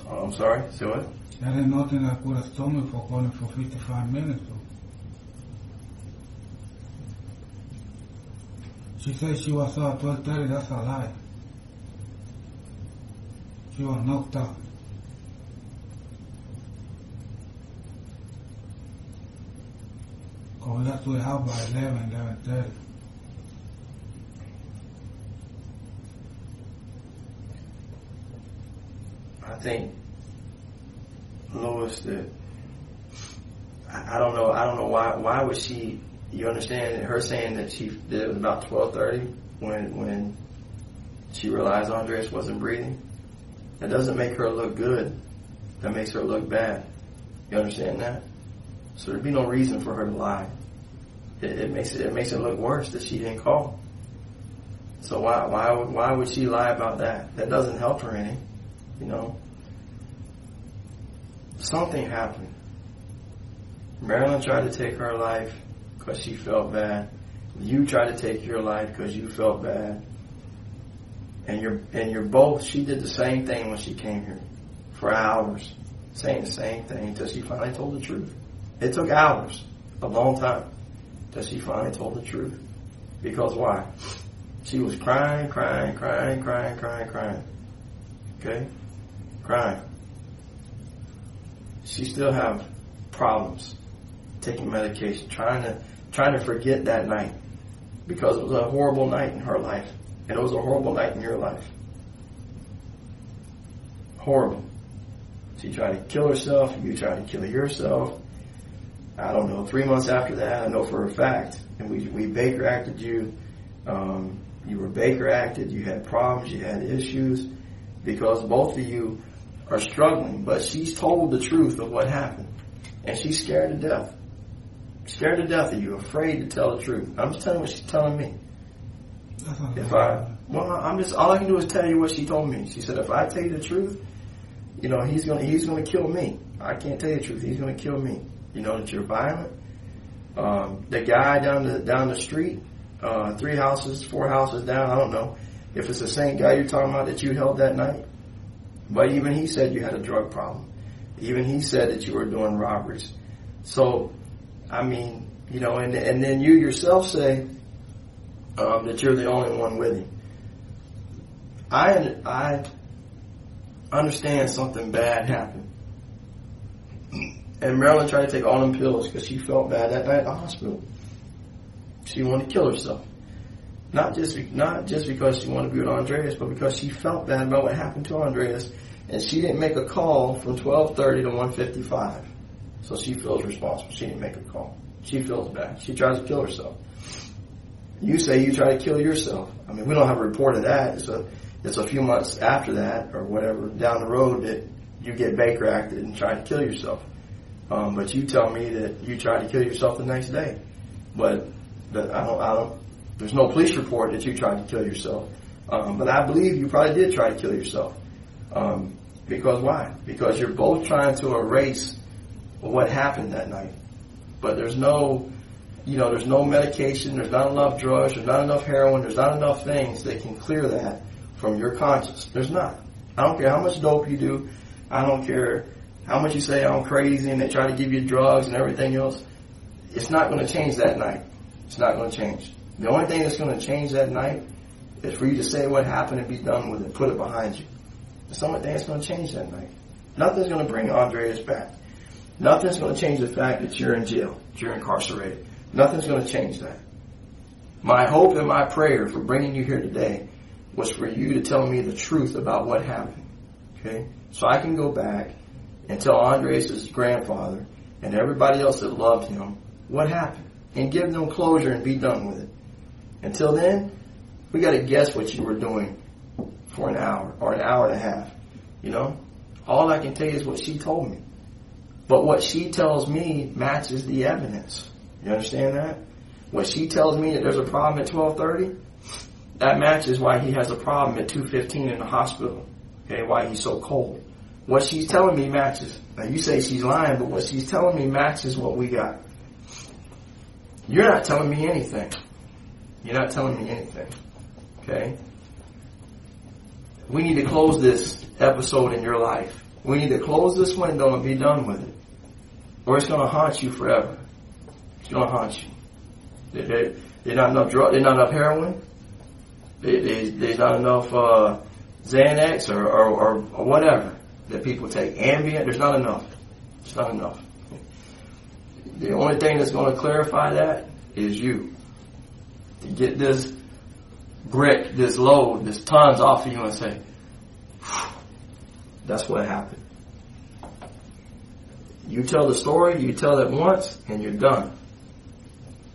Oh, I'm sorry? Say what? There ain't nothing that could have stopped me for calling for 55 minutes. Though. She said she was out at 12:30. That's a lie. She was knocked out. Cause we got to the house by 11:30. I think, Lois, that I don't know why would she? You understand her saying that it was about 12:30 when she realized Andres wasn't breathing. That doesn't make her look good. That makes her look bad. You understand that? So there'd be no reason for her to lie. It makes it look worse that she didn't call. So why would she lie about that? That doesn't help her any. You know, something happened. Marilyn tried to take her life because she felt bad. You tried to take your life because you felt bad. And you're both. She did the same thing when she came here, for hours, saying the same thing until she finally told the truth. It took hours, a long time, until she finally told the truth. Because why? She was crying. Okay. Crying. She still have problems taking medication, trying to forget that night because it was a horrible night in her life and it was a horrible night in your life. Horrible. She tried to kill herself. You tried to kill yourself. I don't know. 3 months after that, I know for a fact, and we Baker acted you. You were Baker acted. You had problems. You had issues because both of you are struggling, but she's told the truth of what happened. And she's scared to death. Scared to death of you, afraid to tell the truth. I'm just telling you what she's telling me. All I can do is tell you what she told me. She said, if I tell you the truth, you know, he's gonna kill me. I can't tell you the truth. He's gonna kill me. You know that you're violent. The guy down the street, 3 houses, 4 houses down, I don't know if it's the same guy you're talking about that you held that night. But even he said you had a drug problem. Even he said that you were doing robberies. So, I mean, you know, and then you yourself say that you're the only one with him. I understand something bad happened. And Marilyn tried to take all them pills because she felt bad that night at the hospital. She wanted to kill herself. Not just because she wanted to be with Andreas, but because she felt bad about what happened to Andreas, and she didn't make a call from 12:30 to 1:55. So she feels responsible. She didn't make a call. She feels bad. She tries to kill herself. You say you try to kill yourself. I mean, we don't have a report of that. It's a few months after that, or whatever, down the road that you get Baker acted and try to kill yourself. But you tell me that you tried to kill yourself the next day. But I don't. There's no police report that you tried to kill yourself. But I believe you probably did try to kill yourself. Because why? Because you're both trying to erase what happened that night. But there's no medication, there's not enough drugs, there's not enough heroin, there's not enough things that can clear that from your conscience. There's not. I don't care how much dope you do. I don't care how much you say I'm crazy and they try to give you drugs and everything else. It's not going to change that night. It's not going to change. The only thing that's going to change that night is for you to say what happened and be done with it. Put it behind you. That's the only thing that's going to change that night. Nothing's going to bring Andreas back. Nothing's going to change the fact that you're in jail, that you're incarcerated. Nothing's going to change that. My hope and my prayer for bringing you here today was for you to tell me the truth about what happened. Okay? So I can go back and tell Andres' grandfather and everybody else that loved him what happened and give them closure and be done with it. Until then, we got to guess what you were doing for an hour or an hour and a half. You know? All I can tell you is what she told me. But what she tells me matches the evidence. You understand that? When she tells me that there's a problem at 12:30, that matches why he has a problem at 2:15 in the hospital. Okay, why he's so cold. What she's telling me matches. Now you say she's lying, but what she's telling me matches what we got. You're not telling me anything. You're not telling me anything. Okay? We need to close this episode in your life. We need to close this window and be done with it. Or it's going to haunt you forever. It's going to haunt you. There's not enough drug. There's not enough heroin. There's not enough Xanax or whatever that people take. Ambient. There's not enough. It's not enough. The only thing that's going to clarify that is you. To get this brick, this load, this tons off of you and say, that's what happened. You tell the story, you tell it once, and you're done.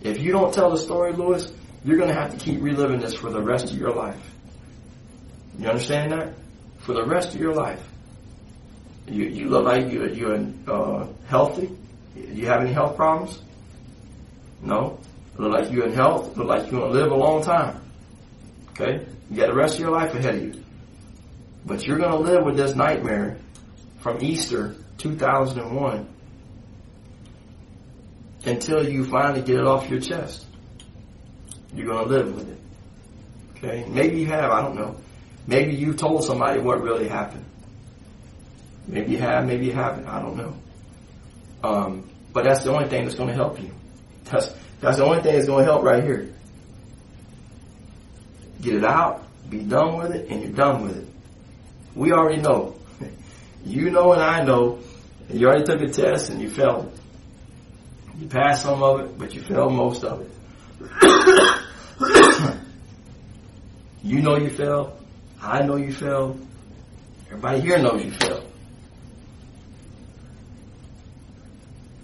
If you don't tell the story, Louis, you're going to have to keep reliving this for the rest of your life. You understand that? For the rest of your life. You look like you're healthy. You have any health problems? No. You look like you're in health. You look like you're going to live a long time. Okay? You got the rest of your life ahead of you. But you're going to live with this nightmare from Easter 2001 until you finally get it off your chest. You're going to live with it. Okay? Maybe you have, I don't know. Maybe you told somebody what really happened. Maybe you have, maybe you haven't. I don't know. But that's the only thing that's going to help you. That's the only thing that's going to help right here. Get it out, be done with it, and you're done with it. We already know. You know and I know. And you already took a test and you failed it. You passed some of it, but you failed most of it. You know you failed. I know you failed. Everybody here knows you failed.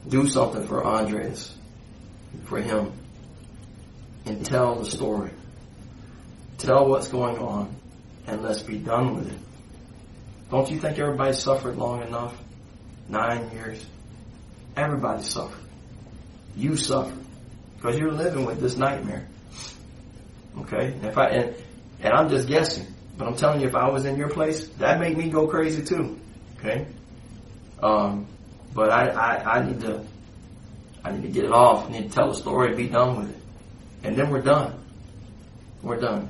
Do something for Andres, for him, and tell the story. Tell what's going on, and let's be done with it. Don't you think everybody suffered long enough? 9 years. Everybody suffered. You suffered because you're living with this nightmare. Okay, and I'm just guessing, but I'm telling you, if I was in your place, that'd make me go crazy too. Okay, but I need to get it off. I need to tell the story, be done with it, and then we're done. We're done.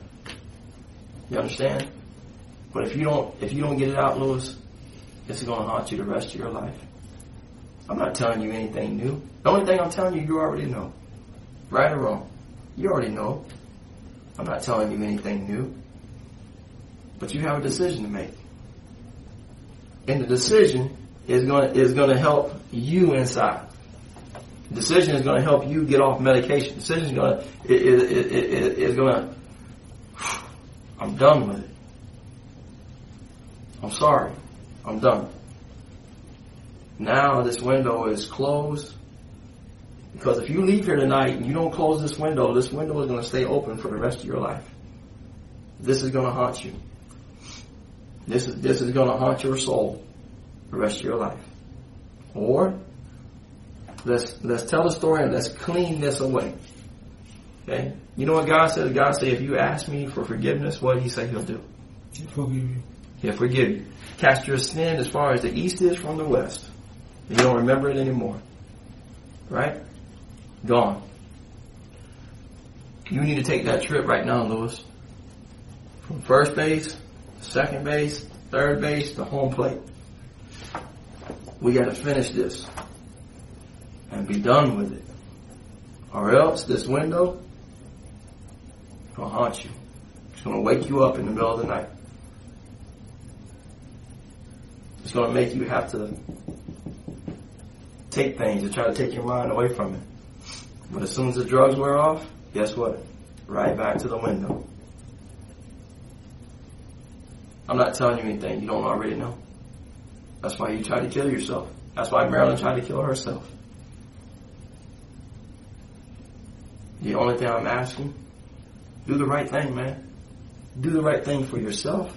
You understand? But if you don't get it out, Louis, it's going to haunt you the rest of your life. I'm not telling you anything new. The only thing I'm telling you already know. Right or wrong. You already know. I'm not telling you anything new. But you have a decision to make. And the decision is going to help you inside. The decision is going to help you get off medication. The decision is going to I'm done with it. I'm sorry. I'm done. Now this window is closed. Because if you leave here tonight and you don't close this window is going to stay open for the rest of your life. This is going to haunt you. This is going to haunt your soul the rest of your life. Or let's tell the story and let's clean this away. Okay? You know what God said? God said, if you ask me for forgiveness, what did he say he'll do? He'll forgive you. He'll forgive you. Cast your sin as far as the east is from the west. You don't remember it anymore. Right? Gone. You need to take that trip right now, Louis. From first base, second base, third base, to home plate. We got to finish this and be done with it. Or else this window is going to haunt you. It's going to wake you up in the middle of the night. It's going to make you have to take things to try to take your mind away from it. But as soon as the drugs wear off, guess what? Right back to the window. I'm not telling you anything you don't already know. That's why you try to kill yourself. That's why Marilyn tried to kill herself. The only thing I'm asking, do the right thing, man. Do the right thing for yourself,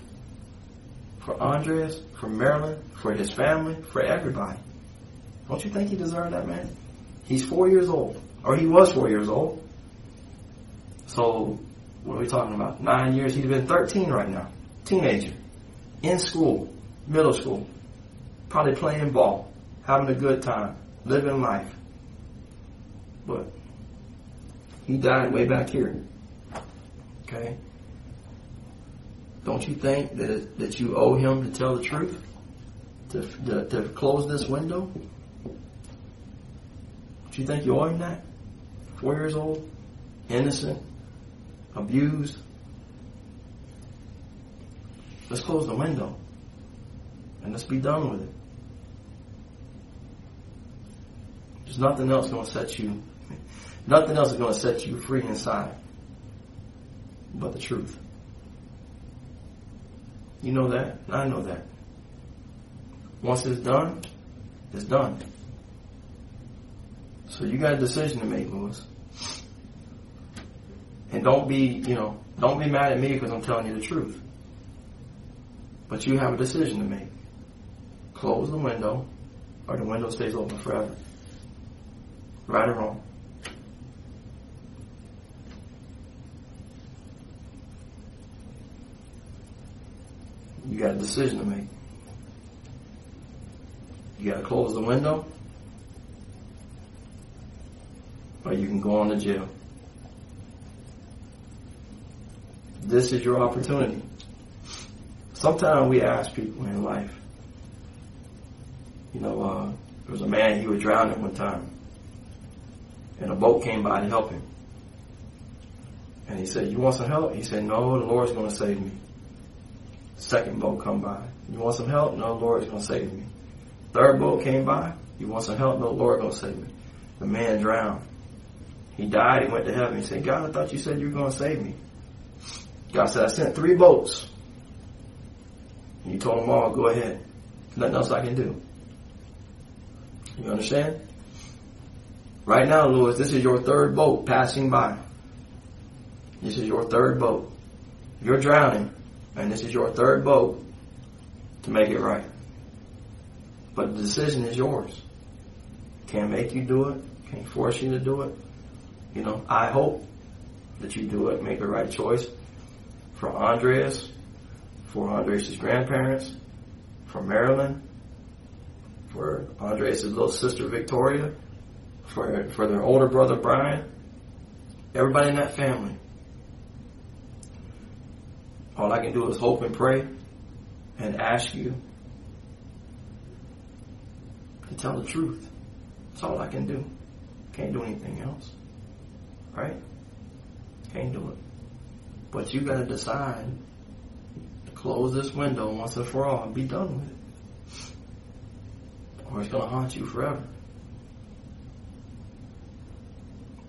for Andres, for Marilyn, for his family, for everybody. Don't you think he deserved that, man? He's 4 years old. Or he was 4 years old. So, what are we talking about? 9 years. He'd have been 13 right now. Teenager. In school. Middle school. Probably playing ball. Having a good time. Living life. But he died way back here. Okay? Don't you think that you owe him to tell the truth? To close this window? Don't you think you owe him that? 4 years old? Innocent? Abused? Let's close the window. And let's be done with it. There's nothing else going to set you, nothing else is going to set you free inside but the truth. You know that, and I know that. Once it's done, it's done. So you got a decision to make, Louis. And don't be mad at me because I'm telling you the truth. But you have a decision to make. Close the window, or the window stays open forever. Right or wrong. You got a decision to make. You got to close the window, or you can go on to jail. This is your opportunity. Sometimes we ask people in life, there was a man, he was drowning one time, and a boat came by to help him. And he said, "You want some help?" He said, "No, the Lord's going to save me." Second boat come by. "You want some help?" "No, the Lord's going to save me." Third boat came by. "You want some help?" "No, the Lord's going to save me." The man drowned. He died. He went to heaven. He said, "God, I thought you said you were going to save me." God said, "I sent 3 boats." And you told them all, "Go ahead. Nothing else I can do." You understand? Right now, Louis, this is your 3rd boat passing by. This is your 3rd boat. You're drowning, and this is your 3rd boat to make it right. But the decision is yours. Can't make you do it. Can't force you to do it. I hope that you do it, make the right choice for Andres, for Andres' grandparents, for Marilyn, for Andres' little sister Victoria, for their older brother Brian, everybody in that family. All I can do is hope and pray and ask you to tell the truth. That's all I can do. Can't do anything else. Right? Can't do it. But you got to decide to close this window once and for all and be done with it. Or it's going to haunt you forever.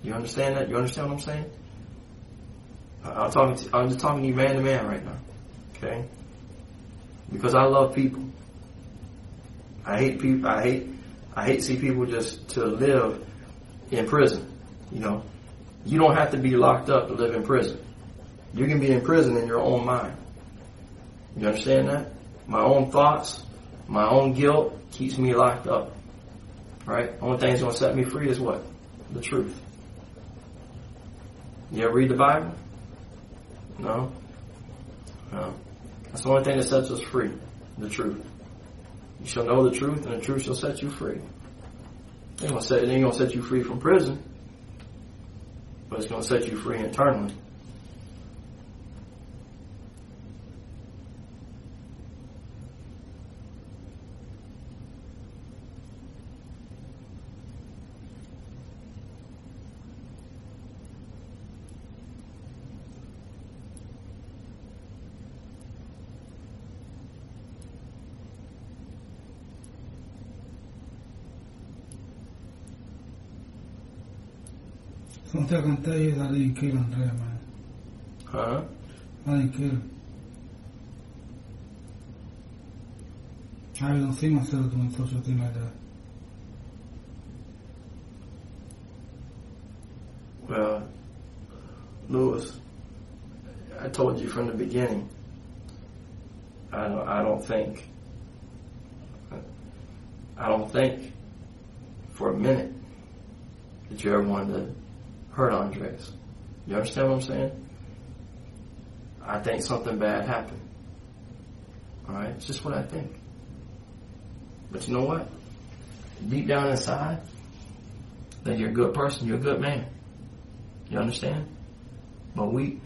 You understand that? You understand what I'm saying? I'm just talking to you man to man right now. Okay? Because I love people. I hate people. I hate to see people just to live in prison. You don't have to be locked up to live in prison. You can be in prison in your own mind. You understand that? My own thoughts, my own guilt keeps me locked up. Right? Only thing that's going to set me free is what? The truth. You ever read the Bible? No? No. That's the only thing that sets us free. The truth. You shall know the truth, and the truth shall set you free. It ain't going to set you free from prison, but it's going to set you free internally. Something I can tell you is I didn't kill Andrea, man. Huh? I didn't kill him. I don't see myself doing such a thing like that. Well, Lewis, I told you from the beginning, I don't think for a minute that you ever wanted to hurt Andres. You understand what I'm saying? I think something bad happened. Alright? It's just what I think. But you know what? Deep down inside, that you're a good person, you're a good man. You understand? But we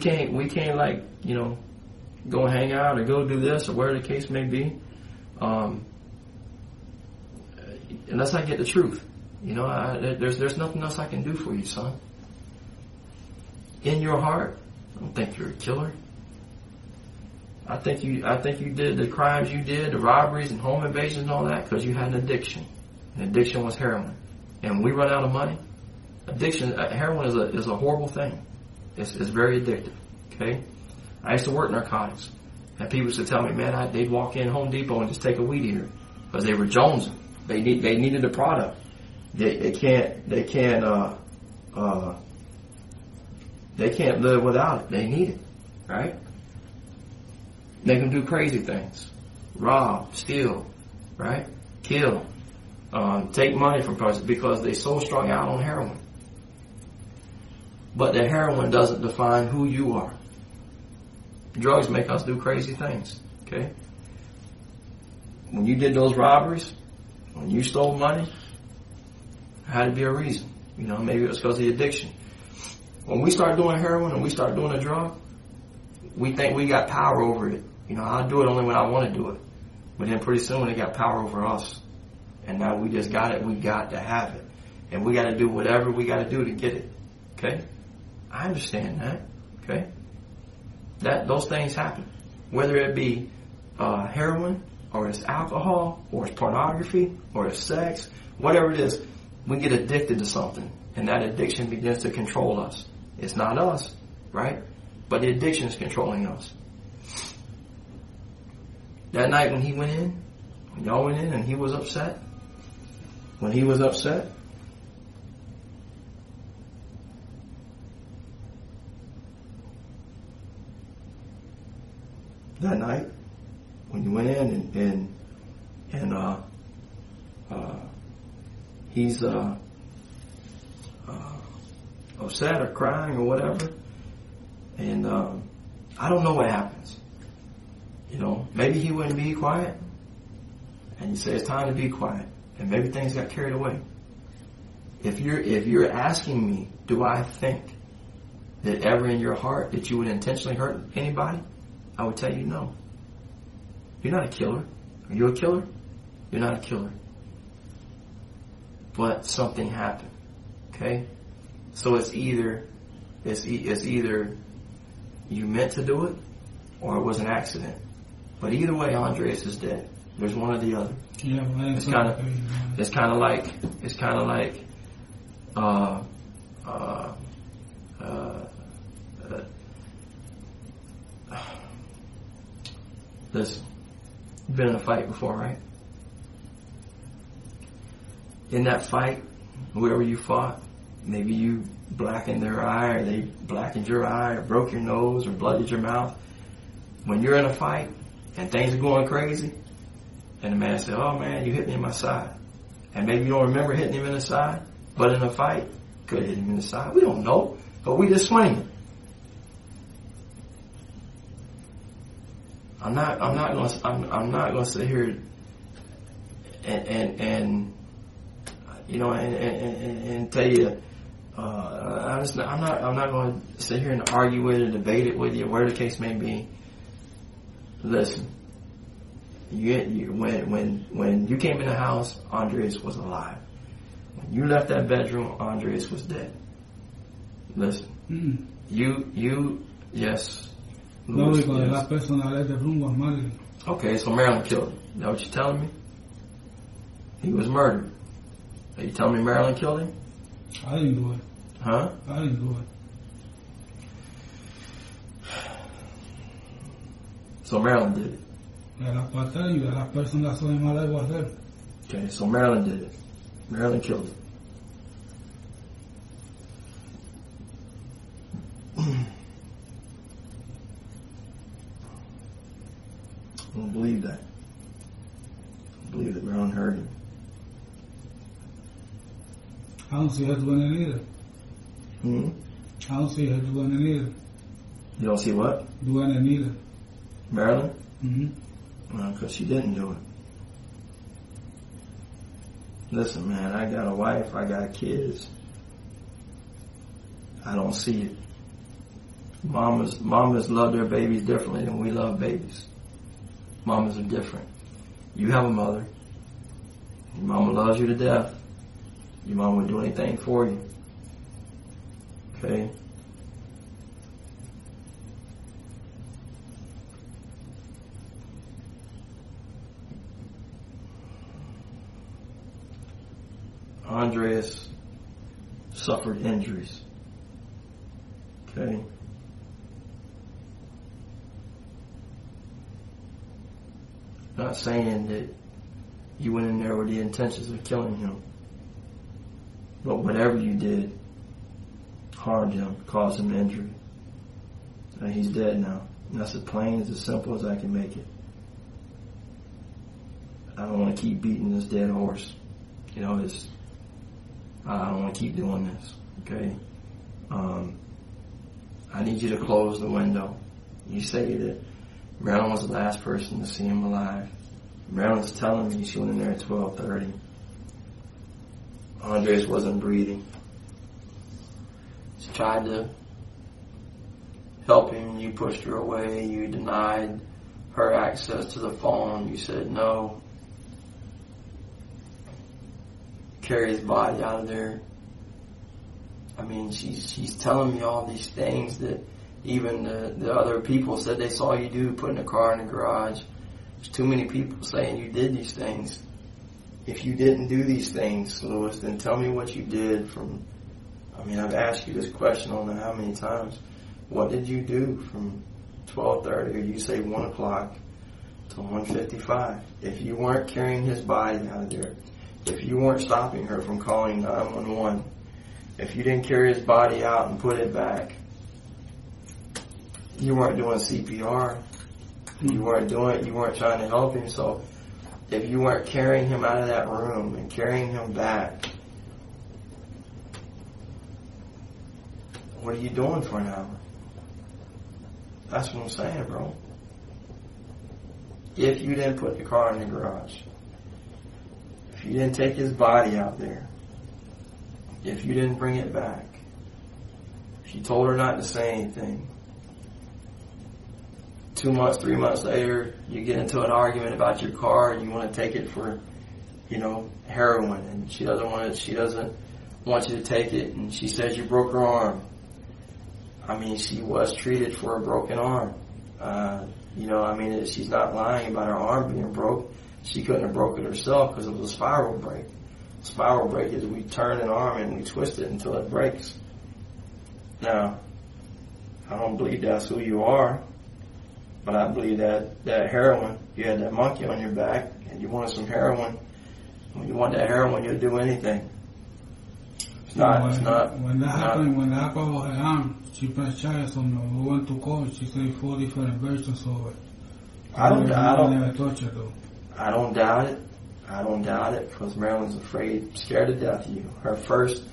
can't like, you know, go hang out or go do this or whatever the case may be, unless I get the truth. You know, there's nothing else I can do for you, son. In your heart, I don't think you're a killer. I think you did the crimes you did, the robberies and home invasions and all that, because you had an addiction. And addiction was heroin. And when we run out of money, heroin is a horrible thing. It's very addictive. Okay? I used to work narcotics, and people used to tell me, man, they'd walk in Home Depot and just take a weed eater because they were jonesing. They needed the product. They can't live without it. They need it, right? They can do crazy things, rob, steal, right? Kill, take money from persons because they're so strung out on heroin. But the heroin doesn't define who you are. Drugs make us do crazy things, okay? When you did those robberies, when you stole money, there had to be a reason. You know, maybe it was because of the addiction. When we start doing heroin and we start doing a drug, we think we got power over it. You know, I'll do it only when I want to do it. But then pretty soon it got power over us. And now we just got it. We got to have it. And we got to do whatever we got to do to get it. Okay? I understand that. Okay? Those things happen. Whether it be heroin, or it's alcohol, or it's pornography, or it's sex, whatever it is, we get addicted to something. And that addiction begins to control us. It's not us, right? But the addiction is controlling us. That night when y'all went in and he was upset, that night when you went in and he's upset or crying or whatever, and I don't know what happens. You know, maybe he wouldn't be quiet, and you say it's time to be quiet, and maybe things got carried away. If you're asking me, do I think that ever in your heart that you would intentionally hurt anybody, I would tell you no. You're not a killer. Are you a killer? You're not a killer. But something happened. Okay? So it's either you meant to do it or it was an accident. But either way, Andres is dead. There's one or the other. Yeah, man, it's kind of like listen, you've been in a fight before, right? In that fight, whoever you fought, maybe you blackened their eye, or they blackened your eye, or broke your nose, or blooded your mouth. When you're in a fight and things are going crazy, and the man said, "Oh man, you hit me in my side," and maybe you don't remember hitting him in the side, but in a fight, could have hit him in the side. We don't know, but we just swing. I'm not going to sit here and you know and tell you. I'm not going to sit here and argue with it, debate it with you, whatever the case may be. Listen, when you came in the house, Andres was alive. When you left that bedroom, Andres was dead. Listen, yes. No, because la personalidad del room was Marilyn. Okay, so Marilyn killed him. Is that what you're telling me? He was murdered. Are you telling me Marilyn killed him? I didn't do it. Huh? I didn't do it. So Marilyn did it. Era para tell you that la persona soy mala igual hacer. Okay, so Marilyn did it. Marilyn killed it. I don't believe that. I believe that Marilyn heard him. I don't see her doing it either. Hmm? I don't see her doing it either. You don't see what? Doing it either. Marilyn? Mm-hmm. Well, because she didn't do it. Listen, man, I got a wife, I got kids. I don't see it. Mamas love their babies differently than we love babies. Mamas are different. You have a mother. Your mama loves you to death. Your mom would do anything for you. Okay? Andreas suffered injuries. Okay? Not saying that you went in there with the intentions of killing him. But whatever you did harmed him, caused him injury. And he's dead now. And that's as plain, as simple as I can make it. I don't want to keep beating this dead horse. You know, I don't want to keep doing this. Okay? I need you to close the window. You say that Marilyn was the last person to see him alive. Marilyn's telling me she went in there at 12:30. Andres wasn't breathing. She tried to help him. You pushed her away. You denied her access to the phone. You said no. Carry his body out of there. I mean, she's telling me all these things that even the other people said they saw you do, putting a car in the garage. There's too many people saying you did these things. If you didn't do these things, Louis, then tell me what you did I've asked you this question I don't know how many times. What did you do from 12:30, or you say 1 o'clock, to 1:55? If you weren't carrying his body out of there, if you weren't stopping her from calling 911, if you didn't carry his body out and put it back, you weren't doing CPR, you weren't trying to help him. So if you weren't carrying him out of that room and carrying him back, what are you doing for an hour? That's what I'm saying, bro. If you didn't put the car in the garage, if you didn't take his body out there, if you didn't bring it back, if you told her not to say anything, 2 months, 3 months later, you get into an argument about your car and you want to take it for, heroin, and she doesn't want you to take it, and she says you broke her arm. I mean, she was treated for a broken arm. She's not lying about her arm being broke. She couldn't have broke it herself because it was a spiral break. Spiral break is we turn an arm and we twist it until it breaks. Now, I don't believe that's who you are, but I believe that heroin, you had that monkey on your back and you wanted some heroin. When you want that heroin, you'll do anything. When that happened with her arm, she pressed charges on me. We went to court. She said 4 different versions of it. I don't doubt it. I don't doubt it because Marilyn's scared to death of you. Her first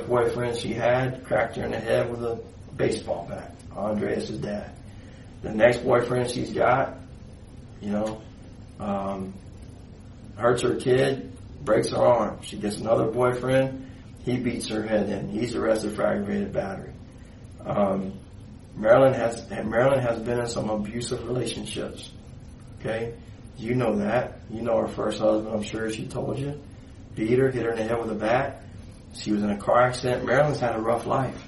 boyfriend she had cracked her in the head with a baseball bat. Andreas' dad. The next boyfriend she's got, hurts her kid, breaks her arm. She gets another boyfriend. He beats her head in. He's arrested for aggravated battery. Marilyn has been in some abusive relationships. Okay? You know that. You know her first husband, I'm sure she told you. Beat her, hit her in the head with a bat. She was in a car accident. Marilyn's had a rough life.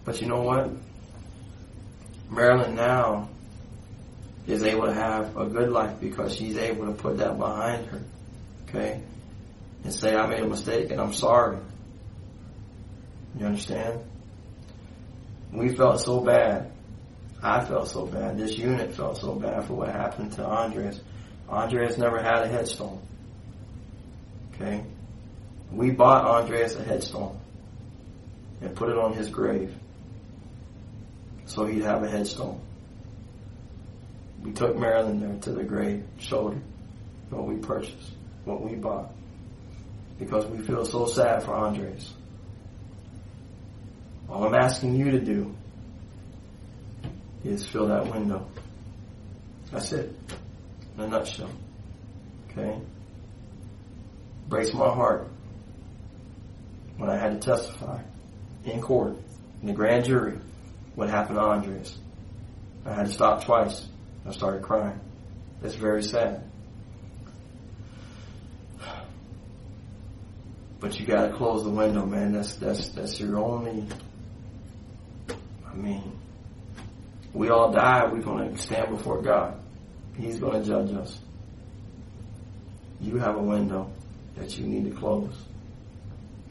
But you know what? Marilyn now is able to have a good life because she's able to put that behind her. Okay? And say, I made a mistake and I'm sorry. You understand? We felt so bad. I felt so bad. This unit felt so bad for what happened to Andres. Andres never had a headstone. Okay? We bought Andres a headstone and put it on his grave so he'd have a headstone. We took Marilyn there to the grave, showed her what we purchased, what we bought, because we feel so sad for Andres. All I'm asking you to do is fill that window. That's it, in a nutshell. Okay? Breaks my heart when I had to testify in court, in the grand jury, what happened to Andres. I had to stop twice. I started crying. It's very sad. But you gotta close the window, man. That's your only. I mean, we all die. We're gonna stand before God. He's gonna judge us. You have a window that you need to close.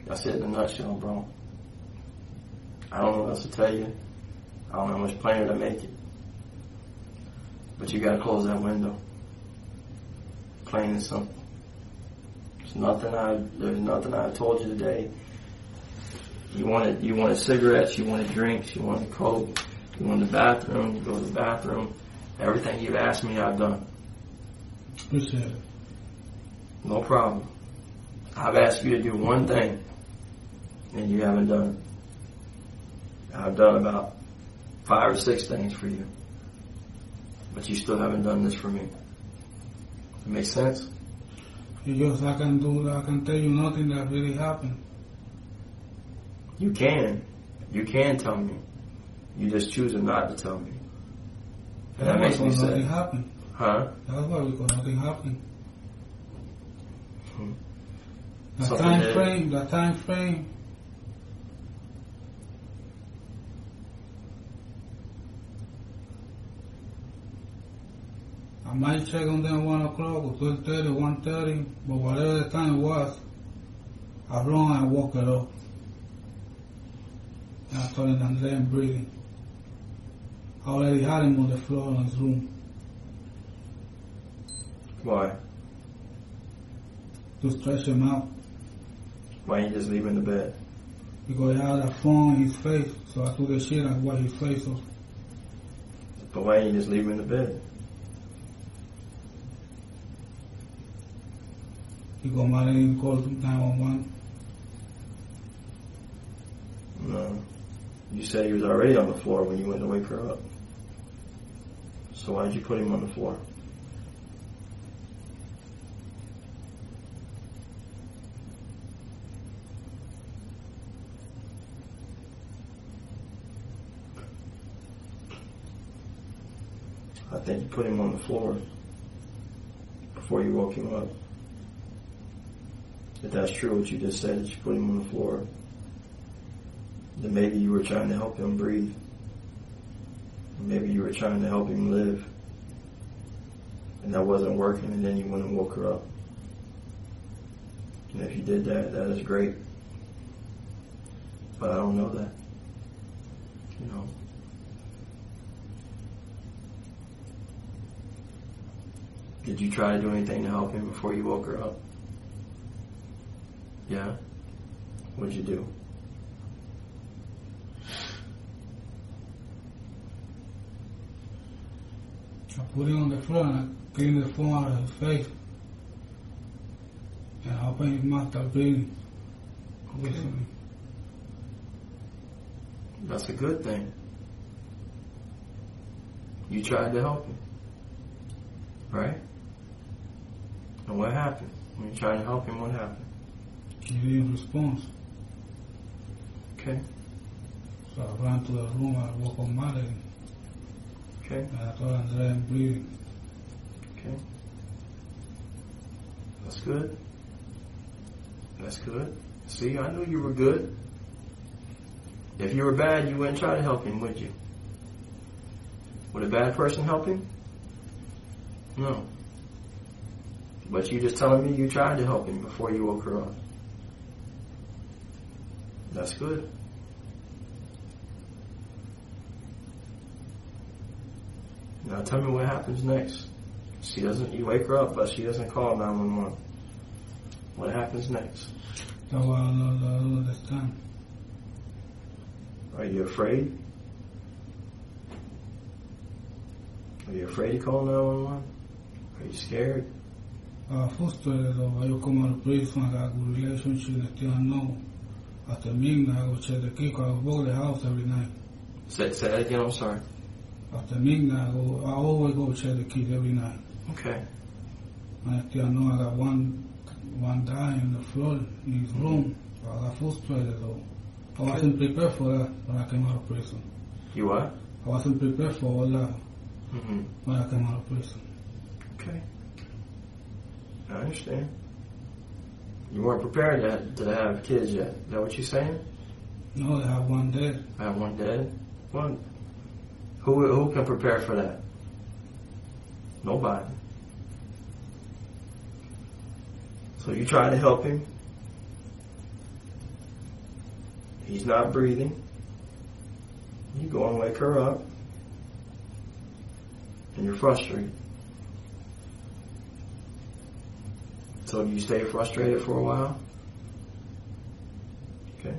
That's it in a nutshell, bro. I don't know what else to tell you. I don't know how much plainer to make it. But you gotta close that window. Plain and simple. There's nothing I told you today. You wanted cigarettes, you wanted drinks, you wanted coke, you wanted the bathroom, you go to the bathroom. Everything you've asked me, I've done. Appreciate it. No problem. I've asked you to do one thing, and you haven't done it. I've done about 5 or 6 things for you, but you still haven't done this for me. It makes sense? Because I can tell you nothing that really happened. You can tell me. You just choose not to tell me. And that makes me sad. Nothing happened. Huh? That's why, because nothing happened. The Something time frame. I might check on them 1 o'clock or 12:30, 1:30, but whatever the time was, as long as I woke it up. And I told him I'm laying breathing. I already had him on the floor in his room Why? to stretch him out Why you just leave him in the bed? because he had a phone in his face, so I took the shit and what his face was. But why you just leave him in the bed? He got mad and he called 911. No. You said he was already on the floor when you went to wake her up. So why did you put him on the floor? I think you put him on the floor before you woke him up. If that's true what you just said, that you put him on the floor, then maybe you were trying to help him breathe. Maybe you were trying to help him live. And that wasn't working, and then you went and woke her up. And if you did that, that is great. But I don't know that. You know. Did you try to do anything to help him before you woke her up? Yeah? What'd you do? I put him on the floor and I cleaned the phone out of his face. And I opened his mouth, start breathing. Okay. That's a good thing. You tried to help him. Right? And what happened? When you tried to help him, what happened? He didn't respond. Okay. So I ran to the room, I woke up mad at him. Okay. And I told Andrea I'm breathing. Okay. That's good. That's good. See, I knew you were good. If you were bad, you wouldn't try to help him, would you? Would a bad person help him? No. But you just telling me you tried to help him before you woke her up. That's good. Now tell me what happens next. She doesn't. You wake her up, but she doesn't call 911. What happens next? So I don't understand. Are you afraid? Are you afraid to call 911? Are you scared? Frustrated though. I come out of prison, I got a good relationship, I still know. After midnight, I go check the key, I go to the house every night. Say that again, I'm sorry. After midnight, I always go check the keys every night. Okay. And I still know I got one die on the floor in his room. So I got frustrated though. I wasn't prepared for that when I came out of prison. You what? I wasn't prepared for all that when I came out of prison. Okay. I understand. You weren't prepared to have kids yet. Is that what you're saying? No, I have one dead. I have one dead. One. Who can prepare for that? Nobody. So you try to help him. He's not breathing. You go and wake her up. And you're frustrated. So do you stay frustrated for a while? Okay.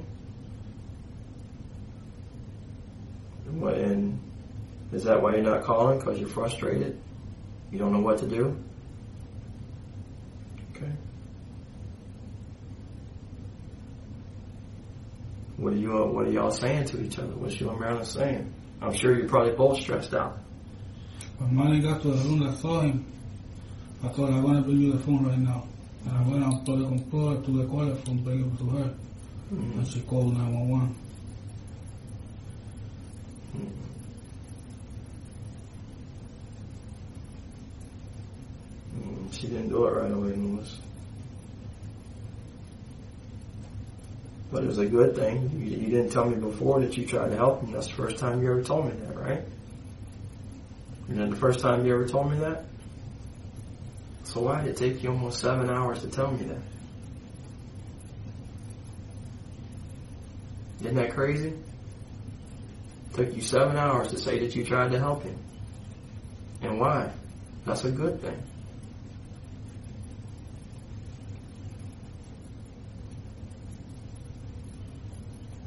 And is that why you're not calling? Because you're frustrated? You don't know what to do? Okay. What are y'all saying to each other? What's you and Marilyn saying? I'm sure you're probably both stressed out. When Manny got to the room, I saw him. I thought, I want to bring you the phone right now. And I went and put the computer to the caller phone, bring it to her. And she called 911. She didn't do it right away, Lewis. But it was a good thing. You didn't tell me before that you tried to help him. That's the first time you ever told me that, right? And then the first time you ever told me that? So why did it take you almost 7 hours to tell me that? Isn't that crazy? It took you 7 hours to say that you tried to help him. And why? That's a good thing.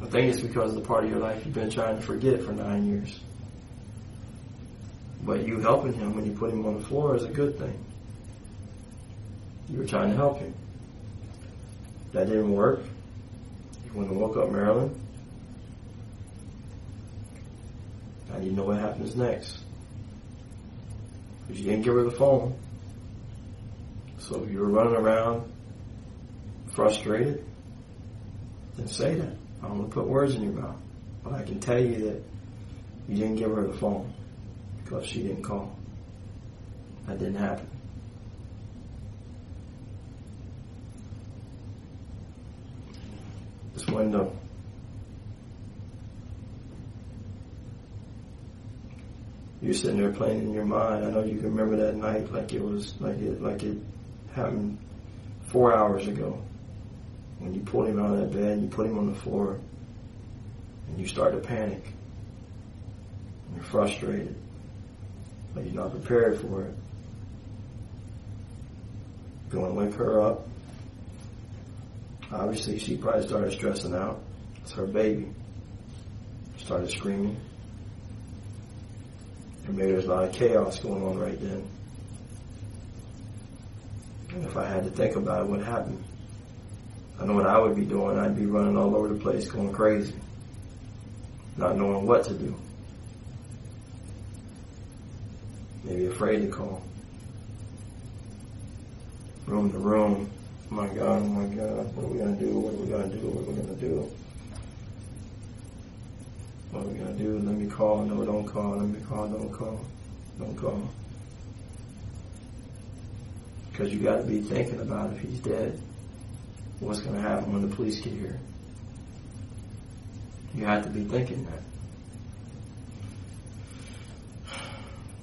I think it's because of the part of your life you've been trying to forget for 9 years. But you helping him when you put him on the floor is a good thing. You were trying to help him. That didn't work. You went and woke up Marilyn. Now you know what happens next. Because you didn't give her the phone. So if you were running around frustrated, then say that. I don't want to put words in your mouth. But I can tell you that you didn't give her the phone because she didn't call. That didn't happen. This window. You're sitting there playing in your mind. I know you can remember that night like it happened 4 hours ago. When you pulled him out of that bed and you put him on the floor and you start to panic. And you're frustrated. But you're not prepared for it. Go and wake her up. Obviously, she probably started stressing out. It's her baby. Started screaming. And maybe there's a lot of chaos going on right then. And if I had to think about what happened, I know what I would be doing. I'd be running all over the place, going crazy. Not knowing what to do. Maybe afraid to call. Room to room. Oh my God, what are we going to do? What are we going to do? What are we going to do? What are we going to do? Let me call. No, don't call. Let me call. Don't call. Don't call. Because you got to be thinking about if he's dead. What's going to happen when the police get here? You have to be thinking that.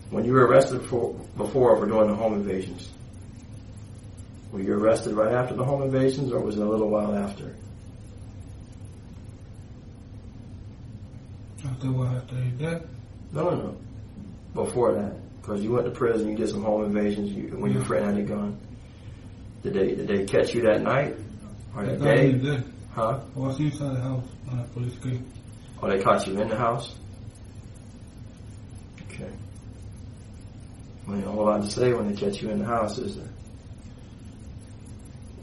When you were arrested before for doing the home invasions, were you arrested right after the home invasions or was it a little while after? After what? After he's dead? No. Before that. Because you went to prison, you did some home invasions when your friend had a gun. Did they catch you that night? Or the day? There. Huh? I was inside the house when the police came. Or they caught you in the house? Okay. Well, a whole lot to say when they catch you in the house, is there?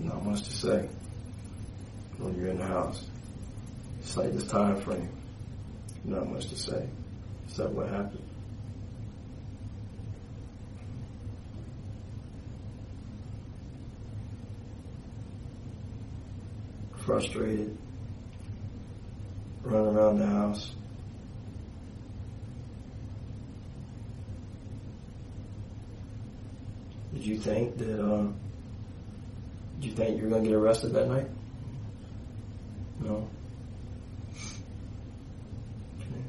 Not much to say when you're in the house. It's like this time frame. Not much to say. Except what happened. Frustrated. Running around the house. Did you think you were going to get arrested that night? No. Okay.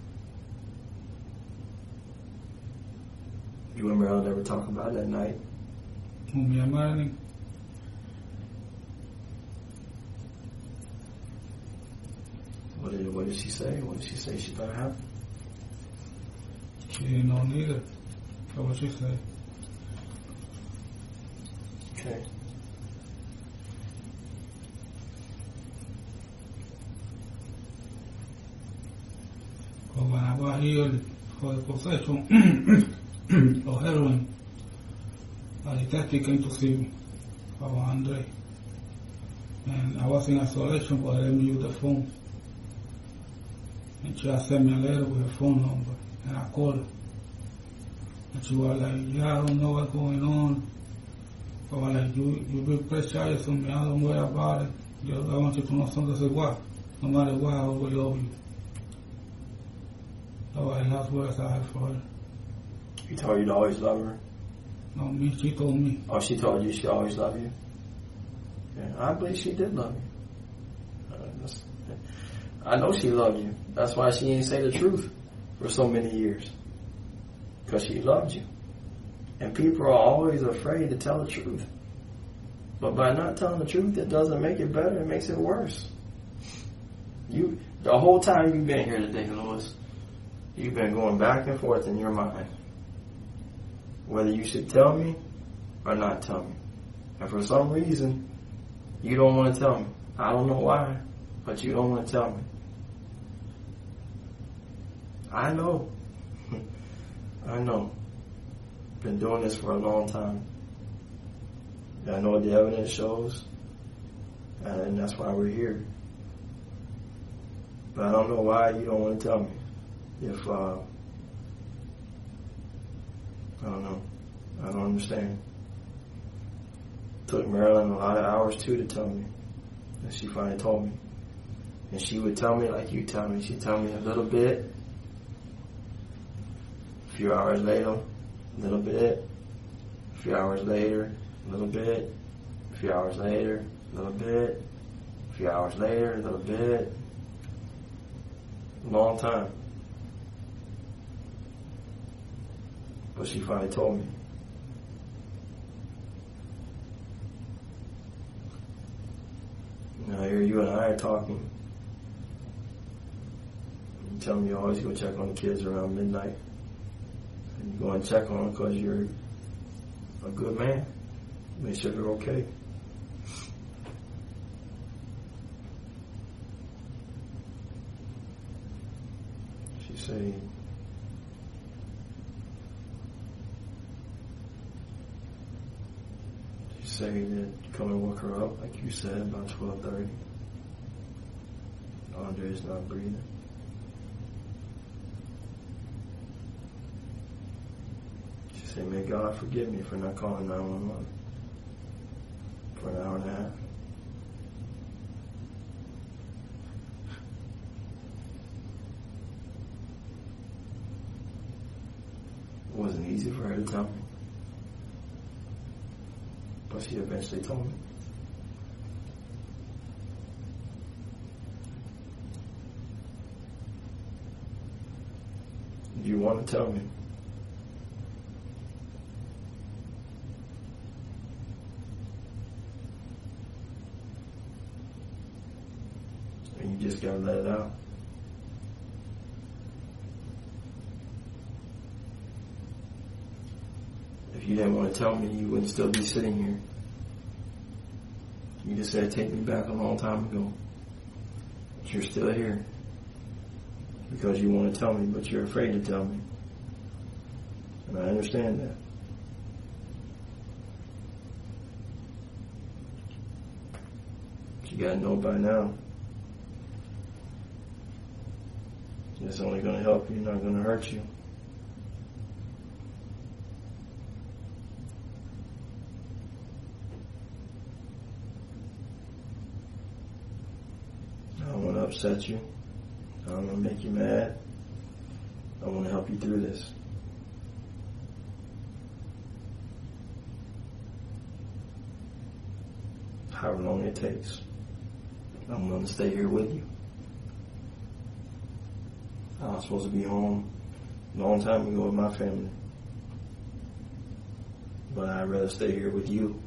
Do you remember how they were talking about that night? Me and Marilyn. What did she say? What did she say she thought happened? She didn't know neither. That's what she said. Okay. But when I got here for the possession of heroin, a detective came to see me, Papa Andre. And I was in isolation, but I let me use the phone. And she had sent me a letter with her phone number, and I called her. And she was like, yeah, I don't know what's going on. I was like, you be press charges on me, I don't worry about it. I want you to know something. I said, what? No matter what, I will love you. That was the last words I had for her. You told her you'd always love her? No, me, she told me. Oh, she told you she always loved you? Yeah, I believe she did love you. I know she loved you. That's why she didn't say the truth for so many years. Because she loved you. And people are always afraid to tell the truth. But by not telling the truth, it doesn't make it better. It makes it worse. The whole time you've been here today, Louis, you've been going back and forth in your mind. Whether you should tell me or not tell me. And for some reason, you don't want to tell me. I don't know why, but you don't want to tell me. I know. I know. Been doing this for a long time. I know what the evidence shows, and that's why we're here. But I don't know why you don't want to tell me. If I don't know. I don't understand. Took Marilyn a lot of hours too to tell me. And she finally told me. And she would tell me like you tell me. She'd tell me a little bit. A few hours later, a little bit. A few hours later, a little bit. A few hours later, a little bit. A few hours later, a little bit. A long time. But she finally told me. Now here you and I are talking. You tell me you always go check on the kids around midnight. And you go and check on them because you're a good man. Make sure they're okay. She said, say that come and woke her up, like you said, about 12:30. Andre's not breathing. She said, may God forgive me for not calling 911 for an hour and a half. It wasn't easy for her to tell me. But she eventually told me. You want to tell me? And you just gotta let it out. If you didn't want to tell me, you wouldn't still be sitting here. You just said take me back a long time ago. But you're still here. Because you want to tell me, but you're afraid to tell me. And I understand that. But you gotta know by now. It's only gonna help you, not gonna hurt you. I don't want to upset you. I don't want to make you mad. I want to help you through this. However long it takes. I'm going to stay here with you. I was supposed to be home a long time ago with my family. But I'd rather stay here with you,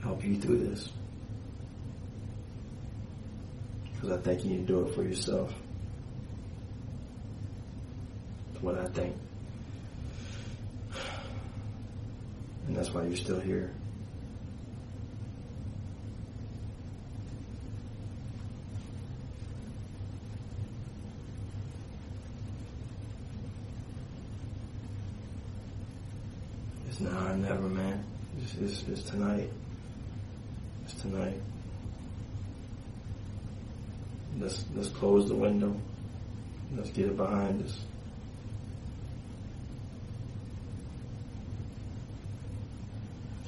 help you through this. Because I think you need to do it for yourself. That's what I think. And that's why you're still here. It's now or never, man. It's tonight. It's tonight. Let's close the window. Let's get it behind us.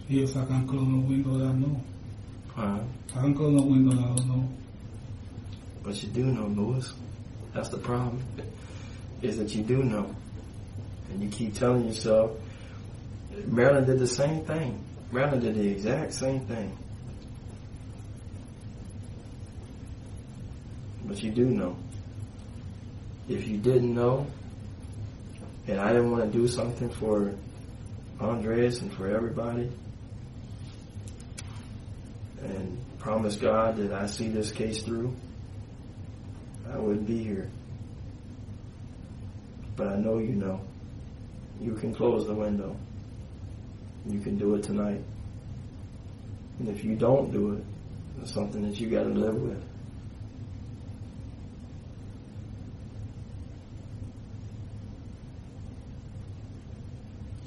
Yes, I can close the window that I know. Huh? I can close the window that I don't know. But you do know, Lewis. That's the problem. Is that you do know. And you keep telling yourself, Marilyn did the same thing. Marilyn did the exact same thing. But you do know. If you didn't know, and I didn't want to do something for Andres and for everybody, and promise God that I see this case through, I wouldn't be here. But I know you know. You can close the window. You can do it tonight. And if you don't do it, it's something that you got to live with.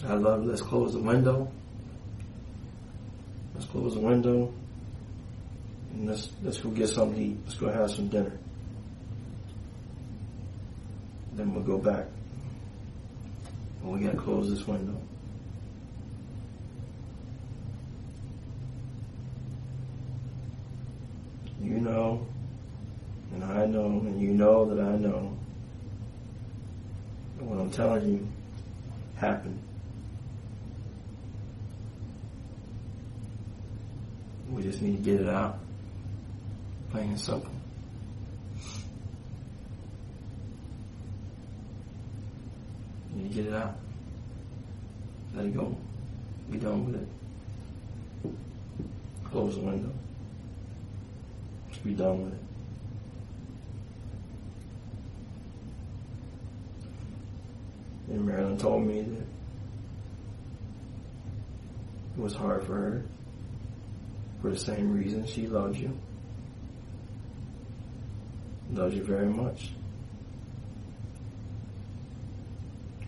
I love, let's close the window. Let's close the window. And let's go get something to eat. Let's go have some dinner. Then we'll go back. But we gotta close this window. You know, and I know, and you know that I know that what I'm telling you happened. We just need to get it out. Plain and simple. You need to get it out. Let it go. Be done with it. Close the window. Just be done with it. And Marilyn told me that it was hard for her for the same reason. She loves you. Loves you very much.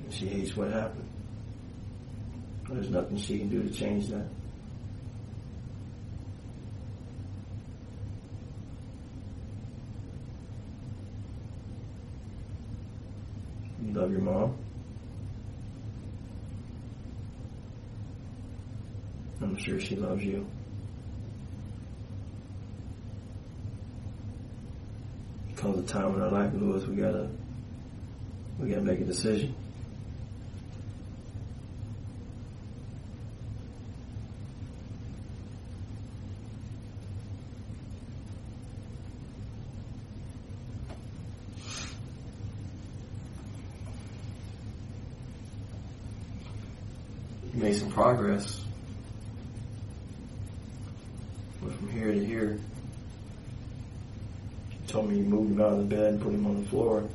And she hates what happened. There's nothing she can do to change that. You love your mom. I'm sure she loves you. Comes a time in our life, Lewis, we gotta make a decision. You made some progress. But from here to here, you told me you moved him out of the bed and put him on the floor.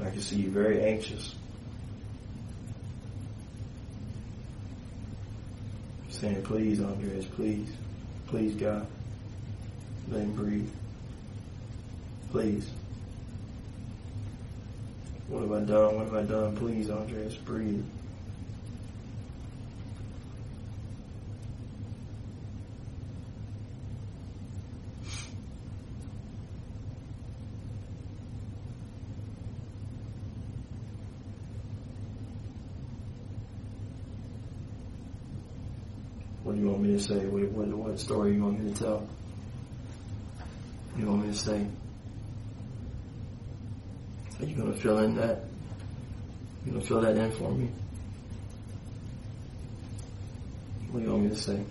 I I can see you very anxious. Saying, please, Andreas, please. Please, God. Let him breathe. Please. What have I done? What have I done? Please, Andreas, breathe. What do you want me to say? What story you want me to tell? What do you want me to say? Are you going to fill in that? You going to fill that in for me? What do you want me to say?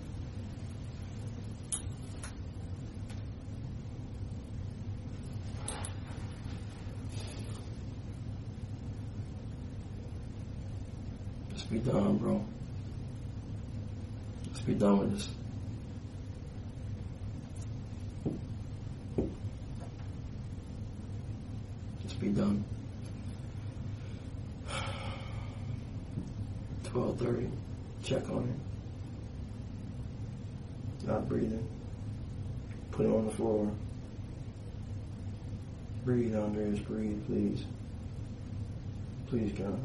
Just be done, bro. Just be done with this. Just be done. 12:30. Check on him. Not breathing. Put him on the floor. Breathe, Andreas. Breathe, please. Please, God.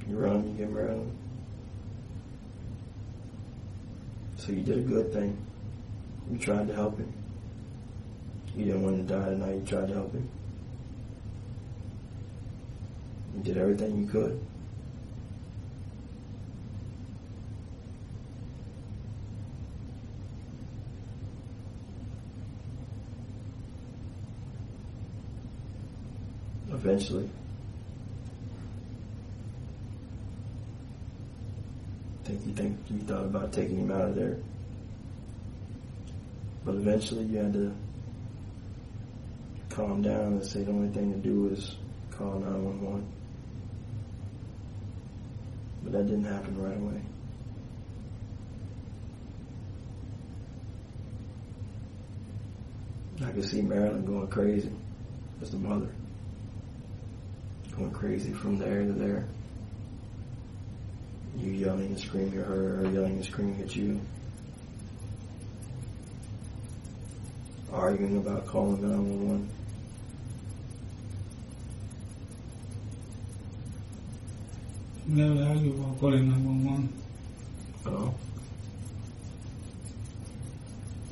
You run, you get Maryland. So you did a good thing. You tried to help him. You didn't want him to die tonight. You tried to help him. You did everything you could. Eventually, you thought about taking him out of there, but eventually you had to calm down and say the only thing to do is call 911. But that didn't happen right away. I could see Marilyn going crazy as the mother. Going crazy from there to there. You yelling and screaming at her yelling and screaming at you. Arguing about calling 911. Never argue about calling 911. Oh.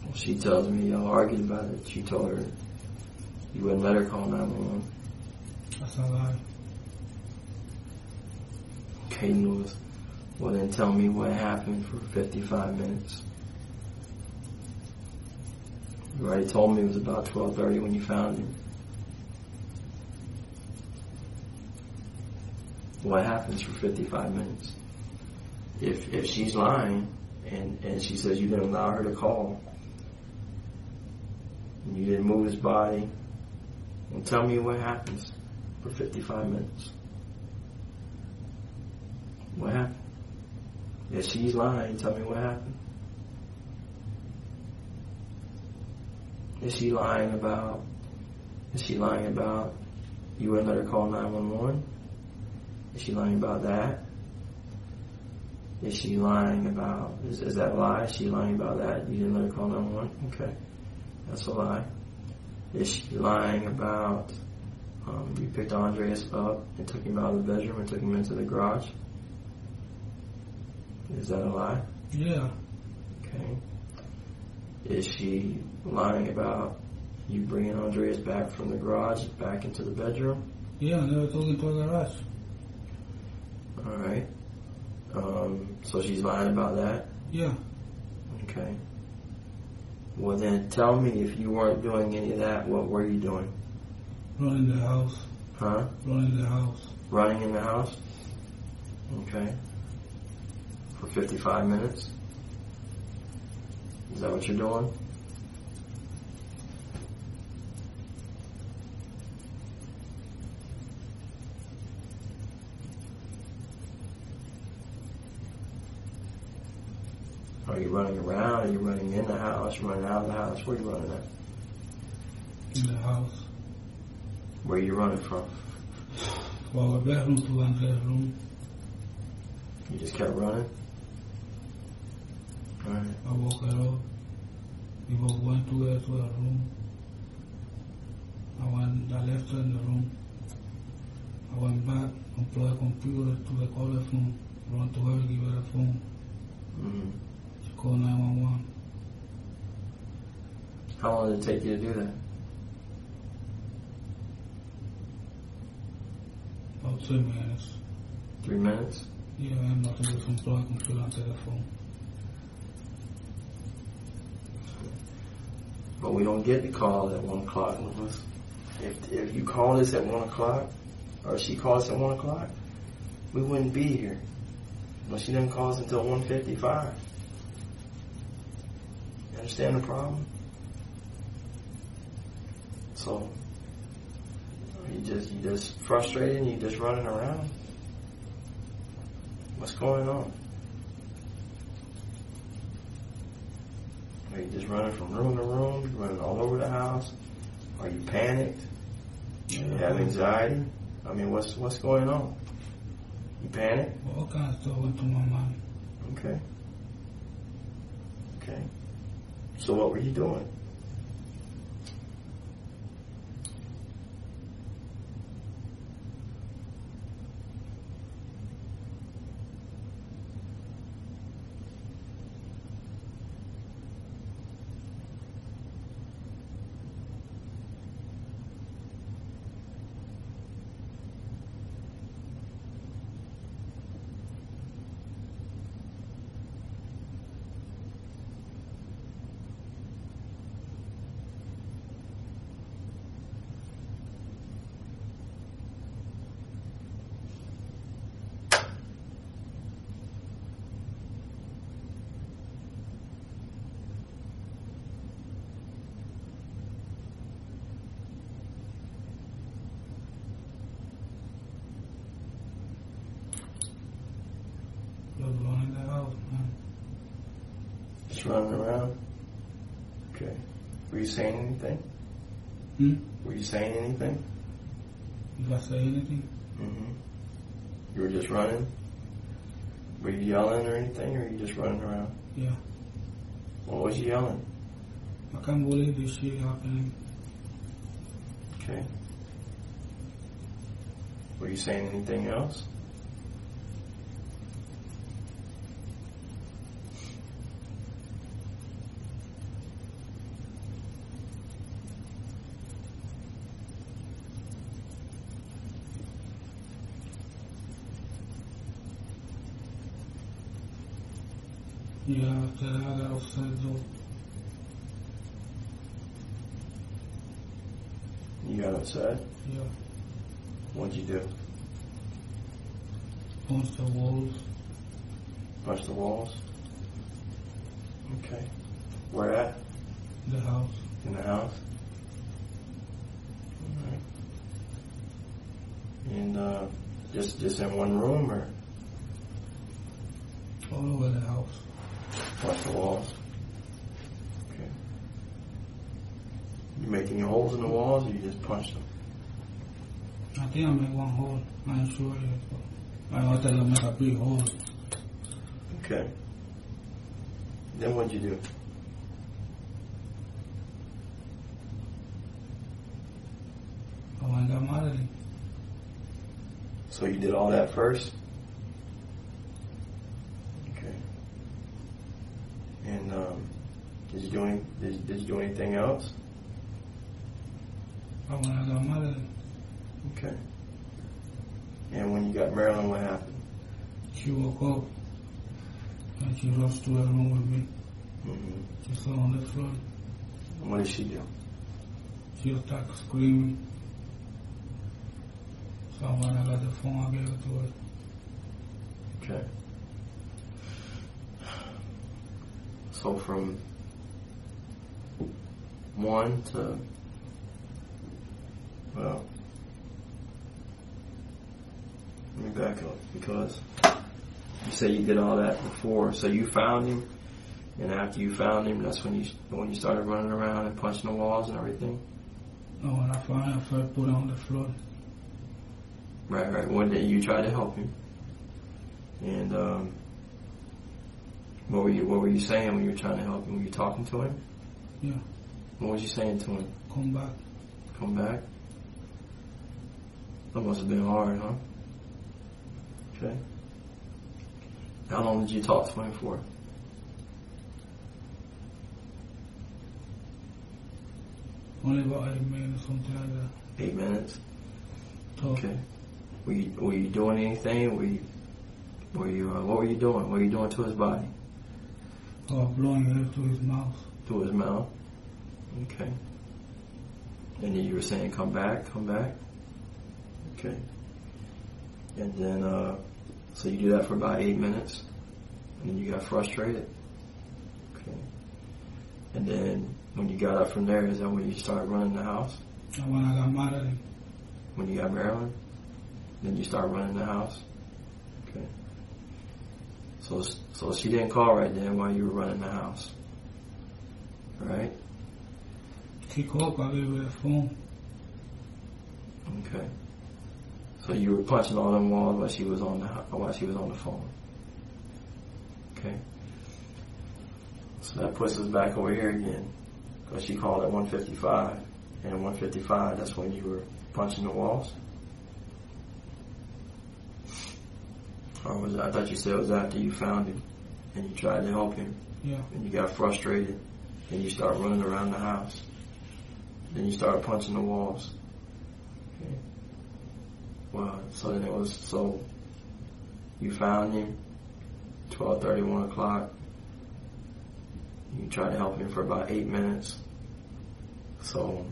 Well, she tells me y'all argued about it. She told her you wouldn't let her call 911. That's a lie. Okay, Lewis. Well, then tell me what happened for 55 minutes. You already told me it was about 12:30 when you found him. What happens for 55 minutes? If she's lying and she says you didn't allow her to call and you didn't move his body, well, tell me what happens for 55 minutes. What happened? If she's lying, tell me what happened. Is she lying about you wouldn't let her call 911? Is she lying about that? Is she lying about, is that a lie? Is she lying about that? You didn't let her call 911? Okay. That's a lie. Is she lying about, you picked Andreas up and took him out of the bedroom and took him into the garage? Is that a lie? Yeah. Okay. Is she lying about you bringing Andreas back from the garage back into the bedroom? Yeah, I never took him to the garage. All right. So she's lying about that? Yeah. Okay. Well, then tell me, if you weren't doing any of that, what were you doing? Running the house. Huh? Running the house. Running in the house? Okay. For 55 minutes? Is that what you're doing? Are you running around? Are you running in the house? Running out of the house? Where are you running at? In the house. Where you running from? From our bedroom to Andre's room. You just kept running? Alright. I woke her up. We both went together to her room. I left her in the room. I went back, unplugged the computer to the caller phone, run to her, give her the phone. Mm-hmm. She called 911. How long did it take you to do that? About 3 minutes. 3 minutes? Yeah, I am not able to unplug the computer and telephone. But we don't get the call at 1 o'clock. If you called us at 1 o'clock, or she called us at 1 o'clock, we wouldn't be here. But she didn't call us until 1:55. You understand the problem? So you just frustrated and you just running around. What's going on? Are you just running from room to room, running all over the house? Are you panicked? You have anxiety? I mean, what's going on? You panic? All kinds of stuff went through my mind. Okay. Okay. So what were you doing? Just running the house, man. Just running around? Okay. Were you saying anything? Were you saying anything? If I say anything? Mm-hmm. You were just running? Were you yelling or anything, or were you just running around? Yeah. What was you yelling? I can't believe this shit happening. Okay. Were you saying anything else? Yeah, after that I got upset though. You got upset? Yeah. What'd you do? Punch the walls. Punch the walls? Okay. Where at? The house. In the house? Alright. And just in one room, or All over the house. punch the walls? Okay. You make any holes in the walls, or you just punch them? I think I made one hole. I ain't sure yet. But I want to make a big hole. Okay. Then what'd you do? I went and got mad at him. So you did all that first? Okay. And did you do anything else? I went and got mad at him. Okay. And when you got Marilyn, what happened? She woke up and she rushed to her room with me. Mm-hmm. She fell on the floor. And what did she do? She started screaming. So when I got the phone, I gave it to her. Okay. So from 1 to, well, let me back up, because you say you did all that before. So you found him, and after you found him, that's when you started running around and punching the walls and everything? No, when I found him, I first put him on the floor. Right. One day you tried to help him. And what were you saying when you were trying to help him? Were you talking to him? Yeah. What was you saying to him? Come back. Come back? That must have been hard, huh? Okay. How long did you talk to him for? Only about 8 minutes, something like that. 8 minutes? Talk. Okay. Were you doing anything? What were you doing? What were you doing to his body? I was blowing air to his mouth. To his mouth? Okay. And then you were saying, come back. Okay. And then, so you do that for about 8 minutes. And then you got frustrated. Okay. And then when you got up from there, is that when you started running the house? And when I got mad at him. When you got Maryland? Then you start running the house? Okay. So she didn't call right then while you were running the house. Right? She called, I gave her the phone. Okay. So you were punching all them walls while she was on the phone. Okay. So that puts us back over here again, because she called at 1:55, and at 1:55 that's when you were punching the walls. Or was it, I thought you said it was after you found him and you tried to help him. Yeah. And you got frustrated and you start running around the house. Then you started punching the walls. Okay. Well, so then you found him, 12:30, 1 o'clock. You tried to help him for about 8 minutes. So,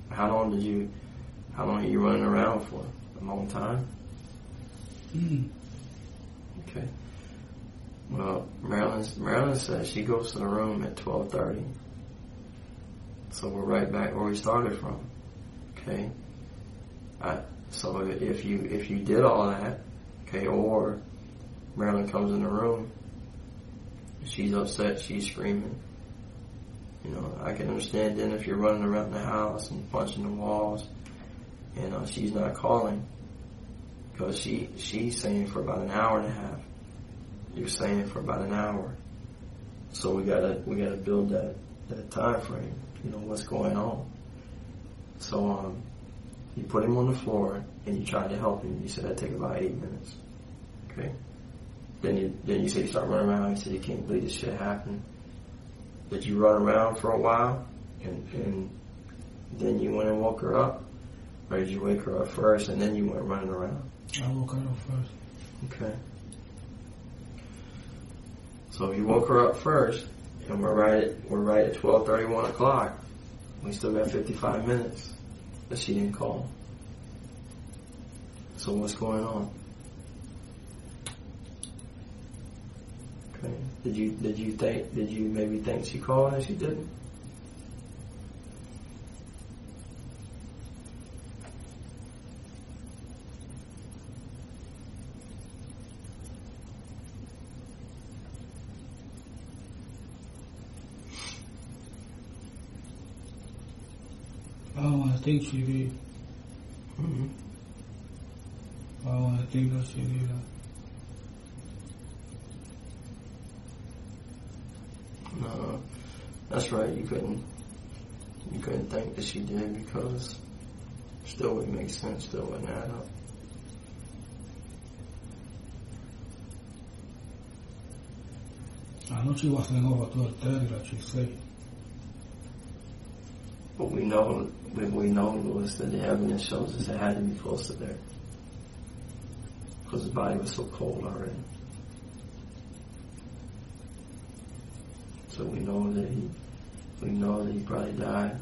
how long are you running around for? A long time? Okay. Well, Marilyn says she goes to the room at 12:30. So we're right back where we started from. Okay. So if you did all that, okay, or Marilyn comes in the room, she's upset, she's screaming. You know, I can understand then if you're running around the house and punching the walls, and she's not calling, because she's saying for about an hour and a half. You're saying for about an hour. So we gotta build that time frame. You know what's going on. So you put him on the floor and you tried to help him. You said that'd take about 8 minutes. Okay. Then you said you start running around. You said you can't believe this shit happened. Did you run around for a while and then you went and woke her up, or did you wake her up first and then you went running around? I woke her up first. Okay. So you woke her up first, and we're right at 12:30, 1 o'clock. We still got 55 minutes that she didn't call. So what's going on? Okay. Did you maybe think she called and she didn't? I don't want to think she did. Mm-hmm. I don't want to think that she did that. No, that's right. You couldn't think that she did, because still wouldn't make sense. Still wouldn't add up. I know she wasn't over 12:30 like she said. But we know, Louis, that the evidence shows us it had to be close to there, because the body was so cold already. So we know that he probably died.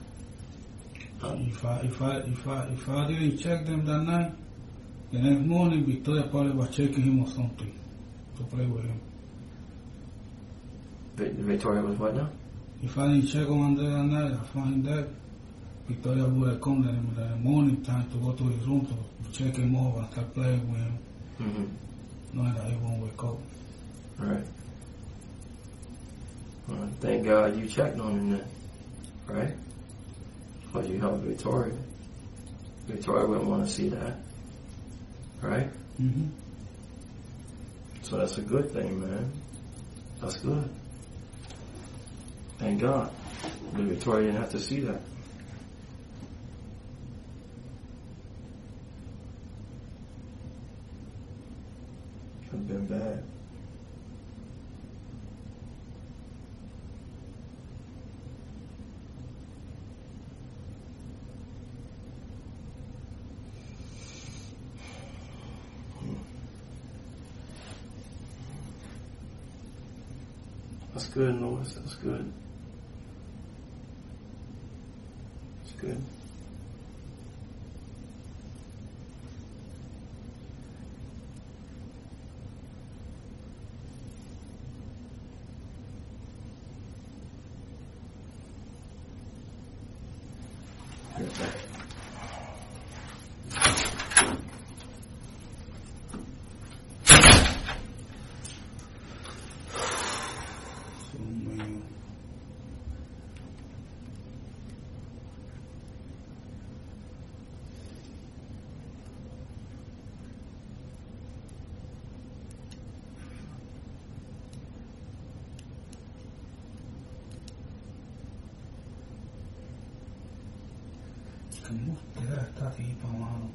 If I didn't check them that night, the next morning Victoria probably was checking him or something to play with him. Victoria was what now? If I didn't check on that night, I find that Victoria would have come in the morning time to go to his room to check him over and start playing with him, knowing that he won't wake up. Right. Well, thank God you checked on him then, right? Because you helped Victoria. Victoria wouldn't want to see that. Right? Mm-hmm. So that's a good thing, man. That's good. Thank God. But Victoria didn't have to see that. Could have been bad. That's good, Louis. That's good. That's good. ¿Cómo usted está así, mano?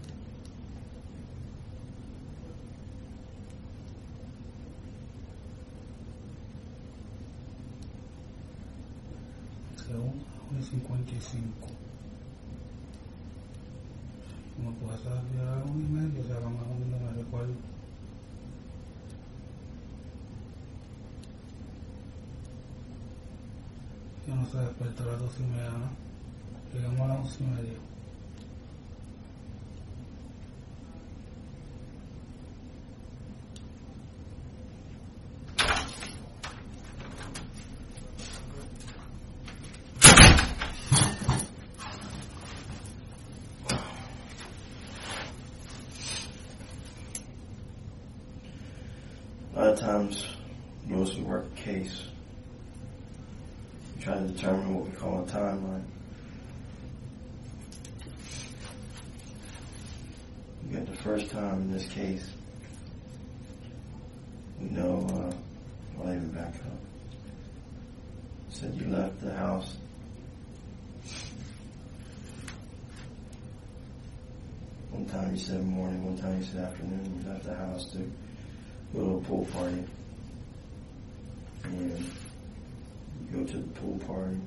Según 1:55. ¿Cómo puede ser a 1:30? O sea, vamos a poner, no me recuerdo. Yo no se despertó a las 2:30, ¿no? Llegamos a las 11:30. A lot of times, most we work a case, we try to determine what we call a timeline. You got the first time in this case, we know, I'll even back up. Said you left the house. One time you said morning, one time you said afternoon. You left the house to go to a pool party. And you go to the pool party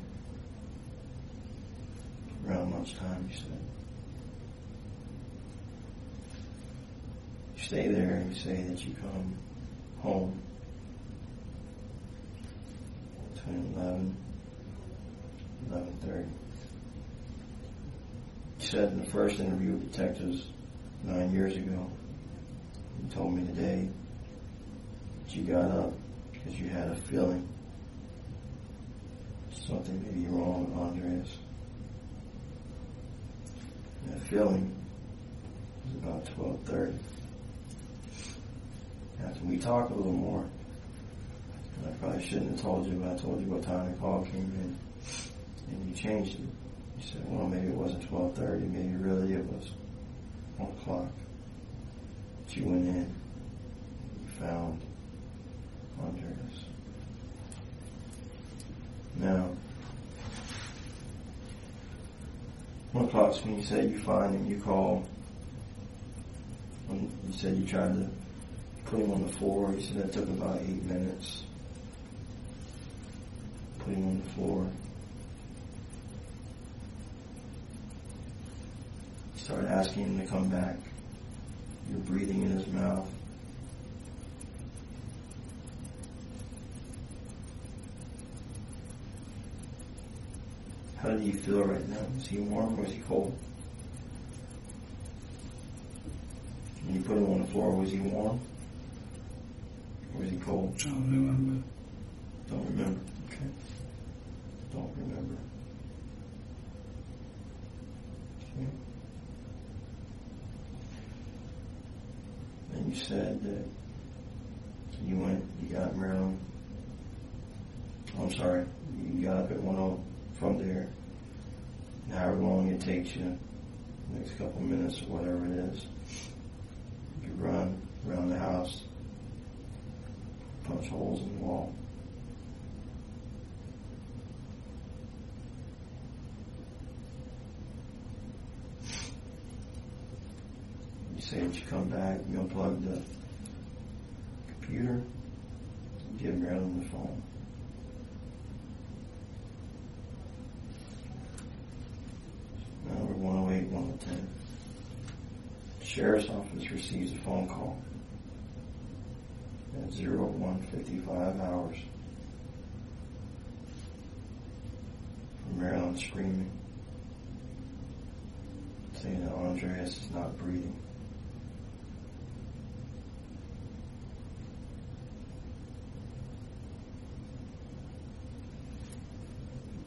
around lunchtime, you said. You stay there and you say that you come home between 11 and 11:30. You said in the first interview with detectives 9 years ago, you told me today that you got up because you had a feeling something may be wrong with Andres. And that feeling was about 12:30. After we talked a little more, and I probably shouldn't have told you, but I told you what time the call came in, and you changed it. You said, well, maybe it wasn't 12:30, maybe really it was 1 o'clock. But you went in, you found Andres. Now, 1 o'clock's when you said you find him, you call. You said you tried to put him on the floor. You said that took about 8 minutes. Put him on the floor. You started asking him to come back. You're breathing in his mouth. How did he feel right now? Was he warm or was he cold? When you put him on the floor, was he warm? Or was he cold? I don't remember. Don't remember. Okay. Don't remember. Okay. And you said that you went, you got Maryland. I'm sorry, you got up at 1:00 from there. however long it takes you, the next couple of minutes or whatever it is, you run around the house, punch holes in the wall. You say that you come back, you unplug the computer, and give Marilyn the phone. Number 108-110. The Sheriff's Office receives a phone call at 01:55 hours from Marilyn screaming, saying that Andreas is not breathing.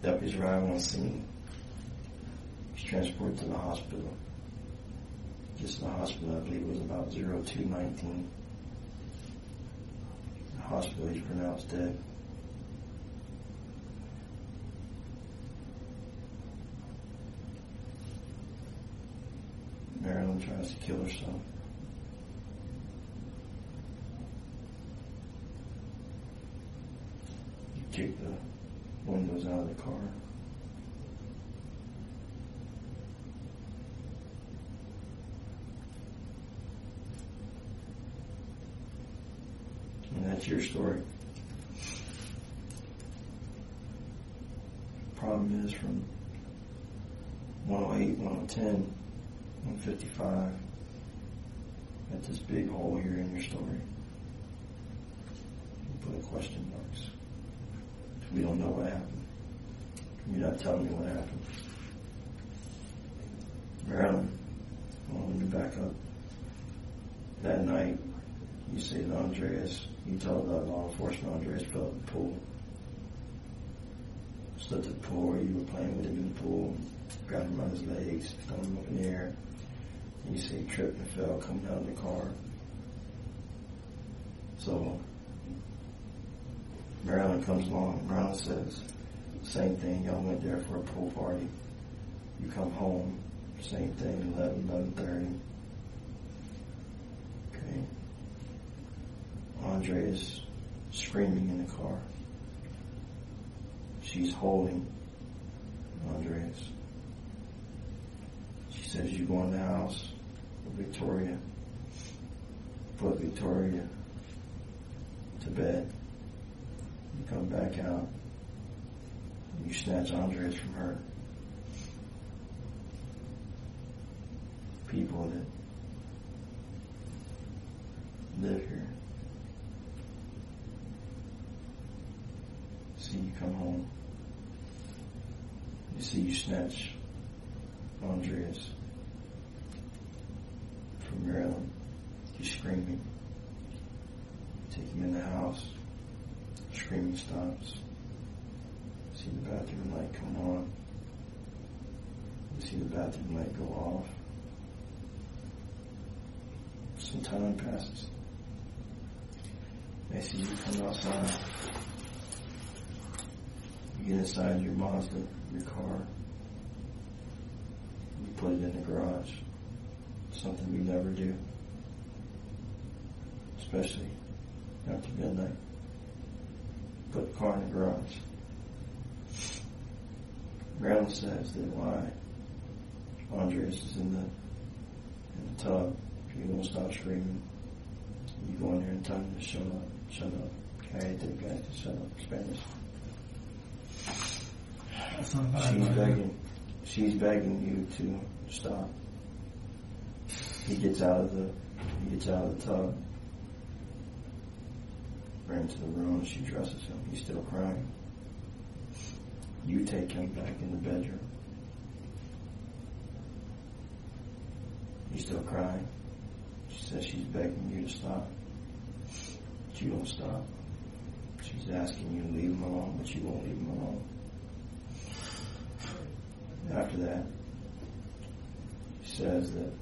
Deputies arrive on scene. He's transported to the hospital. Just in the hospital, I believe it was about 02:19. The hospital, he's pronounced dead. Marilyn tries to kill herself. You kick the windows out of the car. And that's your story. Problem is, from 108, 110, 155, at this big hole here in your story. You put a question marks. We don't know what happened. You're not telling me what happened. Marilyn, well, let me back up. That night, you say to Andreas, you tell the law enforcement Andreas fell in the pool. Stood to the pool where you were playing with him in the pool, grabbed him by his legs, thrown him up in the air. And you say he tripped and fell coming out of the car. So Marilyn comes along. Marilyn says, same thing, y'all went there for a pool party. You come home, same thing, 11:30. Okay. Andre is screaming in the car. She's holding Andreas. She says, you go in the house with Victoria, put Victoria to bed. You come back out, and you snatch Andreas from her. People that live here see you come home. You see you snatch Andreas from Marilyn. He's screaming. You take him in the house. Screaming stops. You see the bathroom light come on. You see the bathroom light go off. Some time passes. They see you come outside. You get inside your Mazda, your car. You put it in the garage. Something we never do. Especially after midnight. Put the car in the garage. Marilyn says that why Andreas is in the tub, you don't stop screaming. You go in there and tell him to shut up. Shut up. Cállate, cállate, shut up. Spanish. That's not bad. She's begging you to stop. He gets out of the tub. Ran into the room. She dresses him. He's still crying. You take him back in the bedroom. He's still crying. She says she's begging you to stop. But you don't stop. She's asking you to leave him alone, but you won't leave him alone. After that, she says that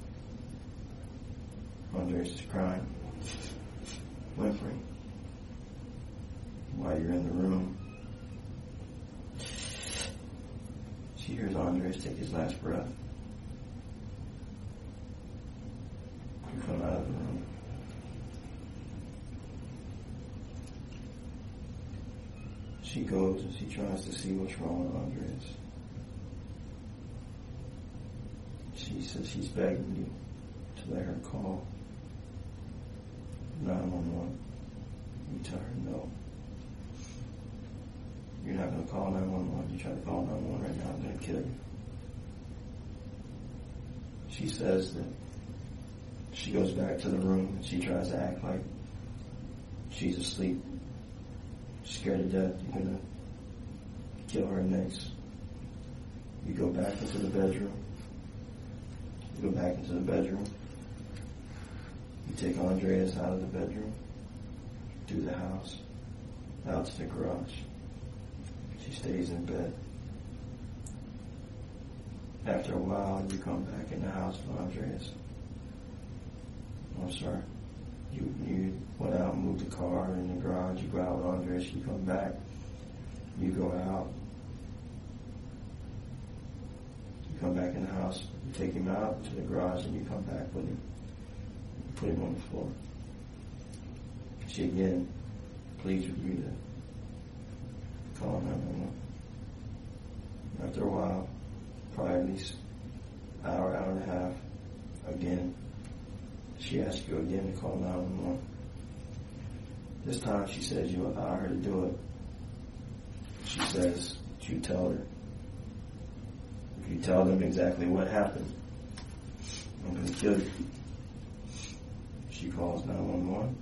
Andres is crying, whimpering, while you're in the room. She hears Andres Andres take his last breath. You come out of the room. She goes and she tries to see what's wrong with Andres. She says she's begging you to let her call 911. You tell her no. You're not going to call 911. You try to call 911 right now, I'm going to kill you. She says that she goes back to the room and she tries to act like she's asleep. Scared to death. You're going to kill her next. You go back into the bedroom. You go back into the bedroom. You take Andreas out of the bedroom, through the house, out to the garage. She stays in bed. After a while, you come back in the house with Andreas. I'm sorry. You went out and moved the car in the garage. You go out with Andres. You come back. You go out. You come back in the house. You take him out to the garage and you come back with him. You put him on the floor. She again pleads with you to call 911. After a while, probably at least an hour, hour and a half, again, she asks you again to call 911. This time she says you allow her to do it. She says you tell her. If you tell them exactly what happened, I'm going to kill you. She calls 911.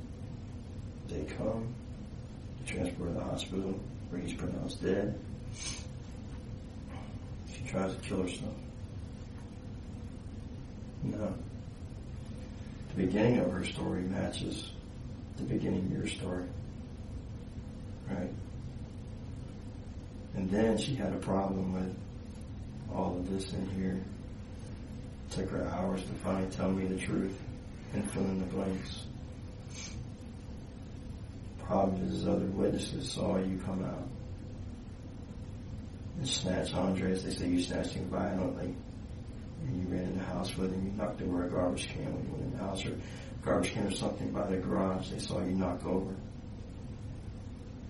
They come. They transport her to the hospital where he's pronounced dead. She tries to kill herself. No. The beginning of her story matches the beginning of your story. Right? And then she had a problem with all of this in here. It took her hours to finally tell me the truth and fill in the blanks. Problem is, other witnesses saw you come out and snatch Andres. They say you snatched him violently. And you ran in the house with him. You knocked over a garbage can when you went in the house, or a garbage can or something by the garage. They saw you knock over.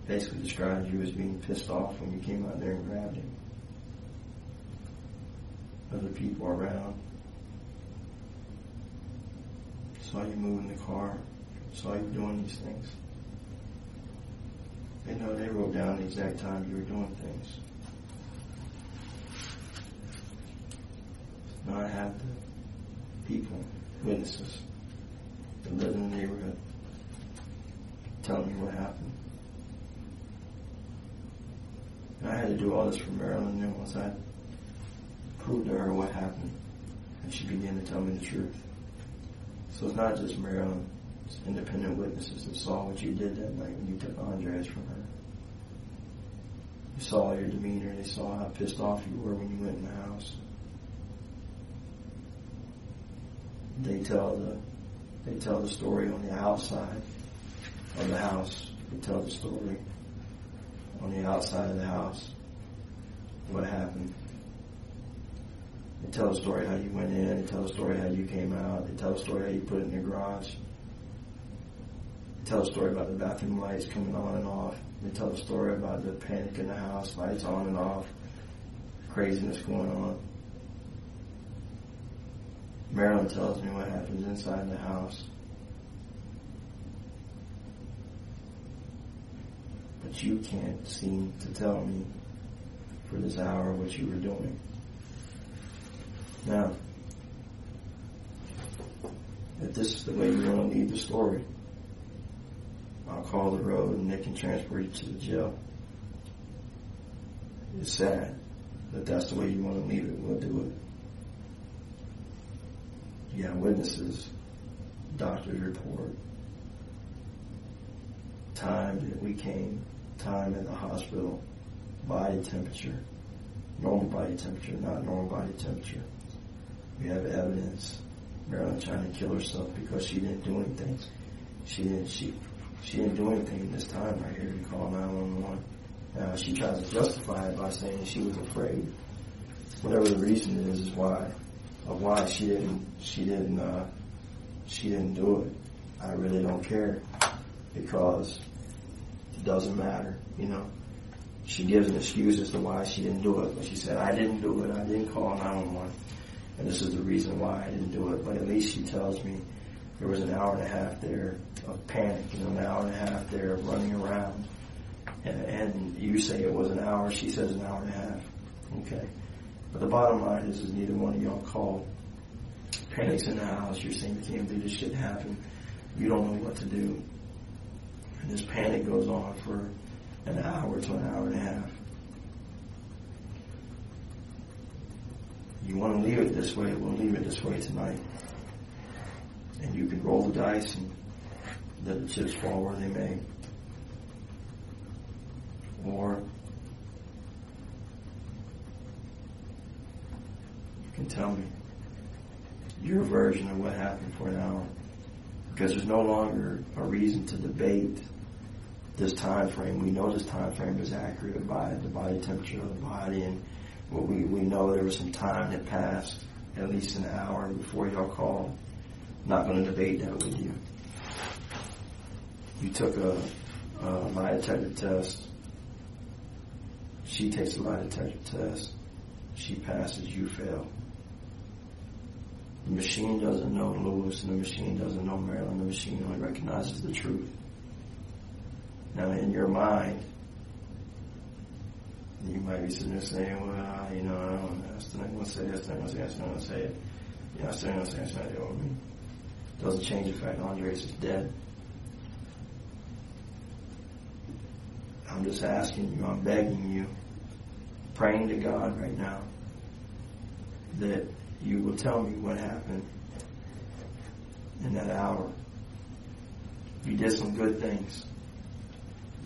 Basically described you as being pissed off when you came out there and grabbed him. Other people around saw you moving the car, saw you doing these things. They know, they wrote down the exact time you were doing things. Now I have the people, witnesses, that live in the neighborhood telling me what happened. And I had to do all this for Marilyn, and then once I proved to her what happened, and she began to tell me the truth. So it's not just Marilyn, it's independent witnesses that saw what you did that night when you took Andres from her. They saw your demeanor, they saw how pissed off you were when you went in the house. They tell the story on the outside of the house. They tell the story on the outside of the house, what happened. They tell the story how you went in. They tell the story how you came out. They tell the story how you put it in your garage. They tell the story about the bathroom lights coming on and off. They tell the story about the panic in the house, lights on and off, craziness going on. Marilyn tells me what happens inside the house. But you can't seem to tell me for this hour what you were doing. Now, if this is the way you want to lead the story, I'll call the road and they can transport you to the jail. It's sad that that's the way you want to leave it. We'll do it. You got witnesses, doctor's report, time that we came, time in the hospital, body temperature, normal body temperature, not normal body temperature. We have evidence. Marilyn trying to kill herself because she didn't do anything. She didn't do anything this time right here to call 911. Now she tries to justify it by saying she was afraid. whatever the reason is why she didn't do it. I really don't care, because it doesn't matter, you know. She gives an excuse as to why she didn't do it, but she said, I didn't do it, I didn't call 911, and this is the reason why I didn't do it. But at least she tells me there was an hour and a half there of panic, you know, an hour and a half there of running around. And you say it was an hour, she says an hour and a half. Okay. But the bottom line is neither one of y'all called. Panic's in the house, you're saying you can't believe this shit happened. You don't know what to do. And this panic goes on for an hour to an hour and a half. You want to leave it this way, we'll leave it this way tonight. And you can roll the dice and let the chips fall where they may. Or you can tell me your version of what happened for an hour. Because there's no longer a reason to debate this time frame. We know this time frame is accurate by the body temperature of the body, and we know there was some time that passed, at least an hour before y'all called. Not going to debate that with you. You took a lie detector test. She takes a lie detector test. She passes, you fail. The machine doesn't know Lewis, and the machine doesn't know Marilyn. The machine only recognizes the truth. Now, in your mind, you might be sitting there saying, well, you know, I'm still not going to say this, I'm not going to say that, I'm not going to say it. You know, I'm still not going to say it, it's not me. Doesn't change the fact Andres is dead. I'm just asking you, I'm begging you, praying to God right now that you will tell me what happened in that hour. You did some good things.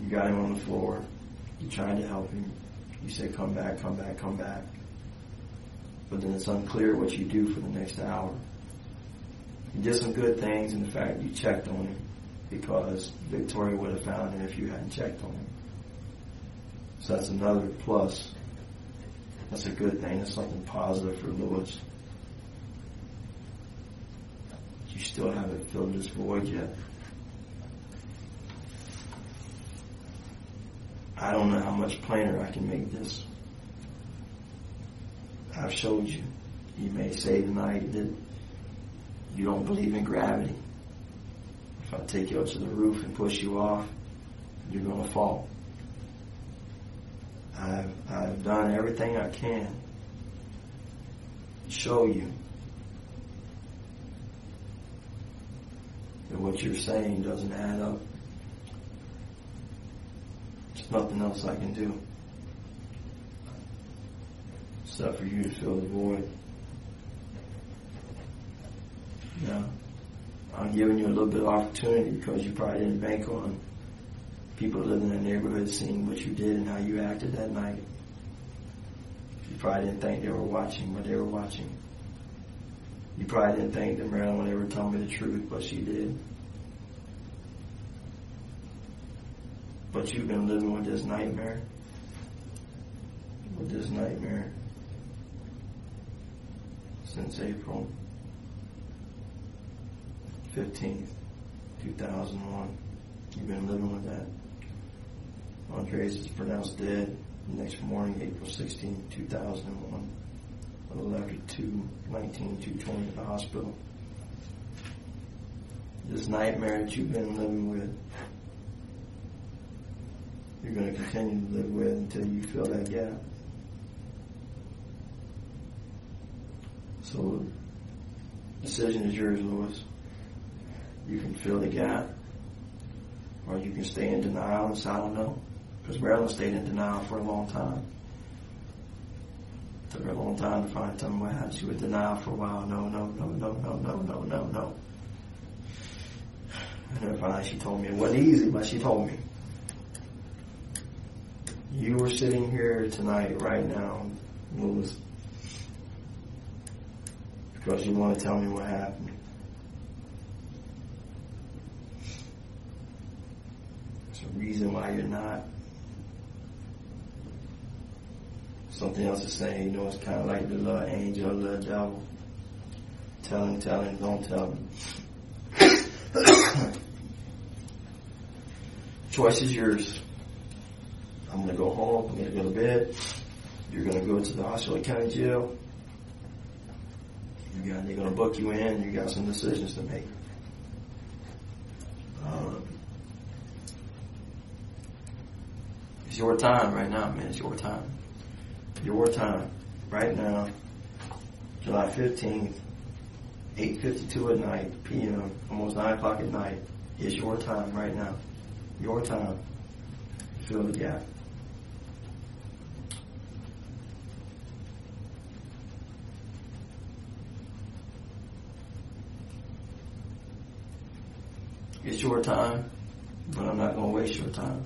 You got him on the floor. You tried to help him. You said, come back, come back, come back. But then it's unclear what you do for the next hour. You did some good things in the fact you checked on him, because Victoria would have found him if you hadn't checked on him. So that's another plus. That's a good thing. That's something positive for Lewis. You still haven't filled this void yet. I don't know how much plainer I can make this. I've showed you. You may say tonight that you don't believe in gravity. If I take you up to the roof and push you off, you're going to fall. I've done everything I can to show you that what you're saying doesn't add up. There's nothing else I can do except for you to fill the void. Now, I'm giving you a little bit of opportunity because you probably didn't bank on people living in the neighborhood seeing what you did and how you acted that night. You probably didn't think they were watching, but they were watching. You probably didn't think that Marilyn would ever tell me the truth, but she did. But you've been living with this nightmare. With this nightmare since April 15th, 2001. You've been living with that. Andres is pronounced dead the next morning, April 16th, 2001. A little after 2:20 at the hospital. This nightmare that you've been living with, you're going to continue to live with until you fill that gap. So the decision is yours, Lewis. You can fill the gap, or you can stay in denial and say, I don't know. Because Marilyn stayed in denial for a long time. It took her a long time to find time what happened. She was in denial for a while. No. And then finally she told me, it wasn't easy, but she told me. You were sitting here tonight, right now, Lewis, because you want to tell me what happened. There's a reason why you're not. Something else to say, you know, it's kind of like the little angel, little devil. Tell him, don't tell him. Choice is yours. I'm going to go home. I'm going to go to bed. You're going to go to the Osceola County Jail. They're going to book you in. You got some decisions to make. It's your time right now, man. It's your time. Your time right now. July 15th, 8:52 at night, p.m., almost 9 o'clock at night. It's your time right now. Your time. Fill the gap. It's your time, but I'm not going to waste your time.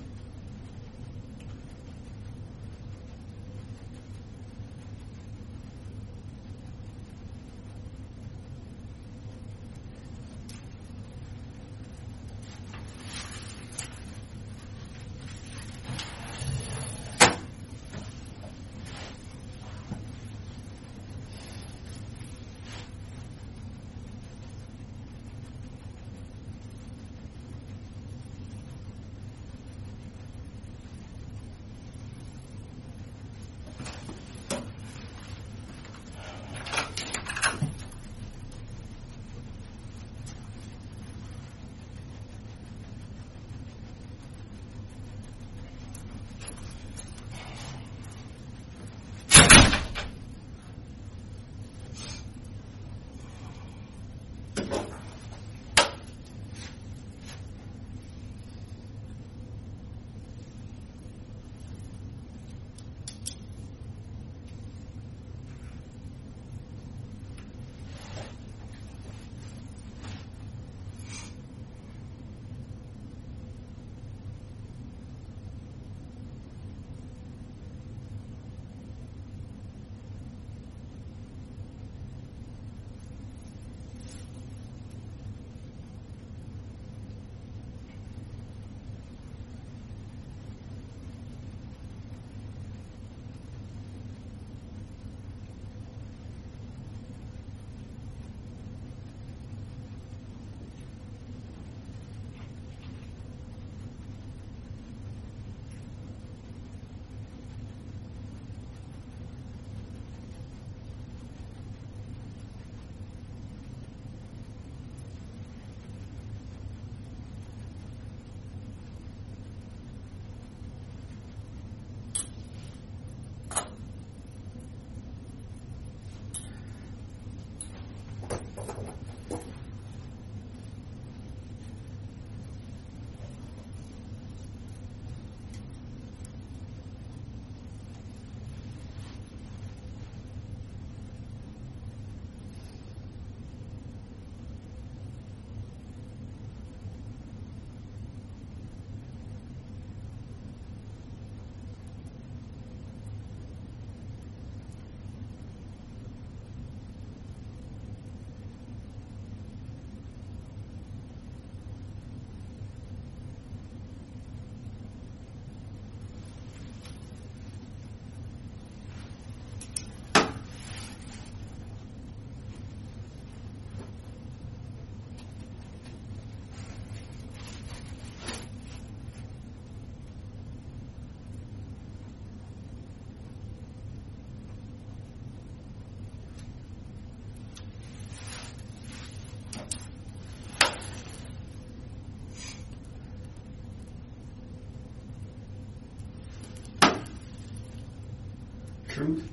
Truth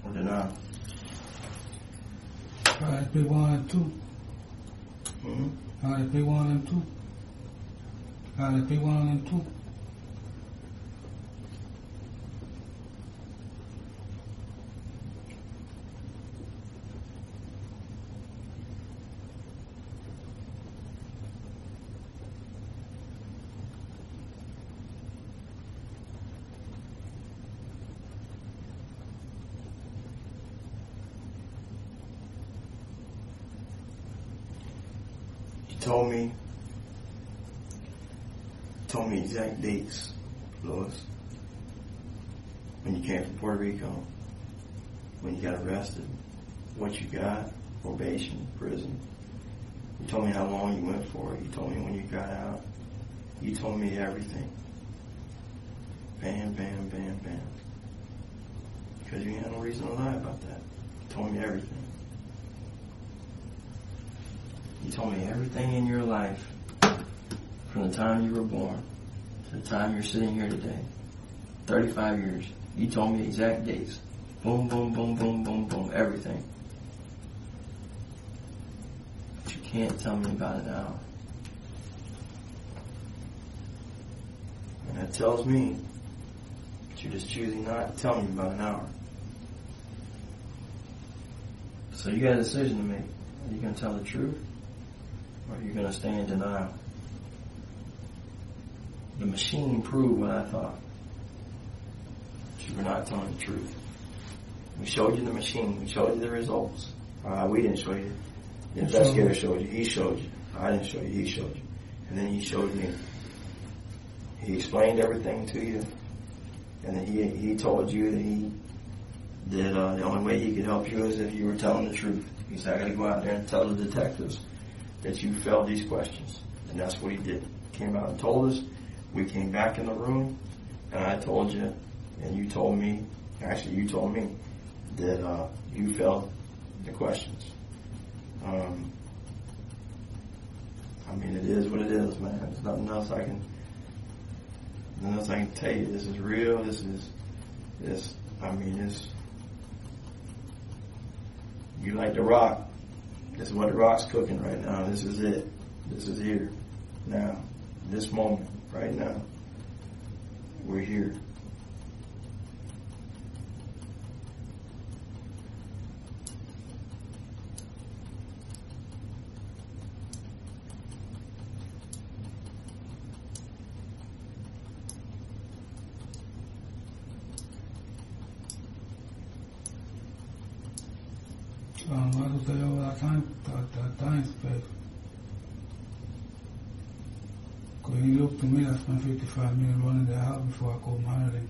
or denial? RSP 1 and 2. Mm-hmm. RSP 1 and 2. RSP 1 and 2. Told me exact dates, Lois. when you came from Puerto Rico, when you got arrested, what you got, probation, prison. You told me how long you went for it. You told me when you got out. You told me everything. Bam, bam, bam, bam. Because you had no reason to lie about that. You told me everything. You told me everything in your life from the time you were born to the time you're sitting here today. 35 years. You told me exact dates. Boom, boom, boom, boom, boom, boom. Everything. But you can't tell me about it now. And that tells me that you're just choosing not to tell me about an hour. So you got a decision to make. Are you going to tell the truth? Or are you going to stay in denial? The machine proved what I thought. You were not telling the truth. We showed you the machine. We showed you the results. We didn't show you. The investigator showed you. He showed you. I didn't show you. He showed you. And then he showed me. He explained everything to you. And then he told you that the only way he could help you is if you were telling the truth. He said, I got to go out there and tell the detectives that you failed these questions. And that's what he did. Came out and told us. We came back in the room, and I told you, and you told me, actually you told me, that you failed the questions. I mean, it is what it is, man. There's nothing else I can tell you. This is real. You like The Rock. This is what The Rock's cooking right now. This is it. This is here. Now. This moment. Right now. We're here. What was there all that time space? Because he looked to me, I spent 55 minutes running the house before I called Marilyn.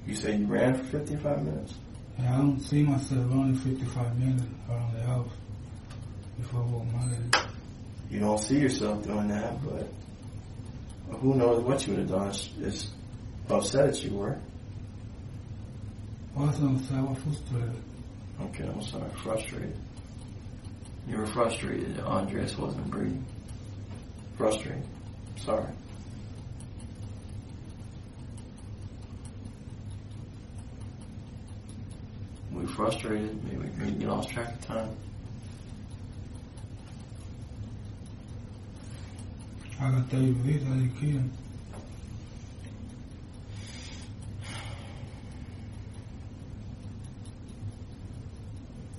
You say you ran for 55 minutes? Yeah, I don't see myself running 55 minutes around the house before I called Marilyn. You don't see yourself doing that, but who knows what you would have done. It's upset that you were. I wasn't upset, I was frustrated. Okay, I'm sorry. Frustrated. You were frustrated that Andres wasn't breathing. Frustrated. Sorry. We were frustrated. Maybe you lost track of time. I can tell you this, I didn't kill him.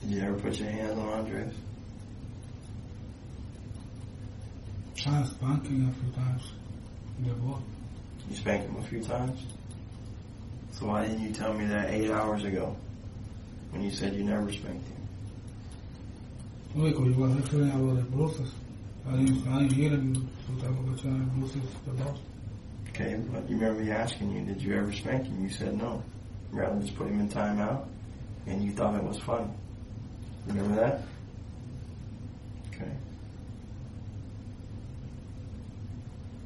Did you ever put your hands on Andres? I was spanking a few times in the boat. You spanked him a few times? So why didn't you tell me that 8 hours ago when you said you never spanked him? No, because you were referring about the bruises. I didn't hear him to talk about the bruises, the boss. Okay, but you remember me asking you, did you ever spank him? You said no. Rather just put him in timeout, and you thought it was funny. Remember that? Okay.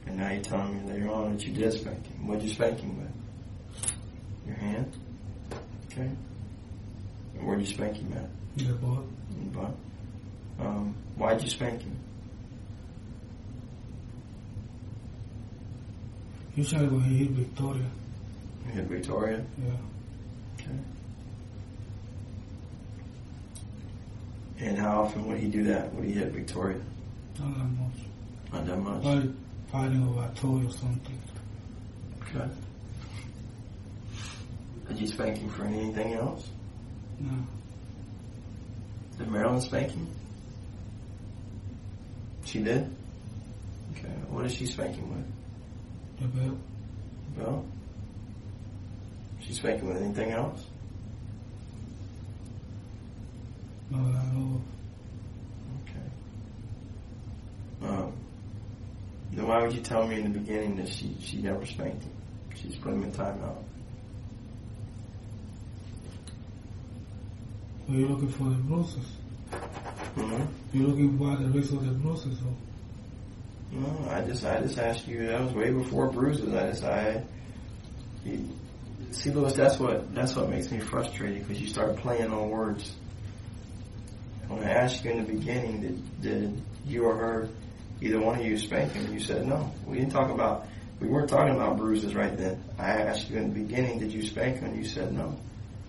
And now you're telling me later on that you did spank him. What'd you spank him with? Your hand? Okay. And where'd you spank him at? In the boat. In the butt. Why'd you spank him? Usually when he hit Victoria. You hit Victoria? Yeah. Okay. And how often would he do that? Would he hit Victoria? Not that much. Not that much? Probably fighting over a toy or something. Okay. Did you spank him for anything else? No. Did Marilyn spank him? She did? Okay. What did she spank him with? The belt. Belt? She spanked him with anything else? No, I know. Okay. Then why would you tell me in the beginning that she never spanked him? She's putting me in timeout. So you're looking for the bruises. Mm-hmm. You're looking for the rest of the bruises. So. No, I just asked you. That was way before bruises. See, Louis, that's what makes me frustrated, because you start playing on words. When I asked you in the beginning, did you or her, either one of you, spank him? You said no. We weren't talking about bruises right then. I asked you in the beginning, did you spank him? You said no.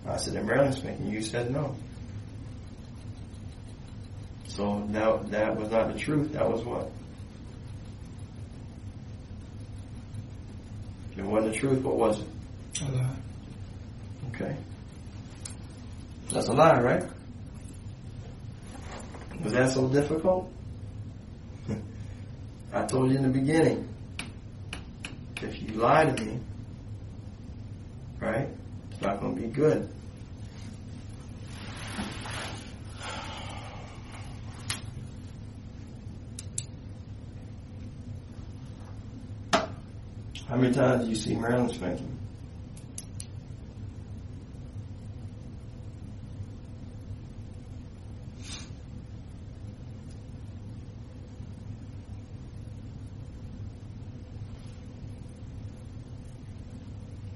I said, did Marilyn spank him? You said no. So that was not the truth. That was what? If it wasn't the truth, what was it? A lie. Okay. That's a lie, right? Was that so difficult? I told you in the beginning, if you lie to me, right, it's not going to be good. How many times do you see Marilyn spanking?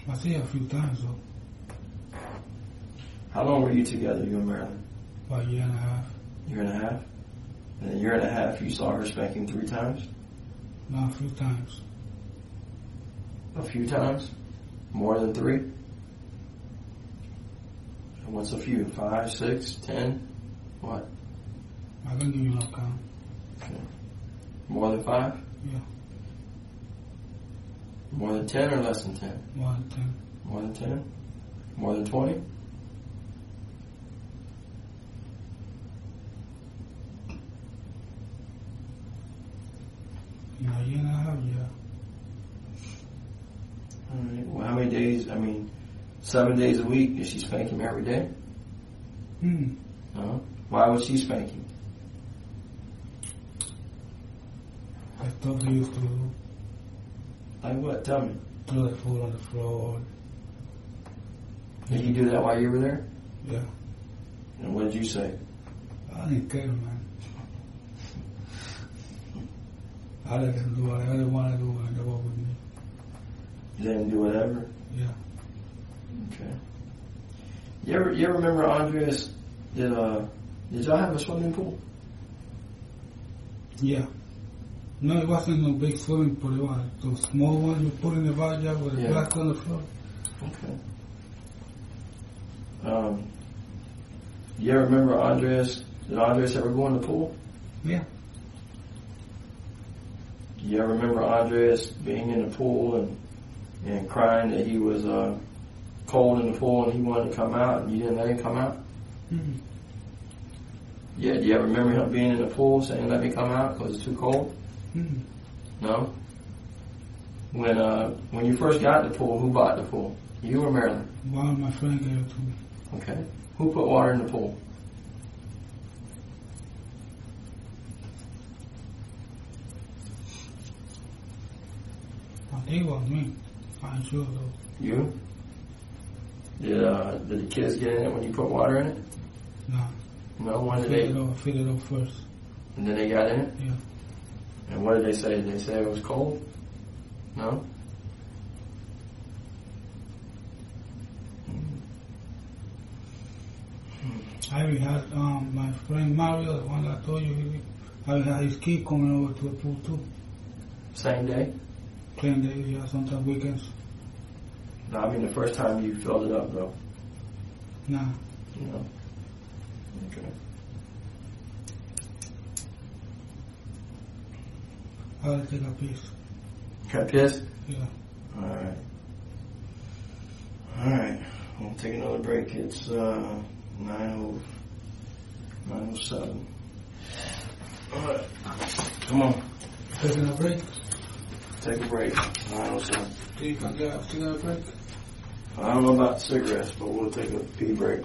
I see her a few times though. How long were you together, you and Marilyn? About a year and a half. Year and a half? And in a year and a half, you saw her spanking 3 times? No, a few times. A few times? More than 3? And what's a few? 5, 6, 10? What? I can give you no count. Okay. More than 5? Yeah. More than 10 or less than 10? More than 10. More than 10? More than 20? In a year and a half, yeah. All right. Well, how many days? 7 days a week. Did she spank him every day? No. Why was she spanking? I thought he used to Like what? Tell me. throw the food on the floor. Did you do that while you were there? Yeah. And what did you say? I didn't care, man. I let him do whatever they want to do and they walk with me. You didn't do whatever? Yeah. Okay. You ever remember, Andreas, did y'all have a swimming pool? Yeah. No, it wasn't no big swimming pool. It was those small ones you put in the backyard with the glass on the floor. Okay. You ever remember Andreas? Did Andreas ever go in the pool? Yeah. You ever remember Andreas being in the pool and crying that he was cold in the pool and he wanted to come out and you didn't let him come out? Mm-hmm. Yeah. Do you ever remember him being in the pool saying, "Let me come out because it's too cold"? Mm-hmm. No. When you first got the pool, who bought the pool? You or Marilyn? One of my friends gave it to me. Okay. Who put water in the pool? I think it was me. I'm sure though. You? Did the kids get in it when you put water in it? No. No. When did they? Fill it up first. And then they got in it? Yeah. And what did they say? Did they say it was cold? No? I even had my friend Mario, the one that I told you, I had his kid coming over to the pool too. Same day? Playing days, yeah, sometimes weekends. No, I mean the first time you filled it up, though. Nah. No. Okay. I gotta take a piece. Got pissed? Yeah. Alright. Alright. We'll take another break. It's 9:07. Alright. Come on. Taking a break? Take a break. 9:07. Do you can get a break? I don't know about cigarettes, but we'll take a pee break.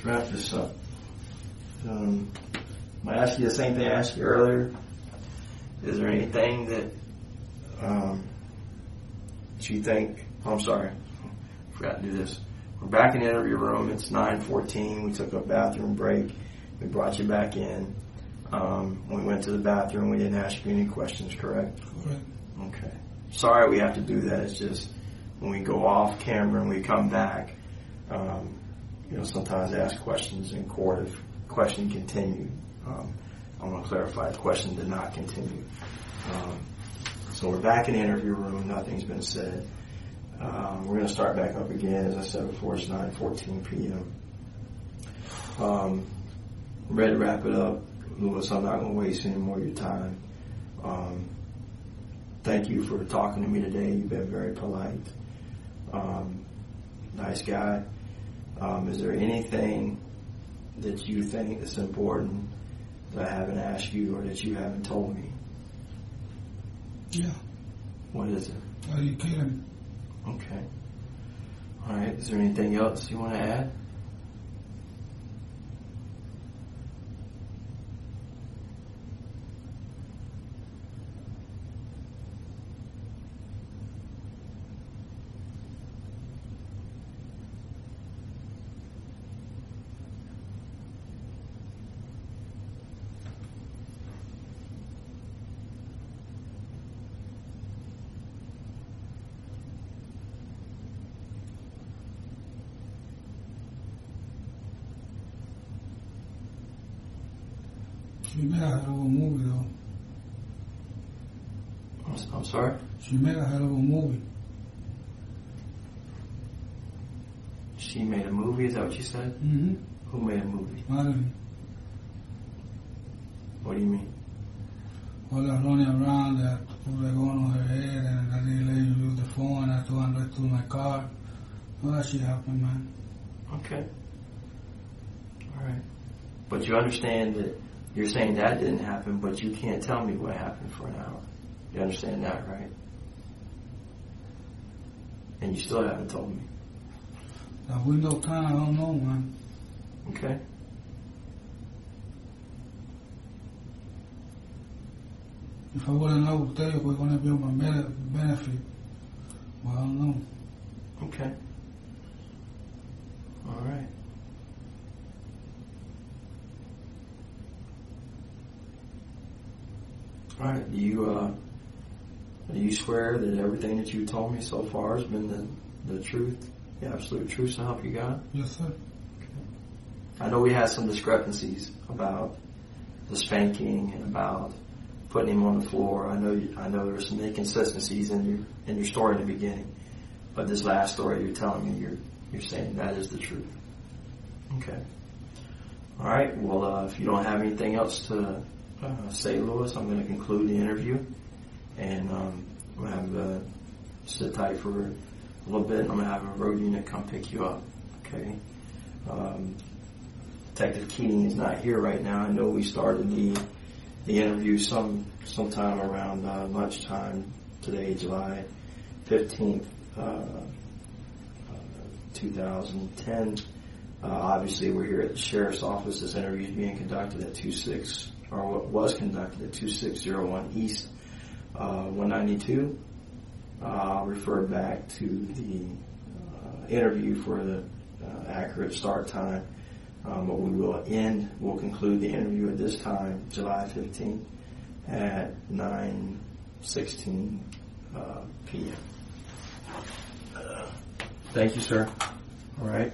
wrap this up. I'm going to ask you the same thing I asked you earlier. Is there anything that you think, I'm sorry, I forgot to do this. We're back in the interview room. It's 9:14. We took a bathroom break. We brought you back in. We went to the bathroom. We didn't ask you any questions, correct? Correct. Okay. Sorry we have to do that. It's just when we go off camera and we come back, sometimes I ask questions in court if question continued. I want to clarify the question did not continue. So we're back in the interview room. Nothing's been said. We're going to start back up again. As I said before, it's 9:14 p.m. I'm ready to wrap it up. Louis, I'm not going to waste any more of your time. Thank you for talking to me today. You've been very polite. Nice guy. Is there anything that you think is important that I haven't asked you or that you haven't told me? Yeah. What is it? Are you kidding? Okay. All right. Is there anything else you want to add? She made a hell of a movie, though. I'm sorry? She made a hell of a movie. She made a movie? Is that what you said? Mm-hmm. Who made a movie? Madeline. What do you mean? All that running around that was like going on her head and I didn't let you use the phone. I told her to my car. All that shit happened, man. Okay. All right. But you understand that you're saying that didn't happen, but you can't tell me what happened for an hour. You understand that, right? And you still haven't told me. That window time, I don't know, man. Okay. If I wouldn't know, tell you we're going to be on my benefit. Well, I don't know. Okay. All right. All right. Do you swear that everything that you told me so far has been the truth, the absolute truth, so help you God? Yes, sir. Okay. I know we had some discrepancies about the spanking and about putting him on the floor. I know there were some inconsistencies in your story in the beginning, but this last story you're telling me, you're saying that is the truth. Okay. All right. Well, if you don't have anything else to say, Louis, I'm going to conclude the interview, and we'll have sit tight for a little bit. And I'm going to have a road unit come pick you up. Okay. Detective Keating is not here right now. I know we started the interview sometime around lunchtime today, July 15th, 2010. Obviously, we're here at the Sheriff's Office. This interview is being conducted at 2601 East 192. I'll refer back to the interview for the accurate start time. But we'll conclude the interview at this time, July 15th at 9:16 p.m. Thank you, sir. All right.